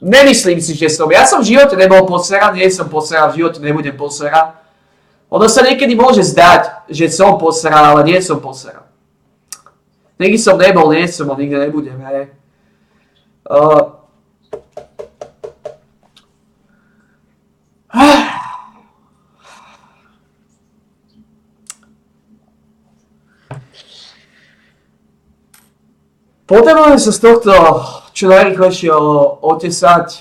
Nemyslím si, že ja som v živote nebol posera, nie som posera, v živote nebudem posera. Ono sa niekedy môže zdať, že som posera, ale nie som posera. Nikdy som nebol, nie som, a nikdy nebudem, hej. Potrebujeme sa z tohto čo najrýchlejšie otesať.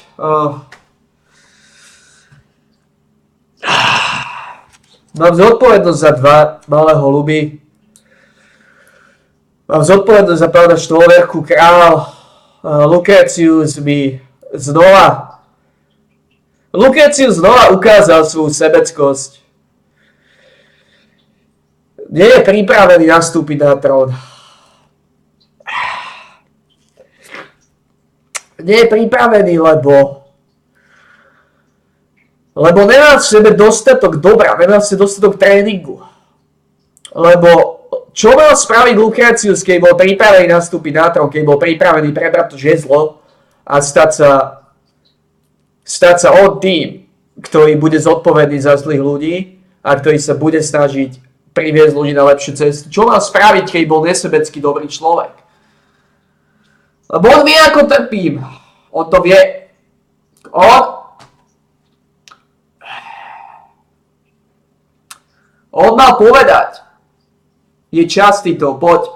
Mám zodpovednosť za 2 malé holuby. Mám zodpovednosť za pána štvorverku. Král Lucretius znova ukázal svoju sebeckosť. Nie je pripravený nastúpiť na trón. Nie je pripravený, lebo nemá v sebe dostatok dobra, nemá v sebe dostatok tréningu. Lebo čo mal spraviť Lucretius, keď bol pripravený nastúpiť na trón, keď bol pripravený prebrať to žezlo a stať sa on tým, ktorý bude zodpovedný za zlých ľudí a ktorý sa bude snažiť priviesť ľudí na lepšiu cestu. Čo mal spraviť, keď bol nesebecký dobrý človek? Lebo on vie, ako trpím. On to vie. On mal povedať. Je čas, Tito, poď.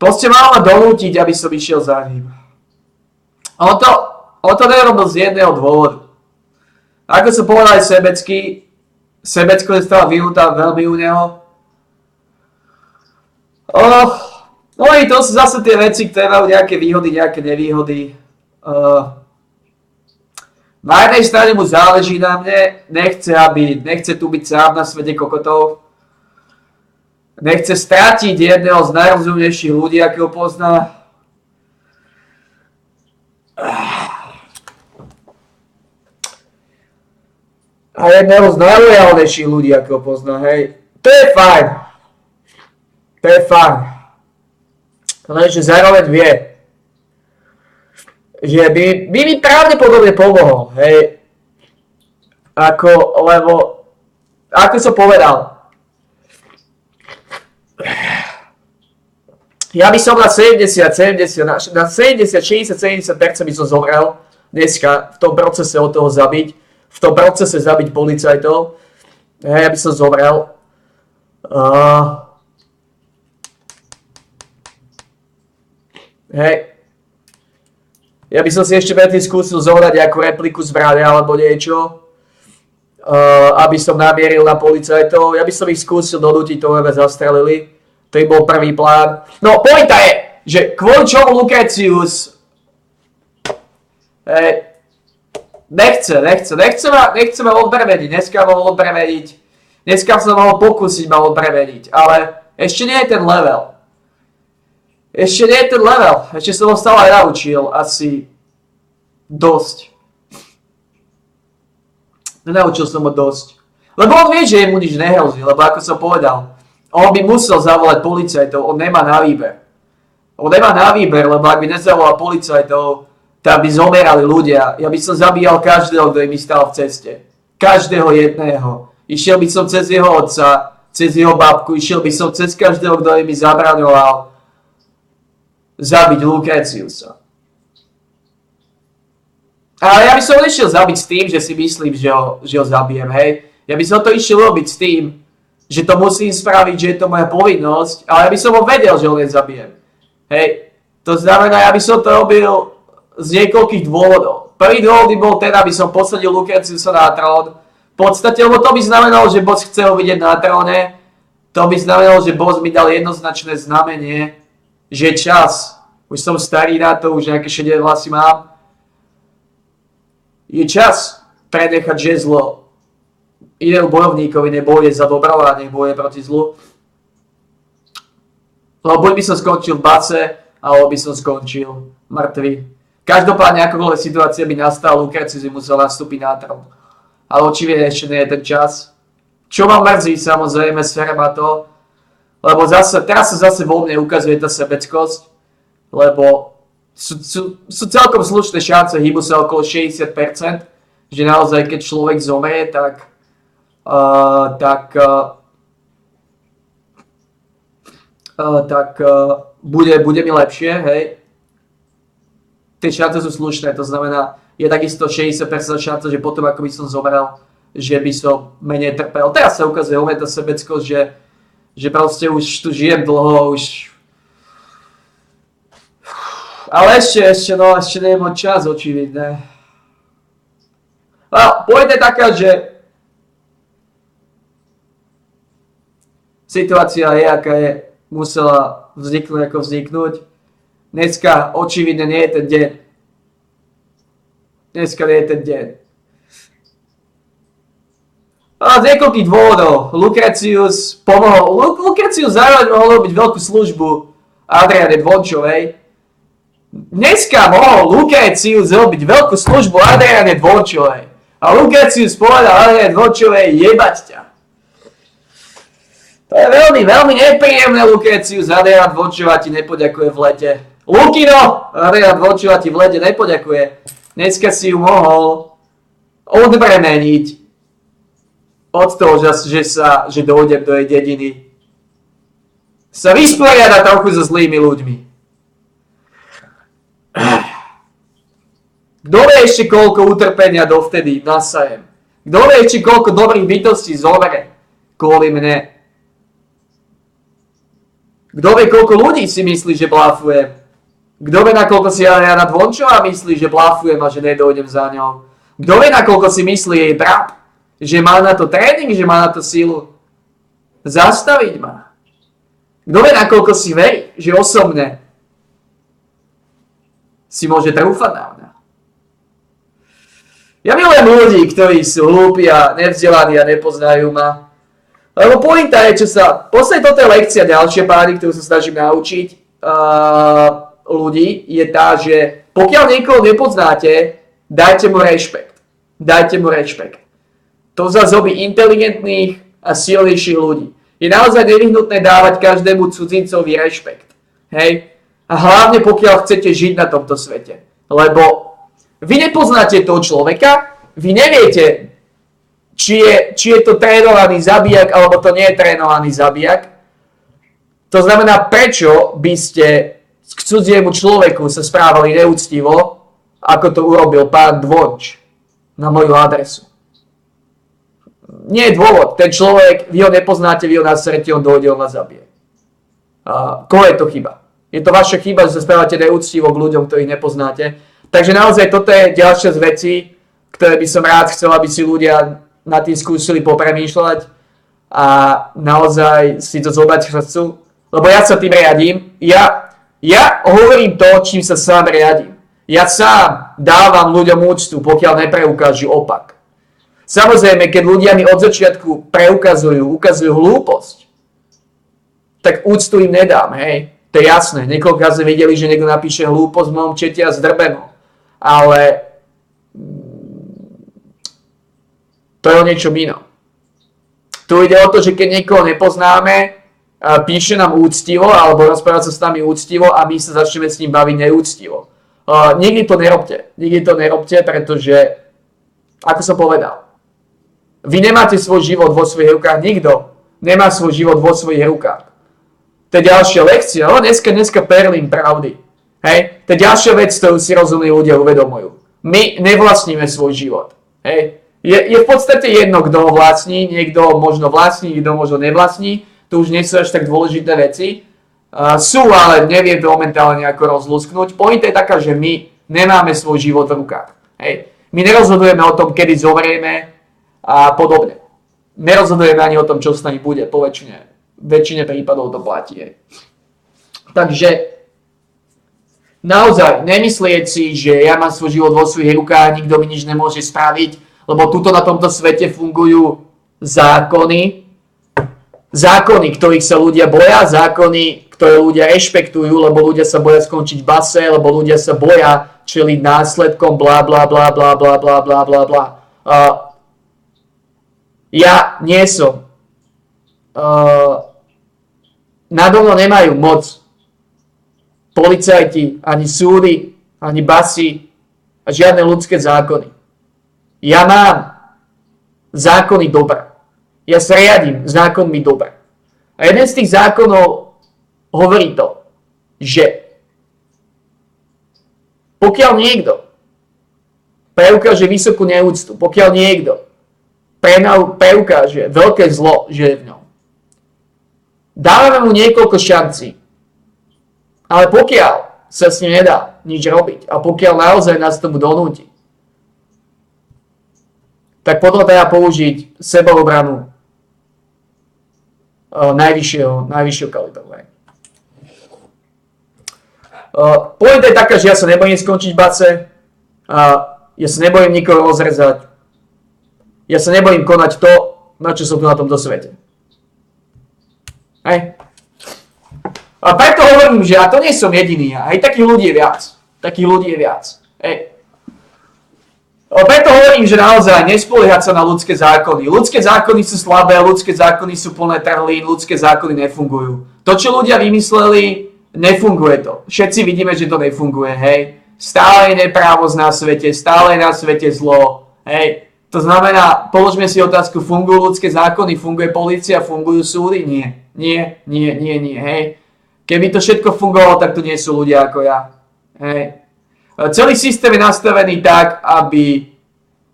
Proste mal ma donútiť, aby som išiel za ním. On to nerobil z jedného dôvodu. Ako som povedal aj sebecko stala vyhnutá veľmi u neho. No i to sú zase tie veci, ktoré majú nejaké výhody, nejaké nevýhody. Na jednej strane mu záleží na mne, nechce tu byť sám na svete kokotov. Nechce stratiť jedného z najrozumnejších ľudí, akého pozná. A jedného z najlojálnejších ľudí, akého pozná, hej. To je fajn. Lenže zároveň vie, že by mi pravdepodobne pomohol, hej. Lebo, ako som povedal, ja by som na 60, 60, 70% by som zomrel dneska v tom procese od toho zabiť, v tom procese zabiť policajtov, hej, ja by som zomrel. Hej. Ja by som si ešte predtým skúsil zohrať nejakú repliku zbrane alebo niečo, aby som namieril na policajtov. Ja by som ich skúsil donútiť toho, aby zastrelili. To bol prvý plán. No, pointa je, že kvôli čomu Lucretius nechce ma odbremeniť. Dneska sa mohol pokúsiť ma odbremeniť, ale ešte nie je ten level. Ešte som ho stále naučil asi dosť. Nenaučil som ho dosť. Lebo on vie, že jemu nič nehrozí, lebo ako som povedal, on by musel zavolať policajtov, on nemá na výber. Lebo ak by nezavolal policajtov, tak by zomierali ľudia. Ja by som zabíjal každého, kto mi stál v ceste. Každého jedného. Išiel by som cez jeho otca, cez jeho babku, išiel by som cez každého, kto mi zabraňoval zabiť Lucretiusa. Ale ja by som nešiel zabiť s tým, že si myslím, že ho zabijem, hej. Ja by som to išiel robiť s tým, že to musím spraviť, že je to moja povinnosť, ale ja by som ho vedel, že ho nezabijem. Hej. To znamená, ja by som to robil z niekoľkých dôvodov. Prvý dôvod by bol ten, aby som posadil Lucretiusa na trón. V podstate, lebo to by znamenalo, že boss chce ho vidieť na tróne. To by znamenalo, že boss mi dal jednoznačné znamenie, že je čas. Už som starý na to, už nejaké šedé vlasy mám. Je čas prenechať žezlo inému bojovníkovi, nebojuje za dobro a nech bojuje proti zlu. Lebo buď by som skončil v base, alebo by som skončil mŕtvy. Každopádne, akokoľvek situácia by nastala, Lucretius by musel nastúpiť na trón. Ale očividne ešte nie je ten čas. Čo ma mrzí, samozrejme, sere ma to, lebo teraz sa zase vo mne ukazuje tá sebeckosť, lebo sú celkom slušné šance, hýbu sa okolo 60%, že naozaj keď človek zomrie, tak bude mi lepšie, hej. Tie šance sú slušné, to znamená, je takisto 60% šanca, že potom ako by som zomrel, že by som menej trpel. Teraz sa ukazuje u mňa tá sebeckosť, že proste už tu žijem dlho, už... Ale ešte nie je môj čas, očividne. Pointa je taká, že situácia je, aká je, musela vzniknúť, ako vzniknúť. Dneska očividne nie je ten deň. A z niekoľkých dôvodov. Lucretius pomohol. Lucretius zároveň mohol robiť veľkú službu Adriane Dvončovej. Dneska mohol Lucretius robiť veľkú službu Adriane Dvončovej. A Lucretius povedal Adriane Dvončovej jebať ťa. To je veľmi, veľmi nepríjemné, Lucretius. Adriana Dvončová ti nepoďakuje v lete. Lukino! Adriana Dvončová ti v lete nepoďakuje. Dneska si ju mohol odbremeniť od toho, že dojdem do jej dediny. Sa vysporiada trochu so zlými ľuďmi. Kto vie ešte koľko utrpenia dovtedy nasajem? Kto vie ešte koľko dobrých bytostí zomre kvôli mne? Kto vie koľko ľudí si myslí, že bláfujem? Kto vie nakoľko si Adriana Dvončová myslí, že bláfujem a že nedojdem za ňou? Kto vie nakoľko si myslí jej brat? Že má na to tréning, že má na to sílu zastaviť ma? Kto vie nakoľko si verí, že osobne si môže trúfať na mňa? Ja milujem ľudí, ktorí sú hlúpi a nevzdelaní a nepoznajú ma. Lebo pointa je, čo sa... Posledne toto je lekcia ďalšie pány, ktorú sa snažím naučiť ľudí, je tá, že pokiaľ niekoho nepoznáte, dajte mu rešpekt. Dajte mu rešpekt. To zazobí inteligentných a silnejších ľudí. Je naozaj nevyhnutné dávať každému cudzincovi rešpekt. Hej? A hlavne pokiaľ chcete žiť na tomto svete. Lebo vy nepoznáte toho človeka, vy neviete, či je to trénovaný zabijak, alebo to nie je trénovaný zabijak. To znamená, prečo by ste k cudziemu človeku sa správali neúctivo, ako to urobil pán Dvonč na moju adresu. Nie je dôvod. Ten človek, vy ho nepoznáte, vy ho nasrete, on dojde, on vás zabije. Koho je to chyba? Je to vaša chyba, že sa správate neúctivo k ľuďom, ktorých nepoznáte. Takže naozaj toto je ďalšia z vecí, ktoré by som rád chcel, aby si ľudia na tým skúsili popremýšľať a naozaj si to zobrať k srdcu. Lebo ja sa tým riadím. Ja hovorím to, čím sa sám riadím. Ja sám dávam ľuďom úctu, pokiaľ nepreukážu opak. Samozrejme, keď ľudia mi od začiatku ukazujú hlúposť, tak úctu im nedám, hej. To je jasné. Niekoľkokrát sme videli, že niekto napíše hlúposť v mojom čete a zdrbem ho. Ale to je o niečom inom. Tu ide o to, že keď niekoho nepoznáme, píše nám úctivo, alebo rozpráva sa s nami úctivo a my sa začneme s ním baviť neúctivo. Nikdy to nerobte, pretože, ako som povedal, vy nemáte svoj život vo svojich rukách, nikto nemá svoj život vo svojich rukách. To je ďalšia lekcia, dneska perlím pravdy. Hej? To je ďalšia vec, ktorú si rozumní ľudia uvedomujú. My nevlastníme svoj život. Hej? Je v podstate jedno, kto ho vlastní, niekto možno vlastní, niekto možno nevlastní, to už nie sú až tak dôležité veci. Sú, ale neviem to momentálne nejako rozlúsknuť. Pointa je taká, že my nemáme svoj život v rukách. Hej. My nerozhodujeme o tom, kedy zomrieme a podobne. Nerozhodujeme ani o tom, čo s nami bude. Po väčšine prípadov to platí. Hej. Takže naozaj nemyslieť si, že ja mám svoj život vo svojich rukách, nikto mi nič nemôže spraviť, lebo tuto na tomto svete fungujú zákony, ktorých sa ľudia boja, zákony, ktoré ľudia rešpektujú, lebo ľudia sa boja skončiť v base, lebo ľudia sa boja čeliť následkom, bla bla bla bla bla bla bla bla bla. Ja nie som. Nado mnou nemajú moc policajti, ani súdy, ani basy a žiadne ľudské zákony. Ja mám zákony dobra. Ja sa riadím zákonmi dobra. A jeden z tých zákonov hovorí to, že pokiaľ niekto preukáže vysokú neúctu, pokiaľ niekto preukáže veľké zlo, že je v ňom, Dávame mu niekoľko šancí. Ale pokiaľ sa s ním nedá nič robiť a pokiaľ naozaj nás tomu donúti, tak potom treba použiť sebeobranu najvyššieho kalibru. Pointa je taká, že ja sa nebojím skončiť v base, ja sa nebojím nikoho rozrezať, ja sa nebojím konať to, na čo som tu na tomto svete. Hej. A preto hovorím, že ja to nie som jediný, aj takých ľudí je viac. Hej. A preto hovorím, že naozaj nespoliehať sa na ľudské zákony. Ľudské zákony sú slabé, ľudské zákony sú plné trhlín, ľudské zákony nefungujú. To, čo ľudia vymysleli, nefunguje to. Všetci vidíme, že to nefunguje, hej. Stále je neprávosť na svete, stále je na svete zlo, hej. To znamená, položme si otázku, fungujú ľudské zákony, funguje polícia, fungujú súdy? Nie, hej. Keby to všetko fungovalo, tak to nie sú ľudia ako ja, hej. Celý systém je nastavený tak, aby...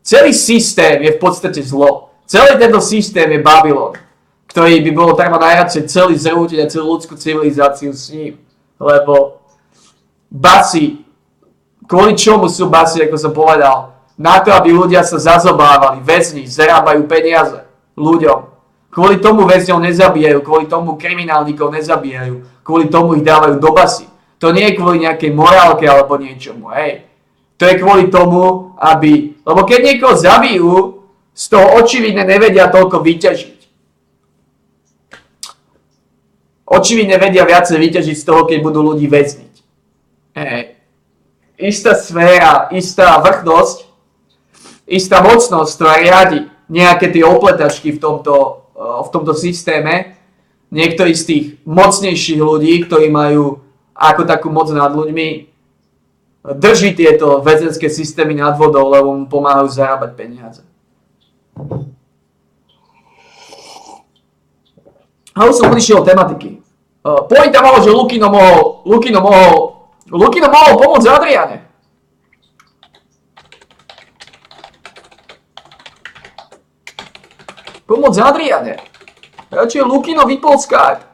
Celý systém je v podstate zlo. Celý tento systém je Babylon, ktorý by bolo treba najradšej celý zrútiť a celú ľudskú civilizáciu s ním. Lebo basy, kvôli čomu sú basy, ako som povedal, na to, aby ľudia sa zazobávali, väzni, zarábajú peniaze ľuďom. Kvôli tomu väzňov nezabíjajú, kvôli tomu kriminálnikov nezabíjajú, kvôli tomu ich dávajú do basy. To nie je kvôli nejakej morálke alebo niečomu, hej. To je kvôli tomu, aby... Lebo keď niekoho zabijú, z toho očividne nevedia toľko vyťažiť. Očividne vedia viacej vyťažiť z toho, keď budú ľudí väzniť. Hej. Istá sféra, istá vrchnosť, istá mocnosť, ktorá riadi nejaké tie opletačky v tomto systéme, niektorí z tých mocnejších ľudí, ktorí majú ako takú moc nad ľuďmi, drží tieto väzenské systémy nad vodou, lebo mu pomáhajú zarábať peniaze. A už som odišiel od tematiky. Pointa bolo, že Lukino mohol pomôcť Adriane. Radšej Lukino vypol Skype.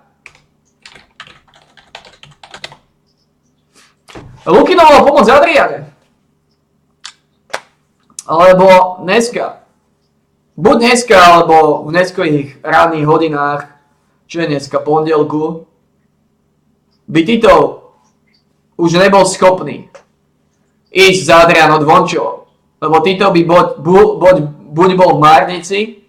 Lukino mohol pomôcť Adriane. Alebo dneska. Buď dneska, alebo v neskorých ranných hodinách, čo je dneska, pondelku, by Tito už nebol schopný ísť za Adrianou Dvončovou. Lebo Tito by buď bol v Márnici,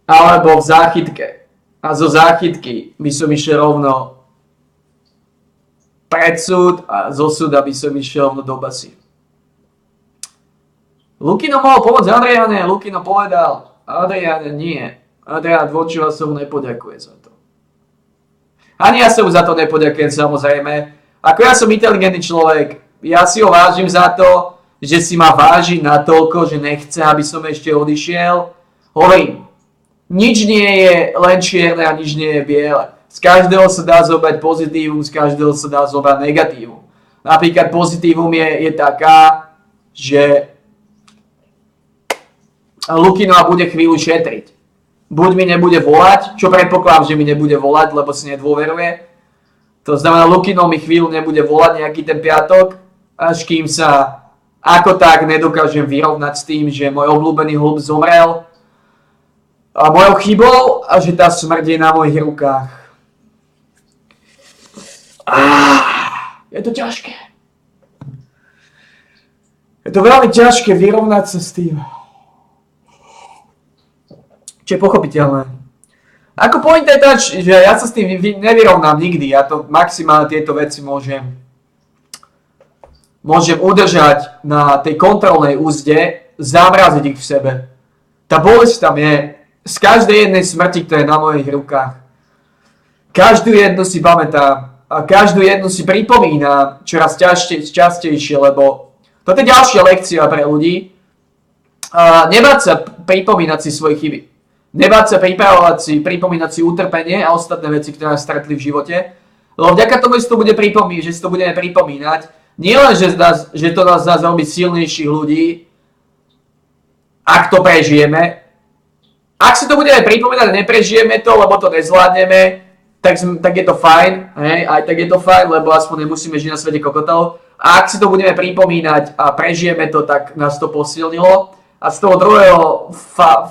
alebo v záchytke. A zo záchytky by som išiel rovno pred súd a zo súda by som išiel rovno do basy. Lukino mohol pomôcť Adriane, Lukino povedal, Adriane nie. Adriana Dvončová sa mu nepoďakuje za to. Ani ja sa mu za to nepoďakujem, samozrejme. Ako ja som inteligentný človek, ja si ho vážim za to, že si ma váži natoľko, že nechce, aby som ešte odišiel. Hovorím, nič nie je len čierne a nič nie je biele. Z každého sa dá zobrať pozitívum, z každého sa dá zobrať negatívum. Napríklad pozitívum je taká, že Lukino bude chvíľu šetriť. Buď mi nebude volať, čo predpokladám, že mi nebude volať, lebo si nedôveruje. To znamená, Lukino mi chvíľu nebude volať nejaký ten piatok, až kým sa ako tak nedokážem vyrovnať s tým, že môj obľúbený hlub zomrel a mojou chybou a že tá smrť je na mojich rukách. Je to ťažké. Je to veľmi ťažké vyrovnať sa s tým. Čo je pochopiteľné. Ako pointa je tá, že ja sa s tým nevyrovnám nikdy. Ja to maximálne tieto veci môžem udržať na tej kontrolnej úzde, zamraziť ich v sebe. Tá bolesť tam je. Z každej jednej smrti, ktorá je na mojich rukách. Každú jednu si pamätám. A každú jednu si pripomínam čoraz častejšie, lebo toto je ďalšia lekcia pre ľudí. Nebáť sa pripomínať si svoje chyby. Nebáť sa pripomínať si utrpenie a ostatné veci, ktoré nás stretli v živote. Lebo vďaka tomu, že si to budeme pripomínať, nie len, že to nás robí silnejších ľudí, ak to prežijeme, Ak si to budeme pripomínať, neprežijeme to, lebo to nezvládneme, tak je to fajn, hej, aj tak je to fajn, lebo aspoň nemusíme žiť na svete kokotov. A ak si to budeme pripomínať a prežijeme to, tak nás to posilnilo. A z toho druhého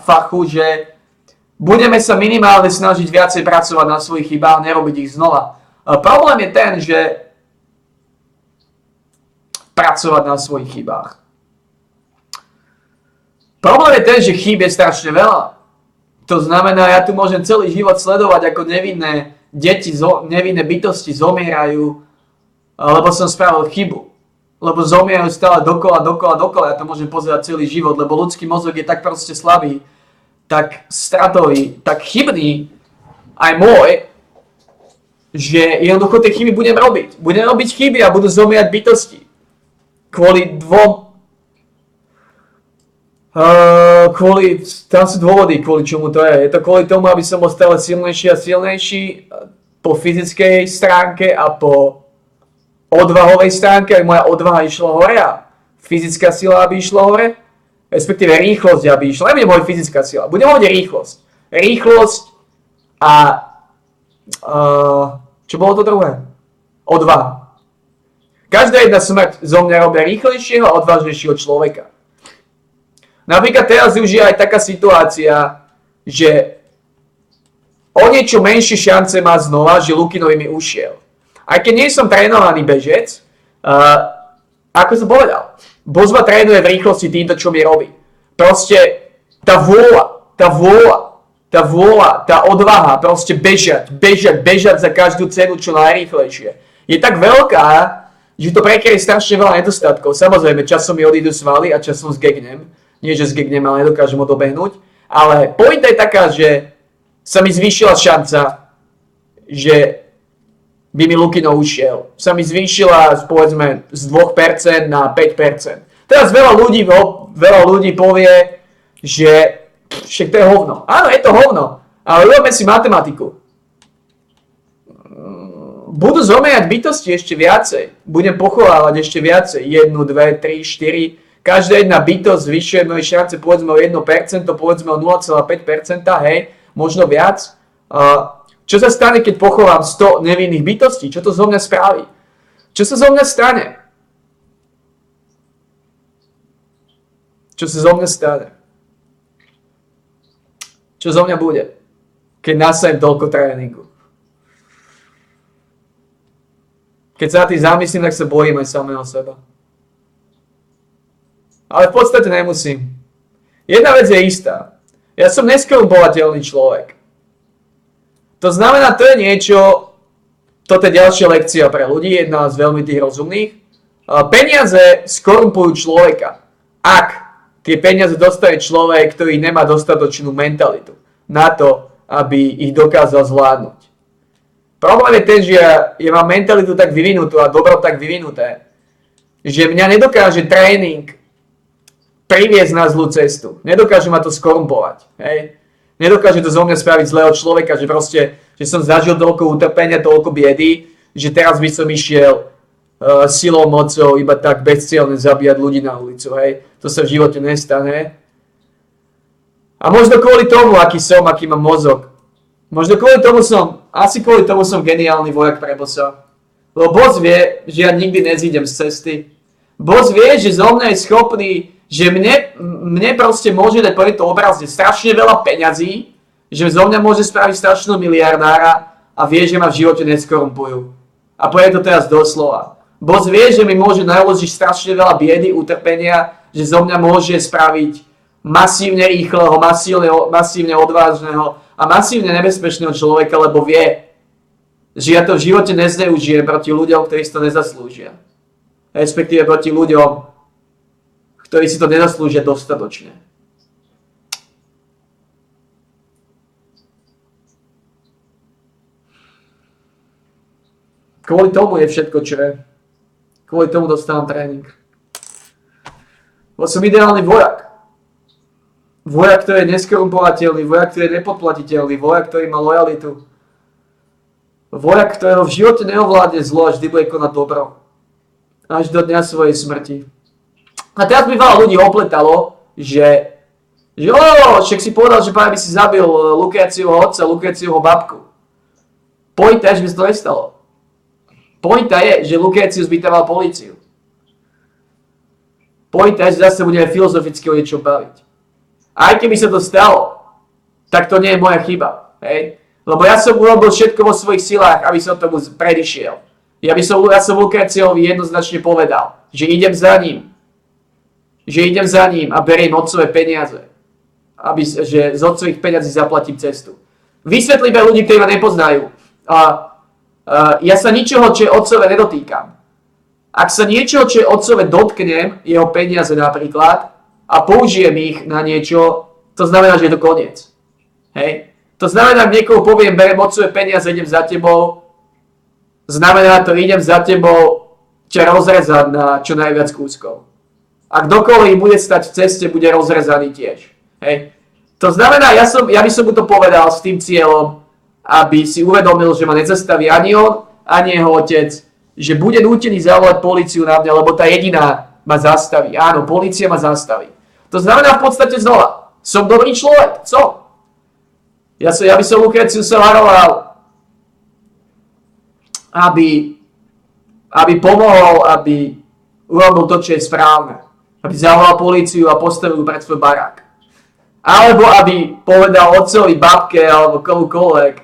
fachu, že budeme sa minimálne snažiť viacej pracovať na svojich chybách, nerobiť ich znova. Problém je ten, že pracovať na svojich chybách. Problém je ten, že chýb je strašne veľa. To znamená, ja tu môžem celý život sledovať, ako nevinné deti, nevinné bytosti zomierajú, lebo som spravil chybu. Lebo zomierajú stále dokola. Ja to môžem pozerať celý život, lebo ľudský mozog je tak proste slabý, tak stratový, tak chybný, aj môj, že jednoducho tie chyby budem robiť. Budem robiť chyby a budú zomierať bytosti. Kvôli tam sú dôvody, kvôli čomu to je. Je to kvôli tomu, aby som bol stále silnejší a silnejší po fyzickej stránke a po odvahovej stránke, aby moja odvaha išla hore a fyzická sila, aby išla hore, respektíve rýchlosť, aby išla. Nebude moja fyzická sila, bude hovoriť rýchlosť. Rýchlosť a čo bolo to druhé? Odvaha. Každá jedna smrť zo mňa robia rýchlejšieho a odvážnejšieho človeka. Napríklad teraz už je aj taká situácia, že o niečo menšie šance má znova, že Lukinovi mi ušiel. Aj keď nie som trénovaný bežec, ako som povedal, boss ma trénuje v rýchlosti týmto, čo mi robí. Proste tá odvaha, proste bežať za každú cenu čo najrýchlejšie. Je tak veľká, že to prekrie strašne veľa nedostatkov. Samozrejme, časom mi odídu svaly a časom zgegnem. Nie, že zgegnem, ale nedokážem ho dobehnúť. Ale pointa je taká, že sa mi zvýšila šanca, že by mi Lukino ušiel. Sa mi zvýšila, povedzme, z 2% na 5%. Teraz veľa ľudí povie, že však to je hovno. Áno, je to hovno, ale robíme si matematiku. Budú zomierať bytosti ešte viacej. Budem pochovávať ešte viacej. 1, 2, 3, 4. Každá jedna bytosť zvyšuje moje šance povedzme o 1%, povedzme o 0,5%, hej, možno viac. Čo sa stane, keď pochovám 100 nevinných bytostí? Čo to zo mňa spraví? Čo sa zo mňa stane? Čo sa zo mňa stane? Čo zo mňa bude, keď nasajem toľko tréningu? Keď sa na tým zamyslím, tak sa bojím aj samého seba. Ale v podstate nemusím. Jedna vec je istá. Ja som neskorumpovateľný človek. To znamená, to je niečo, toto je ďalšia lekcia pre ľudí, jedna z veľmi tých rozumných. Peniaze skorumpujú človeka. Ak tie peniaze dostane človek, ktorý nemá dostatočnú mentalitu na to, aby ich dokázal zvládnuť. Problém je ten, že ja mám mentalitu tak vyvinutú a dobro tak vyvinuté, že mňa nedokáže tréning priviesť na zlú cestu. Nedokáže ma to skorumpovať. Hej? Nedokáže to zo mňa spraviť zlého človeka, že proste, že som zažil toľko utrpenia, toľko biedy, že teraz by som išiel silou, mocou, iba tak bezcielne zabíjať ľudí na ulicu. Hej? To sa v živote nestane. A možno kvôli tomu, aký mám mozog. Možno kvôli tomu som geniálny vojak pre bossa. Lebo boss vie, že ja nikdy nezídem z cesty. Boss vie, že zo mňa je schopný, že mne proste môže dať povedať to obrazne strašne veľa peňazí, že zo mňa môže spraviť strašného miliardára a vie, že ma v živote neskorumpujú. A poviem to teraz doslova. Boss vie, že mi môže naložiť strašne veľa biedy, utrpenia, že zo mňa môže spraviť masívne rýchleho, masívne odvážneho a masívne nebezpečného človeka, lebo vie, že ja to v živote nezneužijem proti ľuďom, ktorí si to nezaslúžia. Respektíve proti ľuďom, ktorí si to nezaslúžia dostatočne. Kvôli tomu je všetko, čo je. Kvôli tomu dostávam tréning. Bo som ideálny vojak. Vojak, ktorý je neskorumpovateľný, vojak, ktorý je nepodplatiteľný, vojak, ktorý má lojalitu. Vojak, ktorého v živote neovládne zlo a vždy bude konať dobro. Až do dňa svojej smrti. A teraz by veľa ľudí opletalo, že Že však si povedal, že práve by si zabil Lucreciovho otca, Lucreciovho babku. Pointa je, že by sa to nestalo. Pointa je, že Lucrecius vytával políciu. Pointa je, že zase budeme filozoficky o niečo baviť. Aj keby sa to stalo, tak to nie je moja chyba. Hej? Lebo ja som urobil všetko vo svojich silách, aby som tomu predišiel. Ja som Lucreciovi jednoznačne povedal, že idem za ním. Že idem za ním a beriem otcové peniaze. Že z otcových peniazí zaplatím cestu. Vysvetlím pre ľudí, ktorí ma nepoznajú. Ja sa ničoho, čo je otcové, nedotýkam. Ak sa niečoho, čo je otcové, dotknem, jeho peniaze napríklad, a použijem ich na niečo, to znamená, že je to koniec. Hej? To znamená, ak niekomu poviem, berem otcové peniaze, idem za tebou, znamená to, idem za tebou ťa rozrezať na čo najviac kúskov. A kdokoľvek bude stať v ceste, bude rozrezaný tiež. Hej. To znamená, ja by som mu to povedal s tým cieľom, aby si uvedomil, že ma nezastaví ani on, ani jeho otec, že bude nútený zavolať políciu na mňa, lebo tá jediná ma zastaví. Áno, polícia ma zastaví. To znamená v podstate znova, som dobrý človek, som. Ja by som Lucreciusa varoval, aby pomohol, aby urobil to, čo je správne. Aby zavolal políciu a postavil pred svoj barák. Alebo aby povedal otcovi, babke alebo komukoľvek,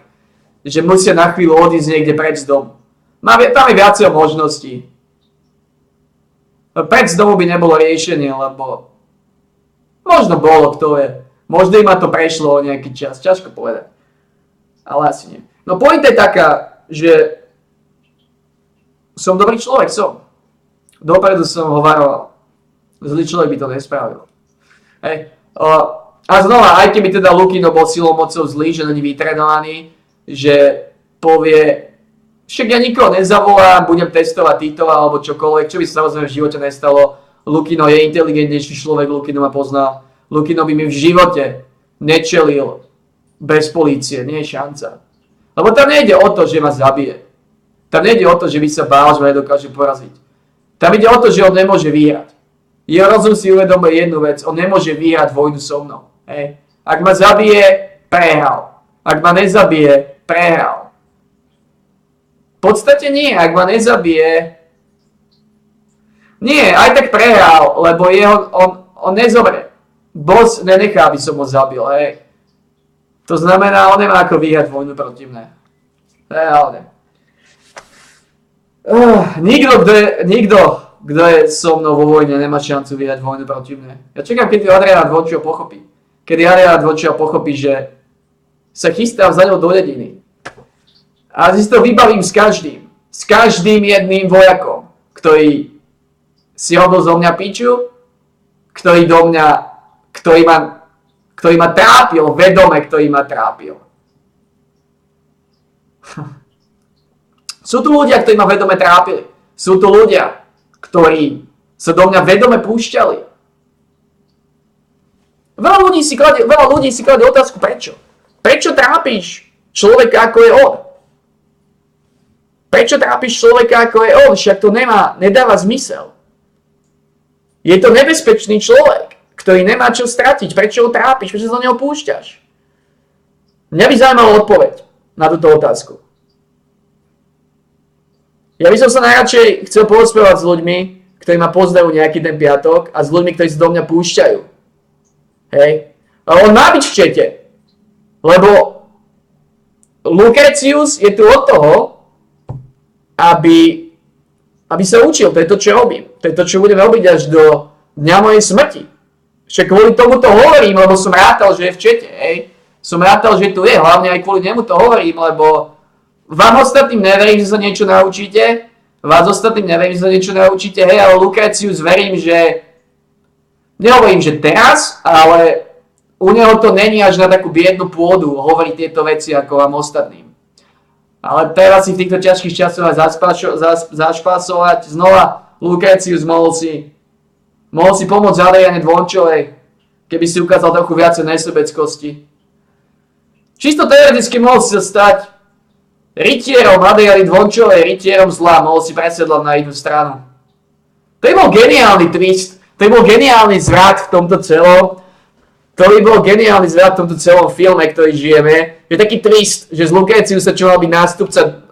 že musia na chvíľu odísť niekde preč z domu. Tam je viacero možností. Preč z domu by nebolo riešenie, lebo možno bolo, kto vie. Možno im to prešlo o nejaký čas, ťažko povedať. Ale asi nie. No pointa je taká, že som dobrý človek, som. Dopredu som ho varoval. Zlý človek by to nespravil. Hej. A znova, aj keby teda Lukino bol silou mocou zlý, že není vytrenovaný, že povie, však ja nikoho nezavolám, budem testovať Titova alebo čokoľvek, čo by sa samozrejme v živote nestalo. Lukino je inteligentnejší človek, Lukino ma poznal. Lukino by mi v živote nečelil bez polície, nie je šanca. Lebo tam nejde o to, že ma zabije. Tam nejde o to, že by sa bál, že ma nedokáže poraziť. Tam ide o to, že on nemôže vyhrať. Jeho rozum si uvedomuje jednu vec, on nemôže vyhrať vojnu so mnou. Hej. Ak ma zabije, prehral. Ak ma nezabije, prehral. V podstate nie, ak ma nezabije, nie, aj tak prehral, lebo on nezomre. Boss nenechá, aby som ho zabil, hej. To znamená, on nemá ako vyhrať vojnu proti mne. Reálne. Nikto, kto je so mnou vo vojne, nemá šancu vyhrať vojnu proti mne. Ja čakám, kedy Adriana Dvočio pochopí. Kedy Adriana Dvočio pochopí, že sa chystám za ňou do dediny. A si to vybavím s každým. S každým jedným vojakom, ktorý si robil zo mňa piču, ktorý ma trápil, vedome, ktorý ma trápil. Sú tu ľudia, ktorí ma vedome trápili. Sú tu ľudia, ktorí sa do mňa vedome púšťali. Veľa ľudí si kladie otázku, prečo? Prečo trápiš človeka, ako je on? Prečo trápiš človeka, ako je on? Však to nedáva zmysel. Je to nebezpečný človek, ktorý nemá čo stratiť. Prečo ho trápiš? Prečo sa do neho púšťaš? Mňa by zaujímala odpoveď na túto otázku. Ja by som sa najradšej chcel porozprávať s ľuďmi, ktorí ma poznajú nejaký ten piatok a s ľuďmi, ktorí sa do mňa púšťajú. Hej. Ale on má byť v čete. Lebo Lucrecius je tu od toho, aby sa učil. To je to, čo robím. To je to, čo budem robiť až do dňa mojej smrti. Však kvôli tomu to hovorím, lebo som rátal, že je v čete. Hej. Som rátal, že tu je. Hlavne aj kvôli nemu to hovorím, lebo vám ostatným neverím, že sa niečo naučíte. Vás ostatným neverím, že sa niečo naučíte. Hej, ale Lucrecius verím, že nehovorím, že teraz, ale u neho to není až na takú biednú pôdu hovoriť tieto veci ako vám ostatným. Ale teraz si v týchto ťažkých časoch zašpasovať. Znova Lucrecius mohol si pomôcť Adriane Dvončovej, keby si ukázal trochu viacej nesebeckosti. Čisto teoreticky mohol si sa stať rytierom Adriany Dvončovej, rytierom zla, mohol si presedlať na inú stranu. To je bol geniálny twist. To je bol geniálny zvrat v tomto celom. To by bol geniálny zvrat v tomto celom filme, ktorý žijeme. Je taký twist, že z Lucretiusa, čo mal byť nástupca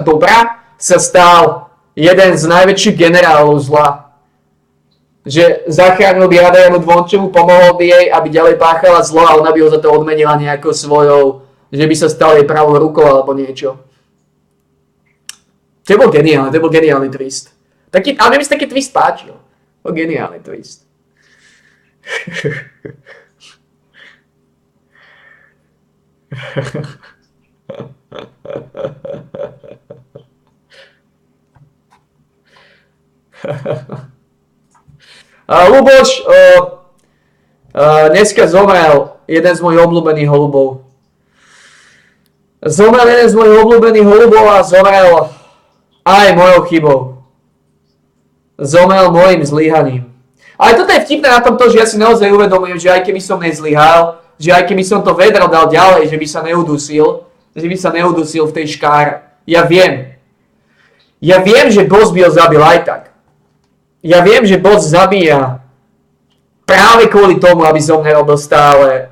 dobra, sa stal jeden z najväčších generálov zla. Že zachránil by Adrianu Dvončovu, pomohol by jej, aby ďalej páchala zlo a ona by ho za to odmenila nejakou svojou, že by sa stal jej pravou rukou alebo niečo. To bol geniálny twist. Ale mne by sa taký twist páčil. To bol geniálny twist. Luboš, dneska zomrel jeden z mojich obľúbených holubov. A zomrel aj mojou chybou. Zomrel mojim zlyhaním. Ale toto je vtipné na tomto, že ja si naozaj uvedomujem, že aj keby som nezlyhal, že aj keby som to vedro dal ďalej, že by sa neudusil v tej škáre. Ja viem, že boss by ho zabil aj tak. Ja viem, že boss zabíja práve kvôli tomu, aby zo mňa robil stále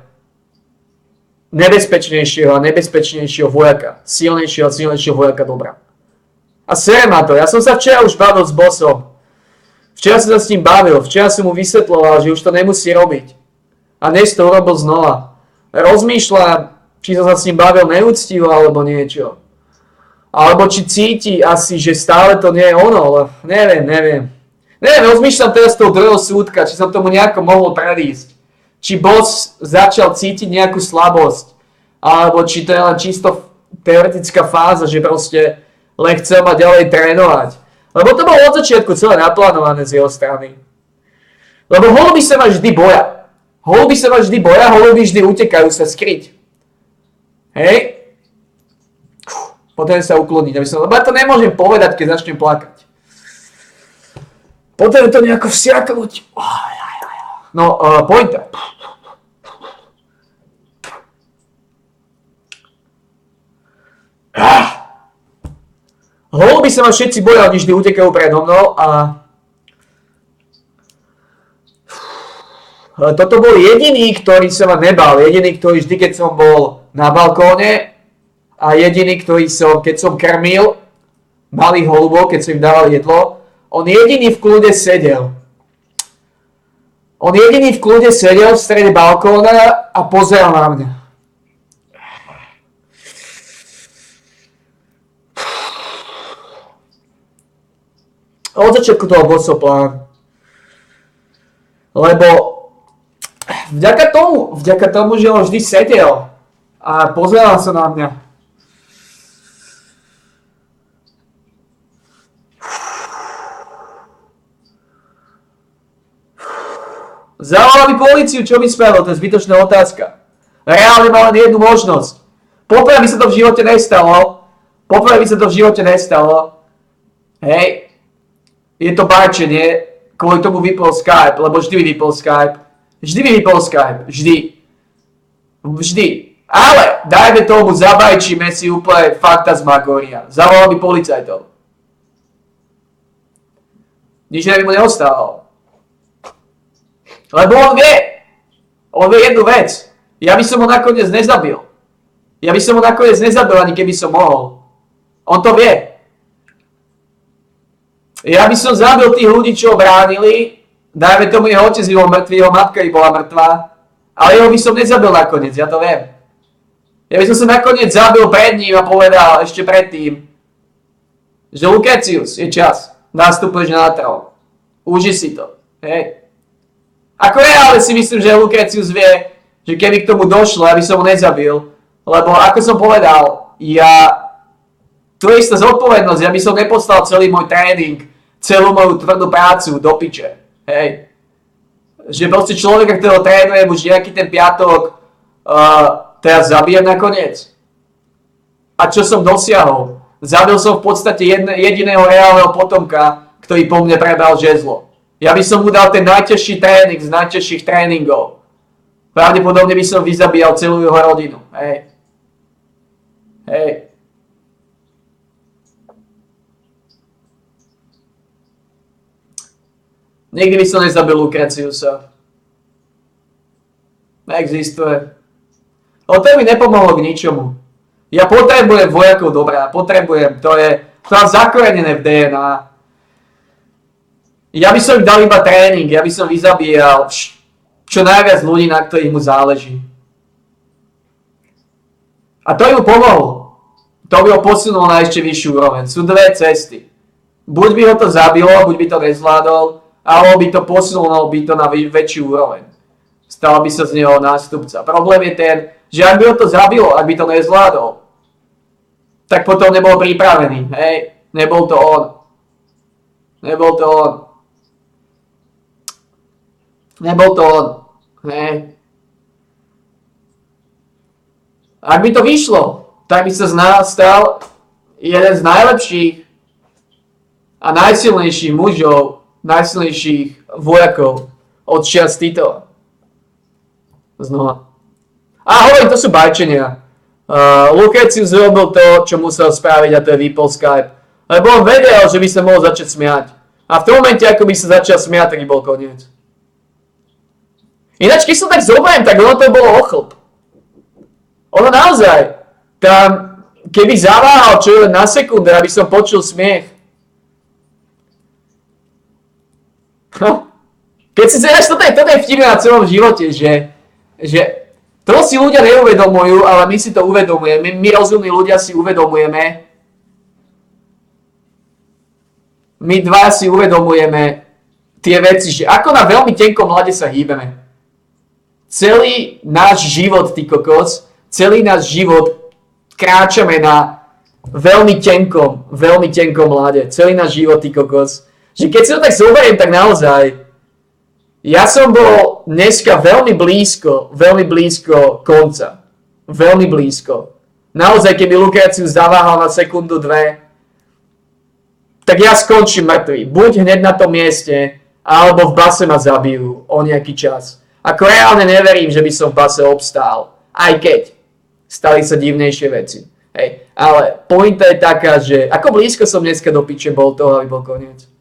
nebezpečnejšieho vojaka. Silnejšieho vojaka dobra. A sere ma to. Ja som sa včera už bavil s bossom. Včera som sa s ním bavil. Včera som mu vysvetloval, že už to nemusí robiť. A dnes to urobil znova. Rozmýšľam, či som sa s ním bavil neúctivo alebo niečo. Alebo či cíti asi, že stále to nie je ono. Ale neviem. Rozmýšľam teraz z toho druhého súdka, či som tomu nejako mohol predísť. Či boss začal cítiť nejakú slabosť. Alebo či to je len čisto teoretická fáza, že proste len chcel ma ďalej trénovať. Lebo to bolo od začiatku celé naplánované z jeho strany. Lebo holuby sa ma vždy boja. Holuby vždy utekajú sa skryť. Hej? Potrebujem sa ukloniť, lebo ja to nemôžem povedať, keď začnem plakať. Potrebujem to nejako vsiaknúť. No, pointa. Holuby sa ma všetci boja, oni vždy utekajú predo mnou a toto bol jediný, ktorý sa ma nebal. Jediný, ktorý vždy, keď som bol na balkóne a jediný, ktorý keď som krmil malých holubov, keď som im dával jedlo, on jediný v kľude sedel. V strede balkóna a pozeral na mňa. Od začiatku toho bol plán. Lebo vďaka tomu, že on vždy sedel a pozeral sa na mňa. Zavolal by políciu, čo by spravil? To je zbytočná otázka. Reálne mal len jednu možnosť. Poprvé by sa to v živote nestalo. Hej. Je to barčenie, kvôli tomu vypol Skype, lebo vždy by vypol Skype. Vždy. Ale dajme tomu, zabajčíme si úplne fantasmagória. Zavolal by policajtov. Nič by mu neostávalo. Lebo on vie jednu vec. Ja by som ho nakoniec nezabil. Ani keby som mohol. On to vie. Ja by som zabil tých ľudí, čo ho bránili. Dajme tomu, jeho otec by bol mŕtvý, jeho matka by bola mŕtvá. Ale jeho by som nezabil nakoniec, ja to viem. Ja by som sa nakoniec zabil pred ním a povedal ešte predtým, že Lucretius, je čas. Nastupuješ na trón. Uži si to. Hej. Ako reálne si myslím, že Lucretius vie, že keby k tomu došlo, aby som ho nezabil, lebo ako som povedal, tu je istá zodpovednosť, ja by som neposlal celý môj tréning, celú moju tvrdú prácu do piče. Hej. Že proste človeka, ktorého trénujem už nejaký ten piatok, teraz zabijem nakoniec. A čo som dosiahol? Zabil som v podstate jediného reálneho potomka, ktorý po mne prebral žezlo. Ja by som mu dal ten najťažší tréning z najťažších tréningov. Pravdepodobne by som vyzabíjal celú jeho rodinu. Hej. Nikdy by som nezabil Lucreciusa. Neexistuje. Ale to mi nepomohlo k ničomu. Ja potrebujem vojakov dobrá, potrebujem, to mám zakorenené v DNA. Ja by som im dal iba tréning, ja by som vyzabíjal čo najviac ľudí, na ktorých mu záleží. A to by mu pomohlo. To by ho posunulo na ešte vyššiu úroveň. Sú dve cesty. Buď by ho to zabilo, buď by to nezvládol, alebo by to posunulo by to na väčšiu úroveň. Stal by sa z neho nástupca. Problém je ten, že ak by ho to zabilo, ak by to nezvládol, tak potom nebol pripravený. Hej, nebol to on. Nebol to on. Nebol to on. Hej. Ak by to vyšlo, tak by sa stal jeden z najlepších a najsilnejších mužov, najsilnejších vojakov od čias Titova. Znova. A hovorím, to sú bajčenia. Lucrecius zrobil to, čo musel spraviť, a to je vypol Skype. Lebo on vedel, že by sa mohol začať smiať. A v tom momente, ako by sa začal smiať, tak by bol koniec. Ináč, keď som tak zoberiem, tak ono to bolo ochlb. Ono naozaj, tam, keby zaváhal čo je na sekundu, aby som počul smiech. Keď si cenáš, toto je vtipné na celom živote, že to si ľudia neuvedomujú, ale my si to uvedomujeme. My rozumní ľudia si uvedomujeme. My dva si uvedomujeme tie veci, že ako na veľmi tenkom ľade sa hýbeme. Celý náš život, ty kokos, celý náš život kráčame na veľmi tenkom ľade. Celý náš život, ty kokos. Že keď si to tak zoberiem, tak naozaj ja som bol dneska veľmi blízko konca. Veľmi blízko. Naozaj, keby Lucrecius zaváhal na sekundu, dve, tak ja skončím mŕtvý. Buď hneď na tom mieste, alebo v base ma zabijú o nejaký čas. Ako reálne neverím, že by som v base obstál. Aj keď stali sa divnejšie veci. Hej. Ale pointa je taká, že ako blízko som dneska do piče bol toho, aby bol koniec.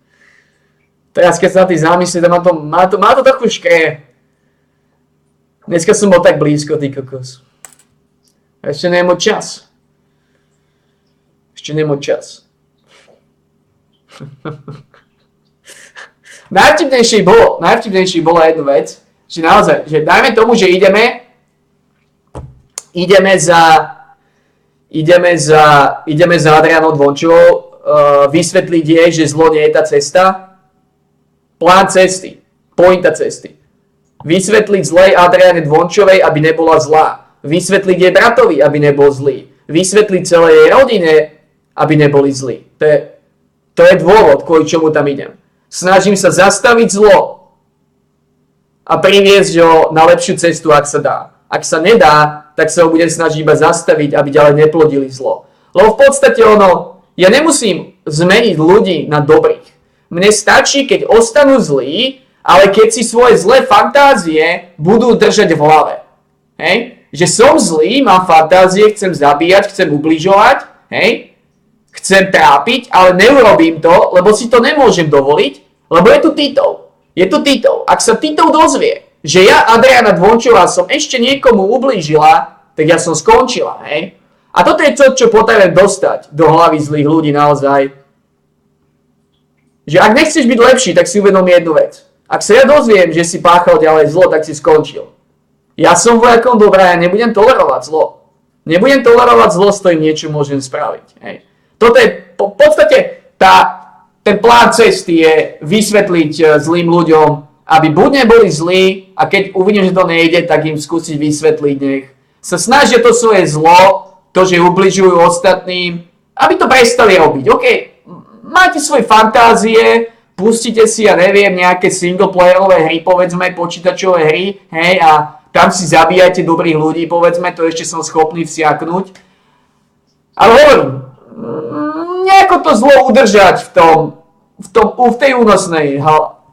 Teraz keď sa na tým zamyslím, má to trochu škreje. Dneska som bol tak blízko, ty kokos. Ešte nemôj čas. Najvtipnejšie bolo jednu vec, že naozaj, že dajme tomu, že ideme za Adrianou Dvončovou, vysvetliť jej, že zlo nie je tá cesta. Plán cesty, pointa cesty. Vysvetliť zlej Adriane Dvončovej, aby nebola zlá. Vysvetliť jej bratovi, aby nebol zlý. Vysvetliť celej jej rodine, aby neboli zlí. To je dôvod, kvôli čomu tam idem. Snažím sa zastaviť zlo a priviesť ho na lepšiu cestu, ak sa dá. Ak sa nedá, tak sa ho budem snažiť iba zastaviť, aby ďalej neplodili zlo. Lebo v podstate ja nemusím zmeniť ľudí na dobrých. Mne stačí, keď ostanú zlí, ale keď si svoje zlé fantázie budú držať v hlave. Hej? Že som zlý, mám fantázie, chcem zabíjať, chcem ubližovať, hej? Chcem trápiť, ale neurobím to, lebo si to nemôžem dovoliť, lebo je tu Titov. Ak sa Titov dozvie, že ja, Adriana Dvončová, som ešte niekomu ublížila, tak ja som skončila. Hej? A toto je to, čo potrebujem dostať do hlavy zlých ľudí naozaj. Že ak nechceš byť lepší, tak si uvedom jednu vec. Ak sa ja dozviem, že si páchal ďalej zlo, tak si skončil. Ja som vojakom dobrá, ja nebudem tolerovať zlo. Nebudem tolerovať zlo, s ktorým niečo môžem spraviť. Hej. Toto je v podstate ten plán cesty je vysvetliť zlým ľuďom, aby buď neboli zlí, a keď uvidím, že to nejde, tak im skúsiť vysvetliť, nech sa snažia to svoje zlo, to, že ubližujú ostatným, aby to prestali robiť. OK, máte svoje fantázie, pustite si, ja neviem, nejaké singleplayerové hry, povedzme, počítačové hry, hej, a tam si zabíjate dobrých ľudí, povedzme, to ešte som schopný vsiaknúť. Ale hovorím, nejako to zlo udržať v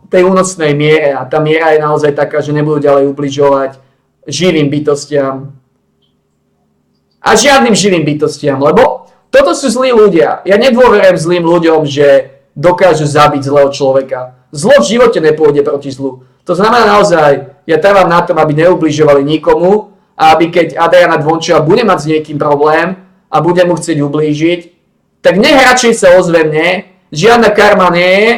tej únosnej miere, a tá miera je naozaj taká, že nebudú ďalej ubližovať živým bytostiam a žiadnym živým bytostiam, lebo toto sú zlí ľudia. Ja nedôverujem zlým ľuďom, že dokážu zabiť zlého človeka. Zlo v živote nepôjde proti zlu. To znamená naozaj, ja trvám na tom, aby neubližovali nikomu a aby keď Adriana Dvončeva bude mať s niekým problém a bude mu chcieť ublížiť, tak nech radšej sa ozve mne, žiadna karma nie je,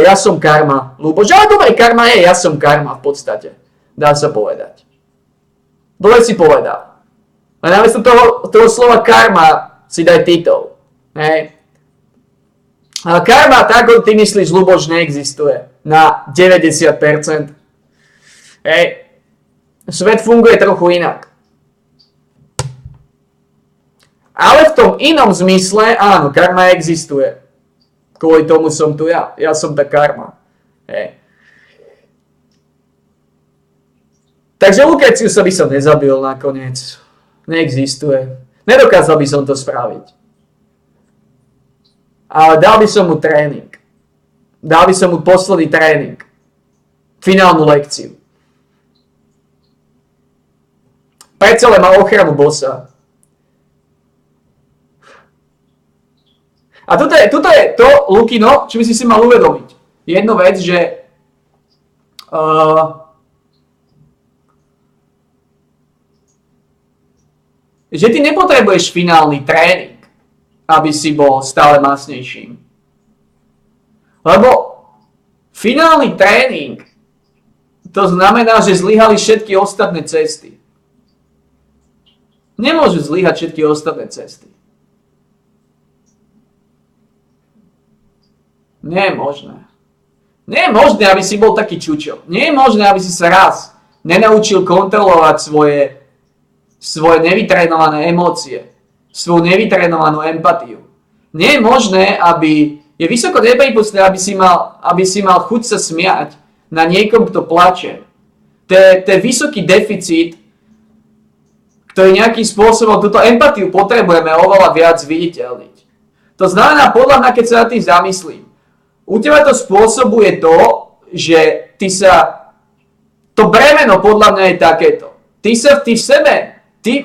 ja som karma. Ľuboš, ale dobre, karma je, ja som karma v podstate. Dá sa povedať. Dobre si povedal. Ale namiesto toho slova karma si daj titul. Hej. Ale karma, tak ako ty myslíš, Ľuboš, neexistuje. Na 90%. Hej. Svet funguje trochu inak. Ale v tom inom zmysle, áno, karma existuje. Kvôli tomu som tu ja. Ja som tá karma. Hej. Takže Lucreciusa by som nezabil nakoniec. Neexistuje. Nedokázal by som to spraviť. Ale dal by som mu tréning. Dal by som mu posledný tréning. Finálnu lekciu. Predsa len mal ochranu bossa. A toto je to, Lukino, čo by si mal uvedomiť. Jednu vec, že ty nepotrebuješ finálny tréning, aby si bol stále masnejším. Lebo finálny tréning, to znamená, že zlyhali všetky ostatné cesty. Nemôžu zlyhať všetky ostatné cesty. Nie je možné. Nie je možné, aby si bol taký čučo. Nie je možné, aby si sa raz nenaučil kontrolovať svoje nevytrénované emócie, svoju nevytrénovanú empatiu. Nie je možné, je vysoko neprípustné, aby si mal chuť sa smiať na niekom, kto plače. To je vysoký deficit, ktorý nejakým spôsobom túto empatiu potrebujeme oveľa viac viditeľniť. To znamená, podľa mňa, keď sa na tým zamyslím, u teba to spôsobuje to, že to bremeno podľa mňa je takéto. Ty v sebe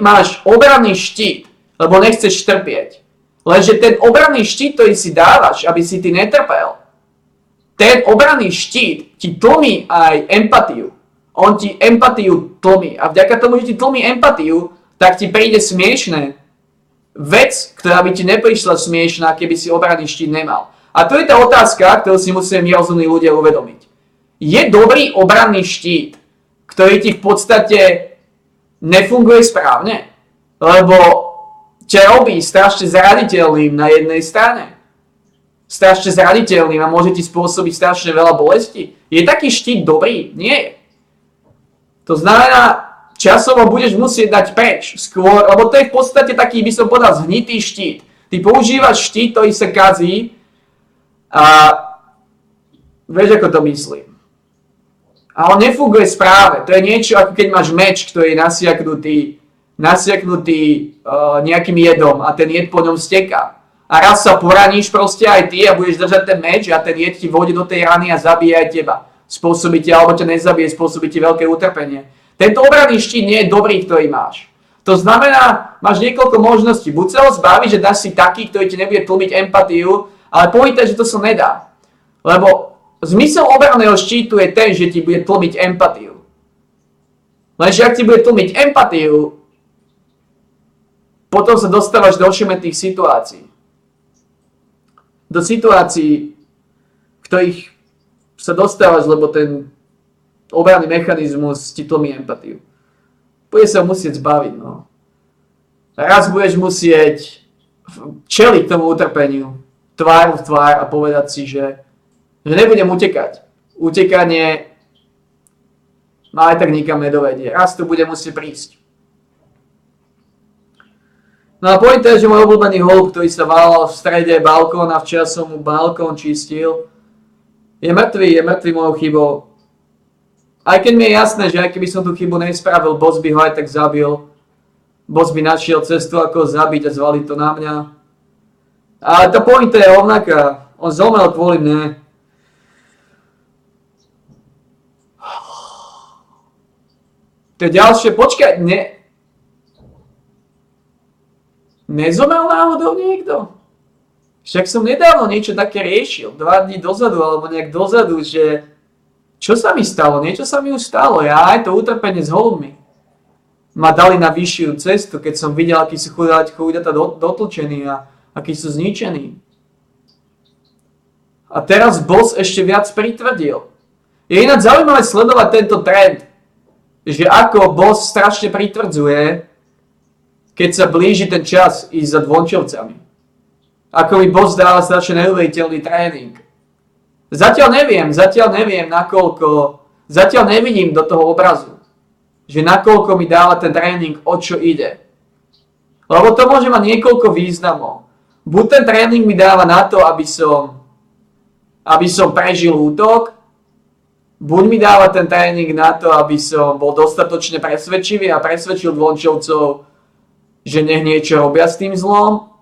máš obranný štít, lebo nechceš trpieť. Lenže ten obranný štít, ktorý si dávaš, aby si ty netrpel, ten obranný štít ti tlmí aj empatiu. On ti empatiu tlmí. A vďaka tomu, že ti tlmí empatiu, tak ti príde smiešné vec, ktorá by ti neprišla smiešná, keby si obranný štít nemal. A to je tá otázka, ktorú si musíme my rozumní ľudia uvedomiť. Je dobrý obranný štít, ktorý ti v podstate nefunguje správne? Lebo ťa robí strašne zraniteľným na jednej strane. Strašne zraniteľným a môže ti spôsobiť strašne veľa bolesti. Je taký štít dobrý? Nie je. To znamená, časovo budeš musieť dať preč skôr, lebo to je v podstate taký, by som povedal, zhnitý štít. Ty používaš štít, ktorý sa kazí a vieš, ako to myslím. A on nefunguje správe. To je niečo, ako keď máš meč, ktorý je nasiaknutý nejakým jedom a ten jed po ňom steká. A raz sa poraníš proste aj ty a budeš držať ten meč a ten jed ti vôjde do tej rany a zabije aj teba. Spôsobí ti, alebo ťa nezabije, spôsobí ti veľké utrpenie. Tento obranný štít nie je dobrý, ktorý máš. To znamená, máš niekoľko možností. Buď sa ho zbavíš, že dáš si taký, ktorý ti nebude tlmiť empatiu, ale povítaj, že to sa nedá. Lebo zmysel obranného štítu je ten, že ti bude tlmiť empatiu. Lenže ak ti bude tlmiť empatiu, potom sa dostávaš do ošemetných situácií. Do situácií, v ktorých sa dostávaš, lebo ten obranný mechanizmus ti tlmí empatiu. Bude sa musieť zbaviť, no. Raz budeš musieť čeliť tomu utrpeniu, tvár v tvár a povedať si, že nebudem utekať. Utekanie ma aj tak nikam nedovedie. Raz to bude musieť prísť. No a pointa je, že môj obľúbený holub, ktorý sa válal v strede balkóna, včera som mu balkón čistil, je mŕtvý mojou chybou. Aj keď mi je jasné, že aj keby som tú chybu nespravil, boss by ho aj tak zabil. Boss by našiel cestu, ako ho zabiť a zvaliť to na mňa. Ale tá pointa je rovnaká. On zomrel kvôli mne. To je ďalšie, počkaj, nezomrel náhodou niekto? Však som nedávno niečo také riešil, 2 dní dozadu, alebo nejak dozadu, že čo sa mi stalo? Niečo sa mi už stalo, aj to utrpenie s holubmi. Ma dali na vyššiu cestu, keď som videl, akí sú chudáta dotlčení a akí sú zničení. A teraz boss ešte viac pritvrdil. Je ináč zaujímavé sledovať tento trend, že ako boss strašne pritvrdzuje, keď sa blíži ten čas ísť za dvončelcami. Ako mi boss dáva strašne neuveriteľný tréning. Zatiaľ neviem, nakoľko, zatiaľ nevidím do toho obrazu, že nakoľko mi dáva ten tréning, o čo ide. Lebo to môže mať niekoľko významov. Buď ten tréning mi dáva na to, aby som prežil útok, buď mi dáva ten tréning na to, aby som bol dostatočne presvedčivý a presvedčil dvončelcov, že nech niečo robia s tým zlom,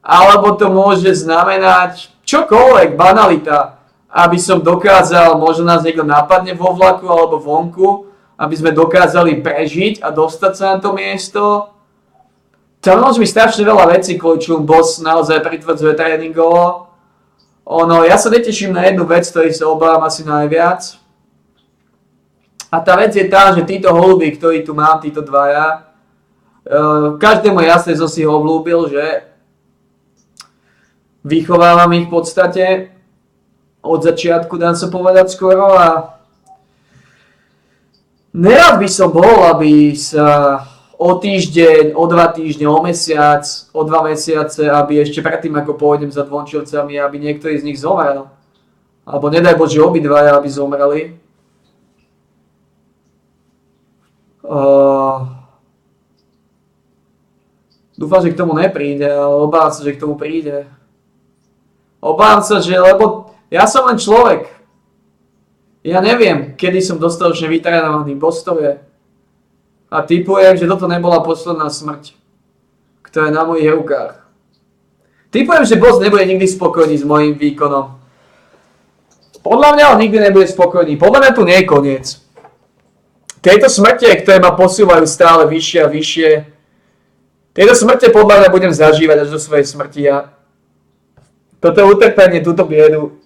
alebo to môže znamenať čokoľvek, banalita, aby som dokázal, možno nás niekto napadne vo vlaku alebo vonku, aby sme dokázali prežiť a dostať sa na to miesto. Tam môže byť strašne veľa vecí, kvôli čomu boss naozaj pritvrdzuje tréningovo. Ja sa neteším na jednu vec, ktorej sa obávam asi najviac. A tá vec je tá, že títo holuby, ktorí tu mám, títo dvaja, každému jasne som si ho obľúbil, že vychovávam ich v podstate od začiatku, dám sa povedať skoro, a nerad by som bol, aby sa o týždeň, o 2 týždne, o mesiac, o 2 mesiace, aby ešte predtým, ako pôjdem za dvončelcami, aby niektorý z nich zomrel. Alebo nedaj Bože, obidvaja, aby zomreli. Dúfam, že k tomu nepríde, ale obávam sa, že k tomu príde. Obávam sa, že, lebo ja som len človek. Ja neviem, kedy som dostatočne vytrénovaný, boss to vie. A tipujem, že toto nebola posledná smrť, ktorá je na mojich rukách. Tipujem, že boss nebude nikdy spokojný s mojím výkonom. Podľa mňa on nikdy nebude spokojný. Podľa mňa tu nie je koniec. Tieto smrte, ktoré ma posúvajú stále vyššie a vyššie, tieto smrte podľa mňa budem zažívať až do svojej smrti. Toto utrpenie, túto biedu.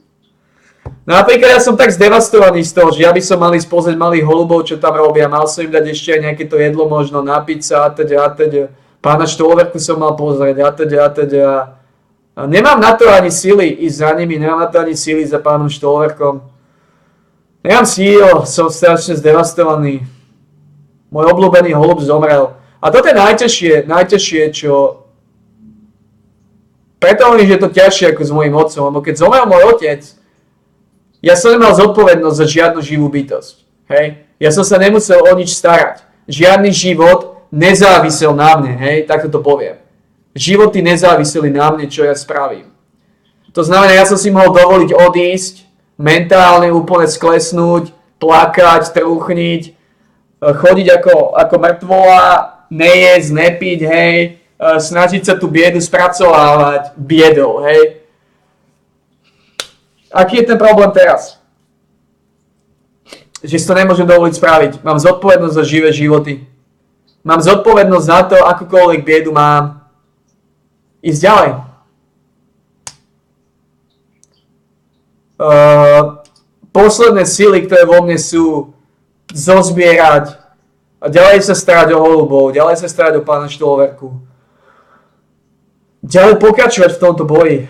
Napríklad ja som tak zdevastovaný z toho, že ja by som mal ísť pozrieť malých holubov, čo tam robia. Mal som im dať ešte aj nejaké to jedlo, možno napiť sa a teď. Pána Štôverku som mal pozrieť a teď. A nemám na to ani sily ísť za nimi, nemám na to ani sily za pánom Štôverkom. Nemám síl, som strašne zdevastovaný. Môj obľúbený holub zomrel. A toto je najťažšie, čo... Preto hovorím, že je to ťažšie ako s mojím otcom, lebo keď zomrel môj otec, ja som nemal zodpovednosť za žiadnu živú bytosť. Hej? Ja som sa nemusel o nič starať. Žiadny život nezávisel na mne, hej? Takto to poviem. Životy nezáviseli na mne, čo ja spravím. To znamená, ja som si mohol dovoliť odísť, mentálne úplne sklesnúť, plakať, trúchniť, chodiť ako mŕtvola, nejesť, nepiť, hej? Snažiť sa tú biedu spracovávať biedou, hej? Aký je ten problém teraz? Že si to nemôžem dovoliť spraviť. Mám zodpovednosť za živé životy. Mám zodpovednosť za to, akúkoľvek biedu mám. Ísť ďalej. Posledné sily, ktoré vo mne sú, zozbierať a ďalej sa starať o holubov, ďalej sa starať o pána Štôverku. Ďalej pokračovať v tomto boji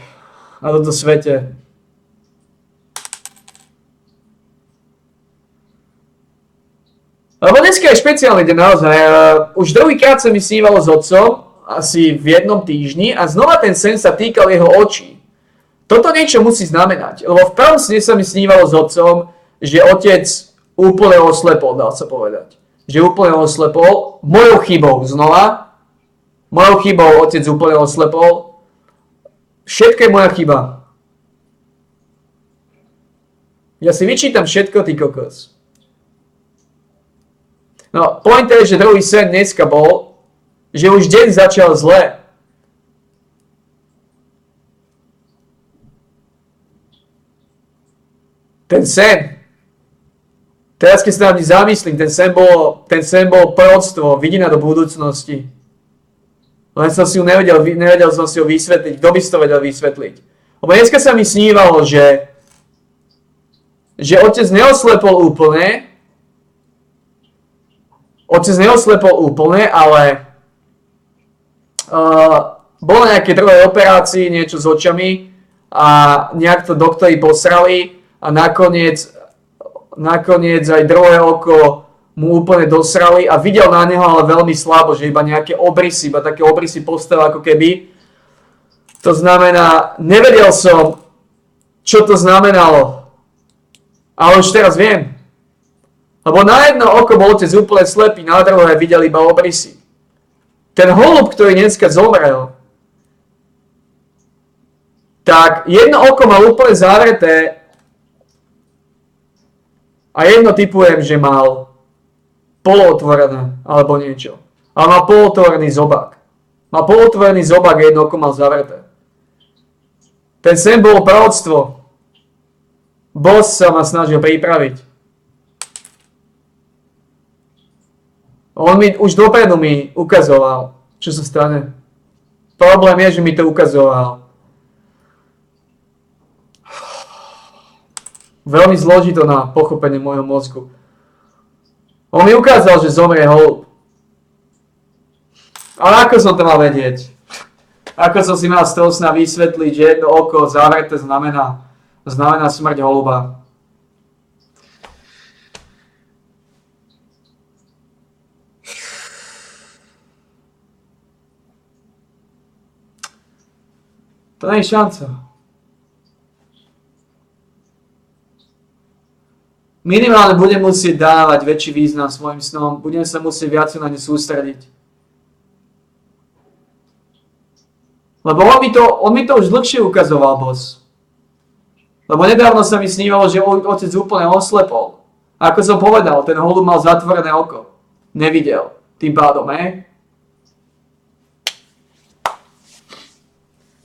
na tomto svete. Lebo dneska je špeciálny deň naozaj. Už druhýkrát sa mi snívalo s otcom, asi v jednom týždni, a znova ten sen sa týkal jeho očí. Toto niečo musí znamenať, lebo v prvom sne sa mi snívalo s otcom, že otec úplne oslepol, dá sa povedať. Že úplne oslepol, mojou chybou znova. Mojou chybou otec úplne oslepol. Všetko je moja chyba. Ja si vyčítam všetko, ty kokos. No, pointa je, že druhý sen dneska bol, že už deň začal zle. Ten sen. Teraz, keď sa na mňa zamyslím, ten sen bol proroctvo, vidina do budúcnosti. Len som si ju nevedel som si ho vysvetliť. Kto by si to vedel vysvetliť? Lebo dneska sa mi snívalo, že otec neoslepol úplne, ale bolo nejaké druhé operácii, niečo s očami a nejak to doktori posrali a nakoniec aj druhé oko mu úplne dosrali a videl na neho ale veľmi slabo, že iba nejaké obrysy, iba také obrysy postel ako keby. To znamená, nevedel som, čo to znamenalo. Ale už teraz viem. Lebo na jedno oko bol otec úplne slepý, na druhé videl iba obrysy. Ten holub, ktorý dneska zomrel, tak jedno oko mal úplne zavreté a jedno typujem, že mal polootvorené alebo niečo. Ale mal polootvorený zobák. Mal polootvorený zobák a jedno oko mal zavreté. Ten sen bolo proroctvo. Boss sa ma snažil pripraviť. On už dopredu mi ukazoval, čo sa stane. Problém je, že mi to ukazoval. Veľmi zložito na pochopenie môjho mozgu. On mi ukázal, že zomrie holub. Ale ako som to mal vedieť? Ako som si mal z toho sna vysvetliť, že jedno oko zavreté znamená smrť holuba? To nie je šanca. Minimálne budem musieť dávať väčší význam svojim snom. Budem sa musieť viac na ne sústrediť. Lebo on mi to už dlhšie ukazoval, boss. Lebo nedávno sa mi snívalo, že otec úplne oslepol. A ako som povedal, ten holub mal zatvorené oko. Nevidel. Tým pádom,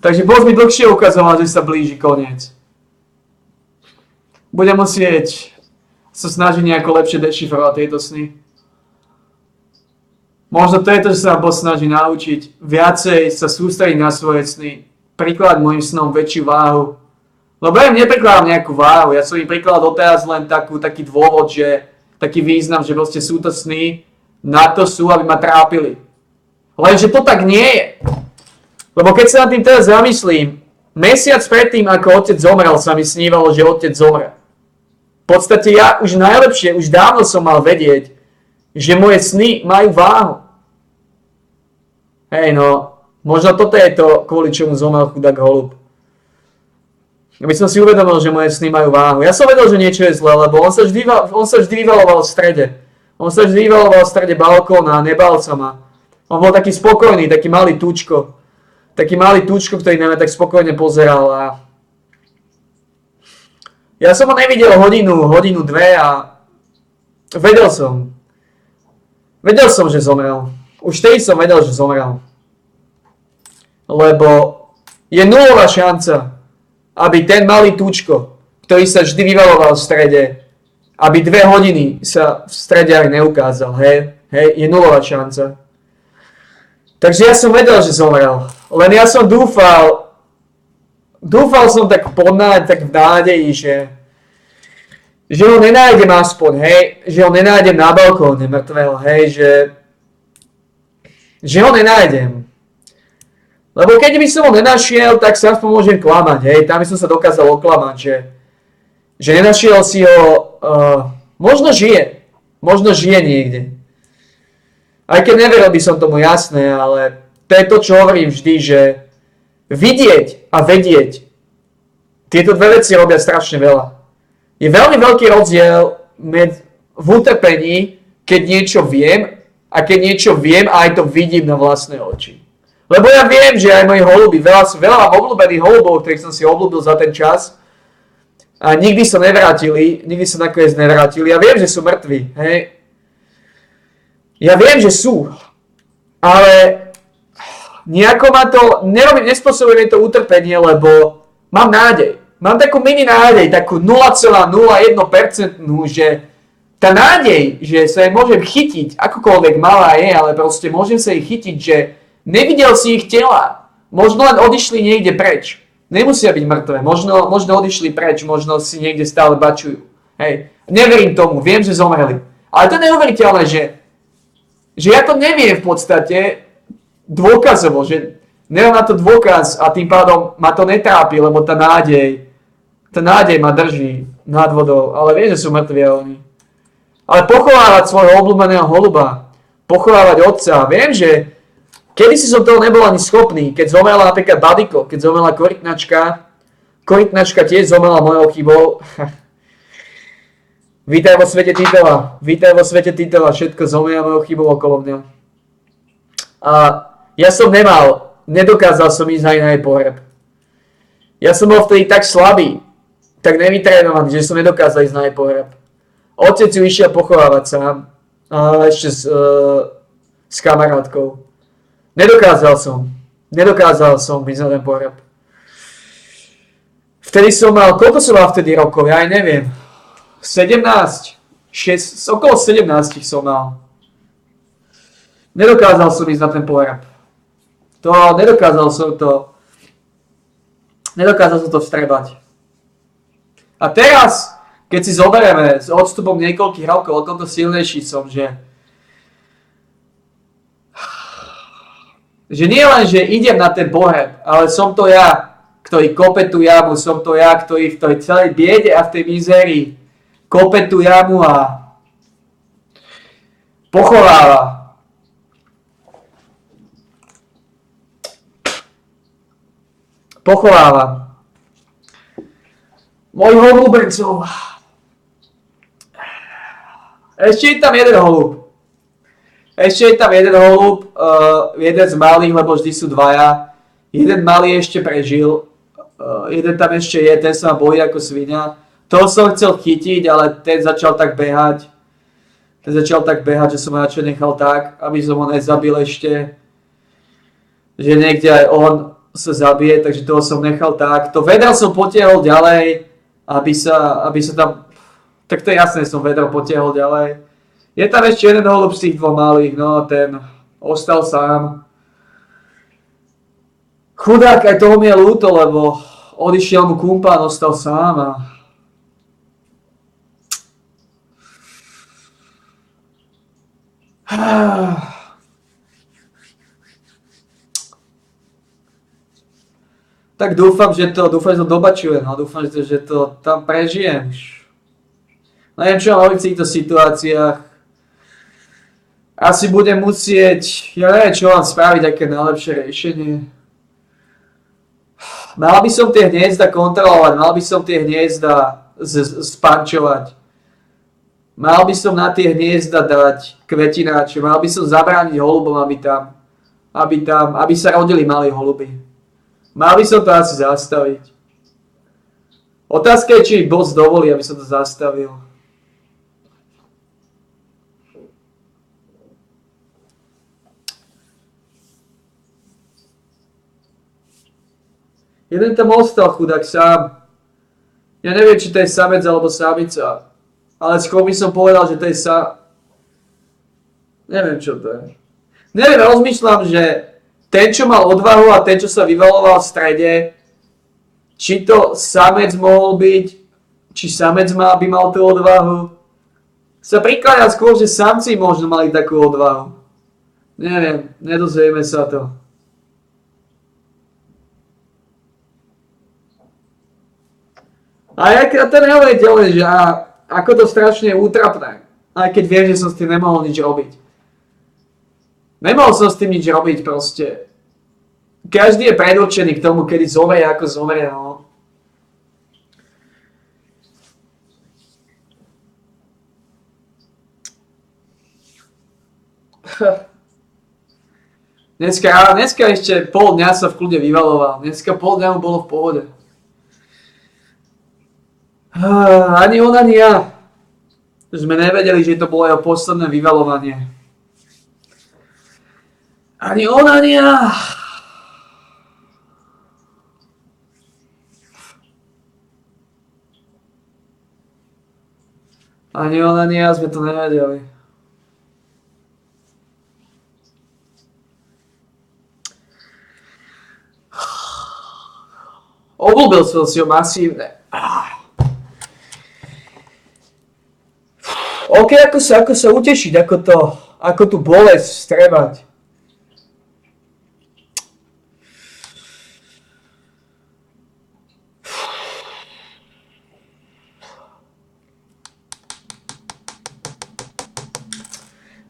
Takže boss mi dlhšie ukazoval, že sa blíži koniec. Budem musieť sa snažiť nejako lepšie dešifrovať tieto sny. Možno to je to, že sa boss snaží naučiť viacej sa sústrediť na svoje sny. Prikladať mojim snom väčšiu váhu. Lebo ja im neprikladám nejakú váhu. Ja som im prikladal doteraz len taký dôvod, že taký význam, že proste sú to sny, na to sú, aby ma trápili. Lenže to tak nie je. Lebo keď sa nad tým teraz zamyslím, mesiac predtým, ako otec zomrel, sa mi snívalo, že otec zomre. V podstate ja už dávno som mal vedieť, že moje sny majú váhu. Možno toto je to, kvôli čomu zomrel chudák holub. Aby som si uvedomil, že moje sny majú váhu. Ja som vedel, že niečo je zlé, lebo on sa vždy vyvaloval v strede. On sa vždy vyvaloval v strede balkóna a nebal sa ma. On bol taký spokojný, taký malý tučko. Ktorý na mňa tak spokojne pozeral a ja som ho nevidel hodinu, dve a vedel som, že zomrel. Už vtedy som vedel, že zomrel. Lebo je nulová šanca, aby ten malý tučko, ktorý sa vždy vyvaloval v strede, aby 2 hodiny sa v strede aj neukázal. Je nulová šanca. Takže ja som vedel, že zomrel. Len ja som dúfal som tak v nádeji, že ho nenájdem aspoň, že ho nenájdem na balkóne mŕtvého, že ho nenájdem. Lebo keď by som ho nenašiel, tak sa aspoň môžem klamať, tam by som sa dokázal oklamať, že nenašiel si ho, možno žije niekde. Aj keď neveril by som tomu, jasné, ale to je to, čo hovorím vždy, že vidieť a vedieť, tieto dve veci robia strašne veľa. Je veľmi veľký rozdiel v utrpení, keď niečo viem a keď niečo viem a aj to vidím na vlastné oči. Lebo ja viem, že aj moji holuby, veľa obľúbených holubov, ktorých som si obľúbil za ten čas a nikdy sa nakoniec nevrátili. Ja viem, že sú mŕtvi, Ja viem, že sú, ale nejako ma to, nespôsobuje mi to utrpenie, lebo mám nádej. Mám takú mini nádej, takú 0,01%, že tá nádej, že sa jej môžem chytiť, akokoľvek malá je, ale proste môžem sa jej chytiť, že Nevidel si ich tela. Možno len odišli niekde preč. Nemusia byť mŕtve. Možno odišli preč, možno si niekde stále bačujú. Hej. Neverím tomu, viem, že zomreli. Ale to je neuveriteľné, že ja to neviem v podstate dôkazovo, že nemám na to dôkaz a tým pádom ma to netrápi, lebo tá nádej ma drží nad vodou. Ale viem, že sú mŕtvi oni. Ale pochovávať svojho obľúbeného holuba, pochovávať otca, viem, že kedysi som toho nebol ani schopný, keď zomrela napríklad Badiko, keď zomrela Korytnačka tiež zomrela mojou chybou. Vítaj vo svete Titova, všetko zomrela mojou chybou okolo mňa. A ja som nedokázal som ísť aj na jej pohreb. Ja som bol vtedy tak slabý, tak nevytrénovaný, že som nedokázal ísť na jej pohreb. Otec ju išiel pochovávať sám, a ešte s kamarátkou. Nedokázal som ísť na ten pohreb. Vtedy som mal, koľko som mal vtedy rokov, ja aj neviem. 17, okolo 17 som mal. Nedokázal som ísť na ten pohreb. Nedokázal som to vstrebať. A teraz, keď si zoberieme s odstupom niekoľkých rokov, koľko silnejší som, že nie len, že idem na ten pohreb, ale som to ja, ktorý kope tú jamu, som to ja, ktorý v tej celej biede a v tej mizérii kope tú jamu a pochováva. Mojich obľúbencov. Ešte je tam jeden holub. Jeden z malých, lebo vždy sú dvaja. Jeden malý ešte prežil. Jeden tam ešte je, ten sa ma bojí ako svinia. Toho som chcel chytiť, ale ten začal tak behať, že som ho radšej nechal tak, aby som ho nezabil ešte. Že niekde aj on sa zabije, takže toho som nechal tak. To vedro som potiahol ďalej, aby sa tam... Tak to je jasné, som vedro potiahol ďalej. Je tam ešte jeden holub z tých dvoch malých, no ten ostal sám. Chudák, aj toho mi je ľúto, lebo odišiel mu kumpán, ostal sám a... Tak dúfam, že to dobačuje, no dúfam, že to tam prežijem. Neviem, čo mám robiť v týchto situáciách. Asi budem musieť, ja neviem, čo mám spraviť, aké najlepšie riešenie. Mal by som tie hniezda kontrolovať, mal by som tie hniezda spančovať. Mal by som na tie hniezda dať kvetináče, mal by som zabrániť holubom, aby sa rodili malí holuby. Mal by som to asi zastaviť. Otázka je, či boss dovolí, aby som to zastavil. Jeden tam ostal chudák sám. Ja neviem, či to je samec alebo samica. Ale skôr by som povedal, že to je Neviem, čo to je. Neviem, rozmýšľam, že ten, čo mal odvahu a ten, čo sa vyvaloval v strede, či to samec mohol byť, či samec by mal tú odvahu. Sa prikladá skôr, že samci možno mali takú odvahu. Neviem, nedozvieme sa to. A ja to neuveriteľné, že ako to strašne je útrapné. Aj keď viem, že som s tým nemohol nič robiť. Nemohol som s tým nič robiť proste. Každý je predurčený k tomu, kedy zomrie, ako zomrie, no. Dneska ešte pol dňa sa v kľude vyvaloval. Dneska pol dňa mu bolo v pohode. Ani on, ani ja sme nevedeli, že to bolo jeho posledné vyvalovanie. Ani on, ani ja. Ani on, ani ja sme to nevedeli. Obľúbil som si ho masívne. OK, ako sa utešiť, ako tú bolesť strebať.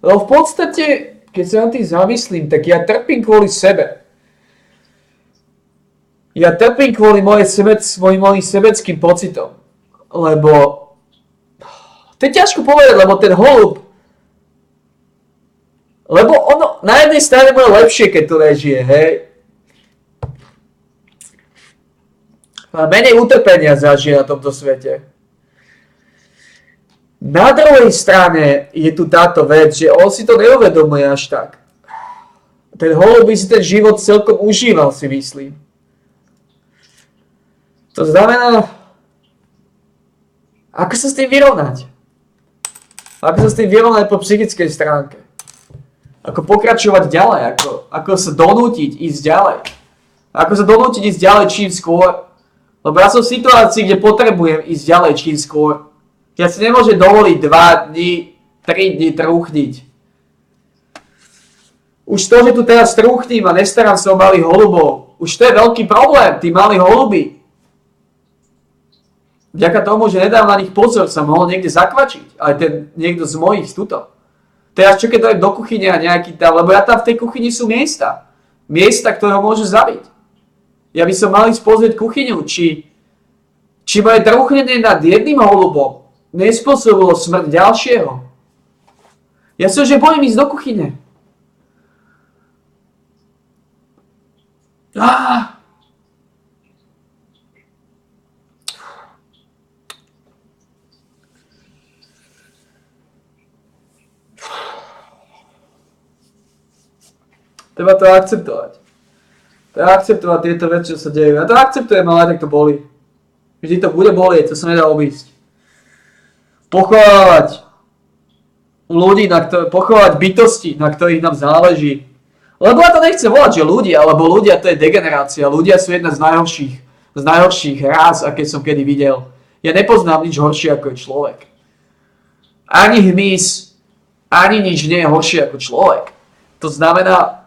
Lebo v podstate, keď sa na tým zamyslím, tak ja trpím kvôli sebe. Ja trpím kvôli mojim sebeckým pocitom. Lebo to je ťažko povedať, lebo ten holub, lebo ono na jednej strane bude lepšie, keď tu nežije, hej. A menej utrpenia zažije na tomto svete. Na druhej strane je tu táto vec, že on si to neuvedomuje až tak. Ten holub by si ten život celkom užíval, si myslím. To znamená, ako sa s tým vyrovnať? Ako sa s tým vyrovnať po psychickej stránke? Ako pokračovať ďalej? Ako sa donútiť ísť ďalej? Ako sa donútiť ísť ďalej čím skôr? Lebo ja som v situácii, kde potrebujem ísť ďalej čím skôr. Ja si nemôžem dovoliť 2 dní, 3 dní trúchniť. Už to, že tu teraz trúchním a nestarám sa o malých holubov, už to je veľký problém, tí malí holuby. Vďaka tomu, že nedám na nich pozor, sa mohol niekde zakvačiť. Ale ten niekto z mojich tuto. Teraz čo keď dojem do kuchyne a nejaký tam, lebo ja tam v tej kuchyni sú miesta. Miesta, ktoré ho môžu zabiť. Ja by som mal ísť pozrieť kuchyňu, či moje trúchnenie nad jedným holubom nespôsobilo smrť ďalšieho. Ja sa že bojím ísť do kuchyne. Treba to akceptovať. Treba akceptovať tieto veci, čo sa dejú. Ja to akceptujem, ale tak to boli. Vždy to bude bolieť, to sa nedá obísť. Pochovávať ľudí, pochovávať bytosti, na ktorých nám záleží. Lebo ja to nechcem volať, že ľudia, lebo ľudia to je degenerácia. Ľudia sú jedna z najhorších rás, aké som kedy videl. Ja nepoznám nič horšie ako je človek. Ani hmyz, ani nič nie je horšie ako človek. To znamená,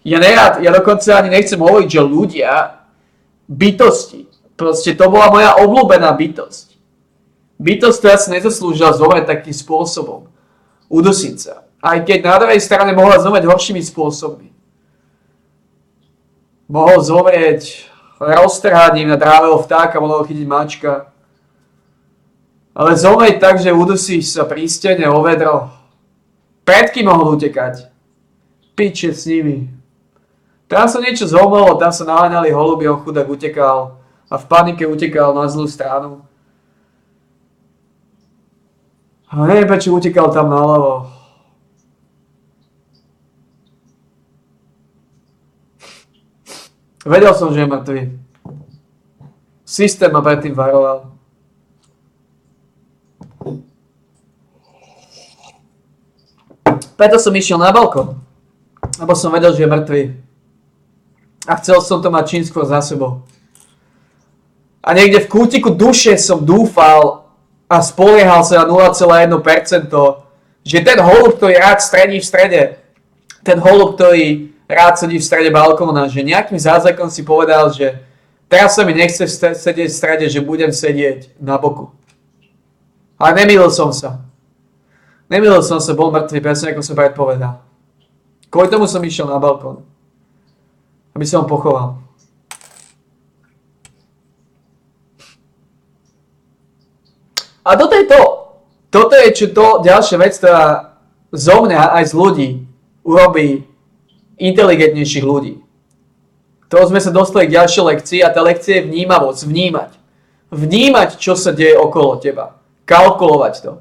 ja dokonca ani nechcem hovoriť, že ľudia, bytosti. Proste to bola moja obľúbená bytosť. Bytosť, ktorá sa nezaslúžila zomrieť takým spôsobom. Udusiť sa. Aj keď na druhej strane mohla zomrieť horšími spôsobmi. Mohol zomrieť roztrhaním na drávého vtáka, mohol chytiť mačka. Ale zomrieť tak, že udusíš sa pri stene o vedro. Pred kým mohol utekať? Piče s nimi. Tam sa niečo zomrelo, tam sa naháňali holuby, on chudák utekal. A v panike utekal na zlú stranu. A neviem, prečo utekal tam naľavo. Vedel som, že je mŕtvy. Systém ma predtým varoval. Preto som išiel na balkón. Lebo som vedel, že je mŕtvy. A chcel som to mať čím skôr za sebou. A niekde v kútiku duše som dúfal a spoliehal sa na 0,1%, že ten holub, ktorý rád stredí v strede, ten holub, ktorý rád sedí v strede balkóna, že nejakým zázrakom si povedal, že teraz sa mi nechce sedieť v strede, že budem sedieť na boku. Ale nemýlil som sa. Bol mŕtvy, presne ako som predpovedal. Kvôli tomu som išiel na balkón. Aby som ho pochoval. A toto je to. Toto je ďalšia vec, ktorá zo mňa aj z ľudí urobí inteligentnejších ľudí. To sme sa dostali k ďalšej lekcii a tá lekcia je vnímavosť, vnímať. Vnímať, čo sa deje okolo teba. Kalkulovať to.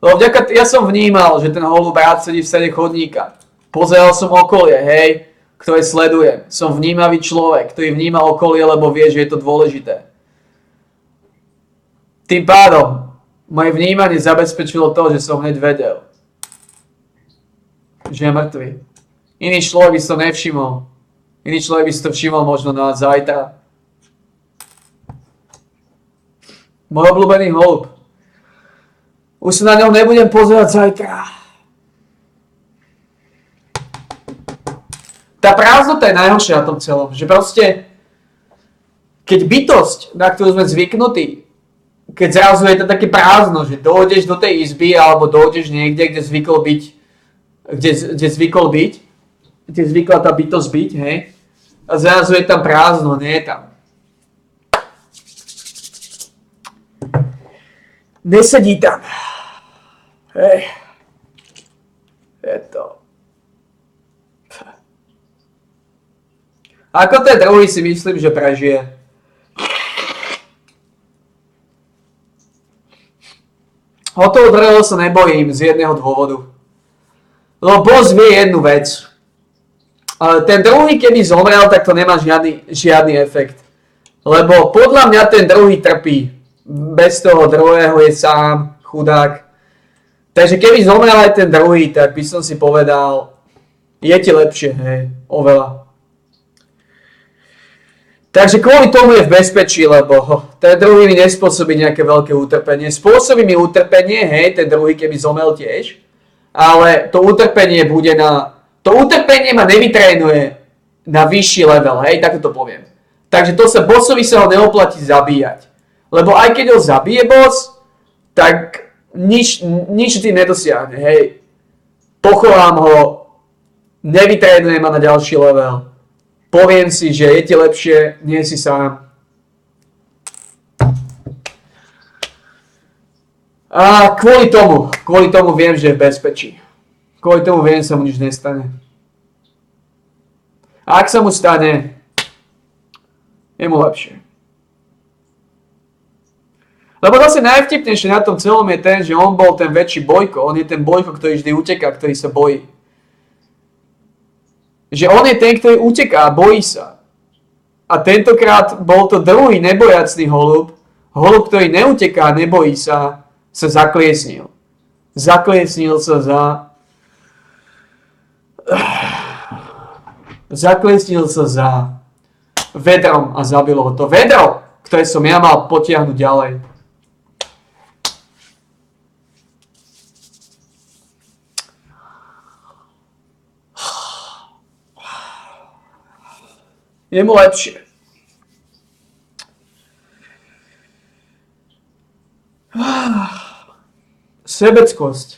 Lebo ja som vnímal, že ten holub rád sedí v strede chodníka. Pozeral som okolie, hej, ktoré sledujem. Som vnímavý človek, ktorý vníma okolie, lebo vie, že je to dôležité. Tým pádom moje vnímanie zabezpečilo to, že som hneď vedel, že je mŕtvy. Iný človek by si to nevšimol. Iný človek by si to všimol možno na zajtra. Môj obľúbený holub. Už sa na ňom nebudem pozerať zajtra. Tá prázdnota je najhoršia na tom celom. Že proste, keď bytosť, na ktorú sme zvyknutí, keď zrazu je to také prázdno, že dojdeš do tej izby alebo dojdeš niekde, kde zvykol byť, kde zvykla tá bytosť byť, hej? A zrazu je tam prázdno, nie je tam. Nesedí tam. Hej. Je to... Ako ten druhý si myslím, že prežije. O toho druhého sa nebojím z jedného dôvodu. Lebo boss vie jednu vec. Ten druhý, keby zomrel, tak to nemá žiadny efekt. Lebo podľa mňa ten druhý trpí. Bez toho druhého je sám, chudák. Takže keby zomrel aj ten druhý, tak by som si povedal, je ti lepšie, hej, oveľa. Takže kvôli tomu je v bezpečí, lebo ten druhý mi nespôsobí nejaké veľké utrpenie. Spôsobí mi utrpenie, hej, ten druhý keby zomrel tiež, ale to utrpenie bude na... To utrpenie ma nevytrénuje na vyšší level, hej, tak to poviem. Takže to sa bossovi sa ho neoplatí zabíjať. Lebo aj keď ho zabije boss, tak nič tým nedosiahne, hej. Pochovám ho, nevytrénuje ma na ďalší level. Poviem si, že je ti lepšie, nie si sám. A kvôli tomu viem, že je v bezpečí. Kvôli tomu viem, že sa mu nič nestane. A ak sa mu stane, je mu lepšie. Lebo zase najvtipnejšie na tom celom je ten, že on bol ten väčší bojko. On je ten bojko, ktorý vždy uteká, ktorý sa bojí. Že on je ten, ktorý uteká, bojí sa. A tentokrát bol to druhý nebojacný holub. Holub, ktorý neuteká, nebojí sa zakliesnil. Zakliesnil sa za vedrom a zabilo ho. To vedro, ktoré som ja mal potiahnuť ďalej. Je mu lepšie. Sebeckosť.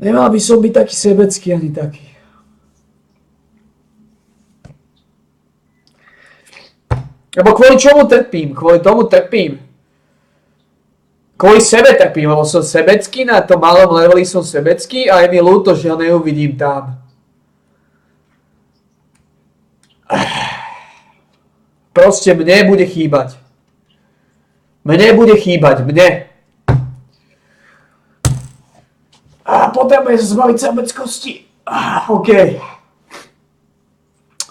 Nemal by som byť taký sebecký ani taký. Lebo kvôli čomu trpím? Kvôli tomu trpím. Kvôli sebe trpím, lebo som sebecký, na tom malom leveli som sebecký a je mi ľúto, že ho neuvidím tam. Proste mne bude chýbať. Mne. A potrebujem sa zbaviť sebeckosti. OK.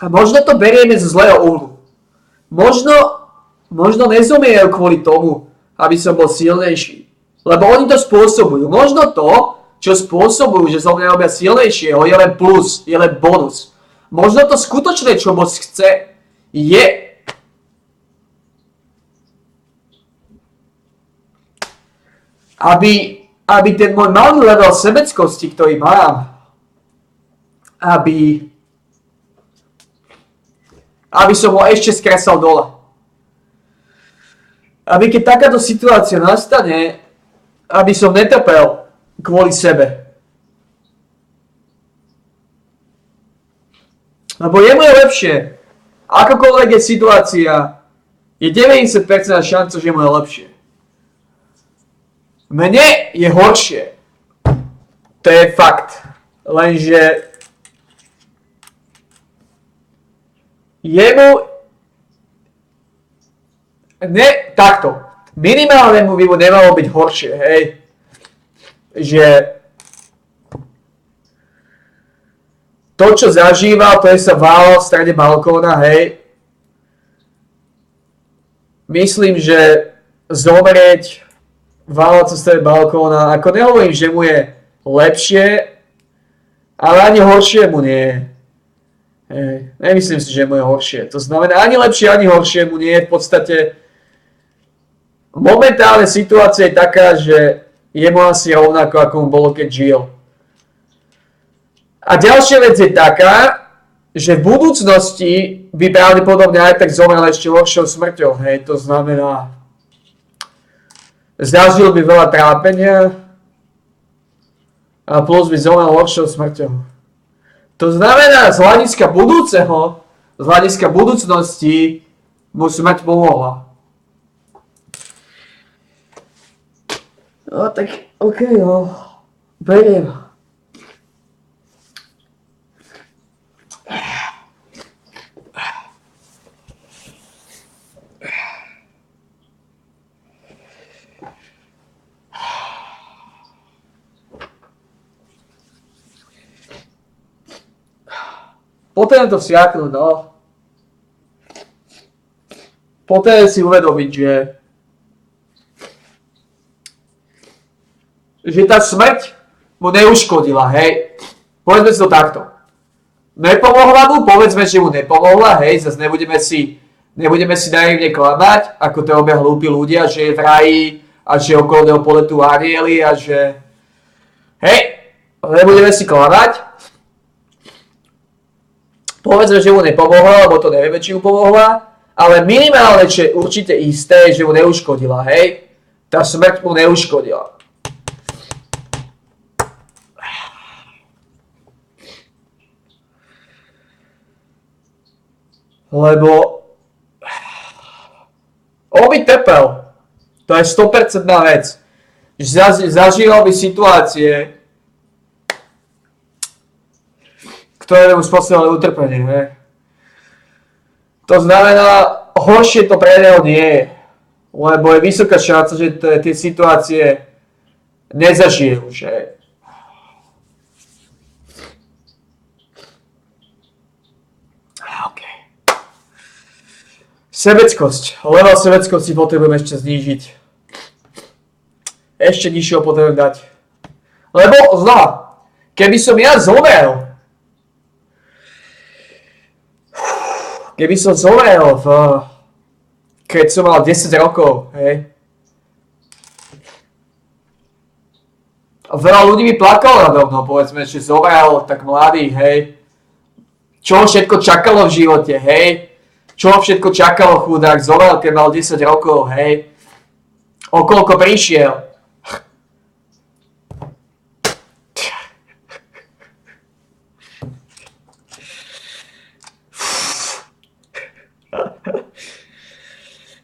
A možno to berieme zo zlého uhlu. Možno nezomierajú kvôli tomu, aby som bol silnejší. Lebo oni to spôsobujú. Možno to, čo spôsobujú, že zo mňa robia silnejšieho, je len plus, je len bonus. Možno to skutočné, čo boss chce, je aby ten môj malý level sebeckosti, ktorý mám, aby som ho ešte skresal dole. Aby keď takáto situácia nastane, aby som netrpel kvôli sebe. Lebo je mu lepšie. Akokoľvek je situácia, je 90% šanca, že mu je lepšie. Mne je horšie. To je fakt. Lenže jemu takto. Minimálne mu by mu nemalo byť horšie, hej. Že to, čo zažíval, to je sa válal v strede balkóna, hej. Myslím, že zomrieť, válať sa v strede balkóna, ako nehovorím, že mu je lepšie, ale ani horšie mu nie je. Nemyslím si, že mu je horšie. To znamená, ani lepšie, ani horšie mu nie je v podstate. Momentálne situácia je taká, že je mu asi rovnako, ako mu bolo, keď žil. A ďalšia vec je taká, že v budúcnosti by pravdepodobne aj tak zomrel ešte horšou smrťou. Hej, to znamená, zažil by veľa trápenia a plus by zomrel horšou smrťou. To znamená, z hľadiska budúcnosti mu smrť pomohla. No tak, okej, no. Beriem. Potrebujem to vsiaknúť, no. Potrebujem si uvedomiť, že tá smrť mu neuškodila, hej. Povedzme si to takto. Nepomohla mu, povedzme, že mu nepomohla, hej, zase nebudeme si naivne klamať, ako to robia hlúpi ľudia, že je v raji a že okolo neho poletú anieli a že... Hej, nebudeme si klamať. Povedzme, že mu nepomohla, lebo to nevieme, či mu pomohla, ale minimálne, čo je určite isté, že mu neuškodila, hej. Tá smrť mu neuškodila. Lebo on by trpel. To je 100% vec. Zažíval by situácie, ktoré mu spôsobili utrpenie. He? To znamená, horšie to pre neho nie je. Lebo je vysoká šanca, že tie situácie nezažije už. He? Okay. Sebeckosť. Level sebeckosti potrebujem ešte znížiť. Ešte nižšieho potrebujem dať. Lebo znova, keby som ja zomrel, keď som mal 10 rokov, hej. Veľa ľudí mi plakalo nado mnou, povedzme, že zomrel tak mladý, hej. Čo všetko čakalo v živote, hej. Čo všetko čakalo chudák, zomrel, keď mal 10 rokov, hej. Okolko prišiel.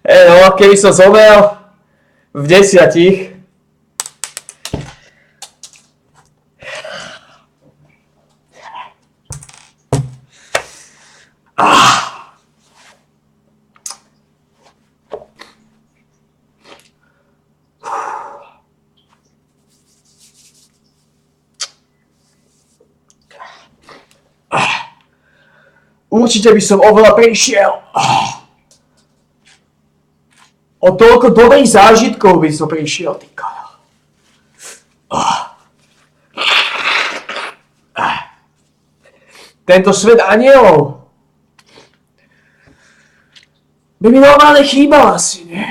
No, keby som zomrel v 10. Určite by som oveľa prišiel. O toľko dobrých zážitkov by som prišiel, ty kado. Tento svet anielov by mi normálne chýbal asi, nie?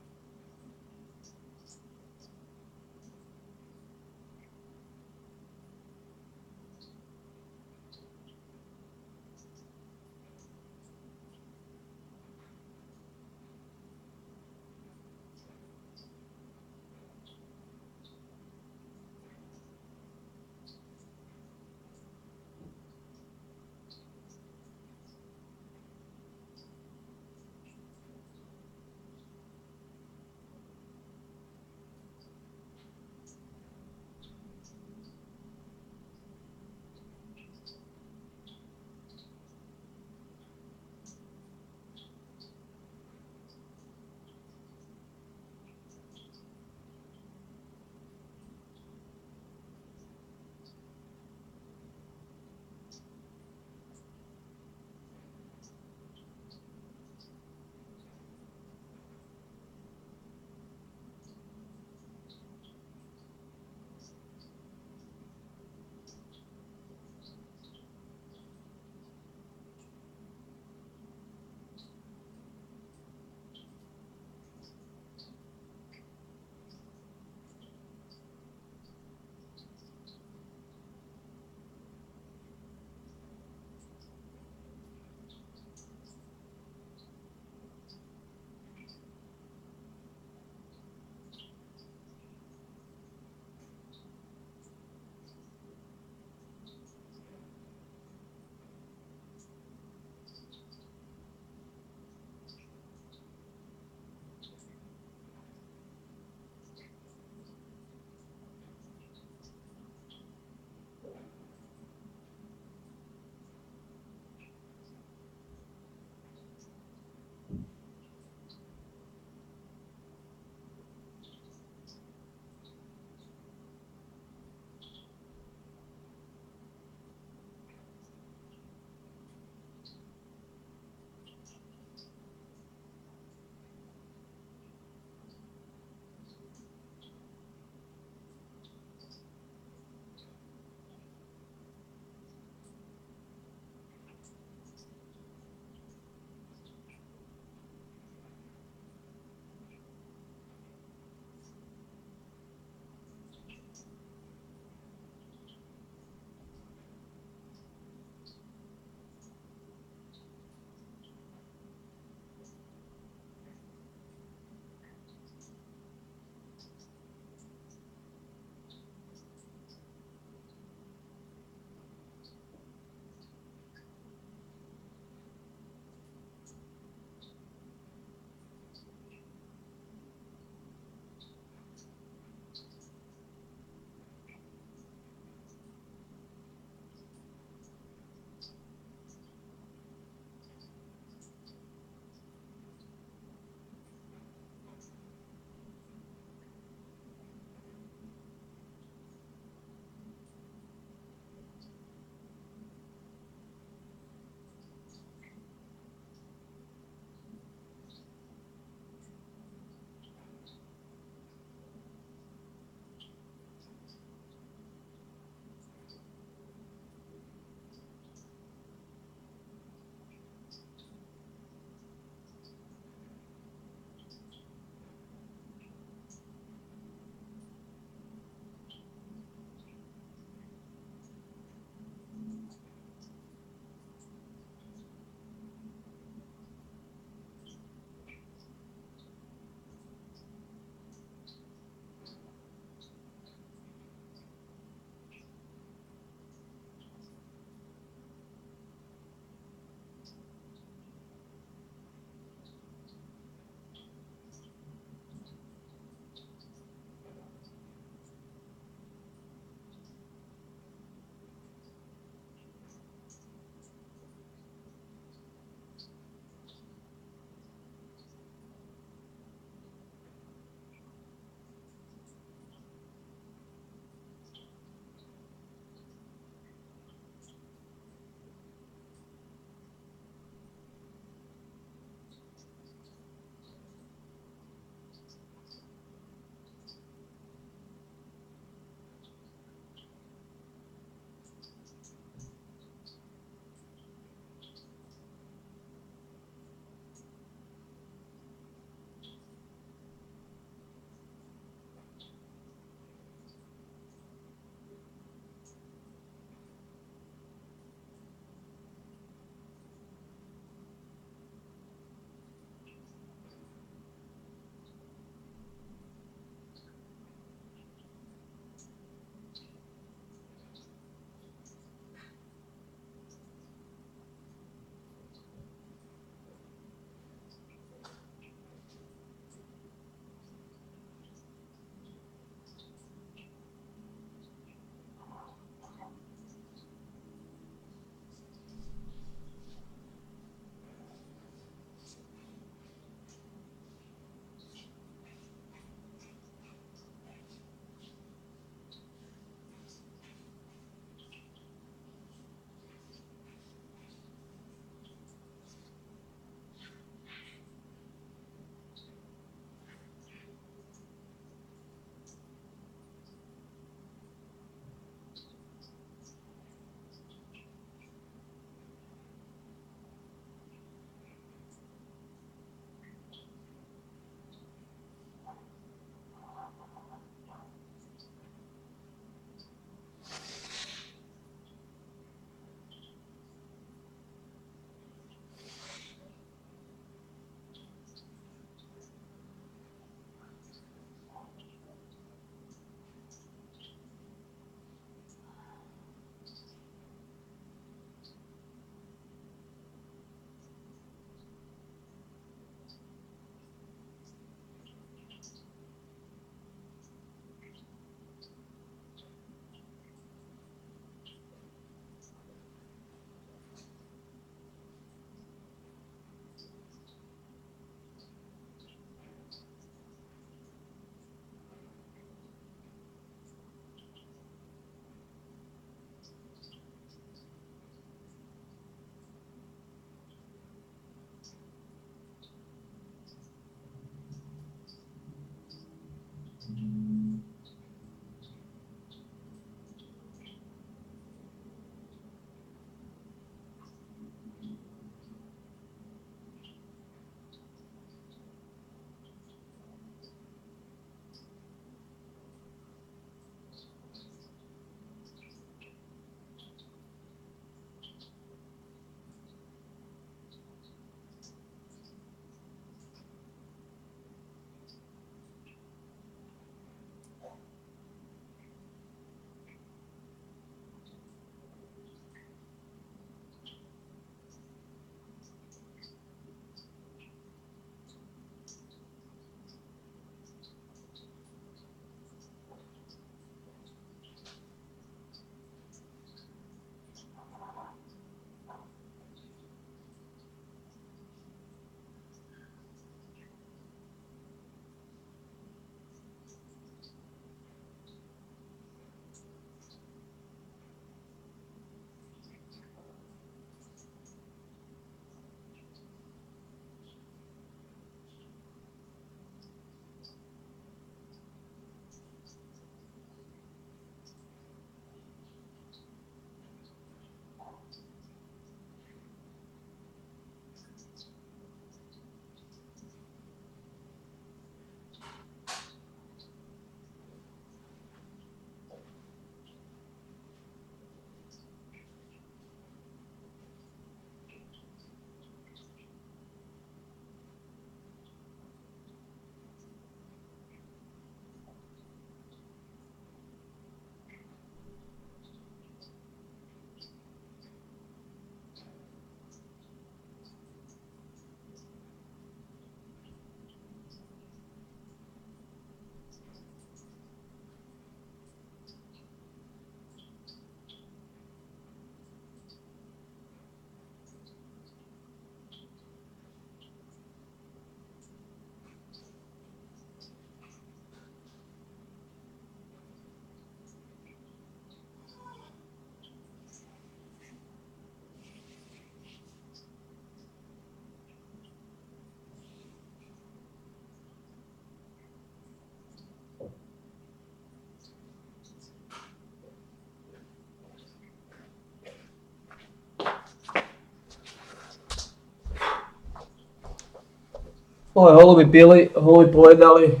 holuby pili, holuby pojedali.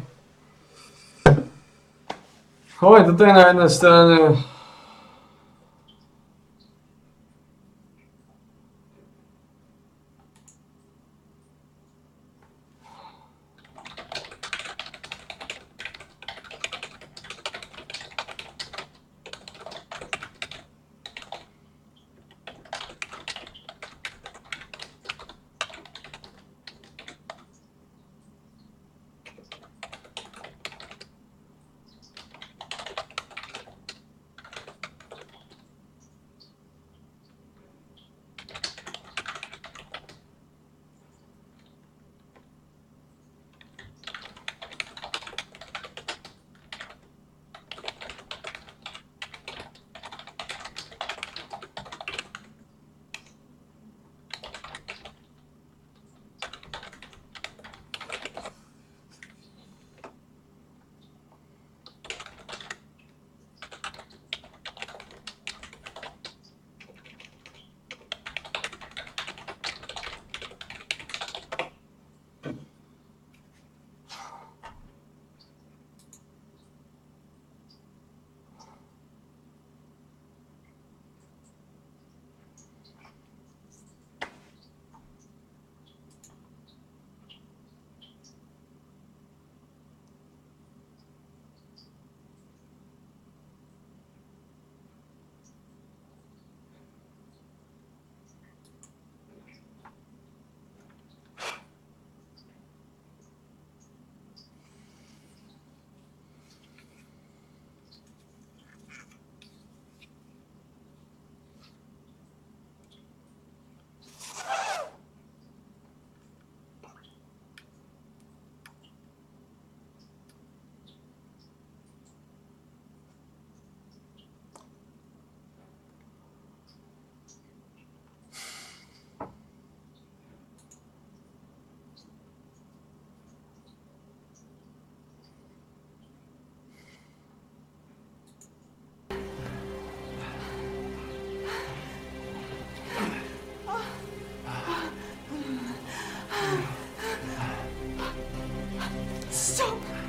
Toto je na jednej strane.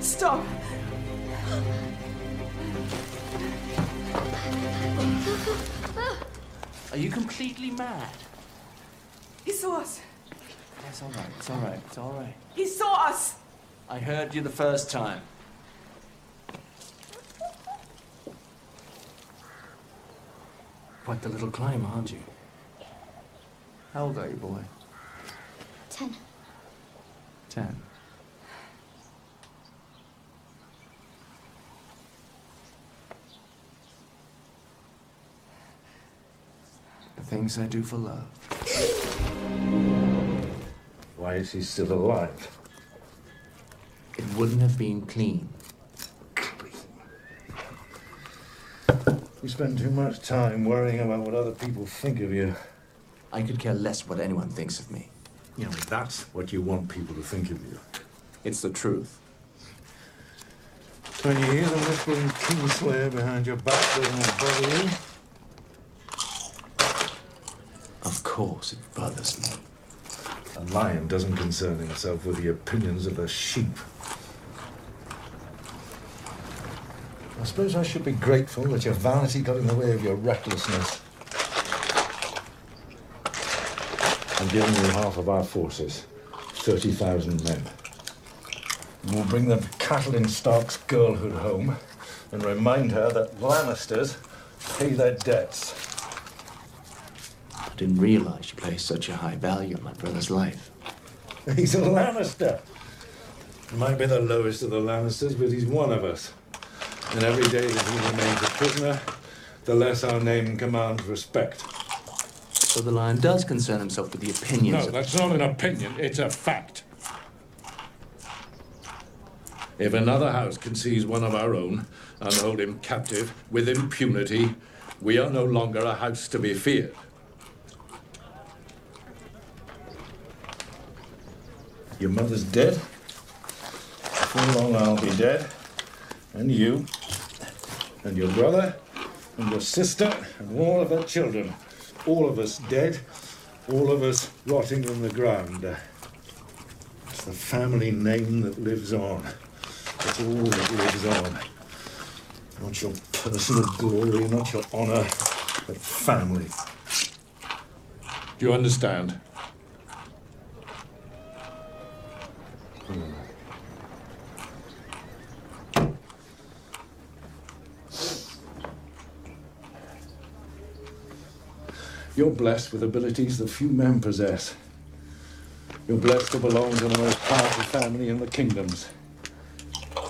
Stop! Are you completely mad? He saw us. It's all right, it's all right, it's all right. He saw us! I heard you the first time. Quite the little climber, aren't you? How old are you, boy? 10. 10. The things I do for love. Why is he still alive? It wouldn't have been clean. You spend too much time worrying about what other people think of you. I could care less what anyone thinks of me. You know, that's what you want people to think of you. It's the truth. When you hear them whispering Kingslayer behind your back, doesn't it bother you? Of course it bothers me. A lion doesn't concern himself with the opinions of a sheep. I suppose I should be grateful that your vanity got in the way of your recklessness. I'm giving you half of our forces, 30,000 men. We'll bring the cattle in Stark's girlhood home and remind her that Lannisters pay their debts. I didn't realize you placed such a high value on my brother's life. He's a Lannister. He might be the lowest of the Lannisters, but he's one of us. And every day that he remains a prisoner, the less our name commands respect. So the Lion does concern himself with the opinions No, that's not an opinion, it's a fact. If another house can seize one of our own and hold him captive with impunity, we are no longer a house to be feared. Your mother's dead. Before long I'll be dead. And you, and your brother, and your sister, and all of her children. All of us dead, all of us rotting in the ground. It's the family name that lives on. It's all that lives on. Not your personal glory, not your honor, but family. Do you understand? You're blessed with abilities that few men possess. You're blessed to belong to the most powerful family in the kingdoms.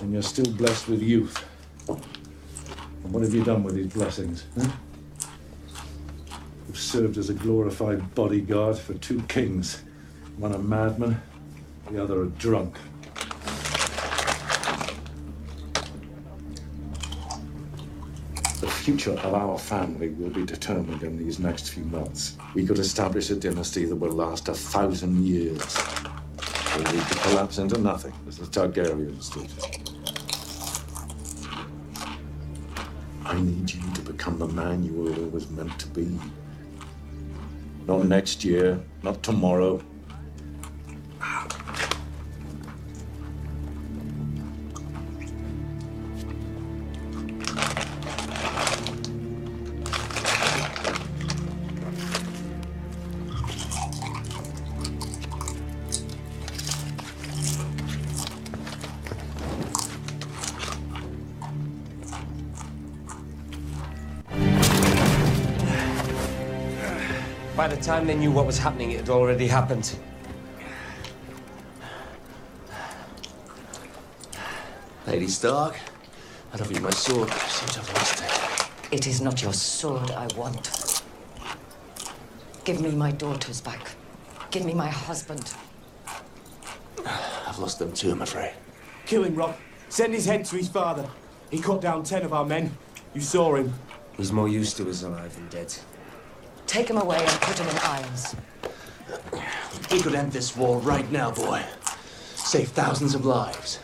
And you're still blessed with youth. And what have you done with these blessings? Huh? You've served as a glorified bodyguard for 2 kings. One a madman, the other a drunk. The future of our family will be determined in these next few months. We could establish a dynasty that will last 1,000 years. Or we could collapse into nothing, as the Targaryens did. I need you to become the man you were always meant to be. Not next year, not tomorrow. By the time they knew what was happening, it had already happened. Lady Stark, I'd offer you my sword, but I seem to have lost it. It is not your sword I want. Give me my daughters back. Give me my husband. I've lost them too, I'm afraid. Kill him, Rob. Send his head to his father. He cut down 10 of our men. You saw him. He's more used to us alive than dead. Take him away and put him in irons. We could end this war right now, boy. Save thousands of lives.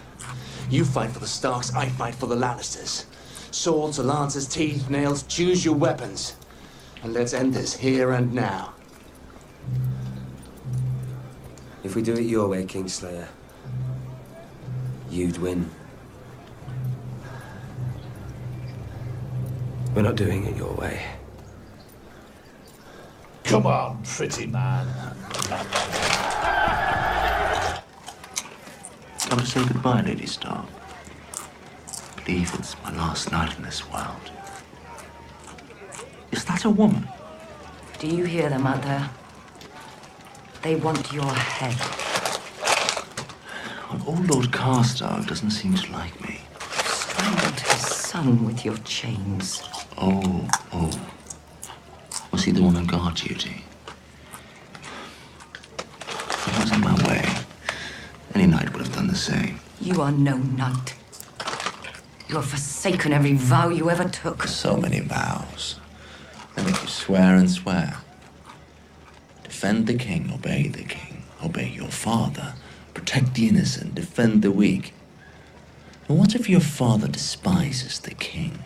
You fight for the Starks, I fight for the Lannisters. Swords or lances, teeth, nails, choose your weapons. And let's end this here and now. If we do it your way, Kingslayer, you'd win. We're not doing it your way. Come on, pretty man. I want to say goodbye, Lady Stark. I believe it's my last night in this world. Is that a woman? Do you hear them out there? They want your head. Well, old Lord Karstark doesn't seem to like me. Strangled his son with your chains. Oh. Was he the one on guard duty? If I was in my way, any knight would have done the same. You are no knight. You have forsaken every vow you ever took. So many vows. They make you swear and swear. Defend the king, obey the king, obey your father, protect the innocent, defend the weak. But what if your father despises the king?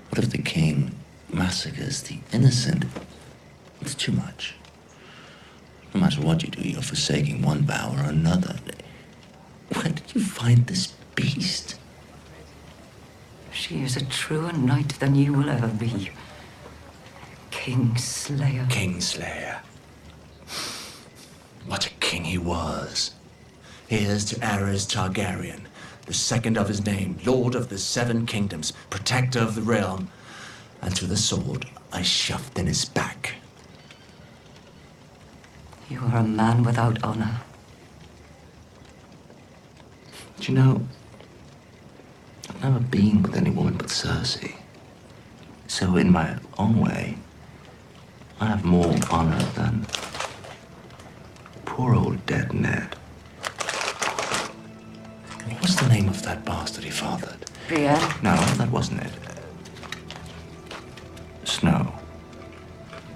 What if the king massacres the innocent? It's too much. No matter what you do, you're forsaking one vow or another. Where did you find this beast? She is a truer knight than you will ever be. Kingslayer. Kingslayer. What a king he was. Here's to Aerys Targaryen, the second of his name, Lord of the 7 Kingdoms, protector of the realm, and to the sword I shoved in his back. You are a man without honor. Do you know, I've never been with any woman but Cersei. So in my own way, I have more honor than poor old dead Ned. What's the name of that bastard he fathered? Brienne? No, that wasn't it. Snow.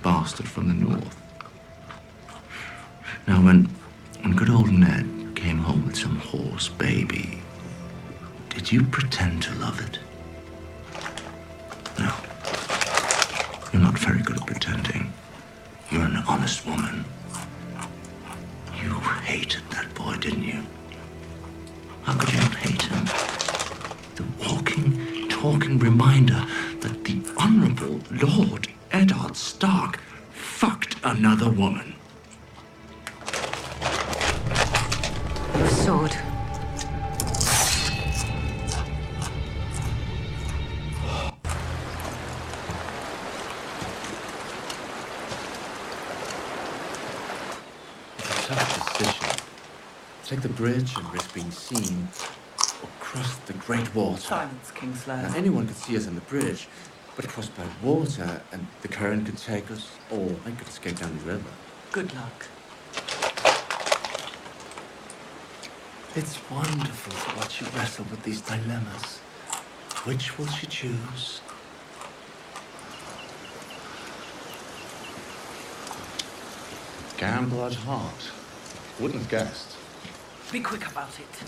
Bastard from the north. Now, when good old Ned came home with some horse baby, did you pretend to love it? No. You're not very good at pretending. You're an honest woman. You hate hated that boy, didn't you? How could you not hate him? The walking, talking reminder that the Honourable Lord Eddard Stark fucked another woman. Your sword. Tough decision. Take the bridge and risk being seen, or cross the Great Water. Silence, Kingslayer. Now, anyone could see us on the bridge, but cross by water and the current could take us, or I could escape down the river. Good luck. It's wonderful to watch you wrestle with these dilemmas. Which will she choose? Gamble at heart. Wouldn't have guessed. Be quick about it.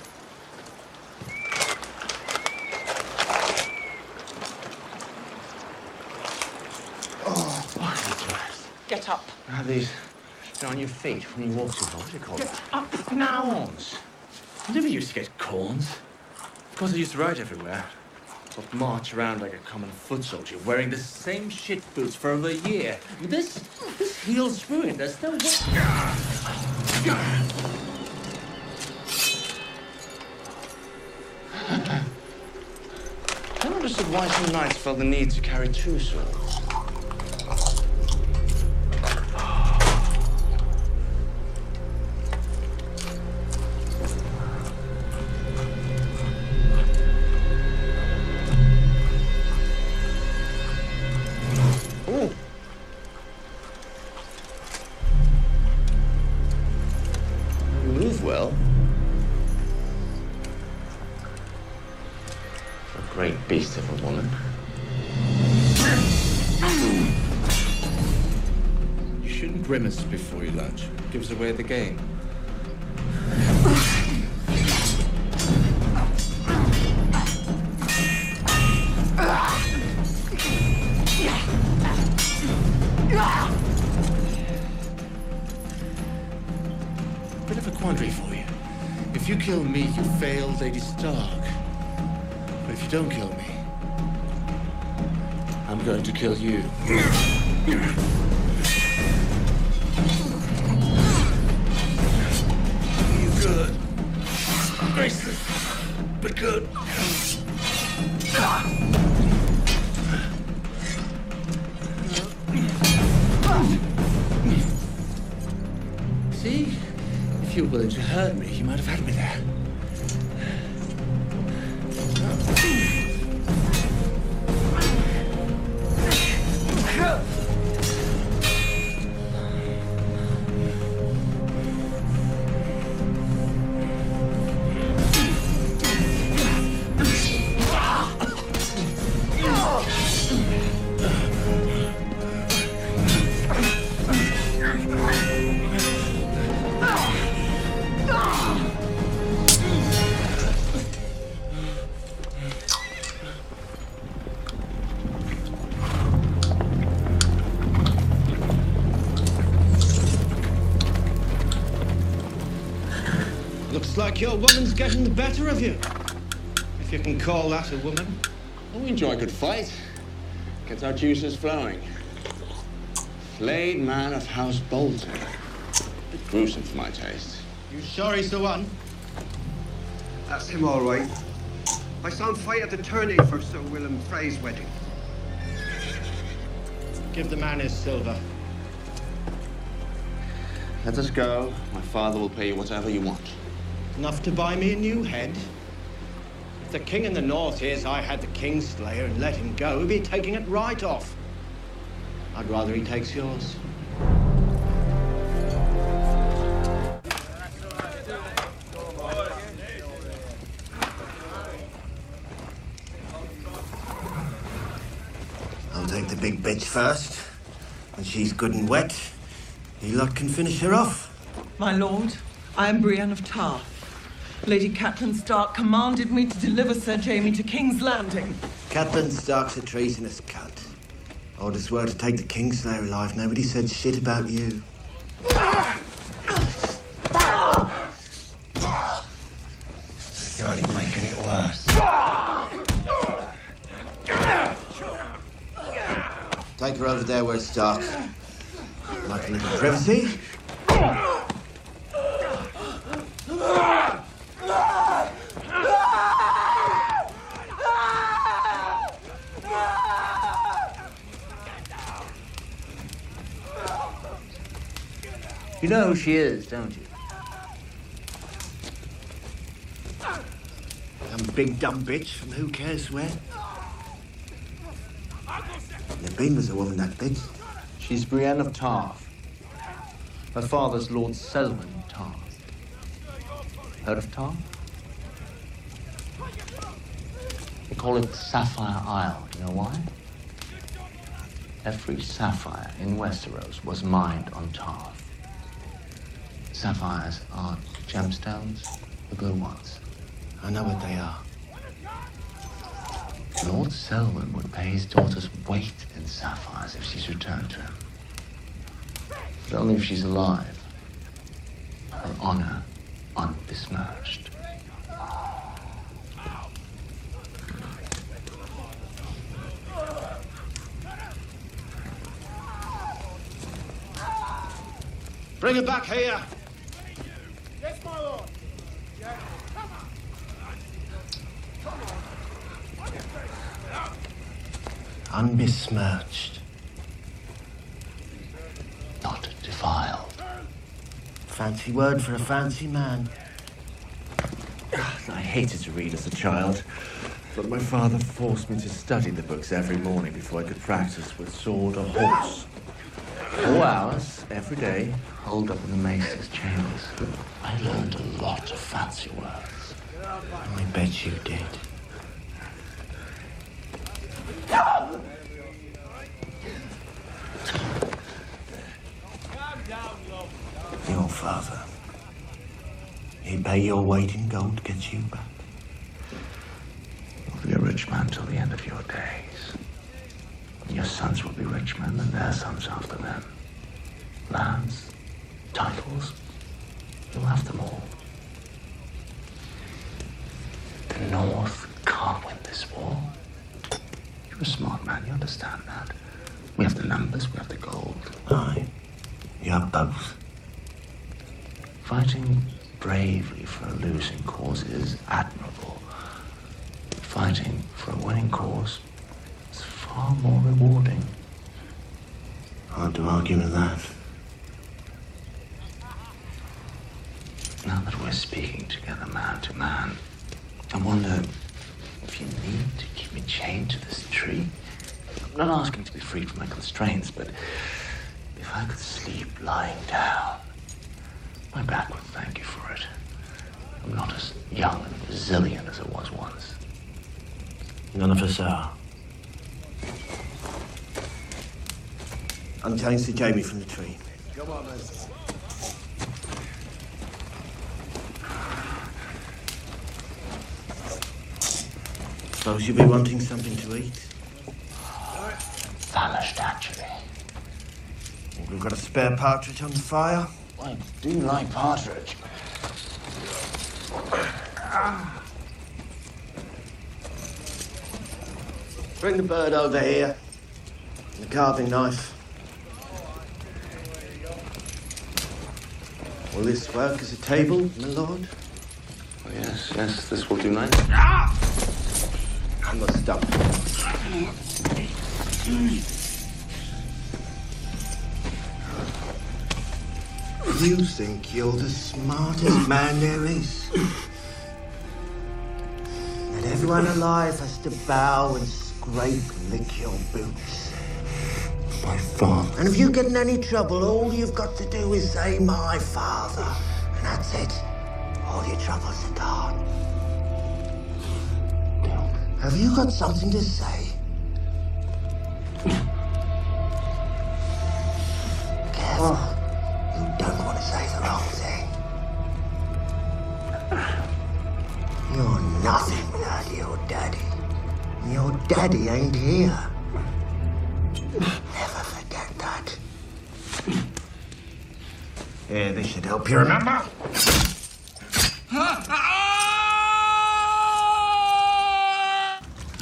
Get up. Now these, on your feet when you walk too hard. What do you call Get that? up now. Corns. I never used to get corns. Of course, I used to ride everywhere. But march around like a common foot soldier, wearing the same shit boots for over a year. This heel's ruined. There's no way. I don't understand why some knights felt the need to carry two swords. Move well. A great beast of a woman. You shouldn't grimace before you lunch. It gives away the game. Bit of a quandary for you. If you kill me, you fail Lady Stark. But if you don't kill me, I'm going to kill you. You good. Graceless, but good. See? If you were willing to hurt me, you might have had me there. Looks like your woman's getting the better of you. If you can call that a woman. Oh, we enjoy a good fight. Gets our juices flowing. Flayed man of House Bolton. A bit gruesome for my taste. You sure he's the one? That's him, all right. I saw him fight at the tourney for Sir Willem Frey's wedding. Give the man his silver. Let us go. My father will pay you whatever you want. Enough to buy me a new head? If the king in the north hears I had the Kingslayer and let him go, he'll be taking it right off. I'd rather he takes yours. I'll take the big bitch first. When she's good and wet, you lot can finish her off. My lord, I am Brienne of Tarth. Lady Catelyn Stark commanded me to deliver Sir Jaime to King's Landing. Catelyn Stark's a treasonous cunt. Orders were to take the Kingslayer alive. Nobody said shit about you. Take her over there where it's dark. Like a little privacy. You know who she is, don't you? Some big dumb bitch from who cares where. Never been with a woman that big. She's Brienne of Tarth. Her father's Lord Selwyn Tarth. Heard of Tarth? They call it Sapphire Isle. You know why? Every sapphire in Westeros was mined on Tarth. Sapphires are gemstones, the blue ones. I know what they are. Lord Selwyn would pay his daughter's weight in sapphires if she's returned to him. But only if she's alive. Her honor unbesmirched. Bring it back here! Yes, my lord. Yeah. Unbesmirched. Not defiled. Fancy word for a fancy man. I hated to read as a child, but my father forced me to study the books every morning before I could practice with sword or horse. 4 hours every day, holed up in the mace's chambers. I learned a lot of fancy words. I bet you did. Your father. He'd pay your weight in gold to get you back. You'll be a rich man till the end of your days. Your sons will be rich men and their sons after them. Lands, titles, you'll have them all. The North can't win this war. You're a smart man, you understand that. We have the numbers, we have the gold. Aye, you have both. Fighting bravely for a losing cause is admirable. Fighting for a winning cause is far more rewarding. Hard to argue with that. Now that we're speaking together man to man, I wonder if you need to keep me chained to this tree. I'm not asking to be freed from my constraints, but if I could sleep lying down, my back would thank you for it. I'm not as young and resilient as I was once. None of us are. Unchain Sir Jamie from the tree. Come on, Mister. Suppose you'll be wanting something to eat. Famished, actually. Think we've got a spare partridge on the fire? I do like partridge. Bring the bird over here. The carving knife. Will this work as a table, my lord? Oh, yes, yes, this will do nice. I must stop. You think you're the smartest man there is? That everyone alive has to bow and scrape and lick your boots. My father. And if you get in any trouble, all you've got to do is say, my father. And that's it. All your troubles are gone. Have you got something to say? Careful. You don't want to say the wrong thing. You're nothing without your daddy. Your daddy ain't here. Never forget that. Yeah, this should help you remember.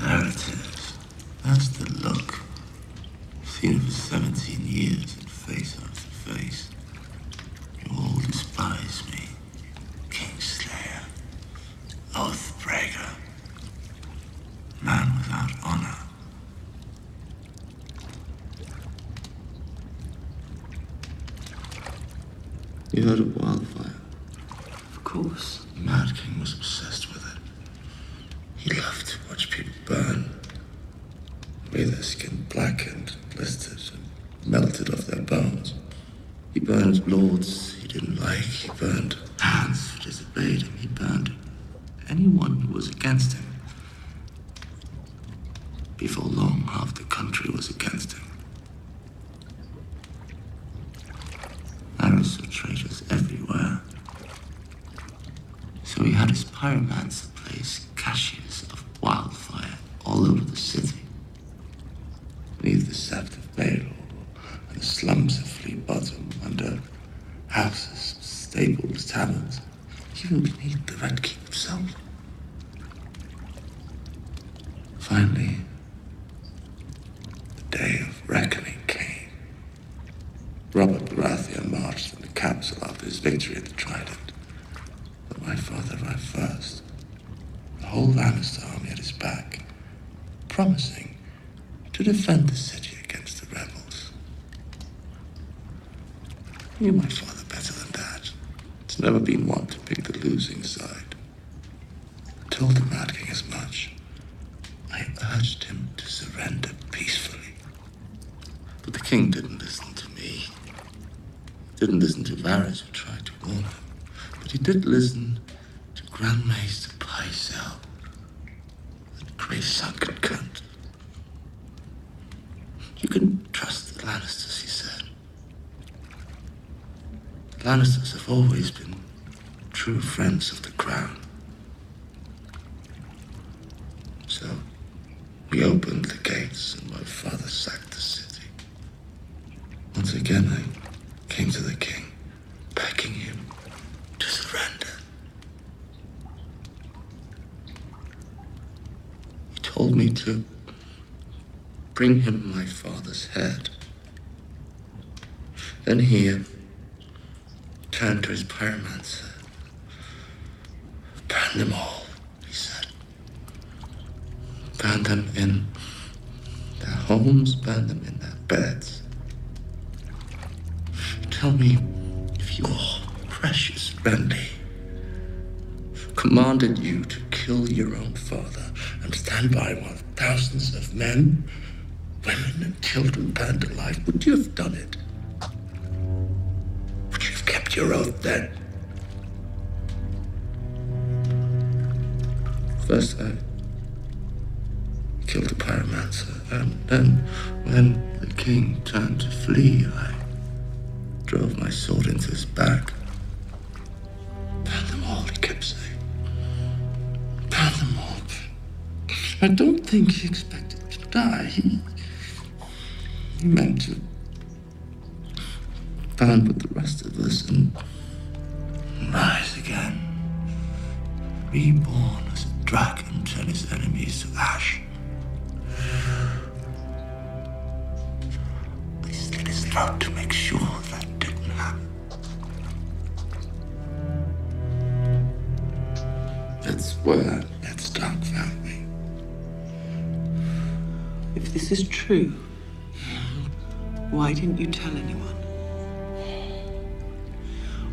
There it is. That's the look. Seen for 17 years and face after face. You all despise me. Kingslayer. Oathbreaker. Man without honor. You heard of wildfire? Of course. The Mad King was obsessed with it. He loved to watch people burn. The way their skin blackened, blistered, and melted off their bones. He burned lords he didn't like. He burned hands who disobeyed him. He burned anyone who was against him. Before long, half the country was against him. Arrows saw traitors everywhere. So he had his pyromancer place caches of wildfire all over the city. Beneath the sept of Baylor and the slums of Flea Bottom, under houses, stables, taverns, even beneath the Red King himself. Finally, the day of reckoning came. Robert Baratheon marched from the council after his victory at the Trident. But my father arrived first. The whole Lannister army at his back, promising to defend the city against the rebels. I knew my father better than that. He's never been one to pick the losing side. I told the Mad King as much. I urged him to surrender peacefully. But the king didn't listen to me. Didn't listen to Varys, who tried to warn him. But he did listen to Grand Maester Pycelle, that grey sunken cunt. You can trust the Lannisters, he said. The Lannisters have always been true friends of the crown. So, we opened the gates and my father sacked the city. Once again, I came to the king, begging him to surrender. He told me to bring him my father's head. Then he turned to his pyromancer. Burn them all, he said. Burn them in their homes, burn them in their beds. Tell me if your precious Renly commanded you to kill your own father and stand by while thousands of men, women, and children burned alive, would you have done it? Would you have kept your oath then? First, I killed the pyromancer, and then, when the king turned to flee, I drove my sword into his back. Burn them all, he kept saying. Burn them all. I don't think he expected to die. He meant to burn with the rest of us and rise again. Reborn as a dragon, turn his enemies to ash. I slit his throat to make sure that didn't happen. That's where Ned Stark found me. If this is true, why didn't you tell anyone?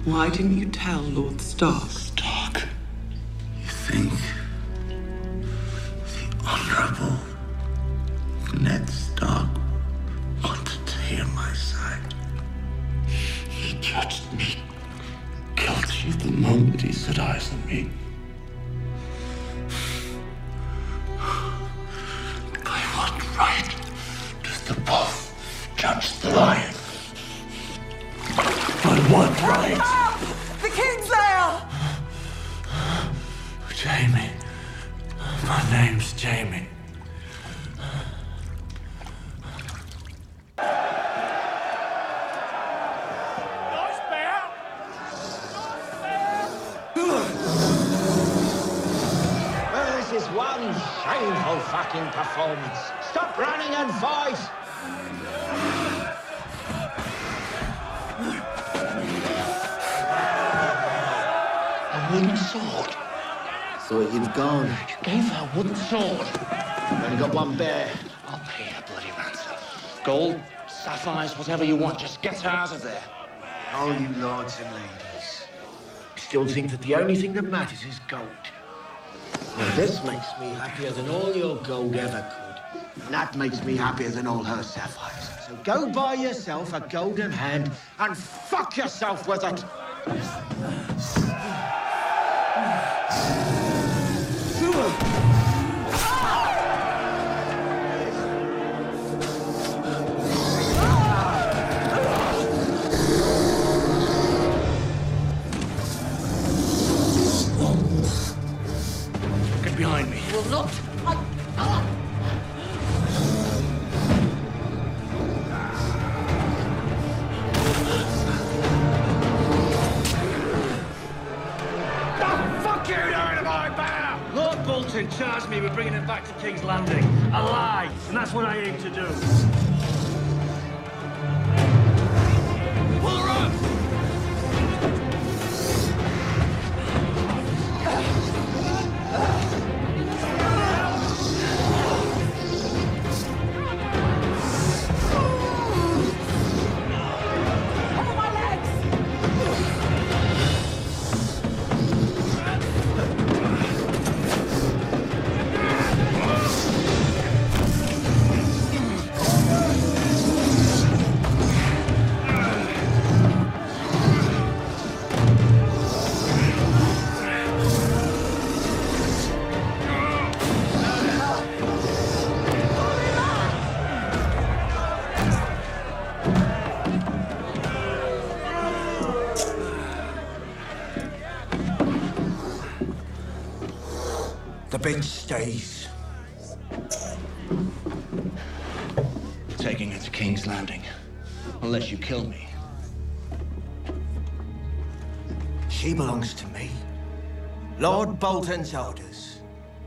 Why didn't you tell Lord Stark? Stark? You think the Honorable Ned Stark wanted to hear my side? He judged me guilty the moment he set eyes on me. By what right does the wolf judge the lion? By what right? The Kingslayer! Jamie. My name's Jamie. Well, this is one shameful fucking performance. Stop running and fight! A wooden sword. Thought you'd gone. You gave her a wooden sword. You only got one bear. I'll pay her bloody ransom. Gold, sapphires, whatever you want. Just get her out of there. Oh, you lords and ladies. Still think that the only thing that matters is gold. Now, this makes me happier than all your gold ever could. And that makes me happier than all her sapphires. So go buy yourself a golden hand and fuck yourself with it. Get behind me. Will not. Lord Bolton charged me with bringing him back to King's Landing, alive, and that's what I aim to do. Pull her up! The bitch stays. Taking her to King's Landing, unless you kill me. She belongs to me. Lord Bolton's orders.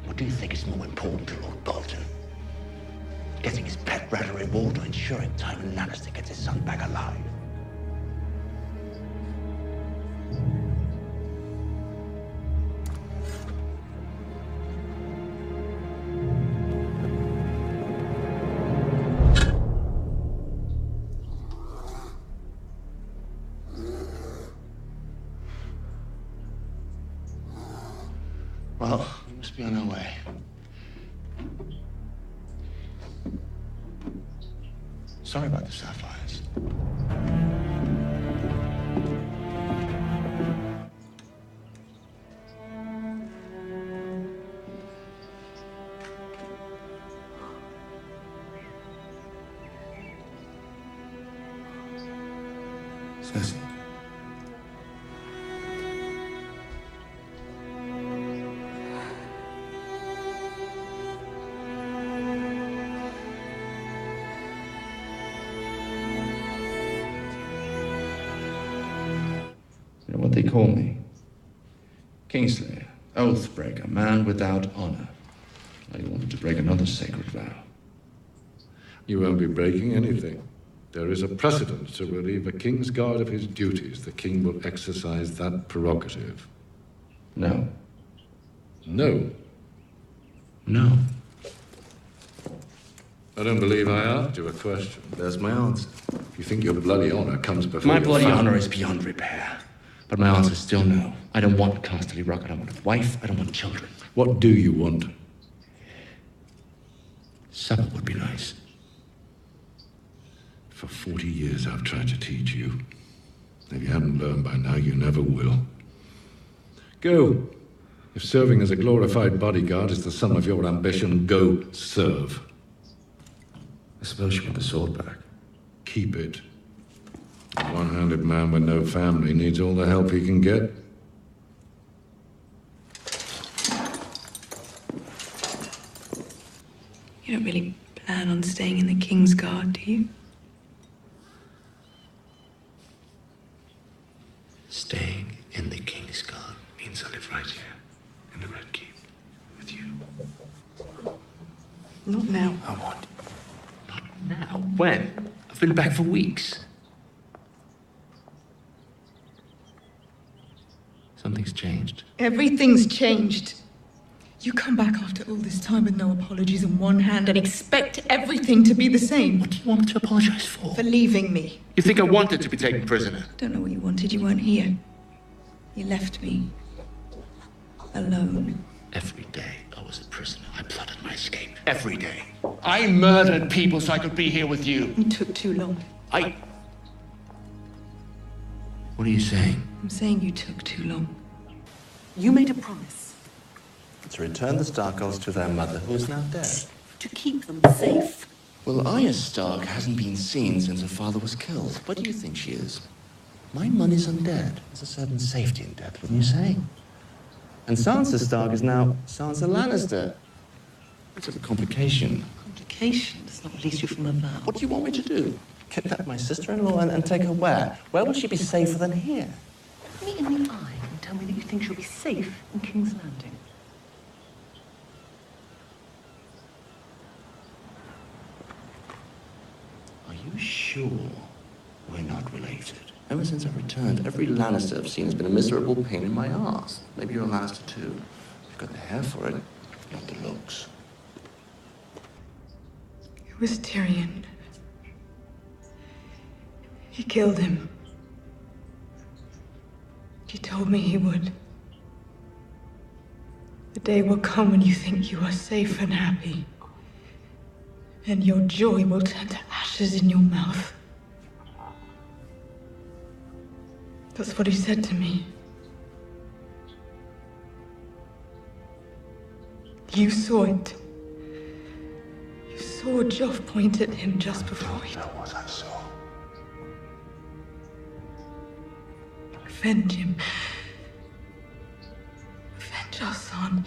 What do you think is more important to Lord Bolton? Getting his pet rat a reward or ensuring Tywin Lannister gets his son back alive? Well, we must be on our way. Sorry about the sapphires. Cersei. You know what they call me? Kingslayer, Oathbreaker, man without honor. I wanted to break another sacred vow. You won't be breaking anything. There is a precedent to relieve a king's guard of his duties. The king will exercise that prerogative. No. No. No. I don't believe I asked you a question. There's my answer. If you think your bloody honor comes before My your bloody family- honor is beyond repair. But my answer is still no. I don't want Casterly Rock. I don't want a wife. I don't want children. What do you want? Supper would be nice. For 40 years I've tried to teach you. If you haven't learned by now, you never will. Go. If serving as a glorified bodyguard is the sum of your ambition, go serve. I suppose you want the sword back. Keep it. A one-handed man with no family needs all the help he can get. You don't really plan on staying in the King's Guard, do you? Staying in the King's Guard means I live right here, in the Red Keep, with you. Not now. I want. Not now? When? I've been back for weeks. Something's changed. Everything's changed. You come back after all this time with no apologies in one hand and expect everything to be the same. What do you want me to apologize for? For leaving me. You think I wanted to be taken prisoner? Don't know what you wanted. You weren't here. You left me. Alone. Every day I was a prisoner. I plotted my escape. Every day. I murdered people so I could be here with you. You took too long. What are you saying? I'm saying you took too long. You made a promise. To return the Stark-Elves to their mother, who is now dead. To keep them safe. Well, Arya Stark hasn't been seen since her father was killed. What do you think she is? My money's undead. There's a certain safety in death, wouldn't you say? And Sansa Stark is now Sansa Lannister. It's a complication. Complication? That's not release you from her vow. What do you want me to do? Kidnap my sister-in-law and take her where? Where will she be safer than here? Look me in the eye and tell me that you think she'll be safe in King's Landing. Are you sure we're not related? Ever since I returned, every Lannister I've seen has been a miserable pain in my arse. Maybe you're a Lannister too. You've got the hair for it, not the looks. It was Tyrion. He killed him. He told me he would. The day will come when you think you are safe and happy. And your joy will turn to ashes in your mouth. That's what he said to me. You saw it. You saw Joff point at him just before he... I don't know what I saw. Avenge him. Avenge our son.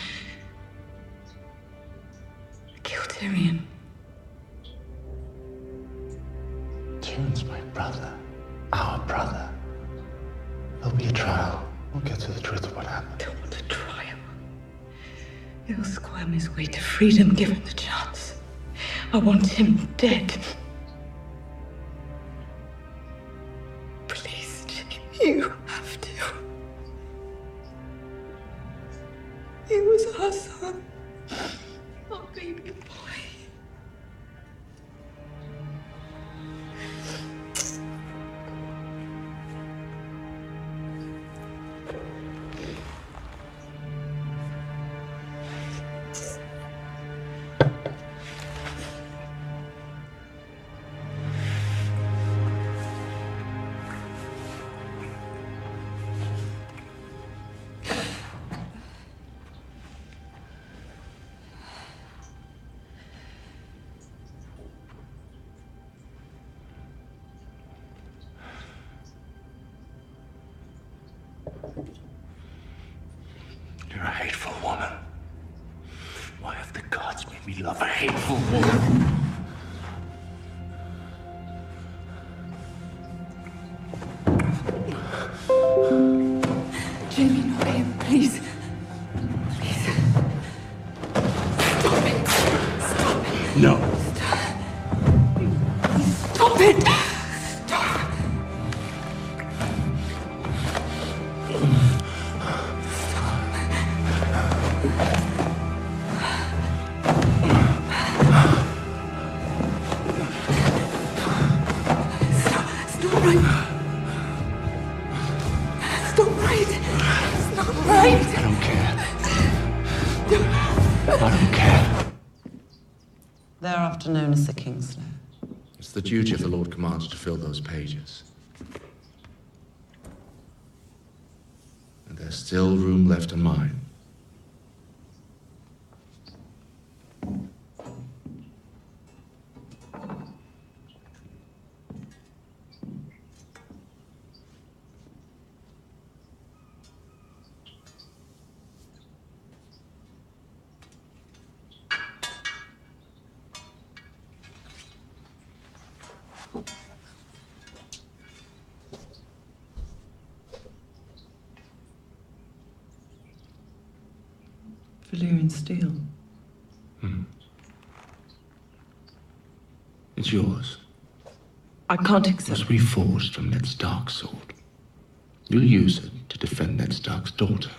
Kill Tyrion. Tyrion's my brother. Our brother. There'll be a trial. We'll get to the truth of what happened. I don't want a trial. He'll squirm his way to freedom given the chance. I want him dead. Please, you have to. He was our son. Our baby boy. You're a hateful woman. Why have the gods made me love a hateful woman? Jamie, not him, please. Please. Stop it. Stop it. No. Stop it. Thereafter known as the Kingslayer. It's the duty of the Lord Commander to fill those pages. And there's still room left in mine. Valyrian steel. It's yours. I can't It accept. was reforged from Ned Stark's sword. You'll use it to defend Ned Stark's daughter.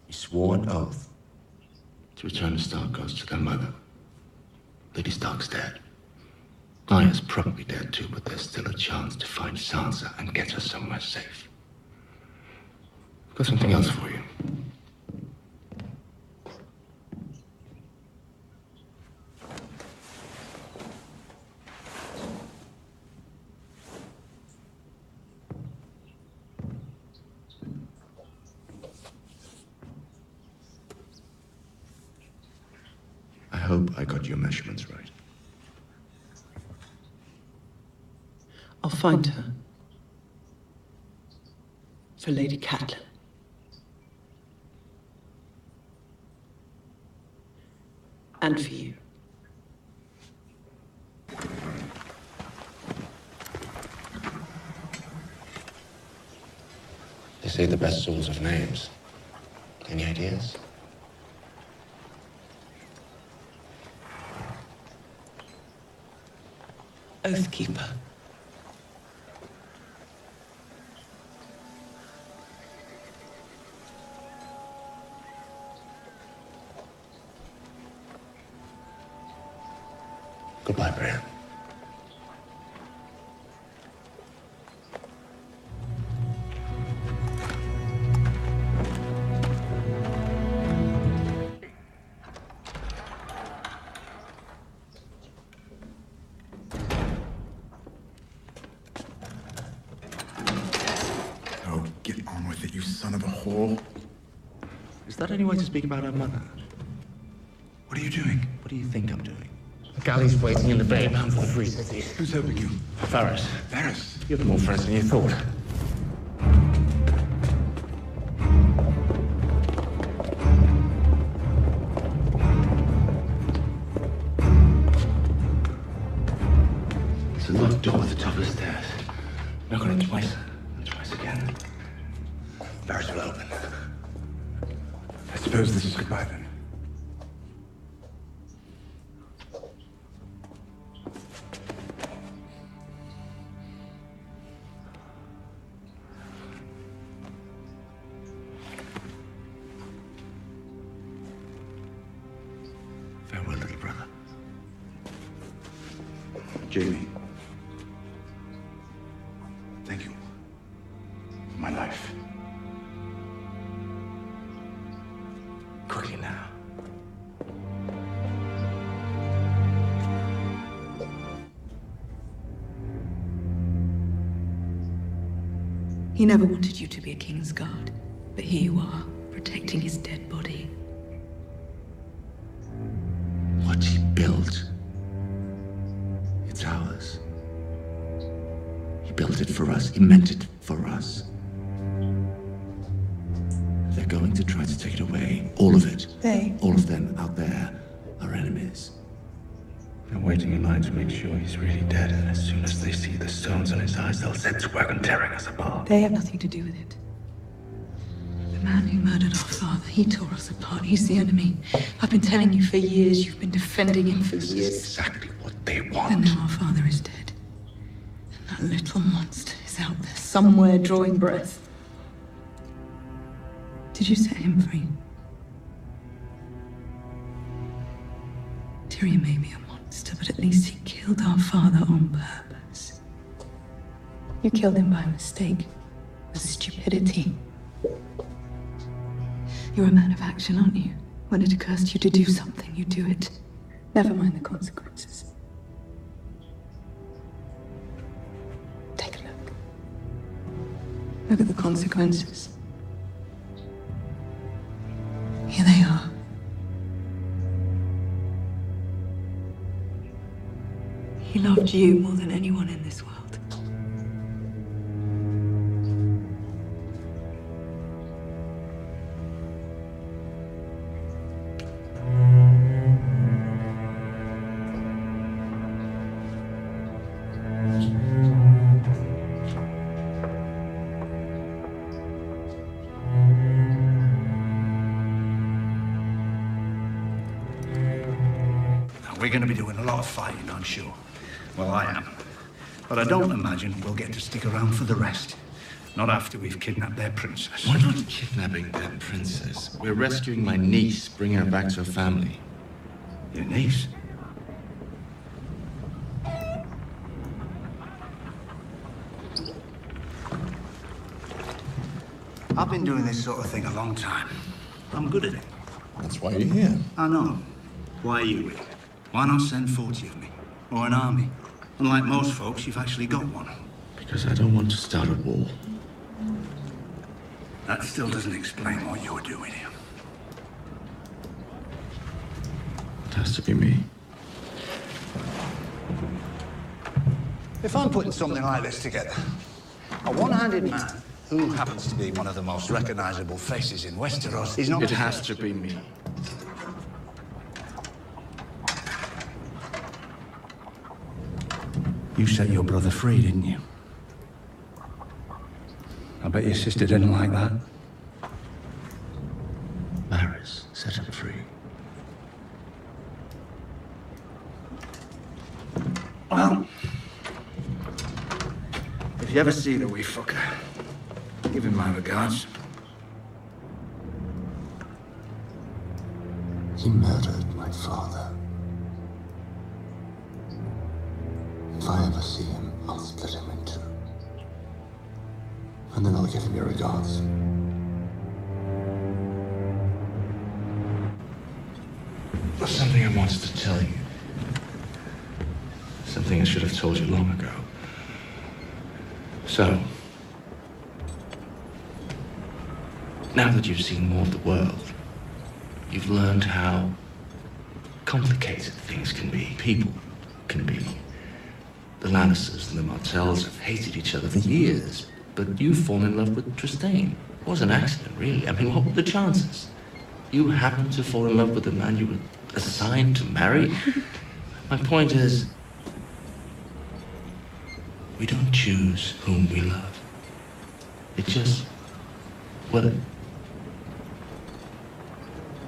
You swore an oath. To return the Stark ghosts to their mother. Lady Stark's dead. Arya's probably dead too, but there's still a chance to find Sansa and get her somewhere safe. I've got something else for you. I hope I got your measurements right. I'll find her. For Lady Catelyn. And for you. They say the best souls have names. Any ideas? Oathkeeper. Goodbye, Brian. Oh, get on with it, you son of a whore. Is that any way to speak about our mother? What are you doing? What do you think I'm doing? The galley's waiting in the bay bound for the Free Cities. Who's helping you? Varys. Varys? You have more friends than you thought. There's a locked door at the top of the stairs. Knock on it twice, and twice again. Varys will open. I suppose this is goodbye then. Farewell, little brother. Jamie. Thank you. For my life. Quickly now. He never wanted you to be a king's guard, but here you are, protecting his dead body. What he built, it's ours. He built it for us. He meant it for us. They're going to try to take it away. All of it. They? All of them out there are enemies. They're waiting in line to make sure he's really dead, and as soon as they see the stones on his eyes, they'll set to work on tearing us apart. They have nothing to do with it. The man who murdered our father, he tore us apart. He's the enemy. I've been telling you for years. You've been defending him for years. This is exactly what they want. And now our father is dead. And that little monster is out there somewhere drawing breath. Did you set him free? Tyrion may be a monster, but at least he killed our father on purpose. You killed him by mistake. A stupidity. You're a man of action, aren't you? When it occurs to you to do something, you do it. Never mind the consequences. Take a look. Look at the consequences. Here they are. He loved you more than anyone in this world. We're going to be doing a lot of fighting, I'm sure. Well, I am. But I don't imagine we'll get to stick around for the rest. Not after we've kidnapped their princess. We're not kidnapping that princess. We're rescuing my niece, bringing her back to her family. Your niece? I've been doing this sort of thing a long time. I'm good at it. That's why you're here. I know. Why are you here? Why not send 40 of me? Or an army? Unlike most folks, you've actually got one. Because I don't want to start a war. That still doesn't explain what you're doing here. It has to be me. If I'm putting something like this together, a one-handed man who happens to be one of the most recognizable faces in Westeros is not... It has to be me. You set your brother free, didn't you? I bet your sister didn't like that. Varys set him free. Well, if you ever see the wee fucker, give him my regards. He murdered my father. If I ever see him, I'll split him in two. And then I'll give him your regards. There's something I wanted to tell you. Something I should have told you long ago. So, now that you've seen more of the world, you've learned how complicated things can be. People can be. The Lannisters and the Martells have hated each other for years, but you've fallen in love with Trystane. It was an accident, really. I mean, what were the chances? You happened to fall in love with the man you were assigned to marry? My point is, we don't choose whom we love. It just, well,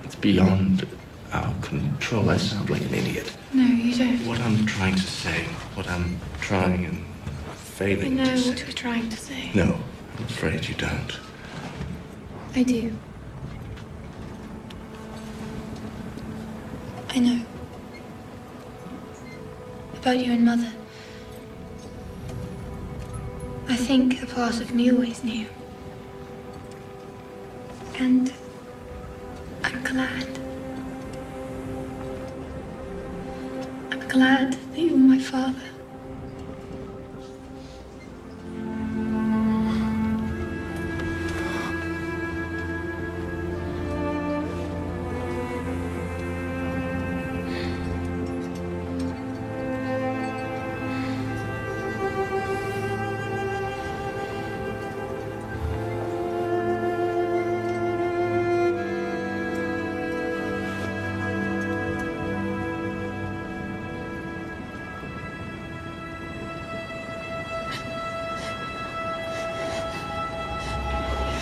it's beyond our control. I sound like an idiot. No, you don't. What I'm trying to say, what I'm trying and I failing know to say. what you're trying to say. No, I'm afraid you don't. I do. I know. About you and Mother. I think a part of me always knew. And I'm glad. I'm glad that you're my father.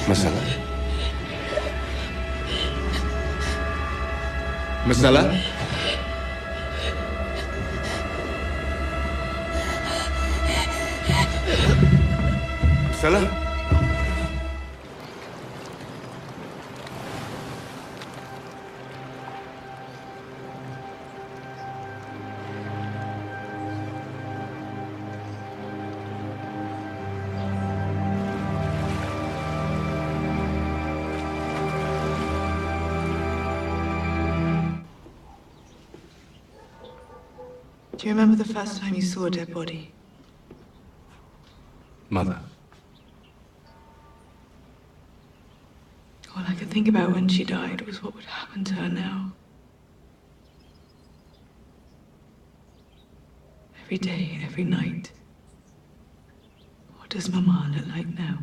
Marcella? Marcella? Marcella? Do you remember the first time you saw a dead body? Mother. All I could think about when she died was what would happen to her now. Every day, every night. What does Mama look like now?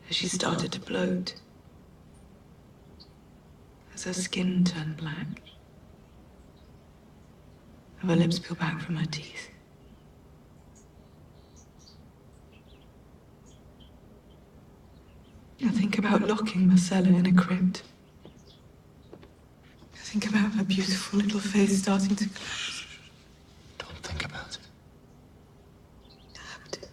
Has she started to bloat? Has her skin turned black? Have her lips peeled back from her teeth? I think about locking Marcella in a crypt. think about her beautiful little face starting to collapse. Don't think about it.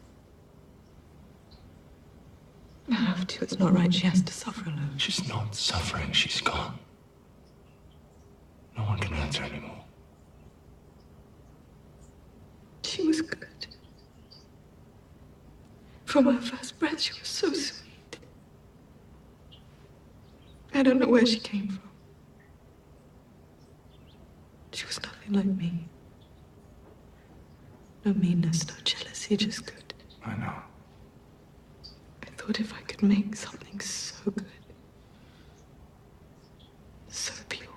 I have to. It's not right. She has to suffer alone. She's not suffering. She's gone. No one can hurt her anymore. She was good. From her first breath, she was so sweet. I don't know where she came from. She was nothing like me. No meanness, no jealousy, just good. I know. I thought if I could make something so good, so pure,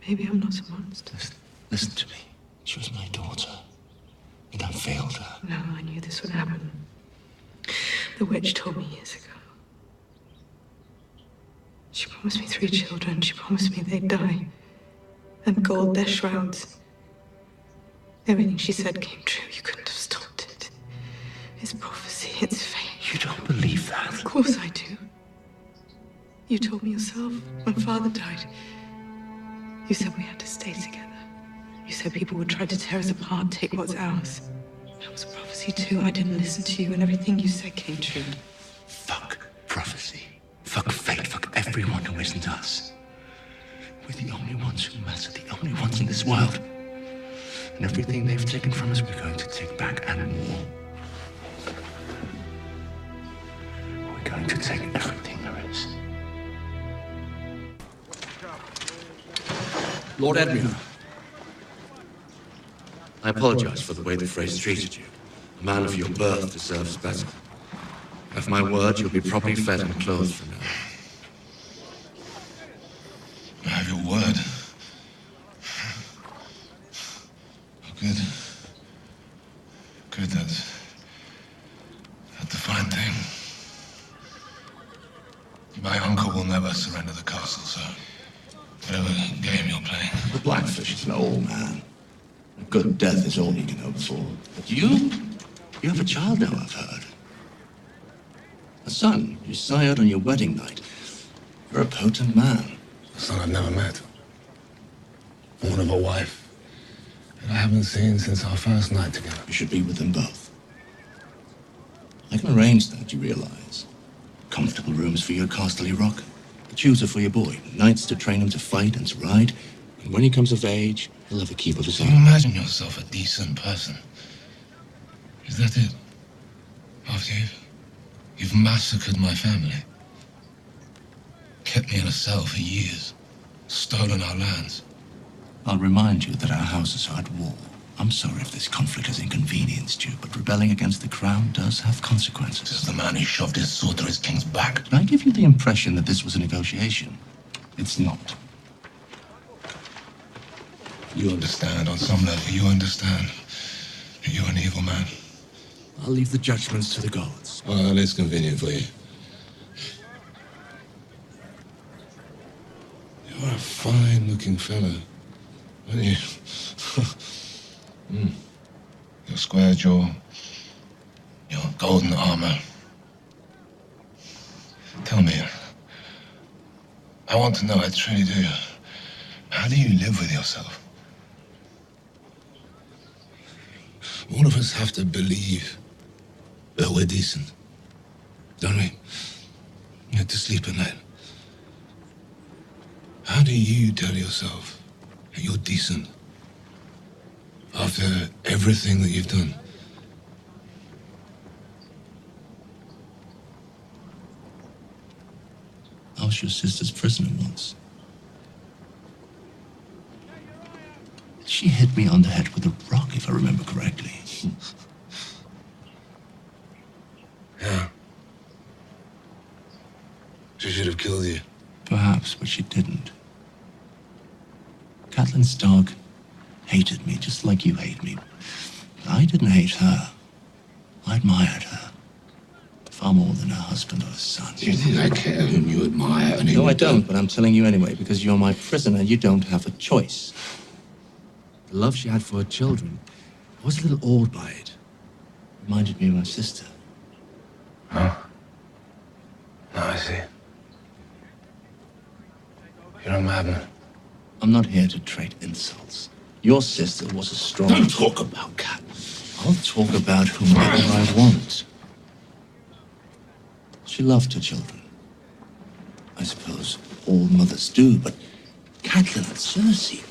maybe I'm not a monster. Listen to me. She was my daughter. And I failed her. No, I knew this would happen. The witch told me years ago. She promised me 3 children. She promised me they'd die. And gold their shrouds. Everything she said came true. You couldn't have stopped it. It's prophecy. It's fate. You don't believe that? Of course I do. You told me yourself when Father died. You said we had to stay together. You said people would try to tear us apart, take what's ours. That was a prophecy too. I didn't listen to you, and everything you said came true. Fuck prophecy. Fuck fate. Fuck everyone who isn't us. We're the only ones who matter, the only ones in this world. And everything they've taken from us, we're going to take back and more. We're going to take everything there is. Lord Edmure, I apologize for the way the Freys treated you. A man of your birth deserves better. Have my word, you'll be properly fed and clothed from now. I have your word. Oh, good. Good, that's the fine thing. My uncle will never surrender the castle, so whatever game you're playing. The Blackfish is an old man. A good death is all he can hope for. But you have a child now, I've heard. A son you sired on your wedding night. You're a potent man. A son I've never met. Born of a wife that I haven't seen since our first night together. You should be with them both. I can arrange that, you realize. Comfortable rooms for your castly rock. A tutor for your boy. Knights to train him to fight and to ride. And when he comes of age, he'll have a keep of his Do own. you imagine yourself a decent person? Is that it? After you've massacred my family. Kept me in a cell for years. Stolen our lands. I'll remind you that our houses are at war. I'm sorry if this conflict has inconvenienced you, but rebelling against the crown does have consequences. This is the man who shoved his sword through his king's back. Did I give you the impression that this was a negotiation? It's not. You understand, on some level, you understand that you're an evil man. I'll leave the judgments to the gods. Well, it's convenient for you. You're a fine-looking fellow, aren't you? Your square jaw, your golden armor. Tell me, I want to know, I truly do. How do you live with yourself? All of us have to believe that we're decent, don't we? You have to sleep at night. How do you tell yourself that you're decent after everything that you've done? I was your sister's prisoner once. She hit me on the head with a rock, if I remember correctly. Yeah. She should have killed you. Perhaps, but she didn't. Catelyn Stark hated me just like you hate me. I didn't hate her. I admired her. Far more than her husband or her son. Do you think I care whom you admire and whom No, I you don't, but I'm telling you anyway, because you're my prisoner, you don't have a choice. The love she had for her children, I was a little awed by it. Reminded me of my sister. Oh. No, I see. You're a madman. I'm not here to trade insults. Your sister was a strong... Don't talk about Cat. I'll talk about whomever I want. She loved her children. I suppose all mothers do, but Catelyn and Cersei,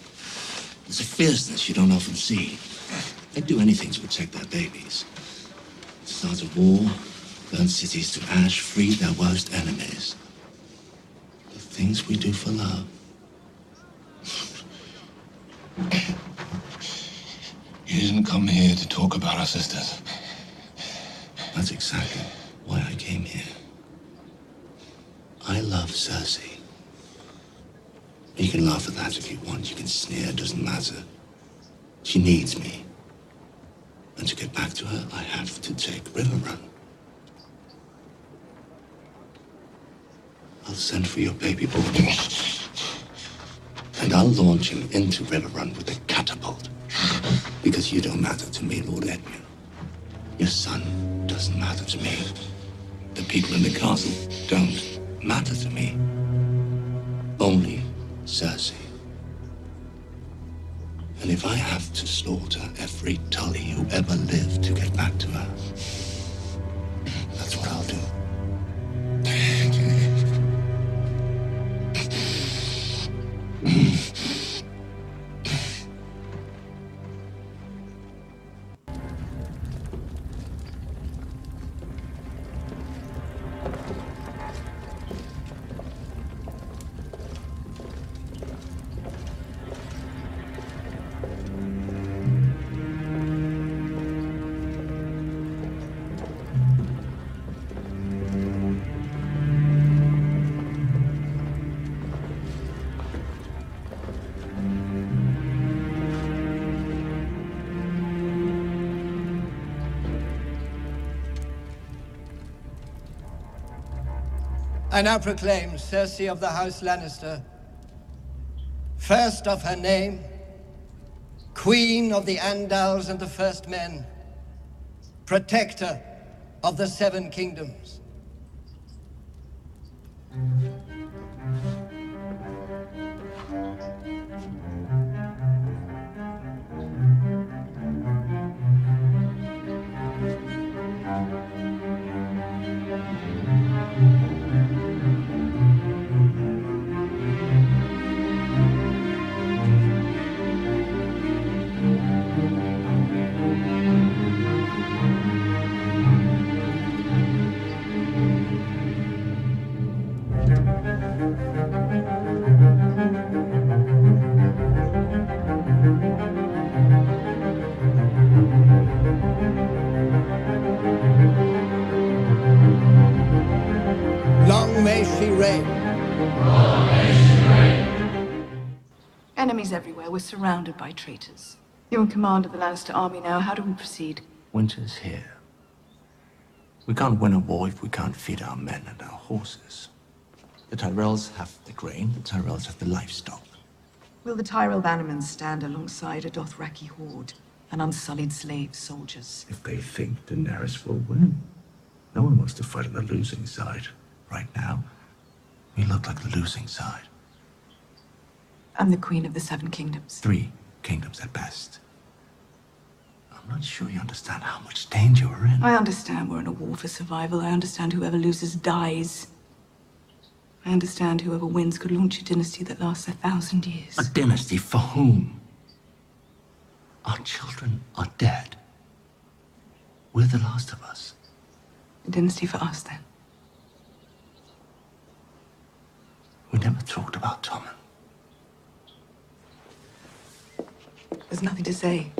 there's a fierceness you don't often see. They'd do anything to protect their babies. Start a war, burn cities to ash, free their worst enemies. The things we do for love. You didn't come here to talk about our sisters. That's exactly why I came here. I love Cersei. You can laugh at that if you want. You can sneer, it doesn't matter. She needs me. And to get back to her, I have to take Riverrun. I'll send for your baby boy. And I'll launch him into Riverrun with a catapult. Because you don't matter to me, Lord Edmure. Your son doesn't matter to me. The people in the castle don't matter to me. Only Cersei. And if I have to slaughter every Tully who ever lived to get back to her, that's what I'll do. I now proclaim Cersei of the House Lannister, first of her name, Queen of the Andals and the First Men, Protector of the Seven Kingdoms. Long may she reign. Enemies everywhere. We're surrounded by traitors. You're in command of the Lannister army now. How do we proceed? Winter's here. We can't win a war if we can't feed our men and our horses. The Tyrells have the grain, the Tyrells have the livestock. Will the Tyrell bannermen stand alongside a Dothraki horde, an unsullied slave soldiers? If they think Daenerys will win. No one wants to fight on the losing side. Right now, we look like the losing side. I'm the Queen of the Seven Kingdoms. 3 kingdoms at best. I'm not sure you understand how much danger we're in. I understand we're in a war for survival. I understand whoever loses dies. I understand whoever wins could launch a dynasty that lasts 1,000 years. A dynasty for whom? Our children are dead. We're the last of us. A dynasty for us, then. We never talked about Tommen. There's nothing to say.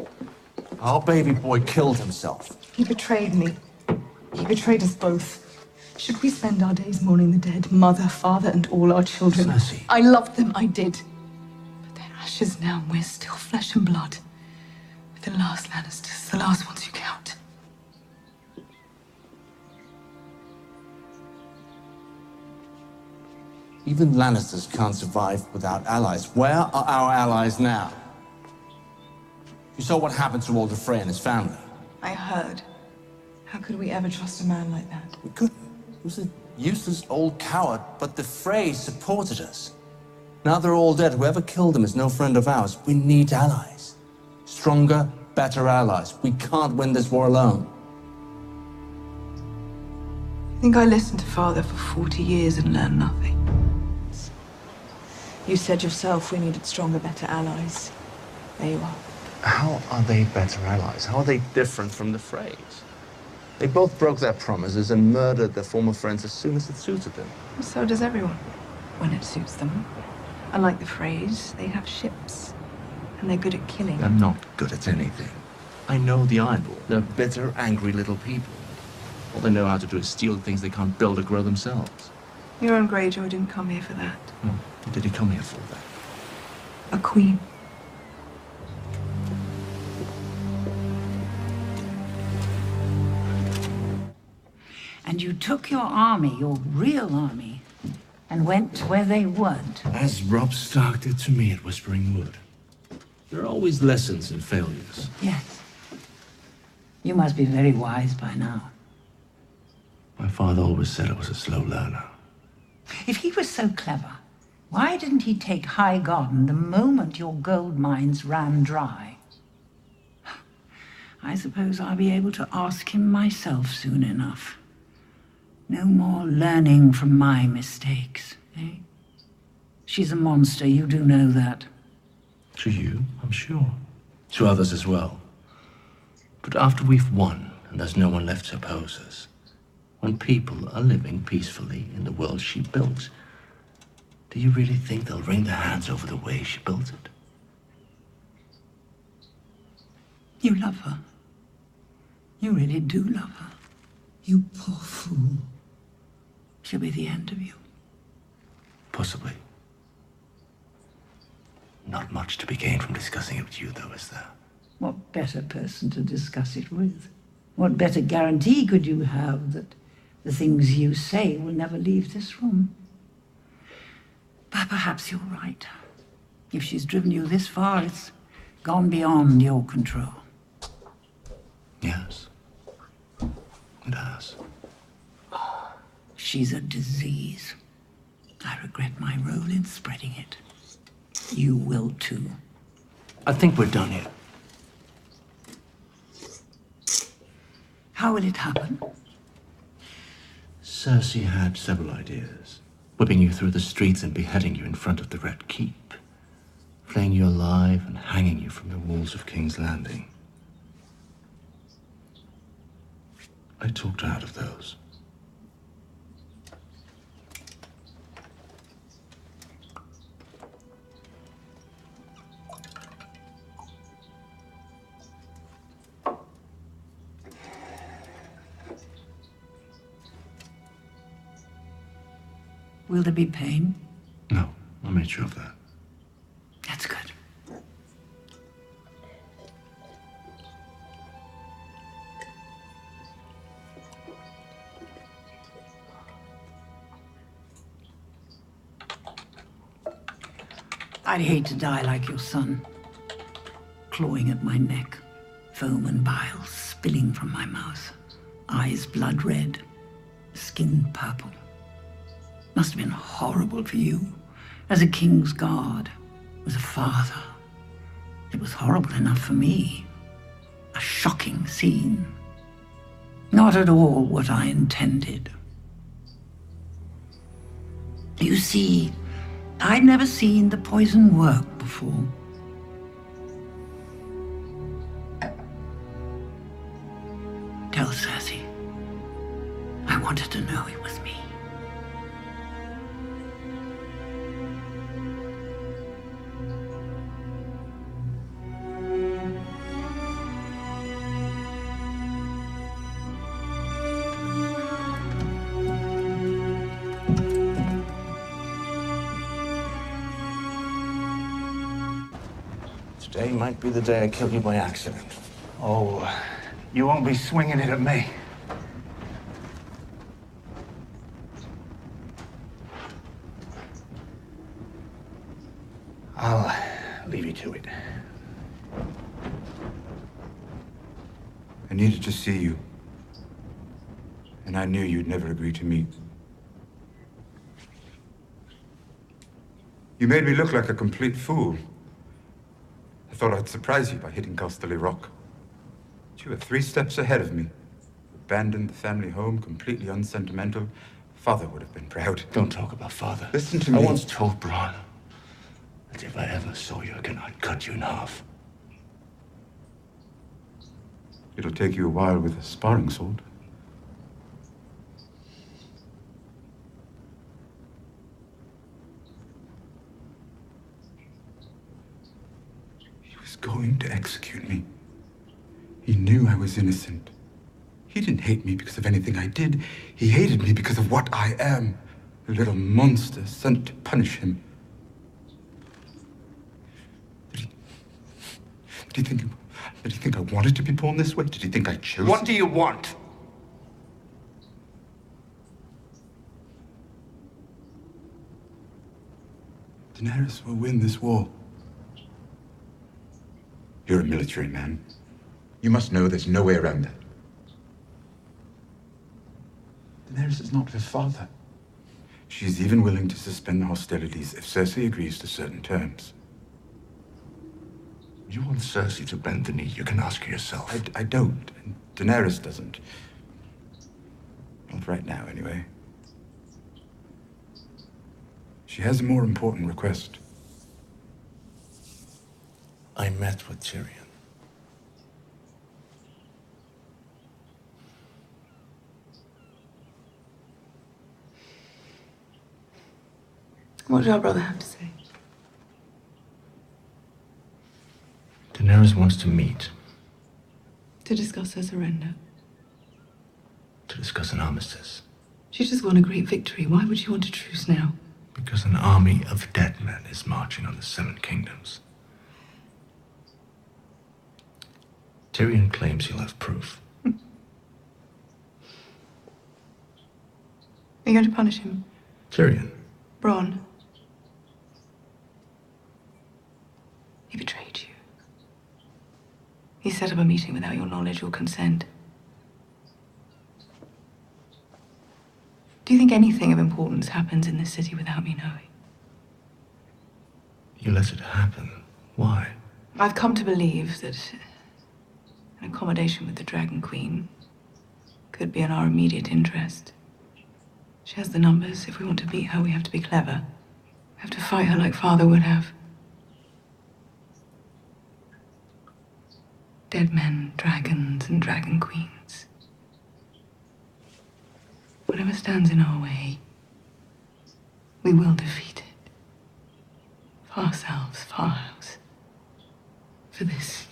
Our baby boy killed himself. He betrayed me. He betrayed us both. Should we spend our days mourning the dead, mother, father, and all our children? Cersei. I loved them, I did. But they're ashes now, and we're still flesh and blood. We're the last Lannisters, the last ones who count. Even Lannisters can't survive without allies. Where are our allies now? You saw what happened to Walder Frey and his family. I heard. How could we ever trust a man like that? We couldn't. He was a useless old coward, but the Frey supported us. Now they're all dead. Whoever killed them is no friend of ours. We need allies. Stronger, better allies. We can't win this war alone. I think I listened to Father for 40 years and learned nothing. You said yourself we needed stronger, better allies. There you are. How are they better allies? How are they different from the Freys? They both broke their promises and murdered their former friends as soon as it suited them. So does everyone, when it suits them. Unlike the Freys, they have ships, and they're good at killing. They're not good at anything. I know the Idle. They're bitter, angry little people. All they know how to do is steal things they can't build or grow themselves. Your own Greyjoy didn't come here for that. What did he come here for, then? A queen. And you took your army, your real army, and went where they weren't. As Robb Stark did to me at Whispering Wood. There are always lessons in failures. Yes. You must be very wise by now. My father always said I was a slow learner. If he was so clever, why didn't he take High Garden the moment your gold mines ran dry? I suppose I'll be able to ask him myself soon enough. No more learning from my mistakes, eh? She's a monster, you do know that. To you, I'm sure. To others as well. But after we've won, and there's no one left to oppose us, when people are living peacefully in the world she built, do you really think they'll wring their hands over the way she built it? You love her. You really do love her. You poor fool. She'll be the end of you. Possibly. Not much to be gained from discussing it with you, though, is there? What better person to discuss it with? What better guarantee could you have that the things you say will never leave this room? But perhaps you're right. If she's driven you this far, it's gone beyond your control. Yes. It has. She's a disease. I regret my role in spreading it. You will too. I think we're done here. How will it happen? Cersei had several ideas. Whipping you through the streets and beheading you in front of the Red Keep. Flaying you alive and hanging you from the walls of King's Landing. I talked her out of those. Will there be pain? No, I made sure of that. That's good. I'd hate to die like your son, clawing at my neck, foam and bile spilling from my mouth, eyes blood red, skin purple. Must have been horrible for you, as a king's guard, as a father. It was horrible enough for me. A shocking scene. Not at all what I intended. You see, I'd never seen the poison work before. Tell Cersei. I wanted to know it was me. Today might be the day I kill you by accident. Oh, you won't be swinging it at me. I'll leave you to it. I needed to see you. And I knew you'd never agree to meet. You made me look like a complete fool. I thought I'd surprise you by hitting Casterly Rock. But you were 3 steps ahead of me. Abandoned the family home, completely unsentimental. Father would have been proud. Don't talk about father. Listen to me. I once told Bronn that if I ever saw you again, I'd cut you in half. It'll take you a while with a sparring sword. He was going to execute me. He knew I was innocent. He didn't hate me because of anything I did. He hated me because of what I am. A little monster sent to punish him. Did he think I wanted to be born this way? Did he think I chose? What do you want? Daenerys will win this war. You're a military man. You must know there's no way around that. Daenerys is not her father. She's even willing to suspend the hostilities if Cersei agrees to certain terms. You want Cersei to bend the knee, you can ask her yourself. I don't. And Daenerys doesn't. Not right now, anyway. She has a more important request. I met with Tyrion. What did our brother have to say? Daenerys wants to meet. To discuss her surrender. To discuss an armistice. She just won a great victory. Why would she want a truce now? Because an army of dead men is marching on the 7 kingdoms. Tyrion claims he'll have proof. Are you going to punish him? Tyrion. Bronn. He betrayed you. He set up a meeting without your knowledge or consent. Do you think anything of importance happens in this city without me knowing? You let it happen. Why? I've come to believe that an accommodation with the Dragon Queen could be in our immediate interest. She has the numbers. If we want to beat her, we have to be clever. We have to fight her like Father would have. Dead men, dragons, and dragon queens. Whatever stands in our way, we will defeat it. For ourselves, for our house. For this.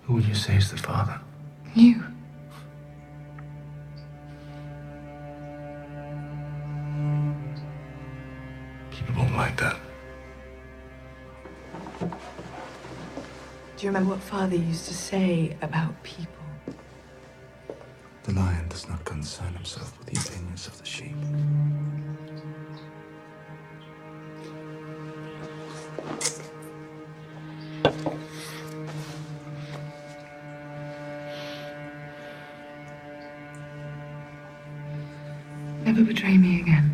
Who would you say is the father? You. People won't like that. Do you remember what Father used to say about people? The lion does not concern himself with the opinions of the sheep. Never betray me again.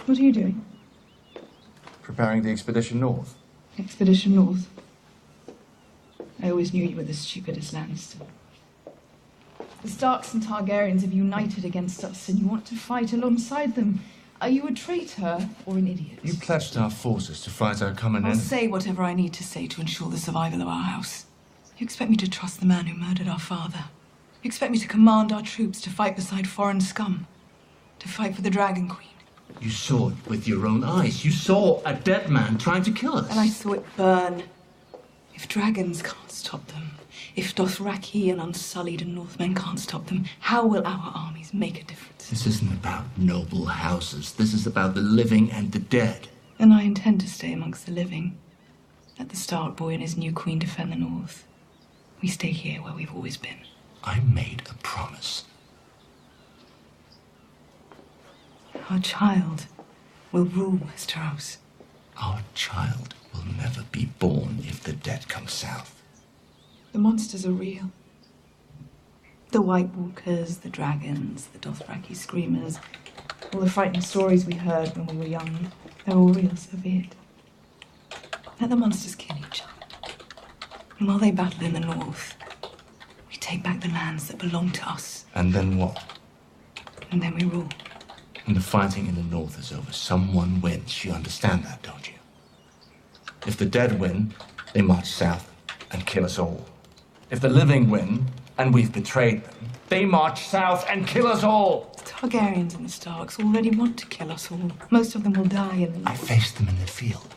What are you doing? Preparing the expedition north. Expedition North. I always knew you were the stupidest Lannister. The Starks and Targaryens have united against us, and you want to fight alongside them. Are you a traitor or an idiot? You pledged our forces to fight our common I'll enemy. say whatever I need to say to ensure the survival of our house. You expect me to trust the man who murdered our father? You expect me to command our troops to fight beside foreign scum? To fight for the Dragon Queen? You saw it with your own eyes. You saw a dead man trying to kill us. And I saw it burn. If dragons can't stop them, if Dothraki and Unsullied and Northmen can't stop them, how will our armies make a difference? This isn't about noble houses. This is about the living and the dead. And I intend to stay amongst the living. Let the Stark boy and his new queen defend the North. We stay here where we've always been. I made a promise. Our child will rule Westeros. Our child will never be born if the dead come south. The monsters are real. The White Walkers, the dragons, the Dothraki screamers, all the frightening stories we heard when we were young, they're all real, so be it. Let the monsters kill each other. And while they battle in the north, we take back the lands that belong to us. And then what? And then we rule. When the fighting in the north is over, someone wins. You understand that, don't you? If the dead win, they march south and kill us all. If the living win, and we've betrayed them, they march south and kill us all. The Targaryens and the Starks already want to kill us all. Most of them will die in the north. I faced them in the field.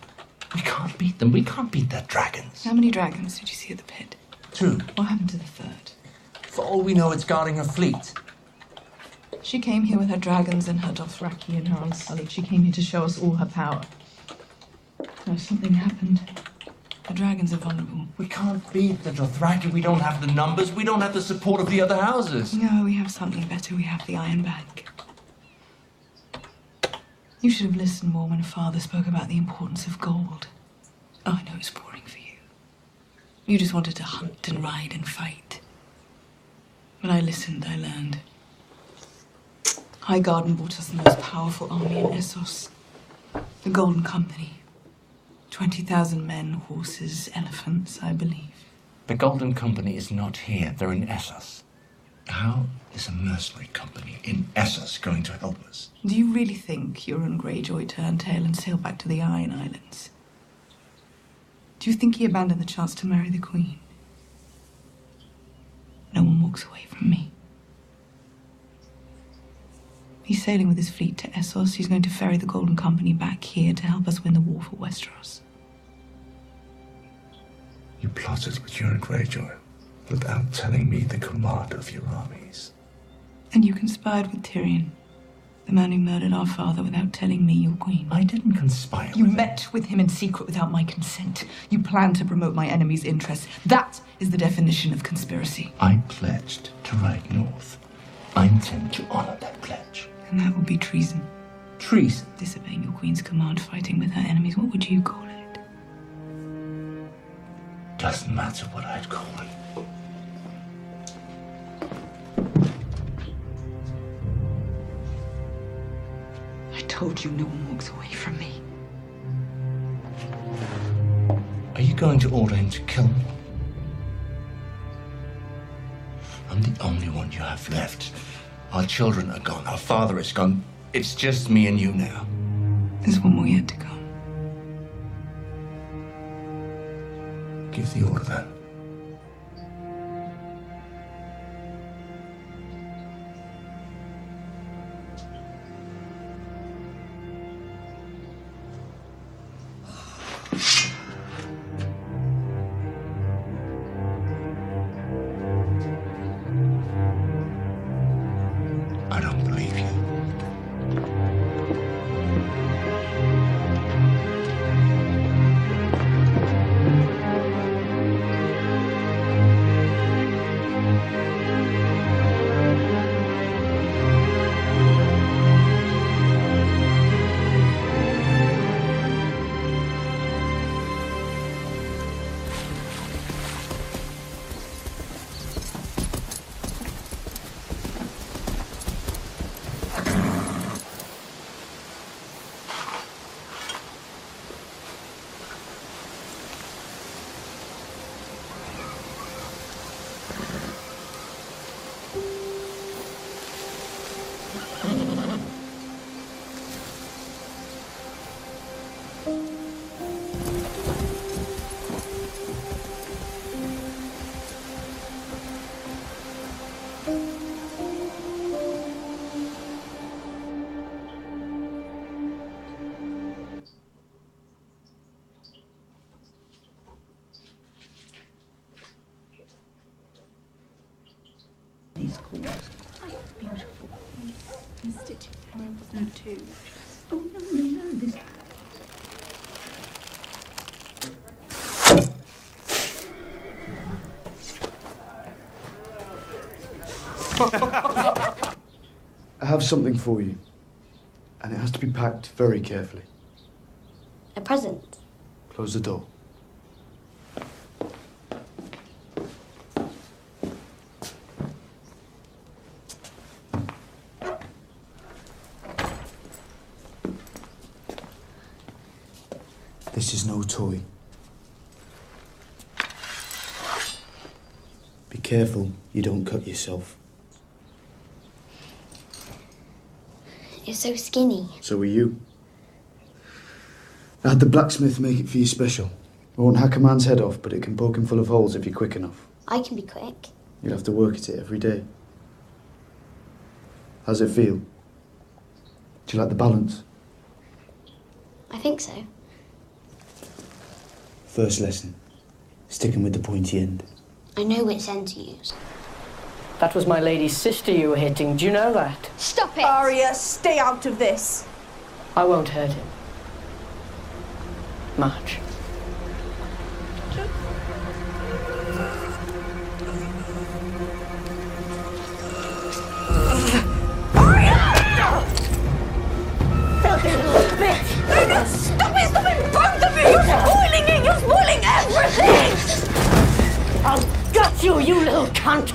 We can't beat them. We can't beat their dragons. How many dragons did you see at the pit? 2. What happened to the third? For all we know, it's guarding her fleet. She came here with her dragons and her Dothraki and her Unsullied. She came here to show us all her power. No, something happened. The dragons are vulnerable. We can't beat the Dothraki. We don't have the numbers. We don't have the support of the other houses. No, we have something better. We have the Iron Bank. You should have listened more when Father spoke about the importance of gold. Oh, I know it's boring for you. You just wanted to hunt and ride and fight. But I listened, I learned. Highgarden brought us the most powerful army in Essos. The Golden Company. 20,000 men, horses, elephants, I believe. The Golden Company is not here. They're in Essos. How is a mercenary company in Essos going to help us? Do you really think Euron Greyjoy turned tail and sailed back to the Iron Islands? Do you think he abandoned the chance to marry the Queen? No one walks away from me. He's sailing with his fleet to Essos. He's going to ferry the Golden Company back here to help us win the war for Westeros. You plotted with Euron Greyjoy without telling me the command of your armies. And you conspired with Tyrion, the man who murdered our father without telling me, your queen. I didn't conspire You met with him in secret without my consent. You planned to promote my enemy's interests. That is the definition of conspiracy. I pledged to ride north. I intend to honor that pledge. And that would be treason. Treason? Disobeying your queen's command, fighting with her enemies. What would you call it? Doesn't matter what I'd call it. I told you no one walks away from me. Are you going to order him to kill me? I'm the only one you have left. Our children are gone. Our father is gone. It's just me and you now. There's one more yet to come. Give the order then. I don't believe you. These calls. Quite beautiful. And stitching them too. Oh, no, this. I have something for you. And it has to be packed very carefully. A present? Close the door. This is no toy. Be careful you don't cut yourself. You're so skinny. So are you. I had the blacksmith make it for you special. It won't hack a man's head off, but it can poke him full of holes if you're quick enough. I can be quick. You'll have to work at it every day. How's it feel? Do you like the balance? I think so. First lesson. Sticking with the pointy end. I know which end to use. That was my lady's sister you were hitting. Do you know that? Stop it! Arya, stay out of this. I won't hurt him. Much. Filthy little bitch! Stop it! Stop it! Both of you! You're spoiling it! You're spoiling everything! I'll gut you, you little cunt!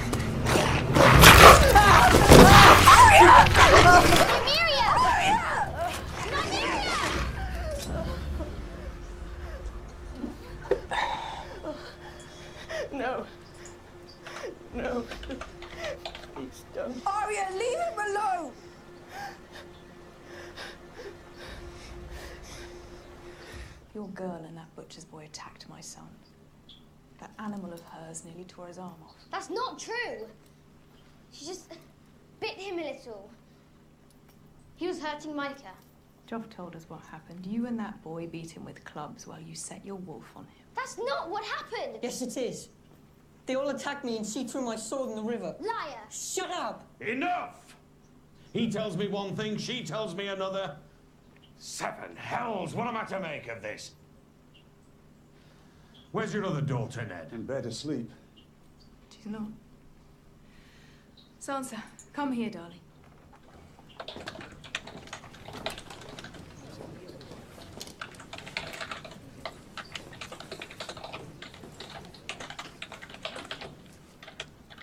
No. No. Please don't. Arya, leave him alone! Your girl and that butcher's boy attacked my son. That animal of hers nearly tore his arm off. That's not true. She just bit him a little. He was hurting Micah. Joff told us what happened. You and that boy beat him with clubs while you set your wolf on him. That's not what happened. Yes, it is. They all attacked me and she threw my sword in the river. Liar. Shut up! Enough! He tells me one thing, she tells me another. 7 hells, what am I to make of this? Where's your other daughter, Ned? In bed asleep. She's not. Sansa, come here, darling.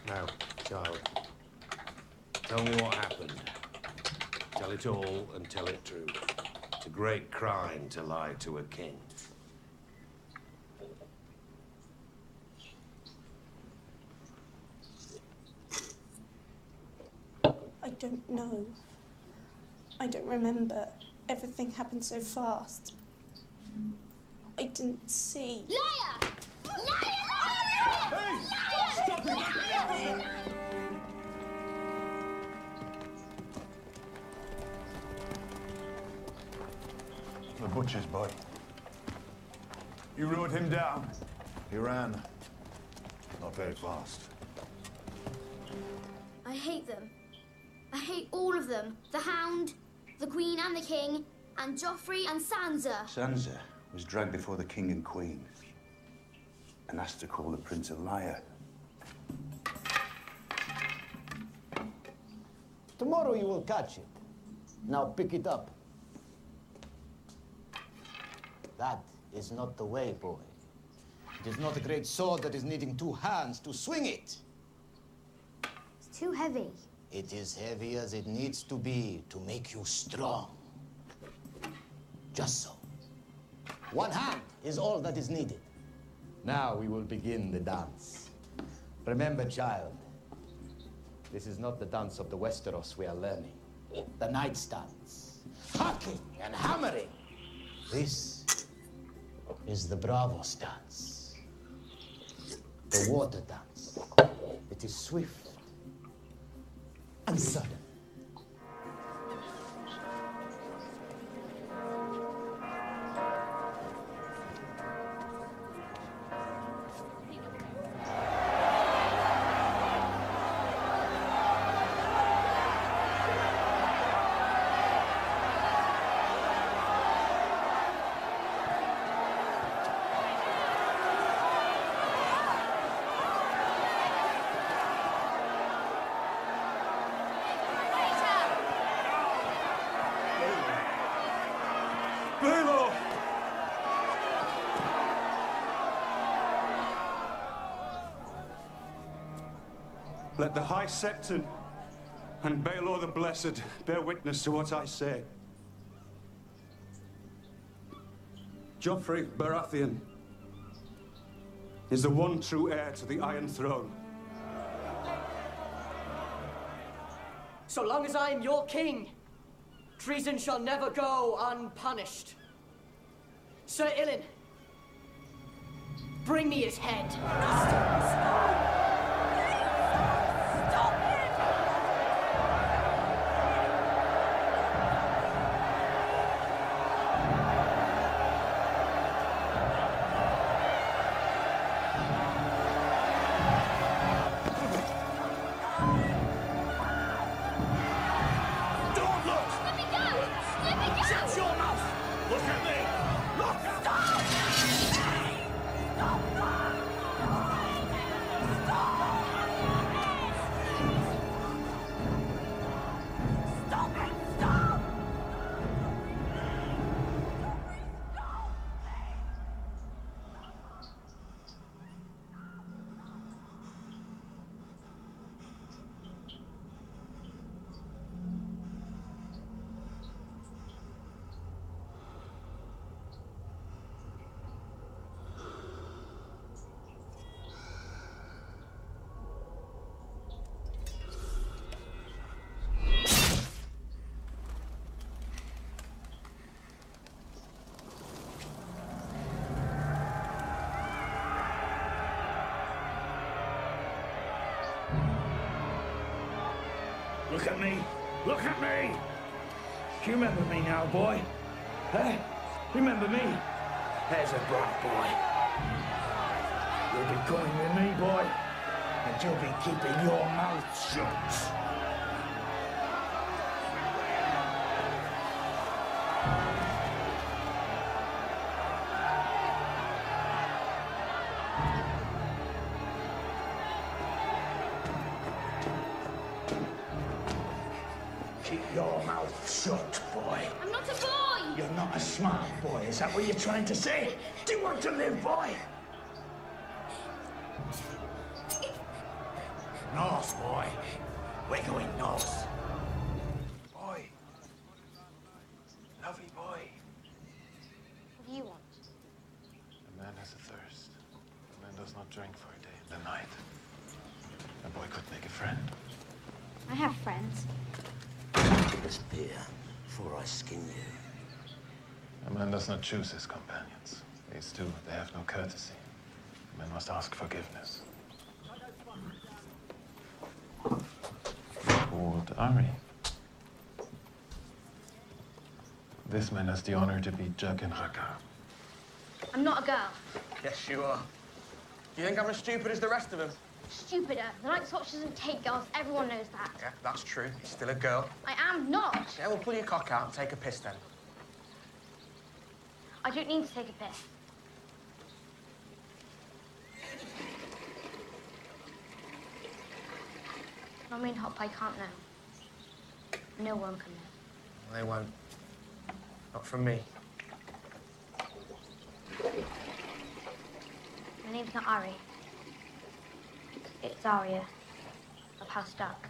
Now, child, tell me what happened. Tell it all and tell it true. It's a great crime to lie to a king. I don't know. I don't remember. Everything happened so fast. I didn't see. Liar! Liar! Hey! Stop it! The butcher's boy. You rode him down. He ran. Not very fast. I hate them. I hate all of them. The Hound, the Queen and the King, and Joffrey and Sansa. Sansa was dragged before the king and queen and asked to call the prince a liar. Tomorrow you will catch it. Now pick it up. That is not the way, boy. It is not a great sword that is needing 2 hands to swing it. It's too heavy. It is heavy as it needs to be to make you strong. Just so. 1 hand is all that is needed. Now we will begin the dance. Remember, child, this is not the dance of the Westeros we are learning. The knight's dance. Hacking and hammering. This is the Bravos dance. The water dance. It is swift and sudden. Baelor! Let the High Septon and Baelor the Blessed bear witness to what I say. Joffrey Baratheon is the one true heir to the Iron Throne. So long as I am your king, treason shall never go unpunished. Sir Ilyn, bring me his head. Look at me! Look at me! Do you remember me now, boy? Eh? Remember me? There's a bright boy. You'll be coming with me, boy, and you'll be keeping your mouth shut. Keep your mouth shut, boy. I'm not a boy! You're not a smart boy, is that what you're trying to say? Do you want to live, boy? North, boy. We're going north. Boy. Lovely boy. What do you want? A man has a thirst. A man does not drink for a day and a night. A boy could make a friend. I have friends. This beer before I skin you. A man does not choose his companions. These two, they have no courtesy. A man must ask forgiveness. Lord Ari. This man has the honor to be Jug Rakar. I'm not a girl. Yes, you are. Do you think I'm as stupid as the rest of them? Stupider. The Night's Watch doesn't take girls. Everyone knows that. Yeah, that's true. You're still a girl. I am not. Yeah, well, pull your cock out and take a piss then. I don't need to take a piss. Mommy and Hot Pie can't know. No one can know. They won't. Not from me. My name's not Ari. It's Arya of House Stark.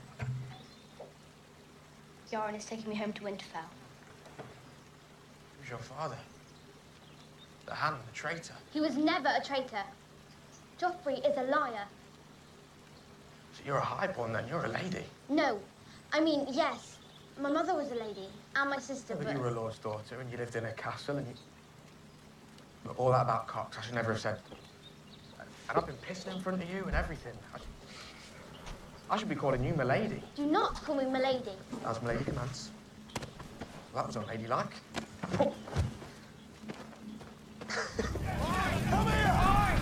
Yoren is taking me home to Winterfell. Who's your father? The Hand, the traitor. He was never a traitor. Joffrey is a liar. So you're a highborn then, you're a lady. No. I mean, yes. My mother was a lady, and my sister, But you were a lord's daughter, and you lived in a castle, and you... But all that about cocks, I should never have said. And I've been pissing in front of you and everything. I should be calling you Milady. Do not call me Milady. As Milady commands. Well, that was unladylike. Come here!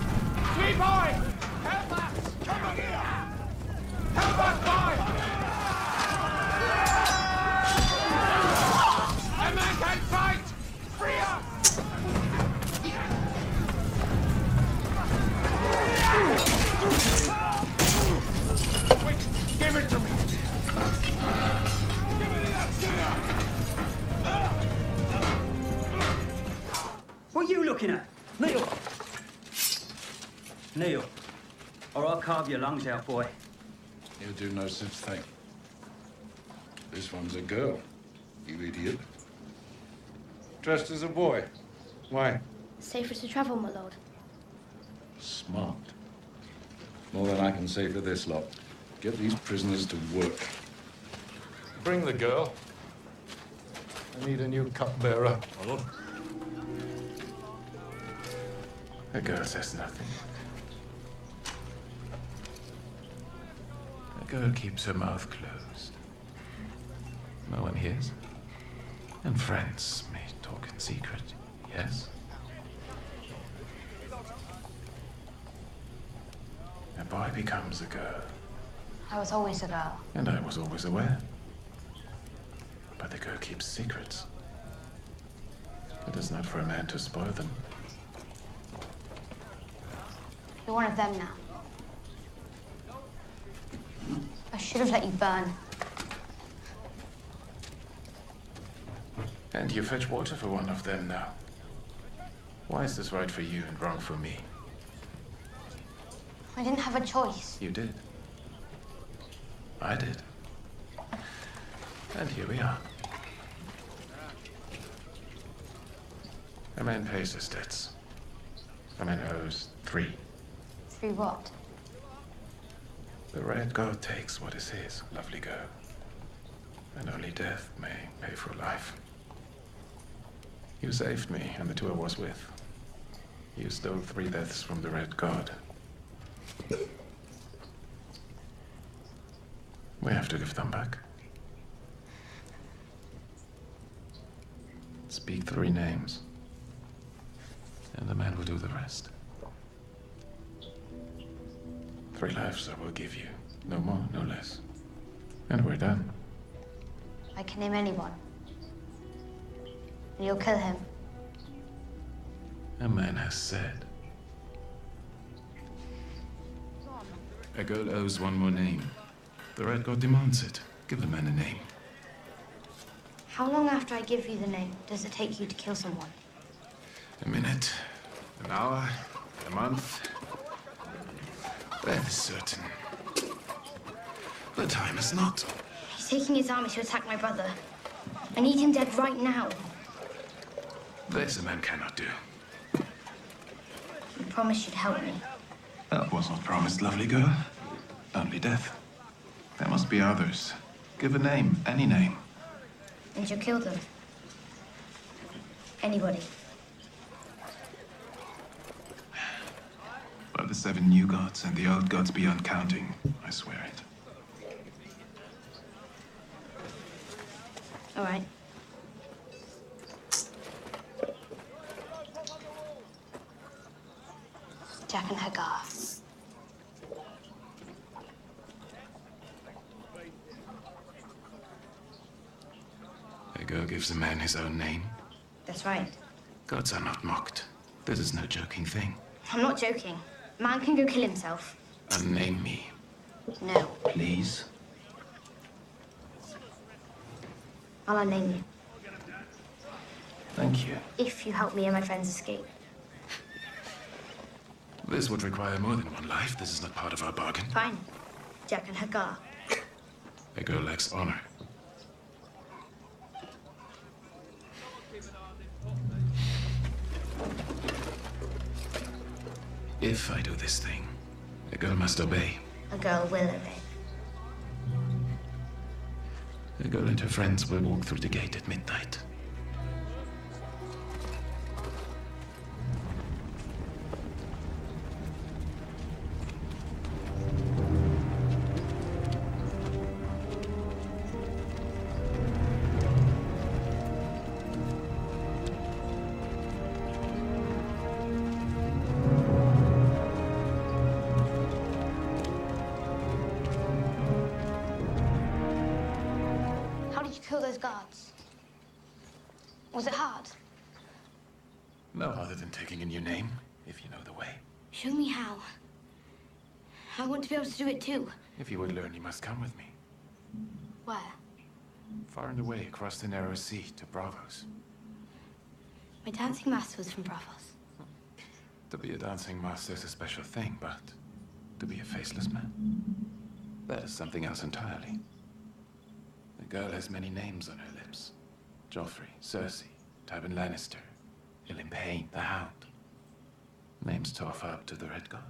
Sweet boy! Help us! Come here! Help us, boy! A man can fight! Free us! Wait, give it to me! Give me that! looking at? Kneel! Kneel, or I'll carve your lungs out, boy. You'll do no such thing. This one's a girl, you idiot. Dressed as a boy. Why? Safer to travel, my lord. Smart. More than I can say for this lot. Get these prisoners to work. Bring the girl. I need a new cupbearer. The girl says nothing. The girl keeps her mouth closed. No one hears. And friends may talk in secret, yes? A boy becomes a girl, I was always a girl. and I was always aware. But the girl keeps secrets. It is not for a man to spoil them. You're one of them now. I should have let you burn. And you fetch water for one of them now. Why is this right for you and wrong for me? I didn't have a choice. You did. I did. And here we are. A man pays his debts. A man owes 3. 3 what? The Red God takes what is his, lovely girl. And only death may pay for life. You saved me and the 2 I was with. You stole 3 deaths from the Red God. We have to give them back. Speak 3 names, and the man will do the rest. 3 lives I will give you. No more, no less. And we're done. I can name anyone. And you'll kill him. A man has said. A girl owes 1 more name. The Red God demands it. Give the man a name. How long after I give you the name does it take you to kill someone? A minute, an hour, a month. That is certain. The time is not. He's taking his army to attack my brother. I need him dead right now. This a man cannot do. You promised you'd help me. That was not promised, lovely girl. Only death. There must be others. Give a name, any name. And you'll kill them. Anybody. By the 7 new gods and the old gods beyond counting, I swear it. All right. Jack and Hagar. A girl gives a man his own name. That's right. Gods are not mocked. This is no joking thing. I'm not joking. Man can go kill himself. Unname me, No. please. I'll unname you. Thank you. If you help me and my friends escape. This would require more than 1 life. This is not part of our bargain. Fine. Jack and Hagar. A girl lacks honor. If I do this thing, a girl must obey. A girl will obey. A girl and her friends will walk through the gate at midnight. How did you kill those guards? Was it hard? No other than taking a new name, if you know the way. Show me how. I want to be able to do it too. If you would learn, you must come with me. Where? Far and away across the narrow sea to Bravos. My dancing master was from Bravos. To be a dancing master is a special thing, but to be a faceless man, that is something else entirely. The girl has many names on her lips. Joffrey, Cersei, Tywin Lannister, Ilyn Payne, the Hound. Names to offer up to the Red God.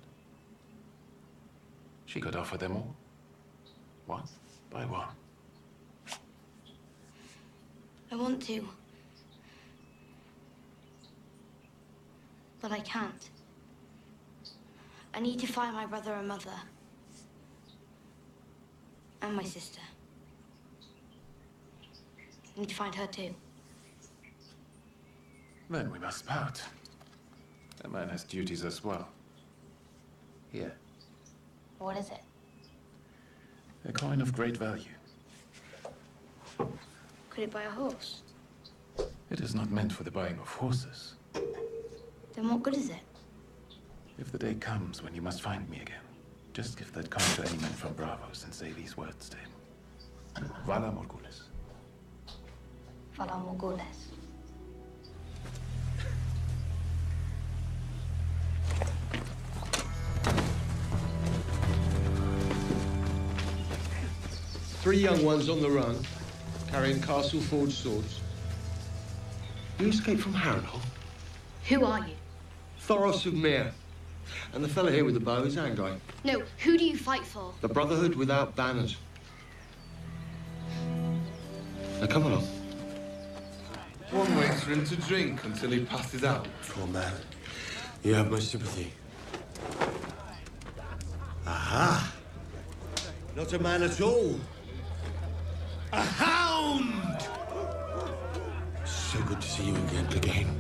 She could offer them all, one by one. I want to. But I can't. I need to find my brother and mother. And my sister. I need to find her too. Then we must part. A man has duties as well. Here, What is it? a coin of great value. Could it buy a horse? It is not meant for the buying of horses. Then what good is it? If the day comes when you must find me again, just give that coin to any man from Bravos and say these words to him. Vala Morgulis. Vala Morgulis. Three young ones on the run, carrying castle forged swords. You escaped from Harrenhal? Who are you? Thoros of Myr. And the fella here with the bow is Anguy. No, who do you fight for? The Brotherhood without banners. Now come along. One waits for him to drink until he passes out. Poor man. You have my sympathy. Aha! Not a man at all. A hound! So good to see you again, Clegane.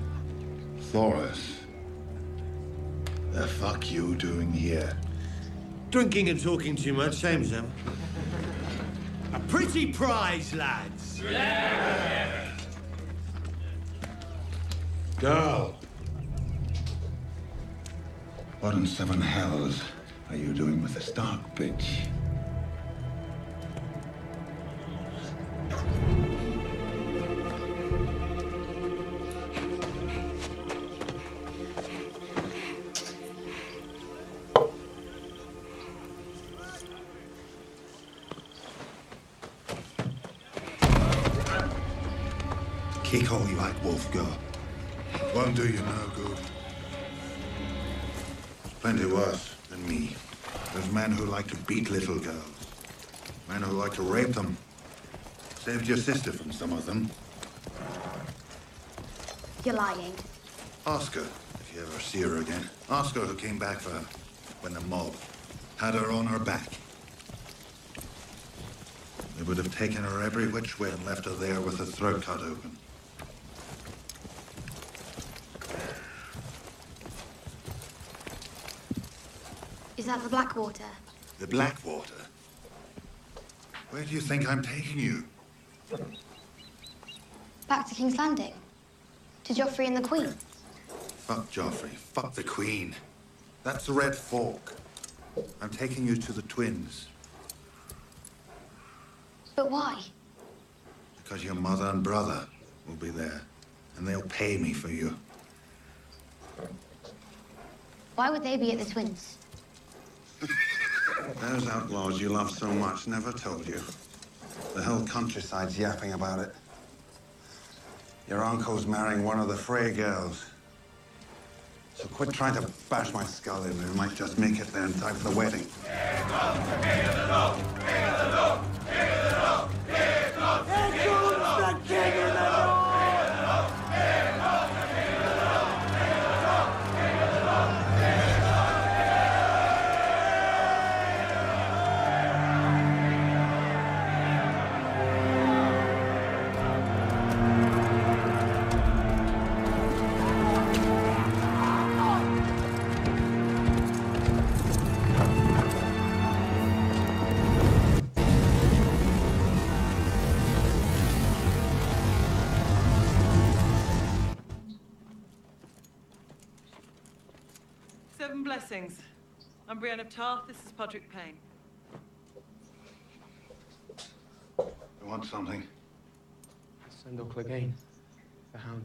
Thoros. The fuck you doing here? Drinking and talking too much, same as them. A pretty prize, lads. Girl! What in seven hells are you doing with the Stark bitch? Kick all you like, wolf girl. Won't do you no good. There's plenty worse than me. There's men who like to beat little girls. Men who like to rape them. Saved your sister from some of them. You're lying. Ask her if you ever see her again. Ask her who came back for her when the mob had her on her back. They would have taken her every which way and left her there with her throat cut open. Is that the Blackwater? The Blackwater? Where do you think I'm taking you? Back to King's Landing? To Joffrey and the Queen? Fuck Joffrey. Fuck the Queen. That's the Red Fork. I'm taking you to the twins. But why? Because your mother and brother will be there. And they'll pay me for you. Why would they be at the Twins? Those outlaws you love so much never told you. The whole countryside's yapping about it. Your uncle's marrying one of the Frey girls. So quit trying to bash my skull in. We might just make it there in time for the wedding. Seven blessings. I'm Brienne of Tarth. This is Podrick Payne. You want something? Send off Clegane. The Hound.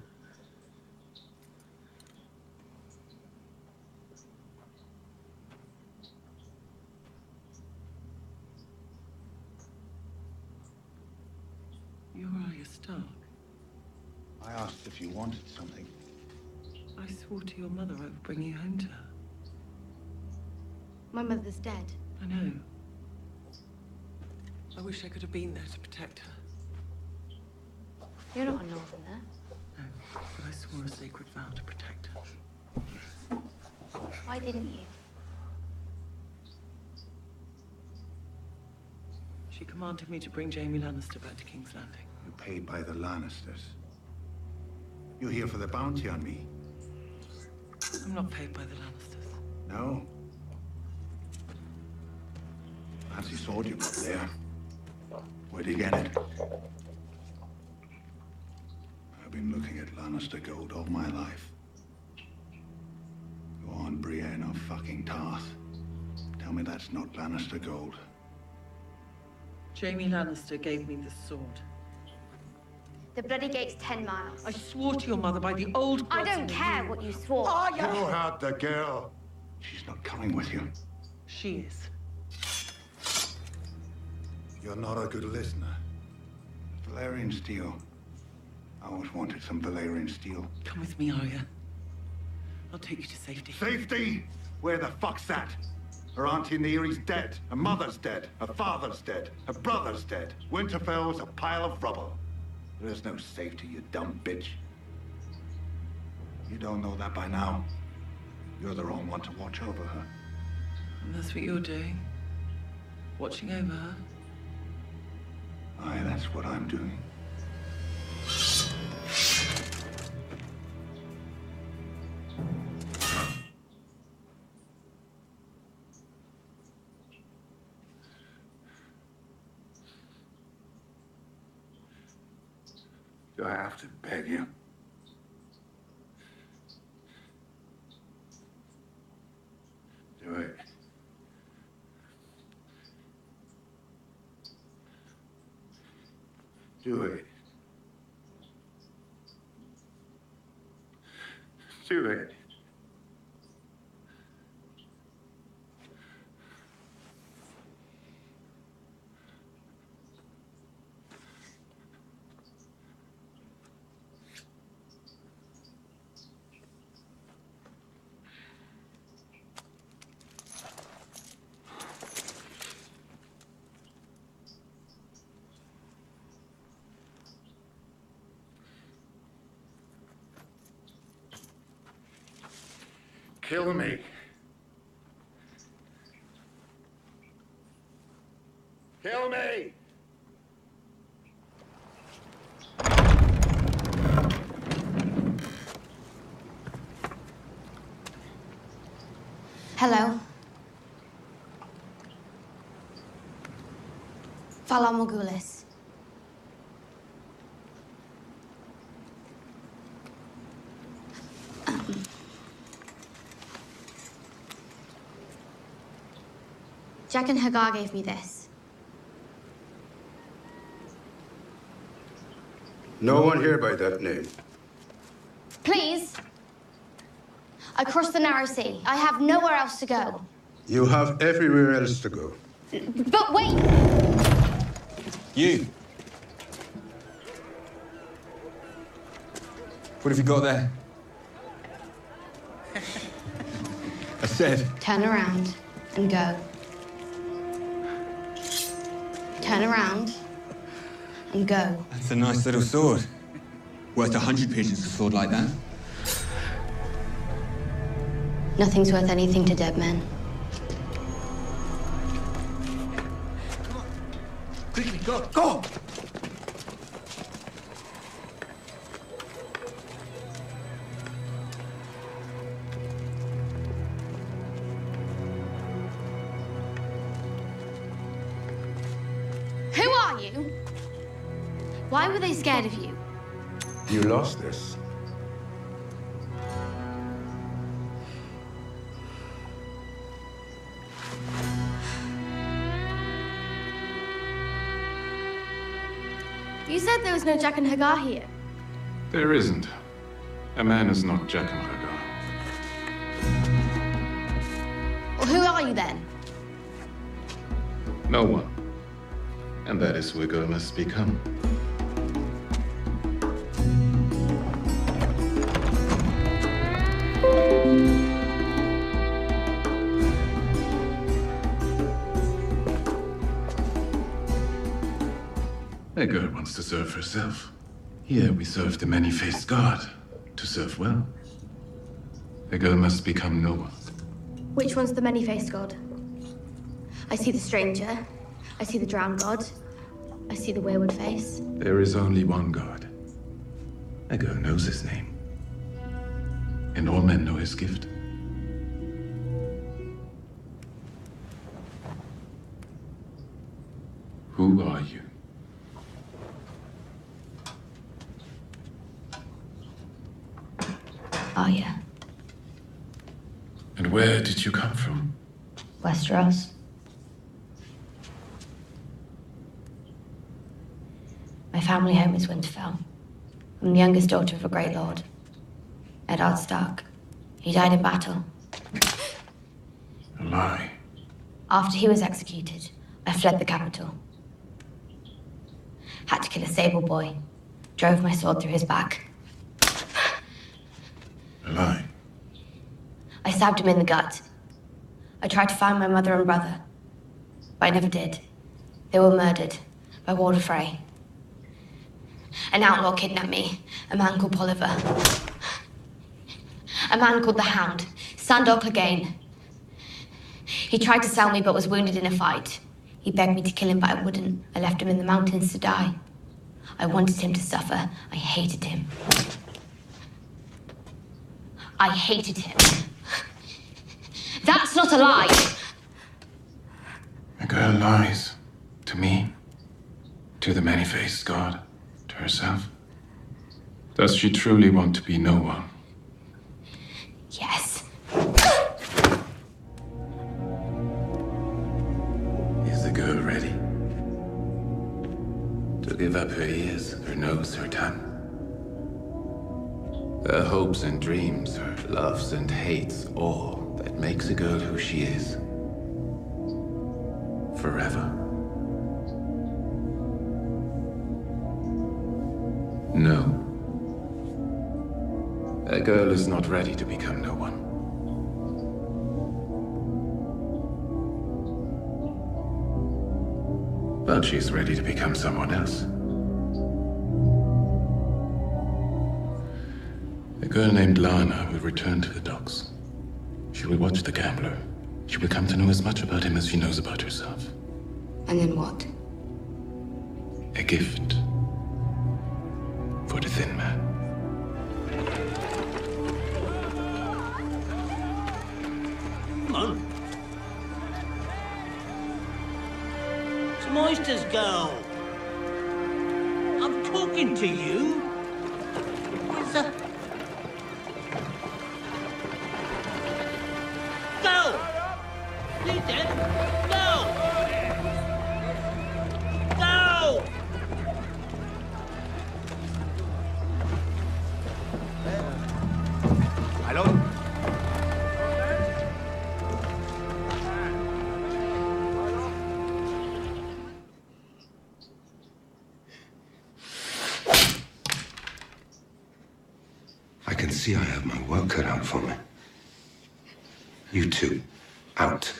asked if you wanted something. I swore to your mother I would bring you home to her. My mother's dead. I know. I wish I could have been there to protect her. You're not a northerner. No, but I swore a sacred vow to protect her. Why didn't you? She commanded me to bring Jaime Lannister back to King's Landing. You're paid by the Lannisters. You're here for the bounty on me. I'm not paid by the Lannisters. No? Fancy sword you got there. Where'd you get it? I've been looking at Lannister gold all my life. Go on, Brienne of fucking Tarth. Tell me that's not Lannister gold. Jaime Lannister gave me this sword. The Bloody Gate's 10 miles. I swore to your mother by the old I gods don't and the care new. what you swore. Oh, yeah. You had the girl. She's not coming with you. She is. You're not a good listener. Valyrian steel. I always wanted some Valyrian steel. Come with me, Arya. I'll take you to safety. Safety? Where the fuck's that? Her auntie Neri's dead. Her mother's dead. Her father's dead. Her brother's dead. Winterfell's a pile of rubble. There is no safety, you dumb bitch. You don't know that by now. You're the wrong one to watch over her. And that's what you're doing? Watching over her? Aye, that's what I'm doing. Do I have to beg you? Do it. Do it. Do it. Kill me. Kill me! Hello. Valar Morghulis. Jack and Hagar gave me this. No one here by that name. Please. I crossed the narrow sea. I have nowhere else to go. You have everywhere else to go. But wait! You. What have you got there? I said. Turn around and go. Turn around and go. That's a nice little sword. Worth 100 pigeons, a sword like that. Nothing's worth anything to dead men. Quickly, go, go! Who are you? Why were they scared of you? You lost this. You said there was no Jack and Hagar here. There isn't. A man is not Jack and Hagar. Well, who are you then? No one. And that is who Ugo must become. A girl wants to serve herself. Here we serve the many-faced god. To serve well, a girl must become no one. Which one's the many-faced god? I see the stranger. I see the drowned god. I see the wayward face. There is only one god. A girl knows his name. And all men know his gift. Who are you? Arya. And where did you come from? Westeros. My family home is Winterfell. I'm the youngest daughter of a great lord, Eddard Stark. He died in battle. A lie. After he was executed, I fled the capital. Had to kill a sable boy. Drove my sword through his back. A lie. I stabbed him in the gut. I tried to find my mother and brother, but I never did. They were murdered by Walder Frey. An outlaw kidnapped me, a man called Polliver. A man called the Hound, Sandor Clegane. He tried to sell me but was wounded in a fight. He begged me to kill him, but I wouldn't. I left him in the mountains to die. I wanted him to suffer. I hated him. I hated him. That's not a lie. A girl lies. To me. To the many-faced god. To herself. Does she truly want to be no one? Yes. Is the girl ready? To give up her ears, her nose, her tongue? Her hopes and dreams, her loves and hates, all that makes a girl who she is. Forever. No. A girl is not ready to become no one. But she's ready to become someone else. A girl named Lana will return to the docks. She will watch the gambler. She will come to know as much about him as she knows about herself. And then what? A gift. For the thin man. Come on. Some oysters, girl. I'm talking to you. Where's the... Go! You dead? Go! Go! Hello? I can see I have my work cut out for me. You two, out.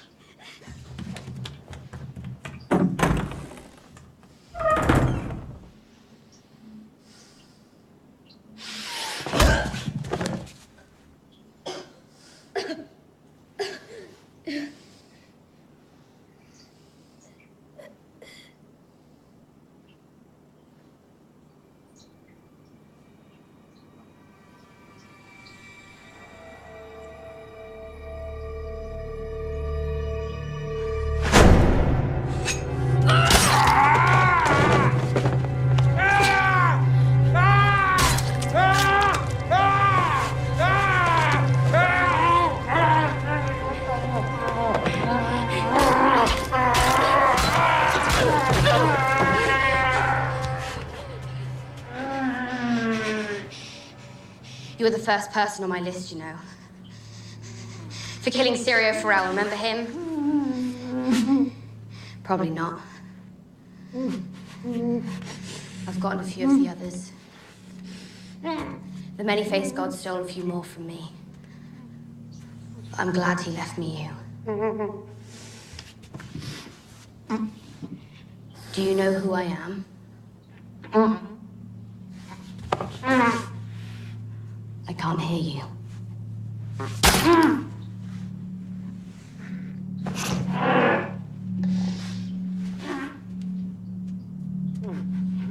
You were the first person on my list, you know. For killing Syrio Farrell, remember him? Probably not. I've gotten a few of the others. The many-faced god stole a few more from me. But I'm glad he left me you. Do you know who I am? I can't hear you.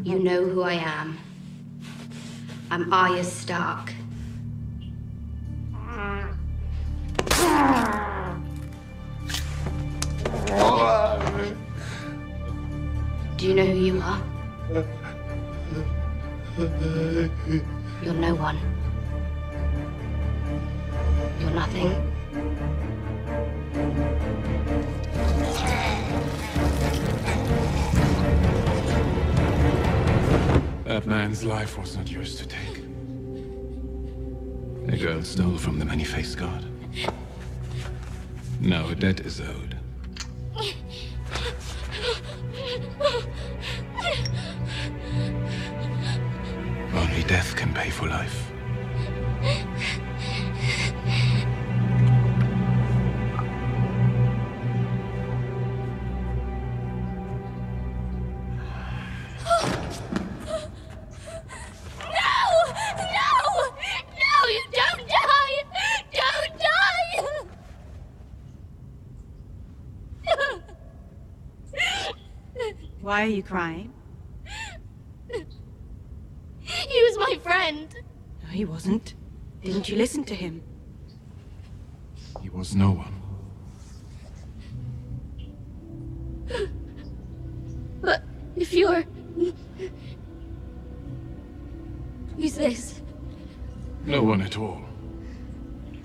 You know who I am. I'm Arya Stark. Do you know who you are? You're no one. You're nothing. That man's life was not yours to take. The girl stole from the many-faced god. Now a debt is owed. Only death can pay for life. Why are you crying? He was my friend. No, he wasn't. Didn't you listen to him? He was no one. But if you're... Who's this? No one at all.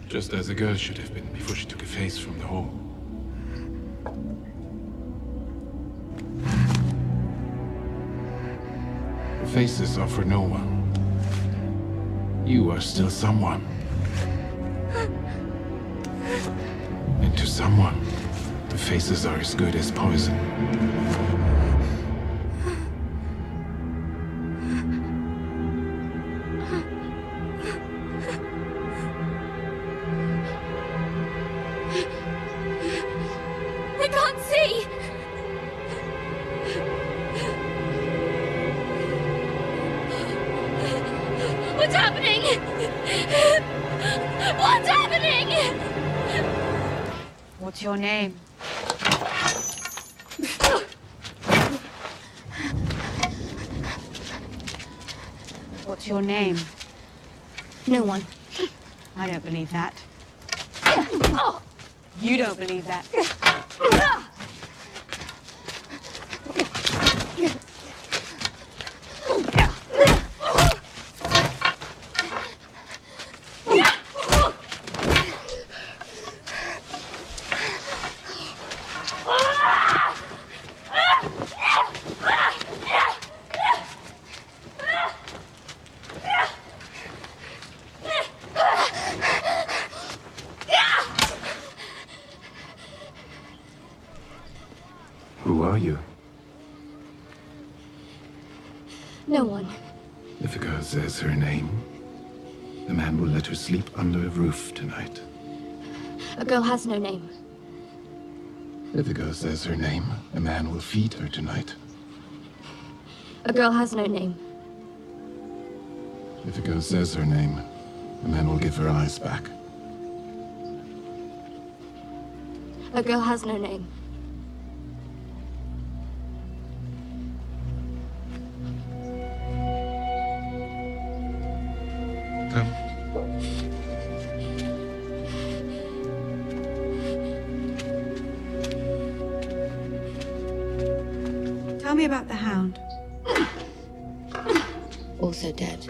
Just as a girl should have been before she took a face from the hall. Faces are for no one. You are still someone. And to someone, the faces are as good as poison. I can't see! What's happening? What's happening? What's your name? What's your name? No one. I don't believe that. You don't believe that. Who are you? No one. If a girl says her name, the man will let her sleep under a roof tonight. A girl has no name. If a girl says her name, a man will feed her tonight. A girl has no name. If a girl says her name, a man will give her eyes back. A girl has no name. Come. Tell me about the Hound. Also dead.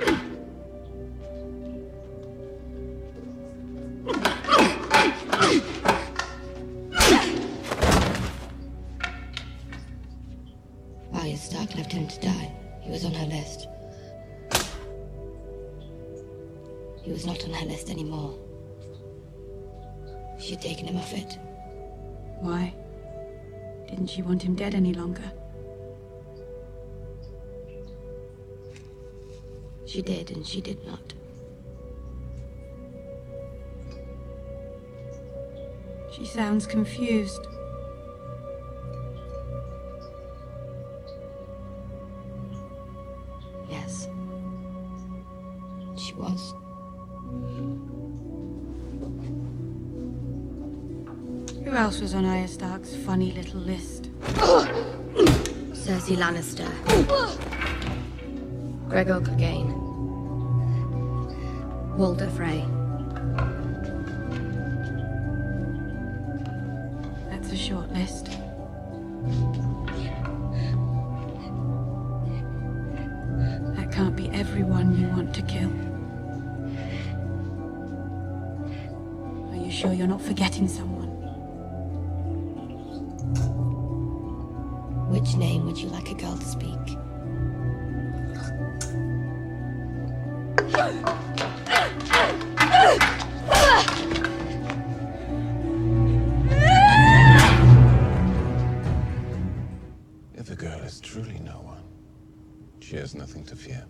Arya Stark left him to die. He was on her list. He was not on her list anymore. She'd taken him off it. Why? Didn't she want him dead any longer? She did, and she did not. She sounds confused. she was. Who else was on Arya Stark's funny little list? Cersei Lannister. Gregor Clegane. Walder Frey. That's a short list. That can't be everyone you want to kill. Are you sure you're not forgetting someone? Which name would you like a girl to speak? If a girl is truly no one, she has nothing to fear.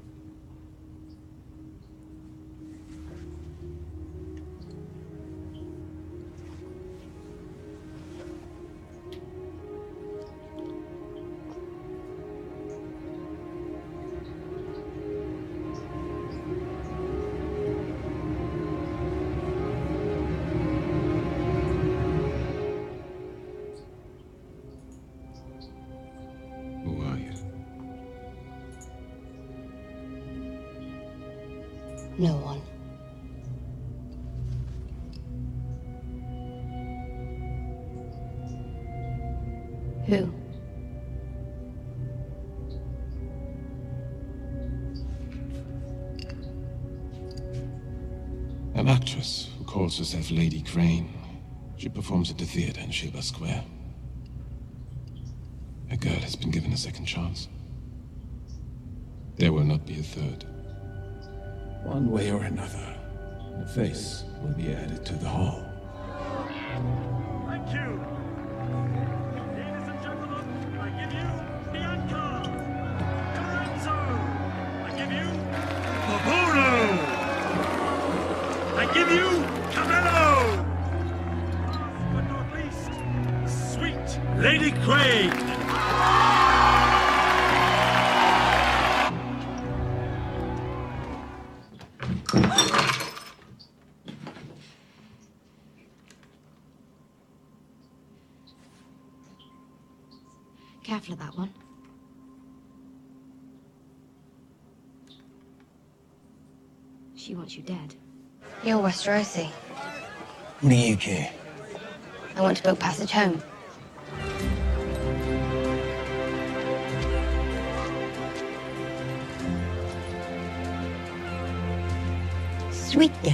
Who are you? No one. Who? An actress who calls herself Lady Crane. She performs at the theater in Shiba Square. A girl has been given a second chance. There will not be a third. One way or another, a face will be added to the hall. Thank you. Ladies and gentlemen, I give you Bianca. Lorenzo. I give you Papuno. I give you Camello. Last but not least, sweet Lady Crane. Careful of that one. She wants you dead. You're Westerosi. What do you care? I want to book passage home. Sweet girl.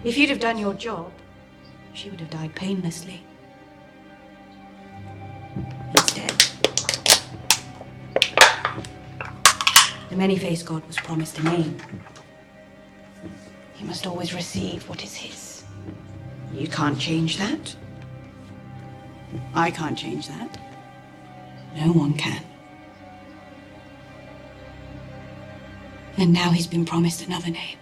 If you'd have done your job, she would have died painlessly. Instead, the many-faced god was promised a name. He must always receive what is his. You can't change that. I can't change that. No one can. And now he's been promised another name.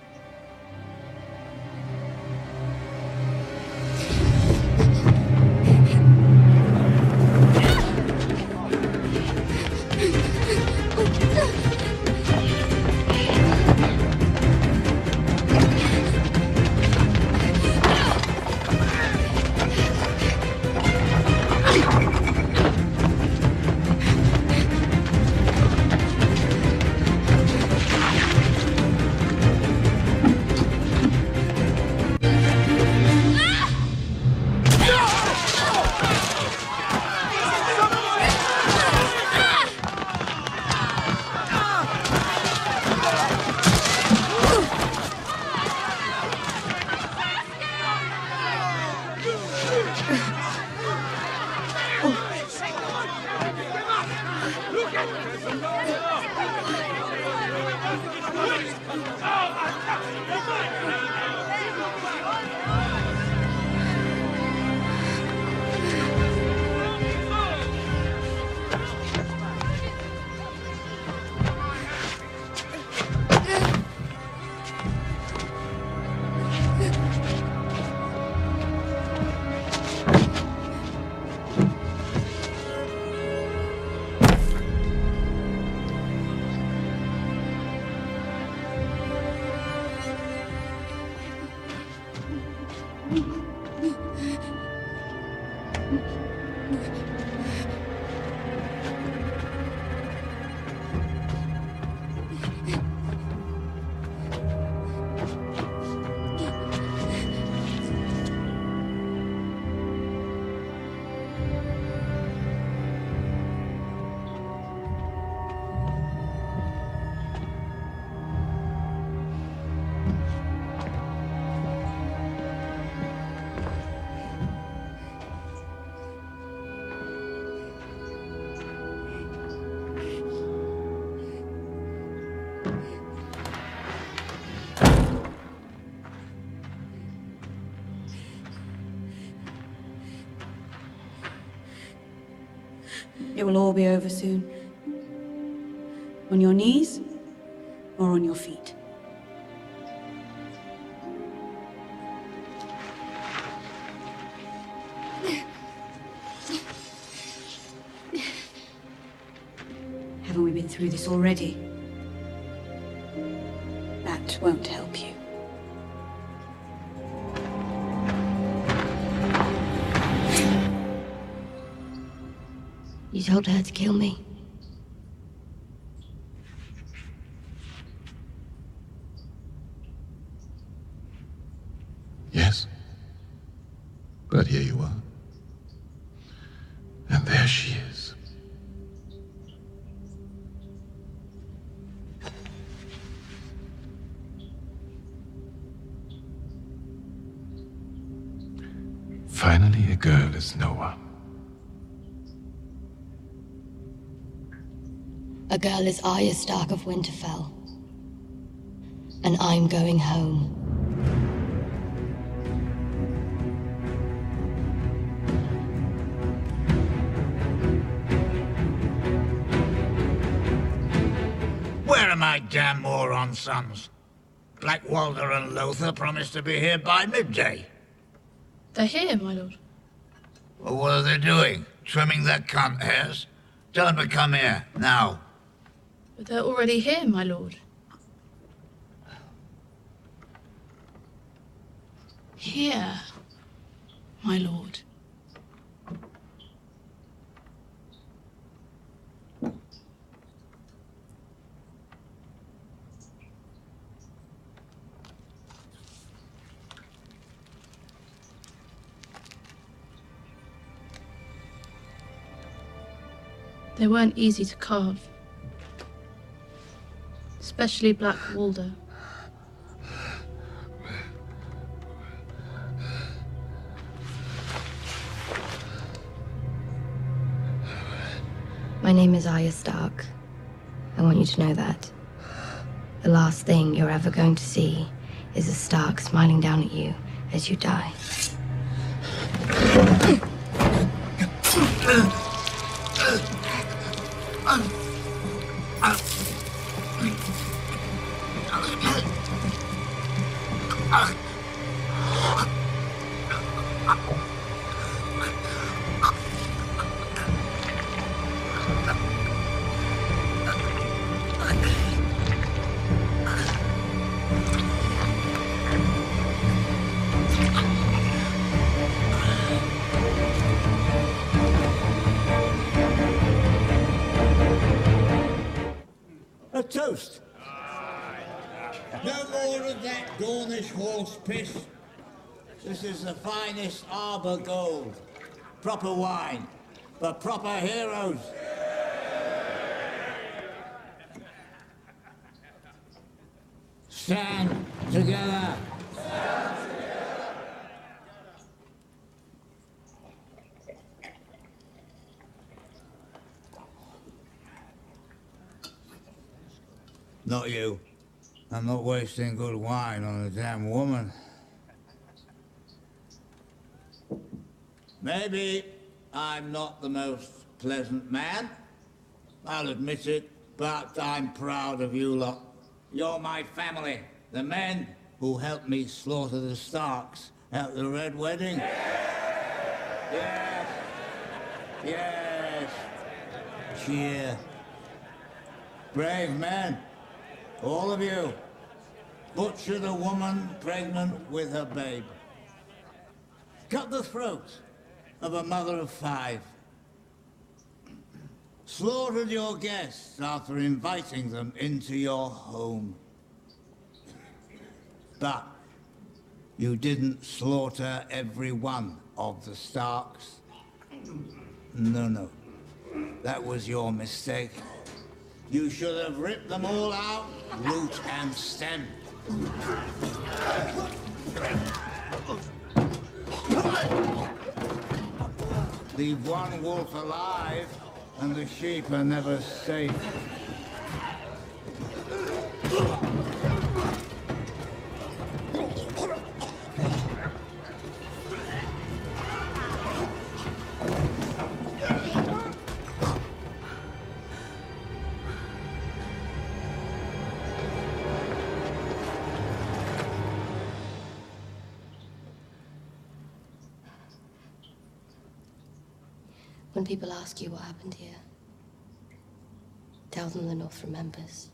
It will all be over soon. On your knees or on your feet. Haven't we been through this already? That won't help you. You told her to kill me. Yes. But here you are. And there she is. Finally, a girl is no one. A girl is Arya Stark of Winterfell. And I'm going home. Where are my damn moron sons? Blackwalder and Lothar promised to be here by midday. They're here, my lord. Well, what are they doing? Trimming their cunt hairs? Tell them to come here, now. But they're already here, my lord. Here, my lord. They weren't easy to carve. Especially Blackwalder. My name is Arya Stark. I want you to know that. The last thing you're ever going to see is a Stark smiling down at you as you die. toast. No more of that Dornish horse piss. This is the finest Arbor gold. Proper wine for proper heroes. Stand together. Not you. I'm not wasting good wine on a damn woman. Maybe I'm not the most pleasant man. I'll admit it, but I'm proud of you lot. You're my family. The men who helped me slaughter the Starks at the Red Wedding. Yes. Yes. Cheer. Brave men. All of you. Butchered a woman pregnant with her babe. Cut the throat of a mother of 5. Slaughtered your guests after inviting them into your home. But you didn't slaughter every one of the Starks. No. That was your mistake. You should have ripped them all out, root and stem. Leave one wolf alive, and the sheep are never safe. When people ask you what happened here, tell them the North remembers.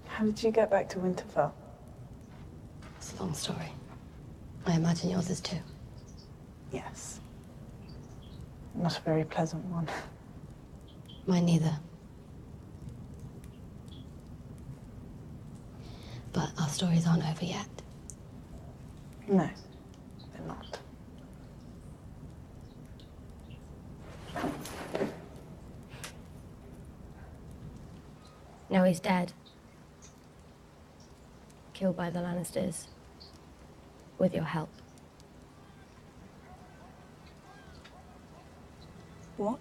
How did you get back to Winterfell? It's a long story. I imagine yours is too. Yes. Not a very pleasant one. Mine neither. But our stories aren't over yet. No, they're not. Now he's dead. Killed by the Lannisters. With your help. What?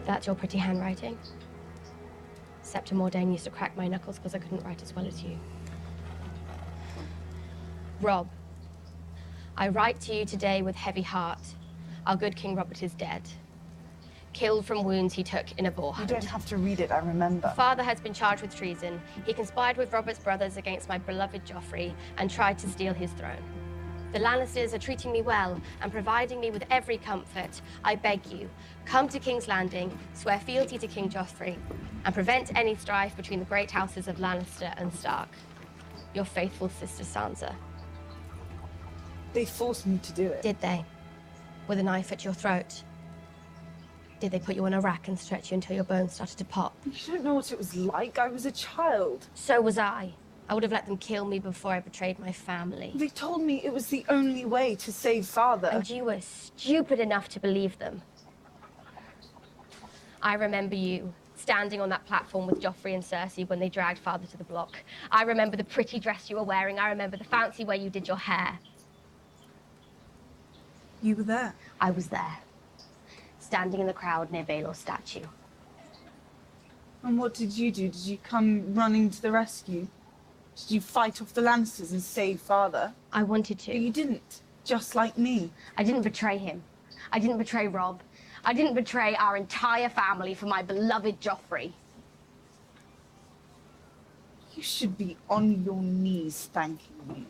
That's your pretty handwriting? Septim Mordain used to crack my knuckles because I couldn't write as well as you. Rob, I write to you today with heavy heart. Our good King Robert is dead. Killed from wounds he took in a boar hunt. You don't have to read it, I remember. Father has been charged with treason. He conspired with Robert's brothers against my beloved Joffrey and tried to steal his throne. The Lannisters are treating me well and providing me with every comfort. I beg you, come to King's Landing, swear fealty to King Joffrey, and prevent any strife between the great houses of Lannister and Stark. Your faithful sister Sansa. They forced me to do it. Did they? With a knife at your throat? Did they put you on a rack and stretch you until your bones started to pop? You don't know what it was like. I was a child. So was I. I would have let them kill me before I betrayed my family. They told me it was the only way to save Father. And you were stupid enough to believe them. I remember you standing on that platform with Joffrey and Cersei when they dragged Father to the block. I remember the pretty dress you were wearing. I remember the fancy way you did your hair. You were there? I was there. Standing in the crowd near Baelor's statue. And what did you do? Did you come running to the rescue? Did you fight off the Lannisters and save Father? I wanted to. But you didn't. Just like me. I didn't betray him. I didn't betray Rob. I didn't betray our entire family for my beloved Joffrey. You should be on your knees thanking me.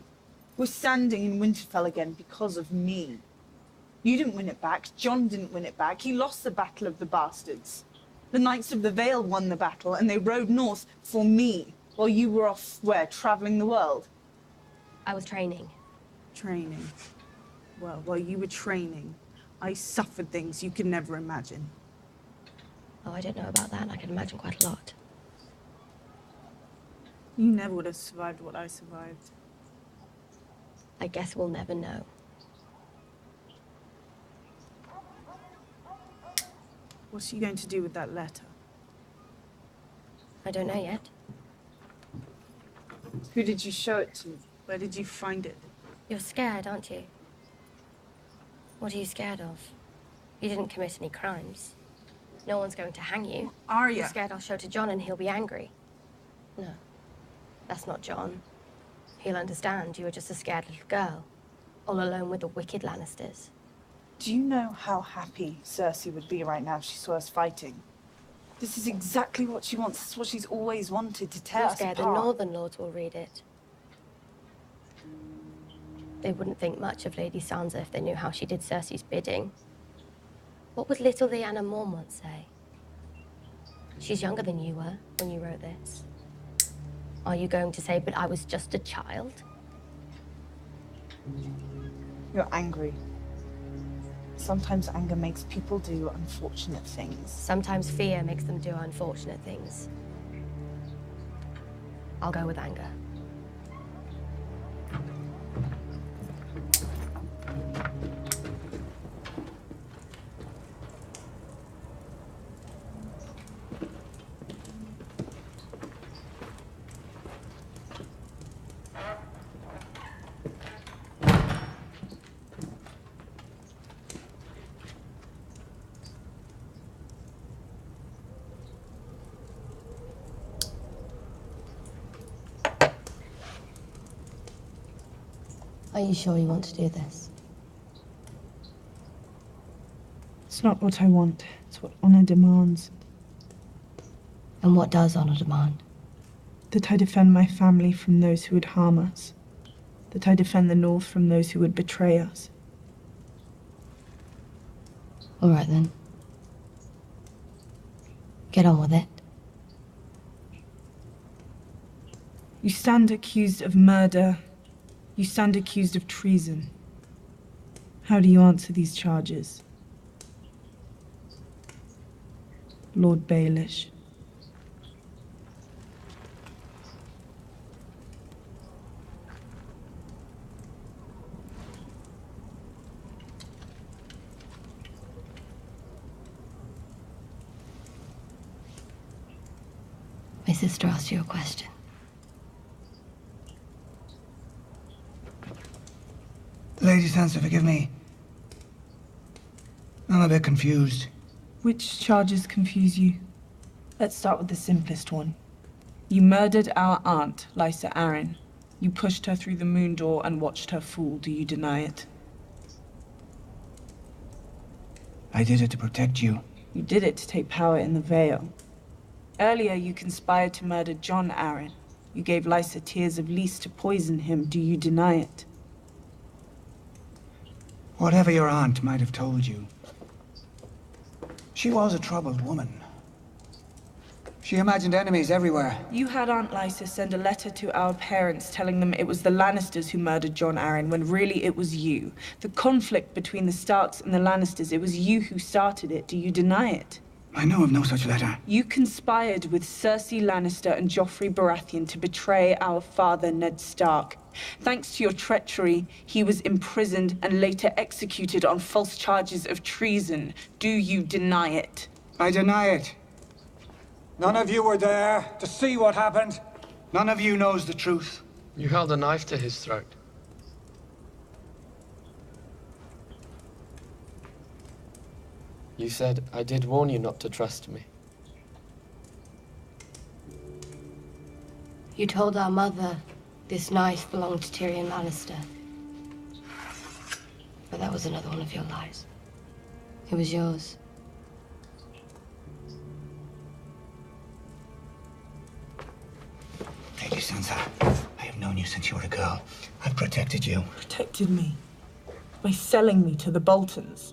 We're standing in Winterfell again because of me. You didn't win it back. Jon didn't win it back. He lost the Battle of the Bastards. The Knights of the Vale won the battle, and they rode north for me, while you were off, where, traveling the world? I was training. Training. Well, while you were training, I suffered things you could never imagine. Oh, I don't know about that. I can imagine quite a lot. You never would have survived what I survived. I guess we'll never know. What's she going to do with that letter? I don't know yet. Who did you show it to? Where did you find it? You're scared, aren't you? What are you scared of? You didn't commit any crimes. No one's going to hang you. Are you? You're scared I'll show it to John and he'll be angry. No, that's not John. He'll understand you were just a scared little girl, all alone with the wicked Lannisters. Do you know how happy Cersei would be right now if she saw us fighting? This is exactly what she wants. This is what she's always wanted, to tear You're us scared the apart. Northern Lords will read it. They wouldn't think much of Lady Sansa if they knew how she did Cersei's bidding. What would little Lyanna Mormont say? She's younger than you were when you wrote this. Are you going to say, but I was just a child? You're angry. Sometimes anger makes people do unfortunate things. Sometimes fear makes them do unfortunate things. I'll go with anger. Are you sure you want to do this? It's not what I want. It's what honor demands. And what does honor demand? That I defend my family from those who would harm us. That I defend the North from those who would betray us. All right, then. Get on with it. You stand accused of murder. You stand accused of treason. How do you answer these charges? Lord Baelish. My sister asked you a question. Lady Sansa, forgive me. I'm a bit confused. Which charges confuse you? Let's start with the simplest one. You murdered our aunt, Lysa Arryn. You pushed her through the moon door and watched her fall. Do you deny it? I did it to protect you. You did it to take power in the Vale. Earlier, you conspired to murder John Arryn. You gave Lysa tears of Lys to poison him. Do you deny it? Whatever your aunt might have told you, she was a troubled woman. She imagined enemies everywhere. You had Aunt Lysa send a letter to our parents telling them it was the Lannisters who murdered John Arryn, when really it was you. The conflict between the Starks and the Lannisters, it was you who started it. Do you deny it? I know of no such letter. You conspired with Cersei Lannister and Joffrey Baratheon to betray our father, Ned Stark. Thanks to your treachery, he was imprisoned and later executed on false charges of treason. Do you deny it? I deny it. None of you were there to see what happened. None of you knows the truth. You held a knife to his throat. You said I did warn you not to trust me. You told our mother this knife belonged to Tyrion Lannister. But that was another one of your lies. It was yours. Lady Sansa, I have known you since you were a girl. I've protected you. Protected me? By selling me to the Boltons?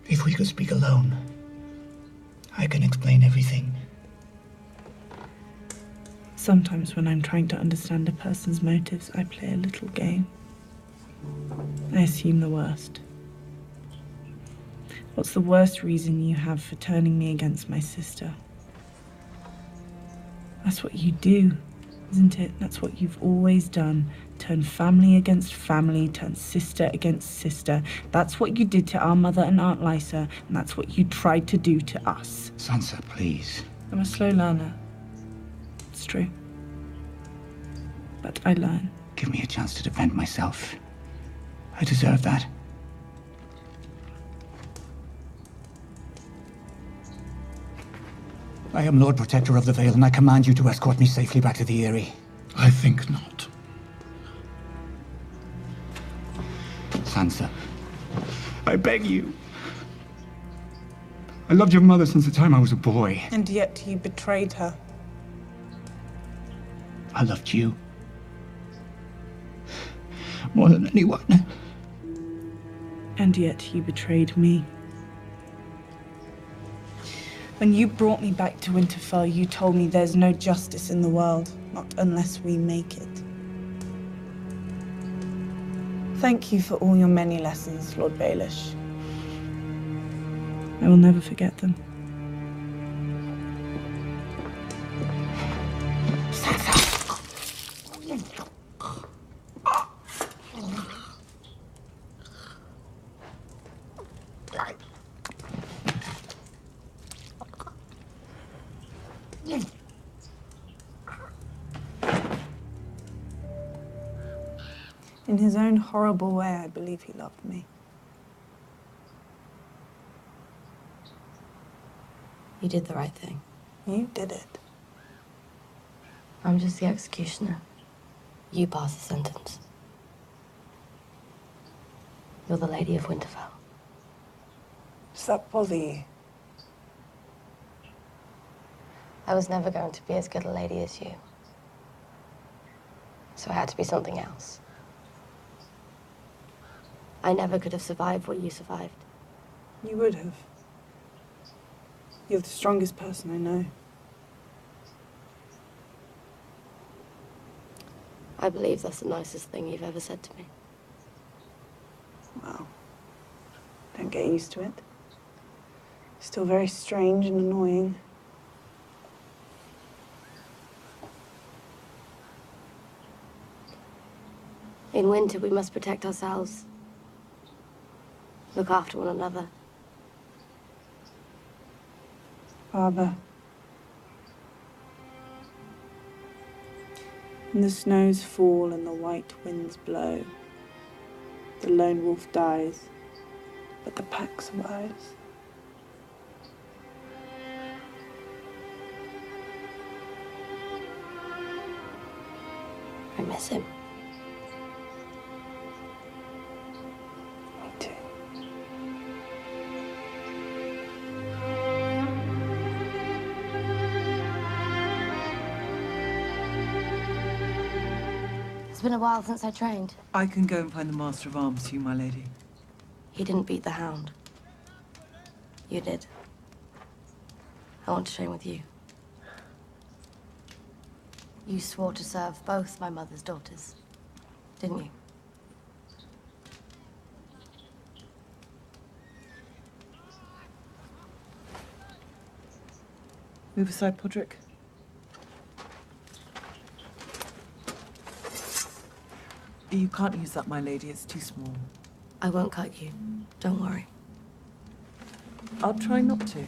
If we could speak alone, I can explain everything. Sometimes when I'm trying to understand a person's motives, I play a little game. I assume the worst. What's the worst reason you have for turning me against my sister? That's what you do, isn't it? That's what you've always done. Turn family against family, turn sister against sister. That's what you did to our mother and Aunt Lysa, and that's what you tried to do to us. Sansa, please. I'm a slow learner. It's true. But I learn. Give me a chance to defend myself. I deserve that. I am Lord Protector of the Vale, and I command you to escort me safely back to the Eyrie. I think not. Sansa, I beg you. I loved your mother since the time I was a boy. And yet you betrayed her. I loved you. More than anyone. And yet you betrayed me. When you brought me back to Winterfell, you told me there's no justice in the world, not unless we make it. Thank you for all your many lessons, Lord Baelish. I will never forget them. In his own horrible way, I believe he loved me. You did the right thing. You did it. I'm just the executioner. You pass the sentence. You're the Lady of Winterfell. Does that bother you? I was never going to be as good a lady as you. So I had to be something else. I never could have survived what you survived. You would have. You're the strongest person I know. I believe that's the nicest thing you've ever said to me. Well, don't get used to it. Still very strange and annoying. In winter, we must protect ourselves. Look after one another. Father. And the snows fall and the white winds blow. The lone wolf dies, but the pack survives. I miss him. Me too. It's been a while since I trained. I can go and find the Master of Arms for you, my lady. He didn't beat the Hound. You did. I want to train with you. You swore to serve both my mother's daughters, didn't you? Move aside, Podrick. You can't use that, my lady. It's too small. I won't cut you. Don't worry. I'll try not to.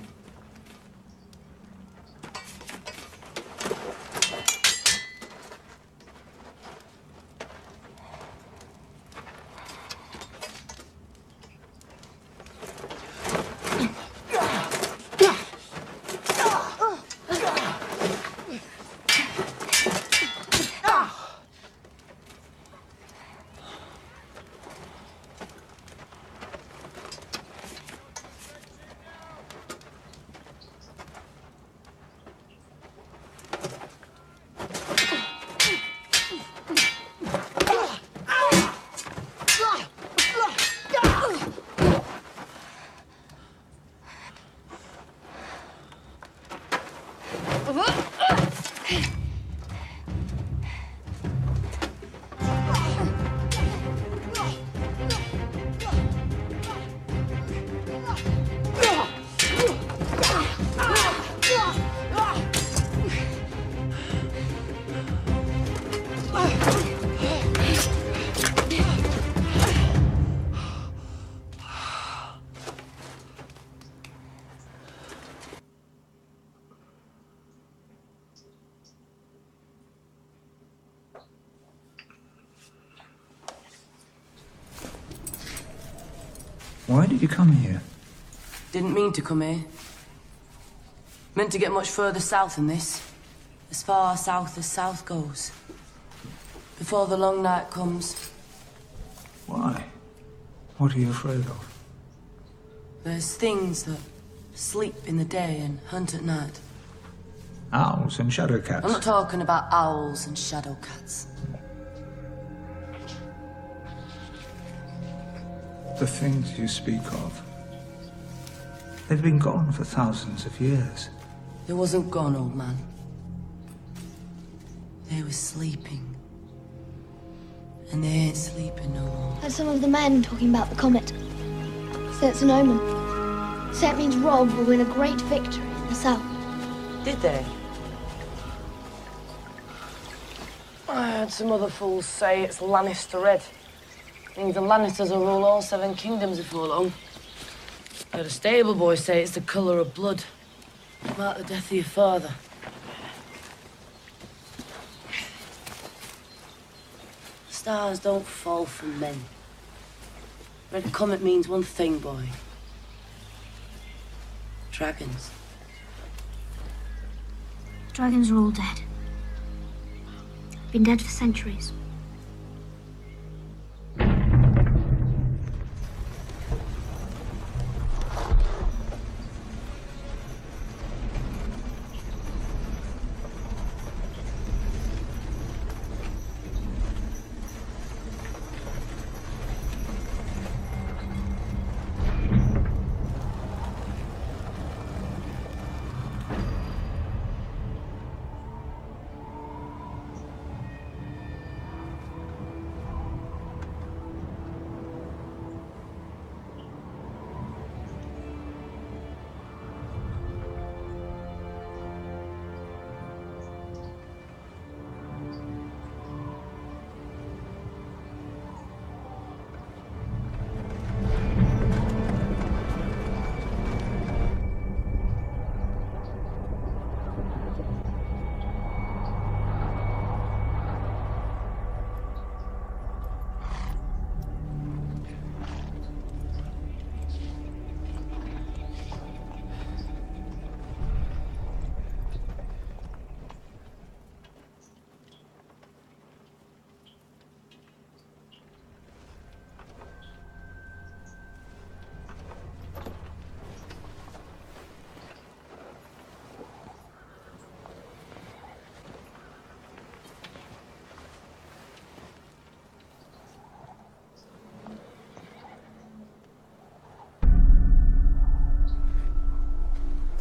Why did you come here? Didn't mean to come here. Meant to get much further south than this. As far south as south goes. Before the long night comes. Why? What are you afraid of? There's things that sleep in the day and hunt at night. Owls and shadow cats. I'm not talking about owls and shadow cats. The things you speak of. They've been gone for thousands of years. They wasn't gone, old man. They were sleeping. And they ain't sleeping no more. Heard some of the men talking about the comet. Say it's an omen. Say it means Rob will win a great victory in the south. Did they? I heard some other fools say it's Lannister red. Means the Lannisters will rule all 7 kingdoms before long. I heard a stable boy say it's the colour of blood. Mark the death of your father. Stars don't fall from men. Red comet means one thing, boy. Dragons. Dragons are all dead. Been dead for centuries.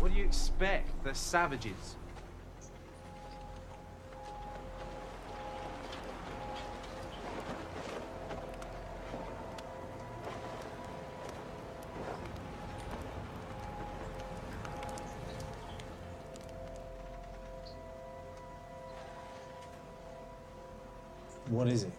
What do you expect? They're savages. What is it?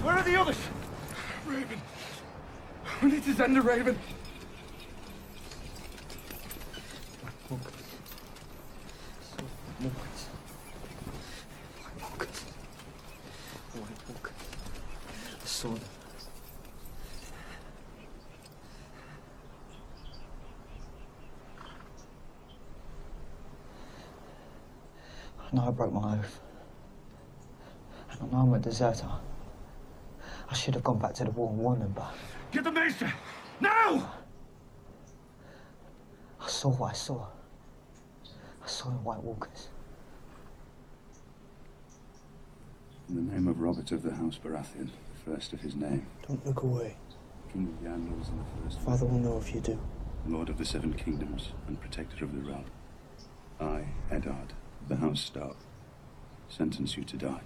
Where are the others? Raven. We need to send a Raven. I know I broke my oath. And I know I'm a deserter. I should have gone back to the war and won them, but... Get the maester! Now! I saw what I saw. I saw the White Walkers. In the name of Robert of the House Baratheon, the first of his name. Don't look away. King of the Andals and the first... Father will know if you do. Lord of the Seven Kingdoms and protector of the realm. I, Eddard, of the House Stark, sentence you to die.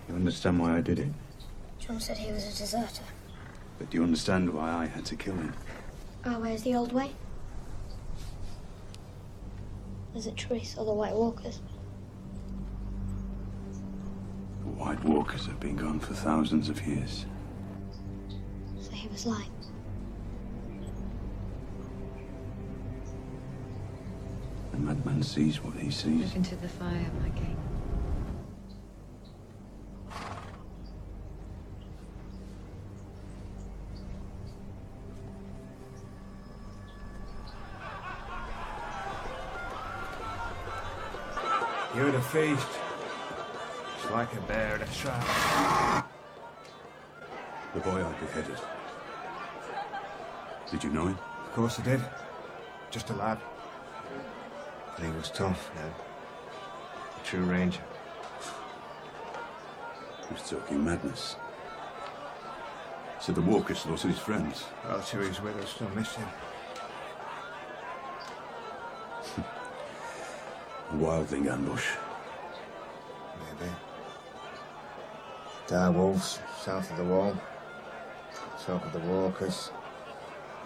You understand why I did it? John said he was a deserter. But do you understand why I had to kill him? Oh, where's the old way? Is it Trees or the White Walkers? The White Walkers have been gone for thousands of years. So he was lying. The madman sees what he sees. Look into the fire, my king. You're the feast. It's like a bear in a trap. The boy I beheaded. Did you know him? Of course I did. Just a lad. But he was tough, Ned. A true ranger. He was talking madness. So the Walker slaughtered his friends. Well, two he's with us still miss him. A wildling ambush. Maybe. Dire wolves, south of the wall. Talk of the Walkers.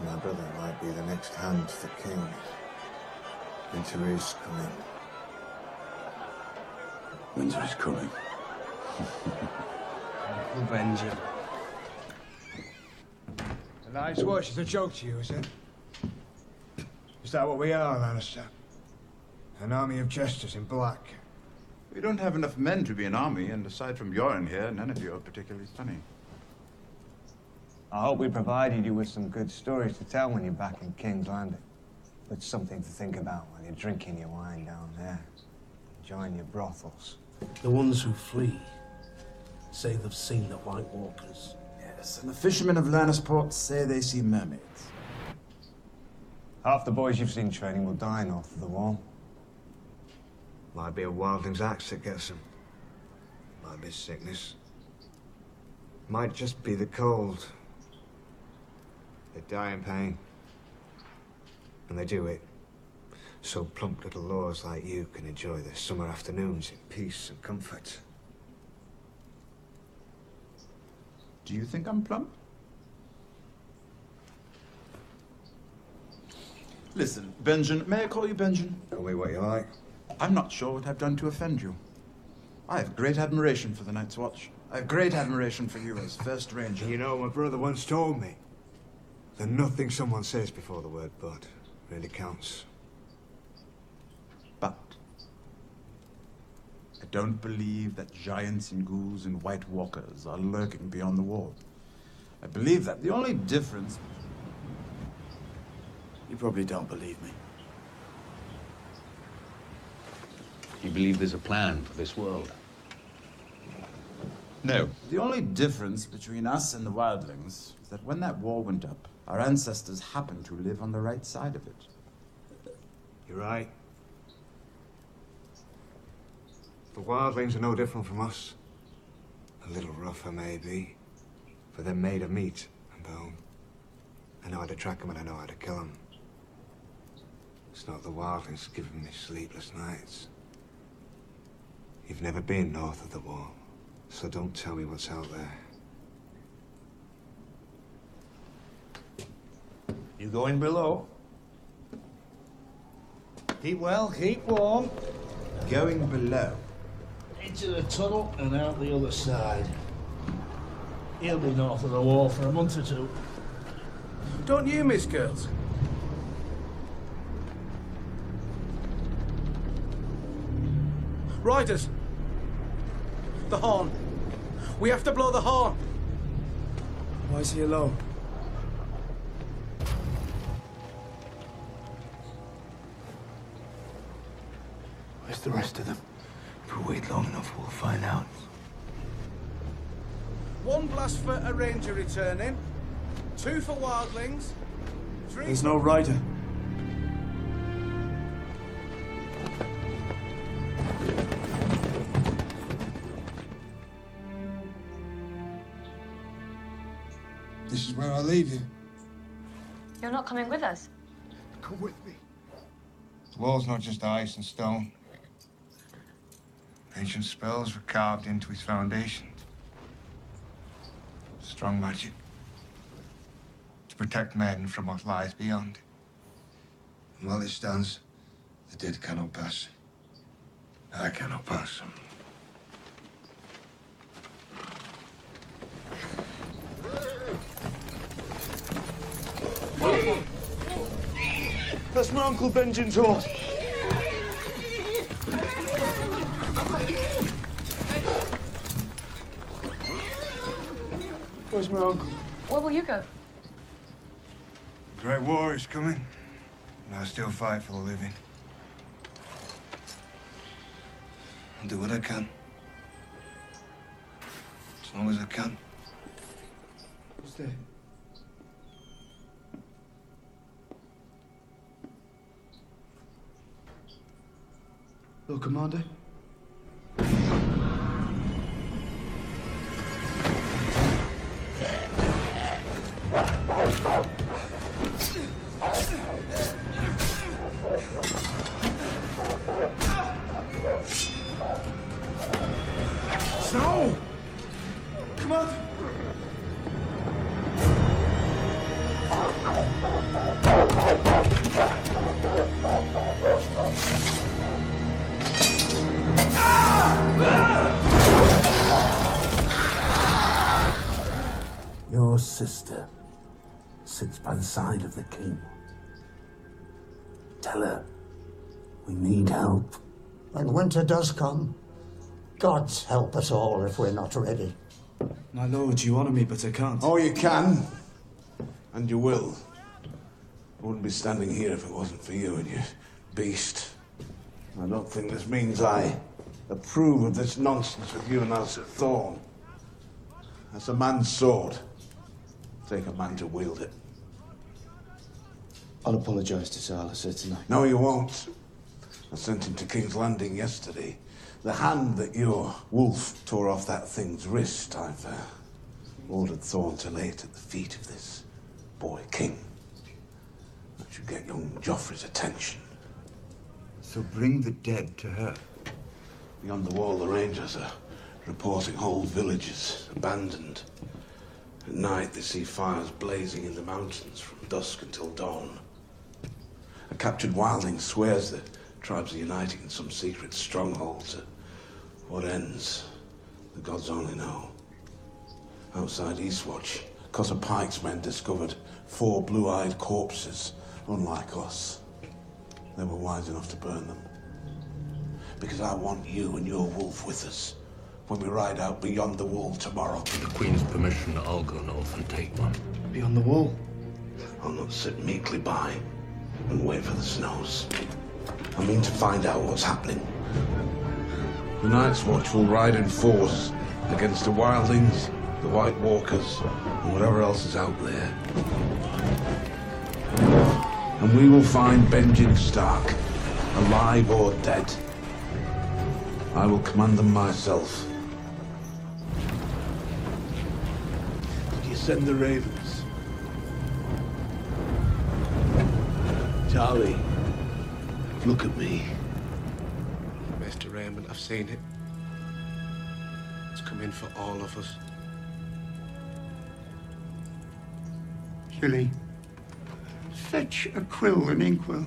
My brother might be the next hand to the king. Winter is coming. Winter is coming. Revenge him. The Night's Watch is a joke to you, is it? Is that what we are, Lannister? An army of jesters in black. We don't have enough men to be an army, and aside from Yoren here, none of you are particularly funny. I hope we provided you with some good stories to tell when you're back in King's Landing. But something to think about while you're drinking your wine down there. Enjoying your brothels. The ones who flee say they've seen the White Walkers. Yes, and the fishermen of Lannisport say they see mermaids. Half the boys you've seen training will die north of the wall. Might be a wildling's axe that gets them. Might be sickness. Might just be the cold. They die in pain. And they do it so plump little lords like you can enjoy their summer afternoons in peace and comfort. Do you think I'm plump? Listen, Benjen, may I call you Benjen? Call me what you like. I'm not sure what I've done to offend you. I have great admiration for the Night's Watch. I have great admiration for you as First Ranger. You know, my brother once told me that nothing someone says before the word but really counts. But I don't believe that giants and ghouls and White Walkers are lurking beyond the wall. I believe that the only difference... You probably don't believe me. You believe there's a plan for this world? No. The only difference between us and the wildlings is that when that wall went up, our ancestors happened to live on the right side of it. You're right. The wildlings are no different from us. A little rougher, maybe, but they're made of meat and bone. I know how to track them and I know how to kill them. It's not the wildlings giving me sleepless nights. You've never been north of the wall, so don't tell me what's out there. You going below? Keep well, keep warm. Going below? Into the tunnel and out the other side. He'll be north of the wall for a month or two. Don't you, Miss Girls? Riders! The horn! We have to blow the horn! Why is he alone? Where's the rest of them? If we wait long enough, we'll find out. One blast for a ranger returning, 2 for wildlings, 3... There's no rider. This is where I leave you. You're not coming with us? Come with me. The wall's not just ice and stone. Ancient spells were carved into its foundations. Strong magic. To protect men from what lies beyond. And while it stands, the dead cannot pass. I cannot pass. That's my Uncle Benjamin's horse. Where's my uncle? Where will you go? The Great War is coming, and I still fight for the living. I'll do what I can. As long as I can. Who's there? Lord Commander? Snow! Come on! Your sister sits by the side of the king. Tell her we need help. When winter does come, gods help us all if we're not ready. My lord, you honor me, but I can't. Oh, you can. And you will. I wouldn't be standing here if it wasn't for you and your beast. I don't think this means I approve of this nonsense with you and Alcet Thorn. That's a man's sword. Take a man to wield it. I'll apologize to Sir Alistair tonight. No, you won't. I sent him to King's Landing yesterday. The hand that your wolf tore off that thing's wrist, I've ordered Thorn to lay it at the feet of this boy king. That should get young Joffrey's attention. So bring the dead to her. Beyond the wall, the Rangers are reporting whole villages abandoned. At night, they see fires blazing in the mountains from dusk until dawn. A captured wildling swears the tribes are uniting in some secret stronghold. At what ends, the gods only know. Outside Eastwatch, Cotter Pike's men discovered 4 blue-eyed corpses, unlike us. They were wise enough to burn them. Because I want you and your wolf with us when we ride out beyond the wall tomorrow. With the Queen's permission, I'll go north and take one. Beyond the wall? I'll not sit meekly by and wait for the snows. I mean to find out what's happening. The Night's Watch will ride in force against the wildlings, the White Walkers, and whatever else is out there. And we will find Benjen Stark, alive or dead. I will command them myself. Did you send the ravens? Charlie, look at me. Mr. Raymond, I've seen it. It's come in for all of us. Gilly, fetch a quill and inkwell.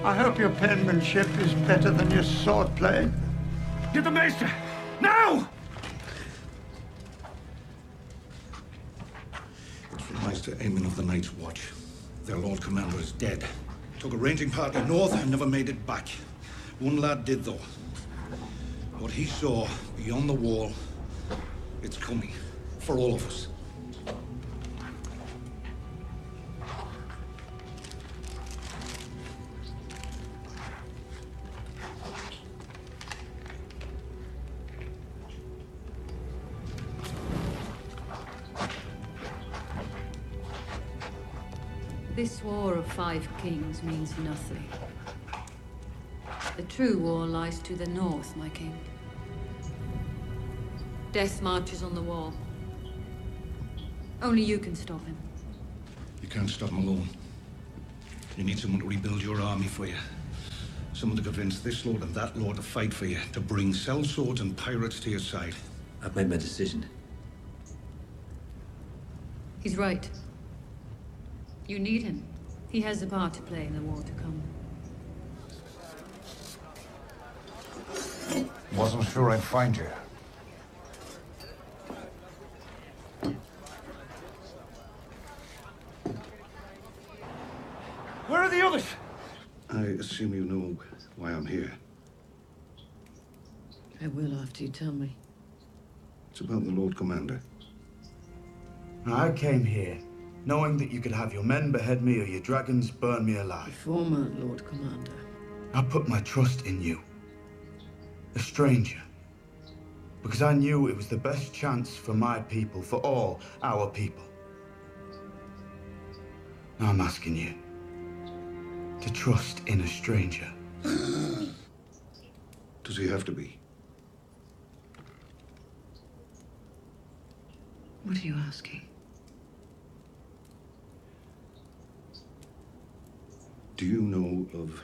I hope your penmanship is better than your swordplay. Get the maester! Now! It's from Maester Aemon of the Night's Watch. Their Lord Commander is dead. Took a ranging party north and never made it back. One lad did, though. What he saw beyond the wall, it's coming. For all of us. This war of 5 kings means nothing. The true war lies to the north, my king. Death marches on the wall. Only you can stop him. You can't stop him alone. You need someone to rebuild your army for you. Someone to convince this lord and that lord to fight for you, to bring sellswords and pirates to your side. I've made my decision. He's right. You need him. He has a part to play in the war to come. Wasn't sure I'd find you. Where are the others? I assume you know why I'm here. I will after you tell me. It's about the Lord Commander. I came here knowing that you could have your men behead me or your dragons burn me alive. Former Lord Commander. I put my trust in you. A stranger. Because I knew it was the best chance for my people, for all our people. Now I'm asking you to trust in a stranger. Does he have to be? What are you asking? Do you know of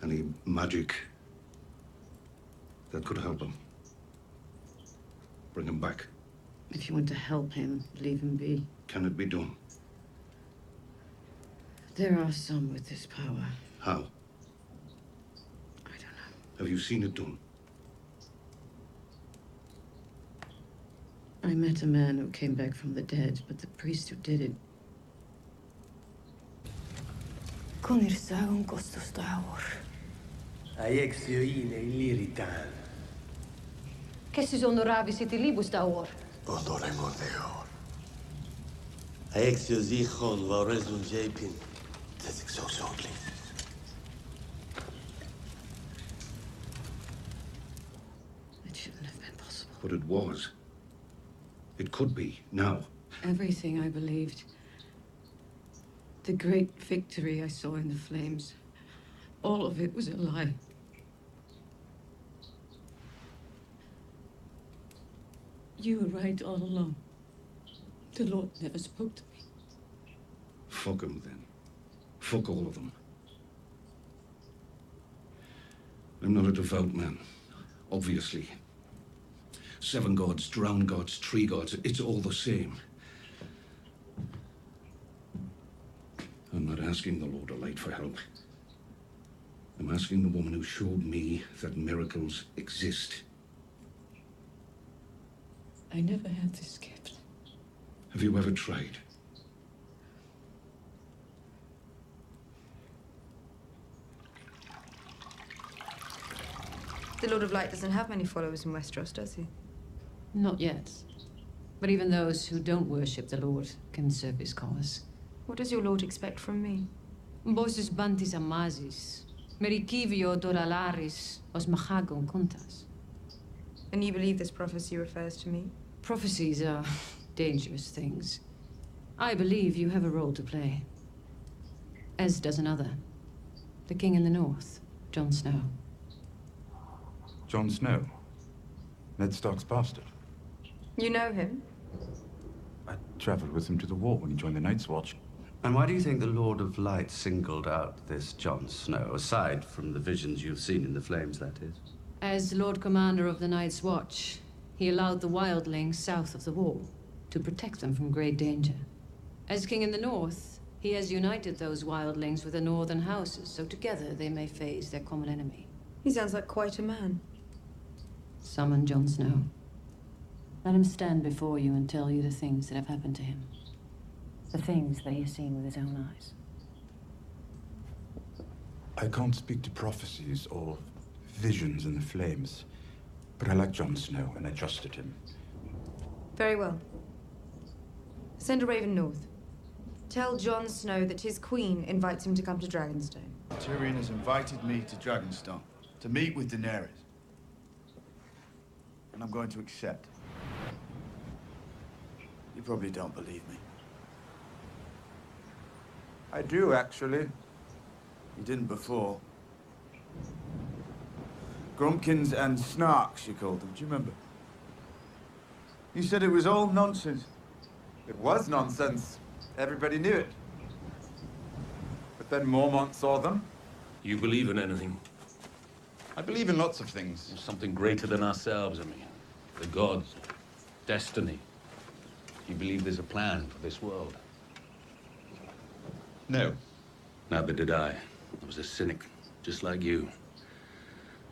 any magic that could help him? Bring him back. If you want to help him, leave him be. Can it be done? There are some with this power. How? I don't know. Have you seen it done? I met a man who came back from the dead, but the priest who did it... Conir sagun kostusta aur. Aiexio ine iliritan. Kessis honoravisiti libusta aur. Odoremo deor. Aiexio zichon vaurezun japin. Tezik so shortly. It shouldn't have been possible. But it was. It could be, now. Everything I believed. The great victory I saw in the flames. All of it was a lie. You were right all along. The Lord never spoke to me. Fuck him, then. Fuck all of them. I'm not a devout man, obviously. 7 gods, drowned gods, tree gods, it's all the same. I'm not asking the Lord of Light for help. I'm asking the woman who showed me that miracles exist. I never had this gift. Have you ever tried? The Lord of Light doesn't have many followers in Westeros, does he? Not yet. But even those who don't worship the Lord can serve his cause. What does your Lord expect from me? Bosses bantis amazis, merikivio dolalaris, os machagon contas. And you believe this prophecy refers to me? Prophecies are dangerous things. I believe you have a role to play. As does another. The king in the north, Jon Snow. Jon Snow? Ned Stark's bastard. You know him? I traveled with him to the war when he joined the Night's Watch. And why do you think the Lord of Light singled out this Jon Snow, aside from the visions you've seen in the flames, that is? As Lord Commander of the Night's Watch, he allowed the wildlings south of the wall to protect them from great danger. As king in the north, he has united those wildlings with the northern houses, so together they may face their common enemy. He sounds like quite a man. Summon Jon Snow. Let him stand before you and tell you the things that have happened to him. The things that he has seen with his own eyes. I can't speak to prophecies or visions in the flames, but I like Jon Snow and I trusted him. Very well. Send a raven north. Tell Jon Snow that his queen invites him to come to Dragonstone. Tyrion has invited me to Dragonstone to meet with Daenerys. And I'm going to accept. You probably don't believe me. I do, actually. You didn't before. Grumpkins and Snarks, you called them. Do you remember? You said it was all nonsense. It was nonsense. Everybody knew it. But then Mormont saw them. You believe in anything? I believe in lots of things. Something greater than ourselves, I mean. The gods, destiny. You believe there's a plan for this world? No. Neither did I. I was a cynic, just like you.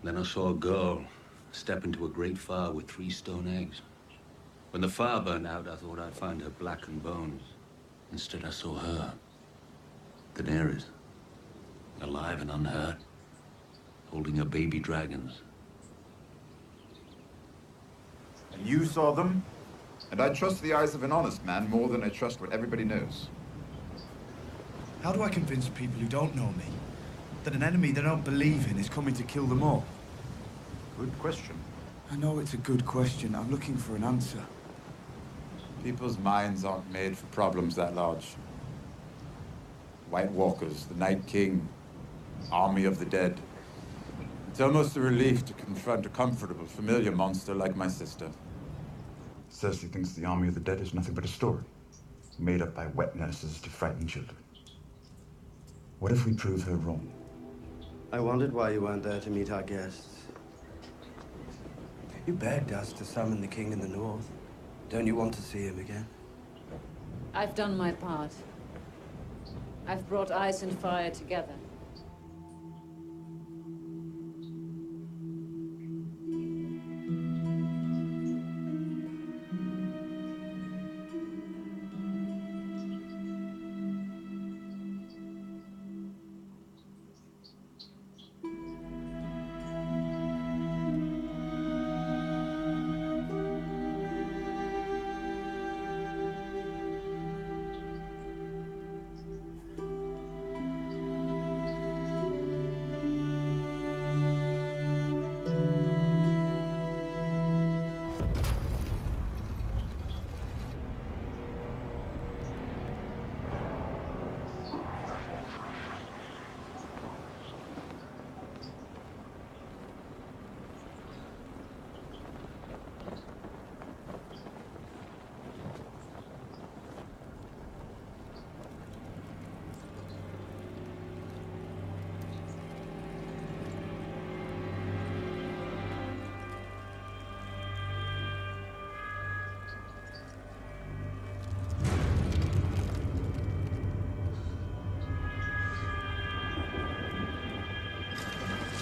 Then I saw a girl step into a great fire with 3 stone eggs. When the fire burned out, I thought I'd find her blackened bones. Instead, I saw her, Daenerys, alive and unhurt, holding her baby dragons. And you saw them? And I trust the eyes of an honest man more than I trust what everybody knows. How do I convince people who don't know me that an enemy they don't believe in is coming to kill them all? Good question. I know it's a good question. I'm looking for an answer. People's minds aren't made for problems that large. White Walkers, the Night King, Army of the Dead. It's almost a relief to confront a comfortable, familiar monster like my sister. Cersei thinks the Army of the Dead is nothing but a story, made up by wet nurses to frighten children. What if we prove her wrong? I wondered why you weren't there to meet our guests. You begged us to summon the king in the north. Don't you want to see him again? I've done my part. I've brought ice and fire together.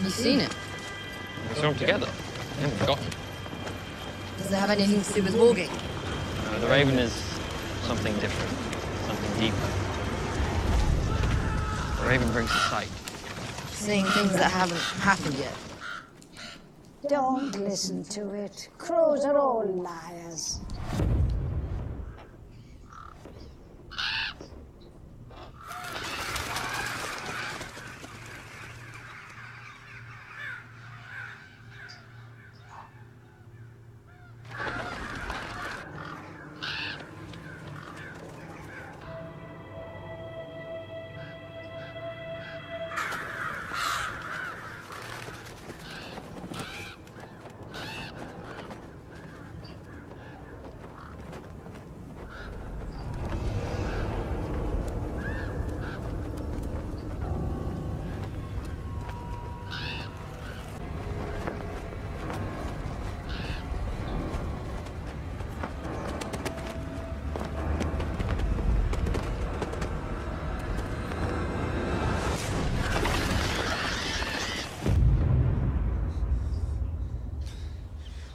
You've seen it? We saw them together. I haven't forgotten. Does it have anything to do with walking? The Raven is something different, something deeper. The Raven brings sight. Seeing things that haven't happened yet. Don't listen to it. Crows are all liars.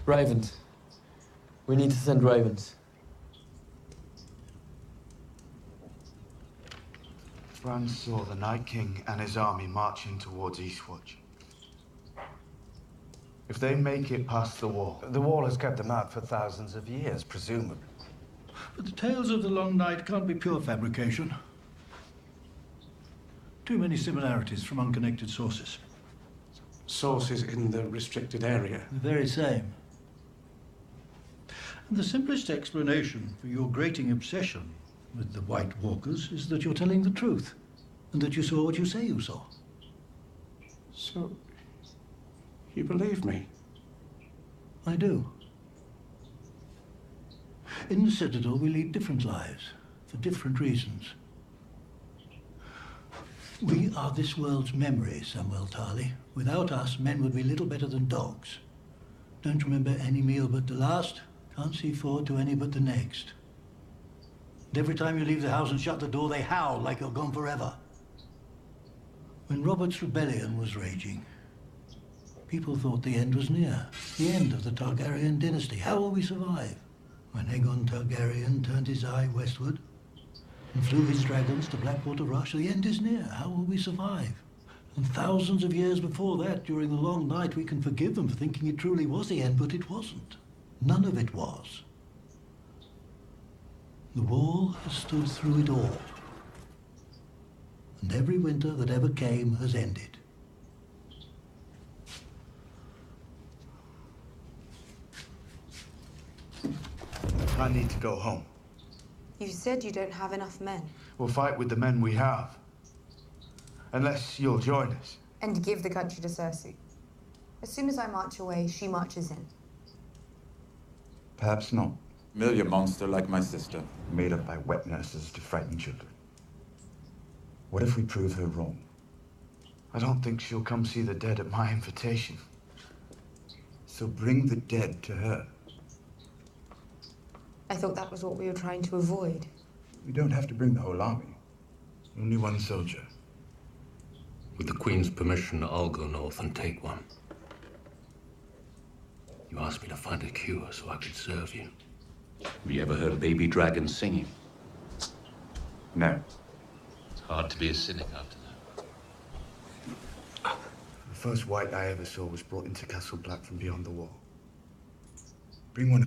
Ravens. We need to send ravens. Bran saw the Night King and his army marching towards Eastwatch. If they make it past the wall... The wall has kept them out for thousands of years, presumably. But the tales of the Long Night can't be pure fabrication. Too many similarities from unconnected sources. Sources in the restricted area? The very same. And the simplest explanation for your grating obsession with the White Walkers is that you're telling the truth, and that you saw what you say you saw. So, you believe me? I do. In the Citadel, we lead different lives, for different reasons. We are this world's memory, Samuel Tarley. Without us, men would be little better than dogs. Don't remember any meal but the last, can't see forward to any but the next. And every time you leave the house and shut the door, they howl like you're gone forever. When Robert's rebellion was raging, people thought the end was near. The end of the Targaryen dynasty. How will we survive? When Aegon Targaryen turned his eye westward and flew his dragons to Blackwater Rush, the end is near. How will we survive? And thousands of years before that, during the Long Night, we can forgive them for thinking it truly was the end, but it wasn't. None of it was. The wall has stood through it all. And every winter that ever came has ended. I need to go home. You said you don't have enough men. We'll fight with the men we have. Unless you'll join us. And give the country to Cersei. As soon as I march away, she marches in. Perhaps not. Merely a monster like my sister. Made up by wet nurses to frighten children. What if we prove her wrong? I don't think she'll come see the dead at my invitation. So bring the dead to her. I thought that was what we were trying to avoid. We don't have to bring the whole army. Only one soldier. With the Queen's permission, I'll go north and take one. You asked me to find a cure so I could serve you. Have you ever heard baby dragons singing? No. It's hard to be a cynic after that. The first white I ever saw was brought into Castle Black from beyond the wall. Bring one